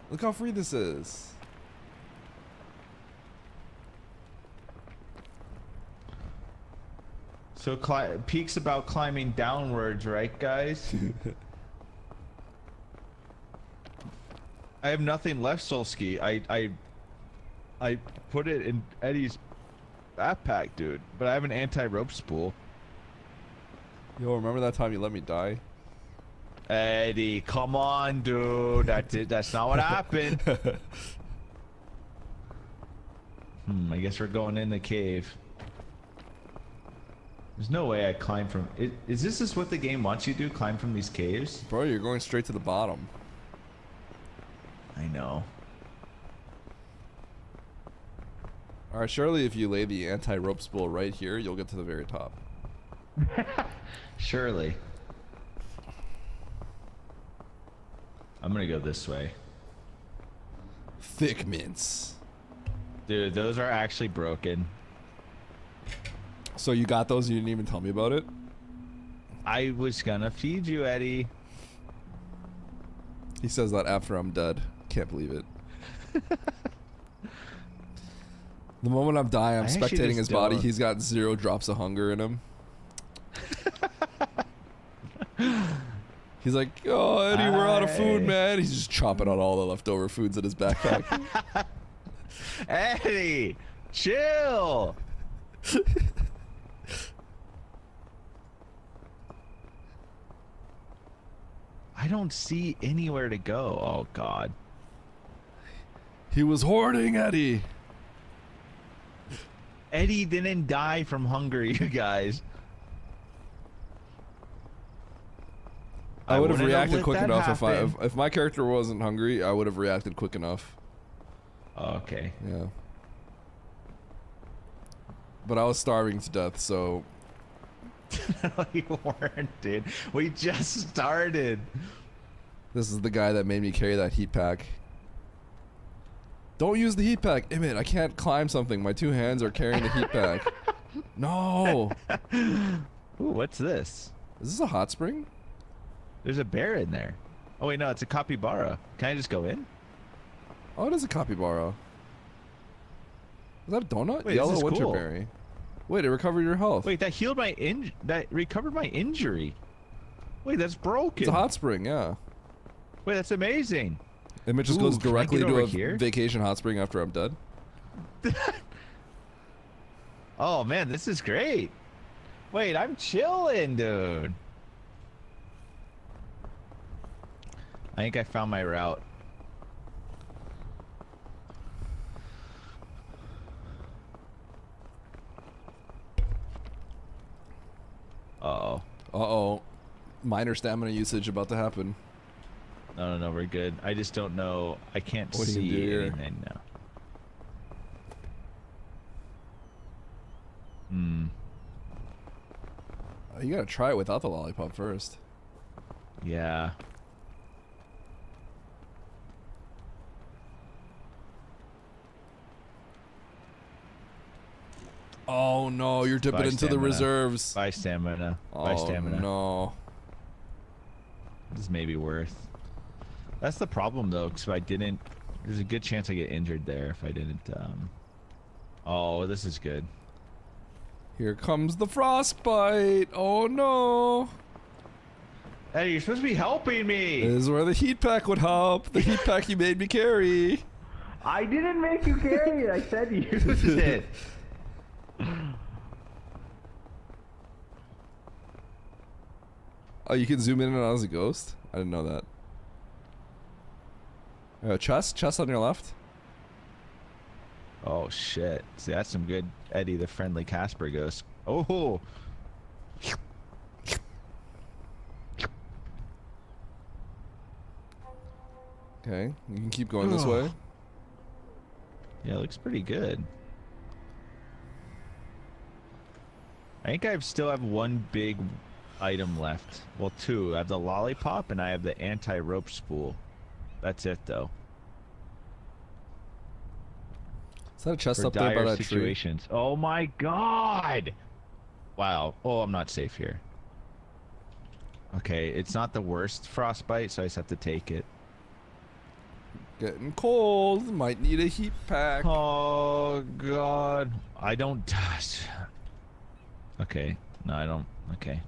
Look how free this is. So peak's about climbing downwards, right, guys? I have nothing left, Solski. I put it in Eddie's backpack, dude. But I have an anti-rope spool. Yo, remember that time you let me die? Eddie, come on, dude. That's not what happened. I guess we're going in the cave. There's no way I climb from... Is this just what the game wants you to do? Climb from these caves? Bro, you're going straight to the bottom. I know. Alright, surely if you lay the anti-rope spool right here, you'll get to the very top. Surely. I'm gonna go this way. Thick mints. Dude, those are actually broken. So you got those and you didn't even tell me about it? I was gonna feed you, Eddie. He says that after I'm dead. Can't believe it. The moment I'm dying, I'm spectating his body. He's got 0 drops of hunger in him. He's like, oh, Eddie, we're out of food, man. He's just chomping on all the leftover foods in his backpack. Eddie, chill. I don't see anywhere to go. Oh, God. He was hoarding, Eddie. Eddie didn't die from hunger, you guys. I would have reacted quick enough if my character wasn't hungry. I would have reacted quick enough. Oh, okay. Yeah. But I was starving to death, so... No, you weren't, dude. We just started. This is the guy that made me carry that heat pack. Don't use the heat pack. Imit, I can't climb something. My 2 hands are carrying the heat pack. No. Ooh, what's this? Is this a hot spring? There's a bear in there. Oh, wait, no, it's a capybara. Can I just go in? Oh, it is a capybara. Is that a donut? Wait, Yellow this is cool. winterberry. Wait, it recovered your health. Wait, that healed my that recovered my injury. Wait, that's broken. It's a hot spring, yeah. Wait, that's amazing. Image just Ooh, goes can I directly get to over a here? vacation hot spring after I'm dead. Oh man, this is great. Wait, I'm chilling, dude. I think I found my route. Uh-oh. Uh-oh. Minor stamina usage about to happen. No, we're good. I just don't know. I can't What do you do see here? anything now. You gotta try it without the lollipop first. Yeah. Oh no, you're dipping Buy into the stamina. reserves. Buy stamina. Oh Buy stamina. no. This may be worth. That's the problem though, because if I didn't, there's a good chance I get injured there if I didn't. Oh, this is good. Here comes the frostbite. Oh no. Hey, you're supposed to be helping me. This is where the heat pack would help. The heat pack you made me carry. I didn't make you carry it. I said use it. Oh, you can zoom in and out as a ghost? I didn't know that. Chest on your left. Oh shit! See, that's some good Eddie the Friendly Casper ghost. Oh. Okay, you can keep going this way. Yeah, it looks pretty good. I think I still have one big item left. Well, two. I have the lollipop and I have the anti-rope spool. That's it, though. Is that a chest For up there by dire that situations. Tree? Oh my god! Wow. Oh, I'm not safe here. Okay, it's not the worst frostbite, so I just have to take it. Getting cold. Might need a heat pack. Oh god. I don't touch. Okay. No, I don't. Okay.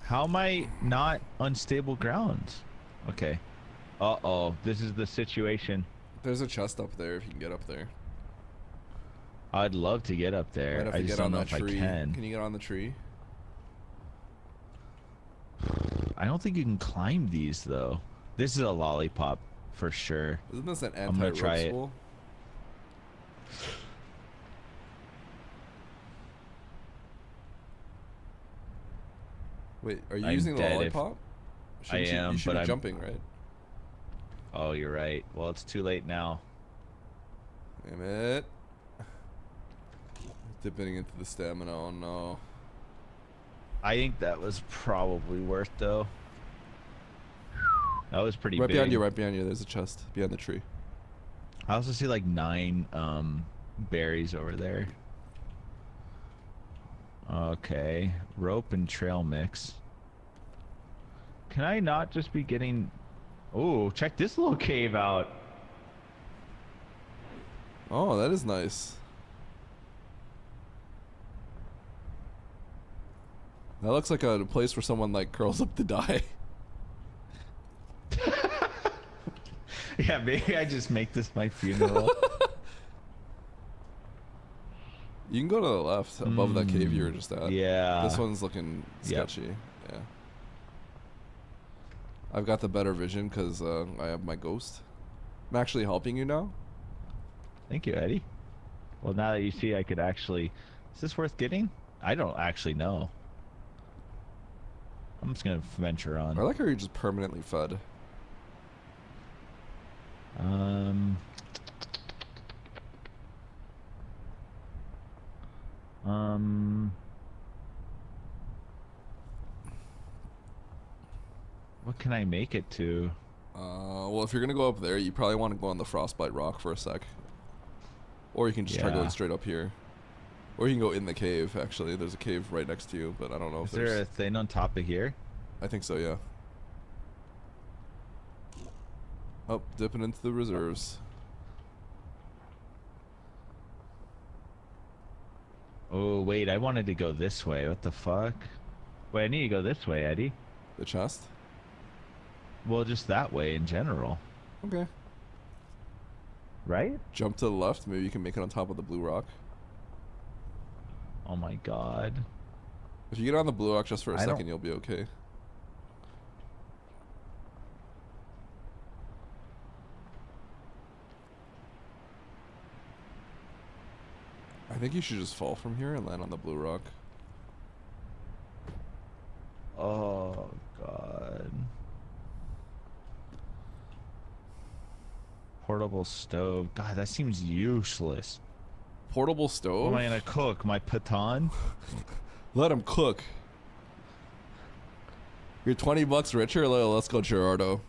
How am I not unstable grounds? Okay. Uh-oh. This is the situation. There's a chest up there if you can get up there. I'd love to get up there. I just don't know if I can. Can you get on the tree? I don't think you can climb these, though. This is a lollipop, for sure. Isn't this an I'm gonna try anti-rope it. spool? Wait, are you using the lollipop? I am, you should but be I'm jumping, right? Oh, you're right. Well, it's too late now. Damn it. Dipping into the stamina, oh no. I think that was probably worth, though. That was pretty big. Right behind you, there's a chest behind the tree. I also see like 9 berries over there. Okay, rope and trail mix. Can I not just be getting... Oh, check this little cave out. Oh, that is nice. That looks like a place where someone like curls up to die. Yeah, maybe I just make this my funeral. You can go to the left above that cave you were just at. Yeah. This one's looking sketchy. Yep. Yeah. I've got the better vision because I have my ghost. I'm actually helping you now. Thank you, Eddie. Well, now that you see, I could actually... Is this worth getting? I don't actually know. I'm just going to venture on. I like how you're just permanently fed. What can I make it to? Well, if you're gonna go up there, you probably want to go on the frostbite rock for a sec. Or you can just try going straight up here. Or you can go in the cave, actually. There's a cave right next to you, but I don't know if there's... Is there a thing on top of here? I think so, yeah. Oh, dipping into the reserves. Oh, wait, I wanted to go this way. What the fuck? Wait, I need to go this way, Eddie. The chest? Well, just that way in general. Okay. Right? Jump to the left. Maybe you can make it on top of the blue rock. Oh my god. If you get on the blue rock just for a second, you'll be okay. I think you should just fall from here and land on the blue rock. Oh god. Portable stove. God, that seems useless. Portable stove? What am I gonna cook? My piton? Let him cook. You're 20 bucks richer? Let's go Gerardo.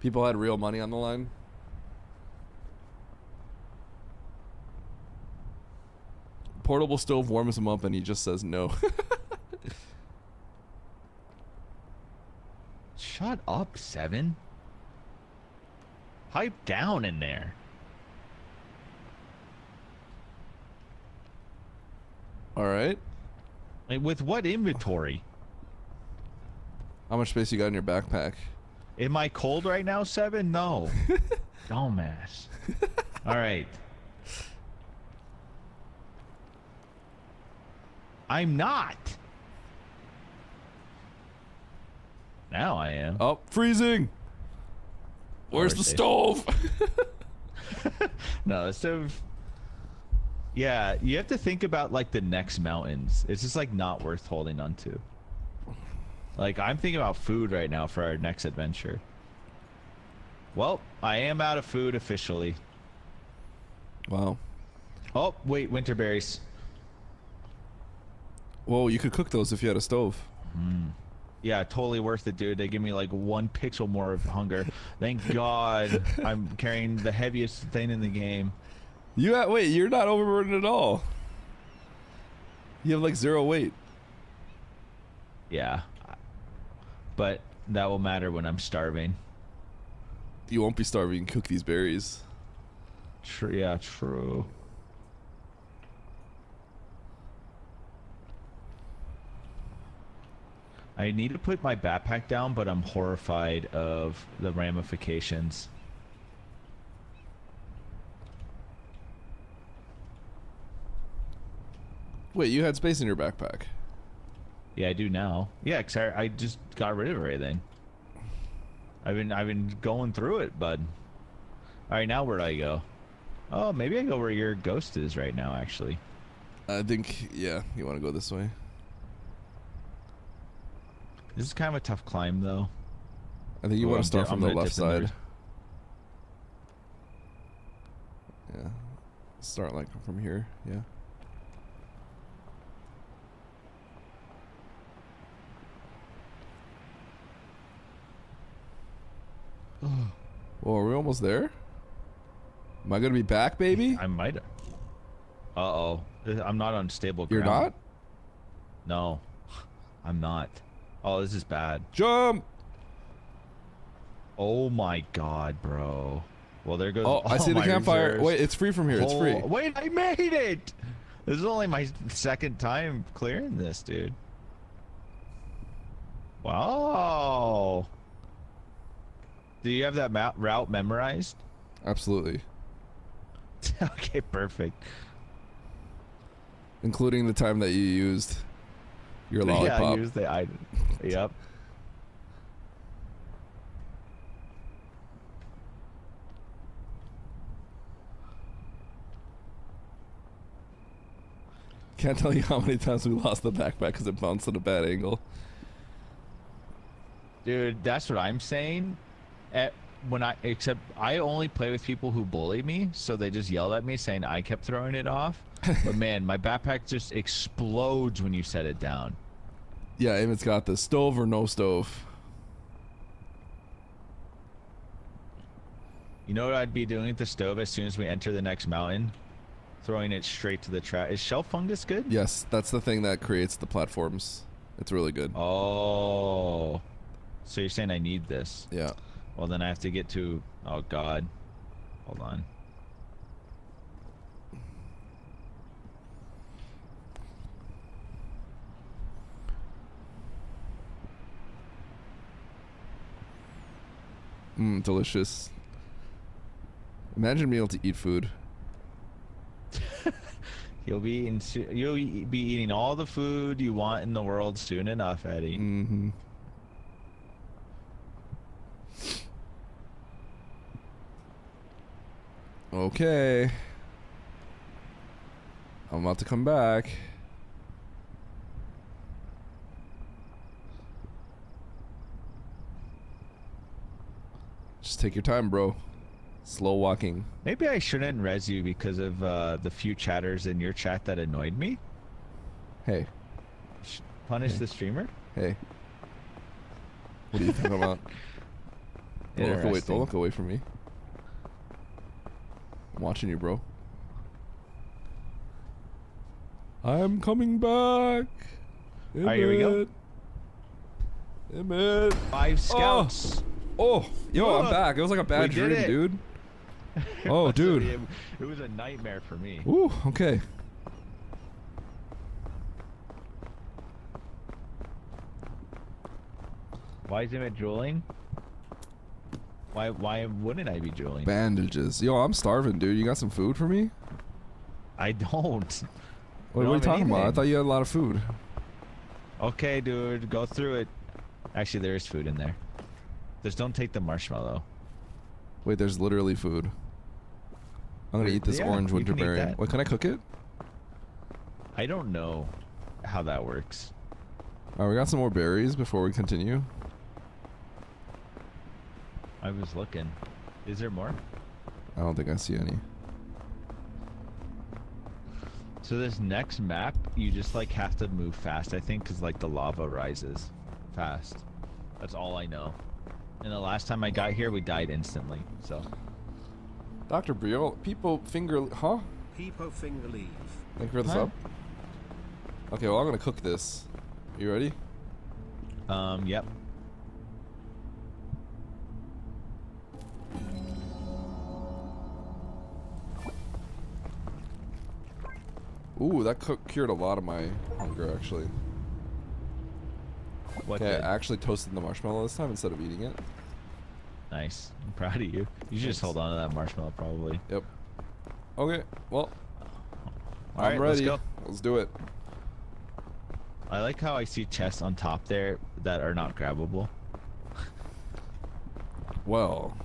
People had real money on the line. Portable stove warms him up and he just says no. Shut up, 7. Pipe down in there. Alright. Like, with what inventory? How much space you got in your backpack? Am I cold right now, 7? No. Dumbass. All right. I'm not. Now I am. Oh, freezing. Where's the stove? No, the stove. Yeah, you have to think about like the next mountains. It's just like not worth holding on to. Like I'm thinking about food right now for our next adventure. Well, I am out of food officially. Wow. Oh, wait, winter berries. Whoa, you could cook those if you had a stove. Yeah, totally worth it, dude. They give me like 1 pixel more of hunger. Thank God I'm carrying the heaviest thing in the game. Wait, you're not overburdened at all. You have like 0 weight. Yeah. But that will matter when I'm starving. You won't be starving. Cook these berries. Yeah, true. I need to put my backpack down, but I'm horrified of the ramifications. Wait, you had space in your backpack. Yeah, I do now. Yeah, 'cause I just got rid of everything. I've been going through it, bud. All right, now where do I go? Oh, maybe I go where your ghost is right now, actually. I think, yeah, you want to go this way. This is kind of a tough climb, though. I think you want to start from the left side. Yeah. Start like from here, yeah. Well, are we almost there? Am I gonna be back, baby? I might. Uh-oh. I'm not on stable ground. You're not? No. I'm not. Oh, this is bad. Jump! Oh my God, bro. Well, there goes. Oh, I see the campfire. Reserves. Wait, it's free from here. It's free. Wait, I made it! This is only my second time clearing this, dude. Wow. Do you have that route memorized? Absolutely. Okay, perfect. Including the time that you used your lollipop. Yeah, I used the item. Yep. Can't tell you how many times we lost the backpack because it bounced at a bad angle. Dude, that's what I'm saying. Except I only play with people who bully me, so they just yelled at me saying I kept throwing it off. But man, my backpack just explodes when you set it down. Yeah, Emmett's got this. Stove or no stove? You know what I'd be doing with the stove as soon as we enter the next mountain? Throwing it straight to the trash. Is shell fungus good? Yes, that's the thing that creates the platforms. It's really good. Oh. So you're saying I need this? Yeah. Well, then I have to get to... Oh, God. Hold on. Delicious. Imagine being able to eat food. You'll be eating all the food you want in the world soon enough, Eddie. Mm-hmm. Okay. I'm about to come back. Just take your time, bro. Slow walking. Maybe I shouldn't res you because of the few chatters in your chat that annoyed me. Hey. Punish the streamer? Hey. What are you thinking about? Don't look away from me. I'm watching you, bro. I'm coming back. Alright, here we go. Emmett. 5 scouts. Oh, yo, I'm back. It was like a bad dream, dude. Oh, dude. It was a nightmare for me. Ooh, okay. Why is Emmett drooling? Why wouldn't I be drooling? Bandages. Yo, I'm starving, dude. You got some food for me? I don't. What are you talking about? I thought you had a lot of food. Okay, dude, go through it. Actually, there is food in there. Just don't take the marshmallow. Wait, there's literally food. I'm gonna eat this orange winterberry. Wait, can I cook it? I don't know how that works. Alright, we got some more berries before we continue. I was looking. Is there more? I don't think I see any. So this next map, you just like have to move fast, I think, because like the lava rises fast. That's all I know. And the last time I got here, we died instantly. So. Dr. Briel, people finger, huh? People finger leave. Thank you for the sub. Okay, well I'm gonna cook this. You ready? Yep. Ooh, that cured a lot of my hunger, actually. Okay, I actually toasted the marshmallow this time instead of eating it. Nice. I'm proud of you. You should just hold on to that marshmallow, probably. Yep. Okay, well, I'm ready. Let's go. Let's do it. I like how I see chests on top there that are not grabbable. Well,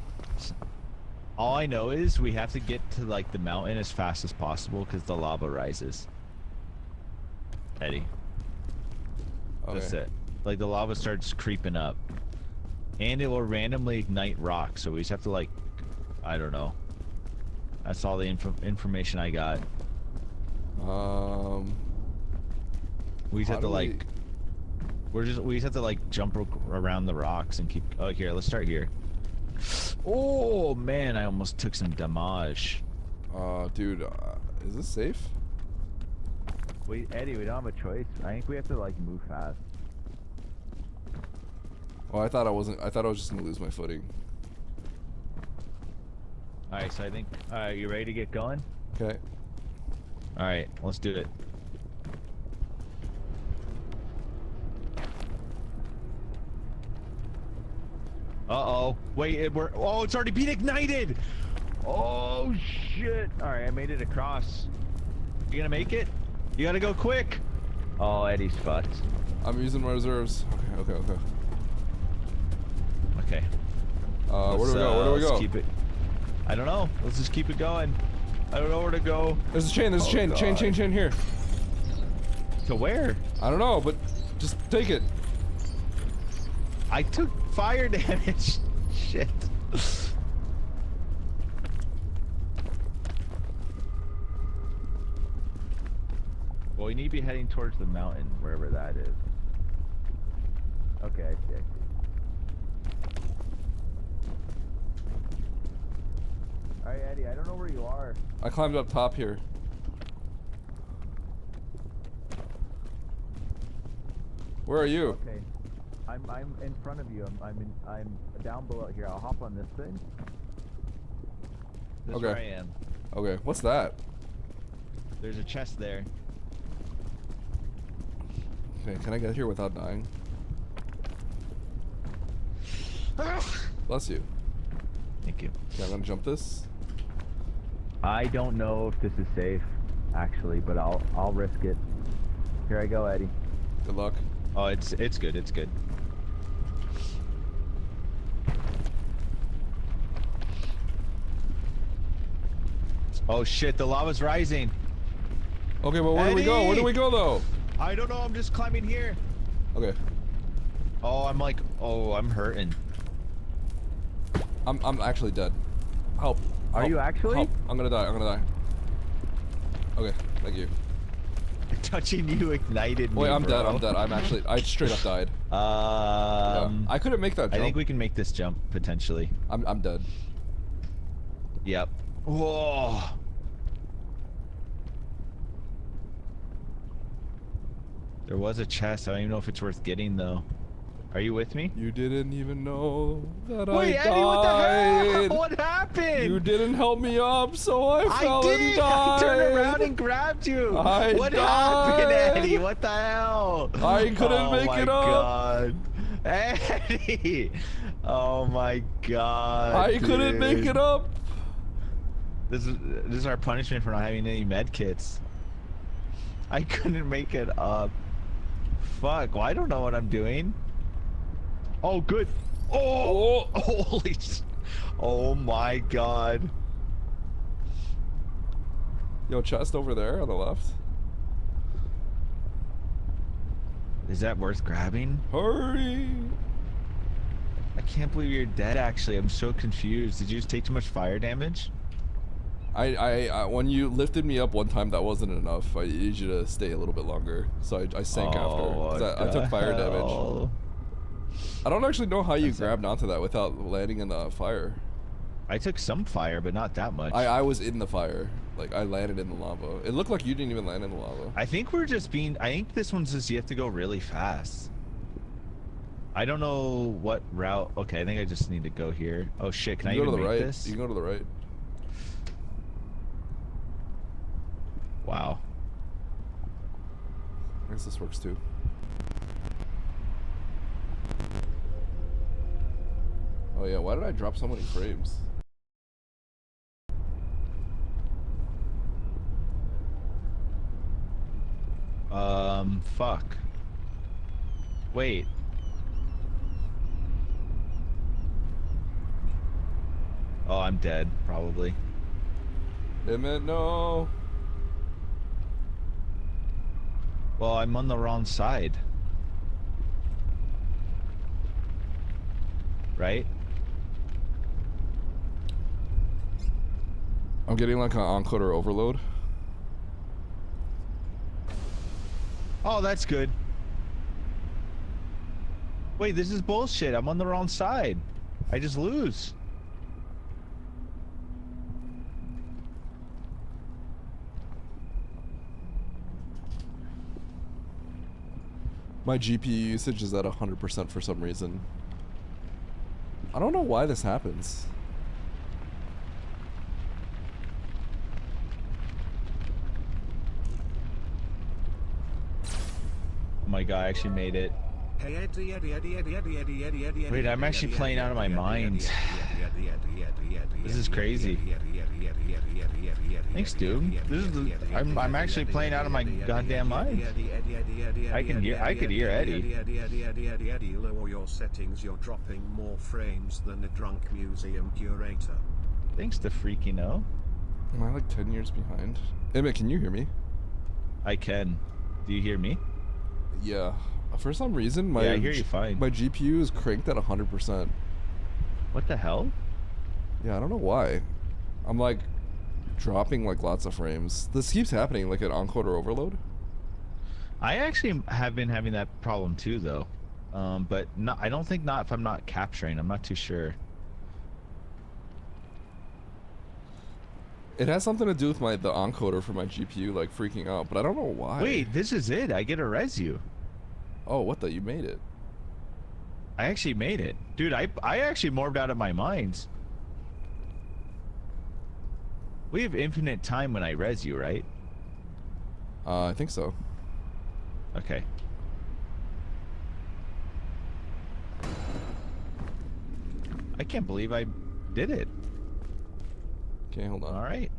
all I know is we have to get to like the mountain as fast as possible because the lava rises. Eddie. Okay. That's it. Like the lava starts creeping up. And it will randomly ignite rocks, so we just have to like, I don't know. That's all the information I got. We just have to like, we just have to like jump around the rocks and keep. Oh, here, let's start here. Oh man, I almost took some damage. Dude, is this safe? Wait, Eddie, we don't have a choice. I think we have to like move fast. Oh, I thought I wasn't. I thought I was just gonna lose my footing. All right, so I think. All right, you ready to get going? Okay. All right, let's do it. Uh-oh. Wait, oh, it's already been ignited! Oh, shit. All right, I made it across. You gonna make it? You gotta go quick. Oh, Eddie's fucked. I'm using my reserves. Okay. Okay. Where do we go? Where do we go? Keep it. I don't know. Let's just keep it going. I don't know where to go. There's a chain. There's a chain. God. Chain here. To where? I don't know, but just take it. I took fire damage. Shit. Well, we need to be heading towards the mountain, wherever that is. Okay, I see. Alright, Eddie, I don't know where you are. I climbed up top here. Where are you? Okay. I'm in front of you. I'm down below here. I'll hop on this thing. This is where I am. Okay, what's that? There's a chest there. Okay, can I get here without dying? Bless you. Thank you. Okay, I'm gonna jump this. I don't know if this is safe, actually, but I'll risk it. Here I go, Eddie. Good luck. Oh, it's good. It's good. Oh shit! The lava's rising. Okay, well where do we go? Where do we go though? I don't know. I'm just climbing here. Okay. Oh, I'm hurting. I'm actually dead. Help. Are you actually? Help. I'm gonna die. Okay, thank you. Touching you ignited me. Wait, I'm bro. dead. I straight up died. Yeah. I couldn't make that jump. I think we can make this jump potentially. I'm dead. Yep. Whoa. There was a chest. I don't even know if it's worth getting though. Are you with me? You didn't even know that Wait, I died. Eddie, what the hell? What happened? You didn't help me up, so I fell and died. I turned around and grabbed you. What happened, Eddie? What the hell? I couldn't make it up. Oh my god. Eddie. Oh my god. I couldn't make it up. This is our punishment for not having any med kits. I couldn't make it up. Fuck. Well, I don't know what I'm doing. Oh, good. Oh, holy. Oh my god. Yo, chest over there on the left. Is that worth grabbing? Hurry. I can't believe you're dead, actually. I'm so confused. Did you just take too much fire damage? I when you lifted me up one time, that wasn't enough. I needed you to stay a little bit longer, so I sank after. 'Cause I took fire damage. I don't actually know how you grabbed onto that without landing in the fire. I took some fire, but not that much. I was in the fire. Like, I landed in the lava. It looked like you didn't even land in the lava. I think we're just being... I think this one's just you have to go really fast. I don't know what route... Okay, I think I just need to go here. Oh shit, can I even make this? You can go to the right. Wow. I guess this works too. Oh yeah, why did I drop so many frames? Fuck. Wait. Oh, I'm dead, probably. Emmett, no. Well, I'm on the wrong side. Right? I'm getting like an encoder overload. Oh, that's good. Wait, this is bullshit. I'm on the wrong side. I just lose. My GPU usage is at 100% for some reason. I don't know why this happens. Oh my god, I actually made it. Wait, I'm actually playing out of my mind. This is crazy. Thanks, dude. This is I'm actually playing out of my goddamn mind. I could hear Eddie. Lower your settings, you're dropping more frames than a drunk museum curator. Thanks to freaking O. Am I like 10 years behind? Emmett, can you hear me? I can. Do you hear me? Yeah. For some reason, I hear you fine. My GPU is cranked at 100%. What the hell? Yeah, I don't know why. I'm like dropping like lots of frames. This keeps happening, like an encoder overload. I actually have been having that problem too, though. But not, I don't think not if I'm not capturing. I'm not too sure. It has something to do with the encoder for my GPU like freaking out, but I don't know why. Wait, this is it. I get a resu. Oh, what the? You made it. I actually made it. Dude, I actually morbed out of my mind. We have infinite time when I res you, right? I think so. Okay. I can't believe I did it. Okay, hold on. All right.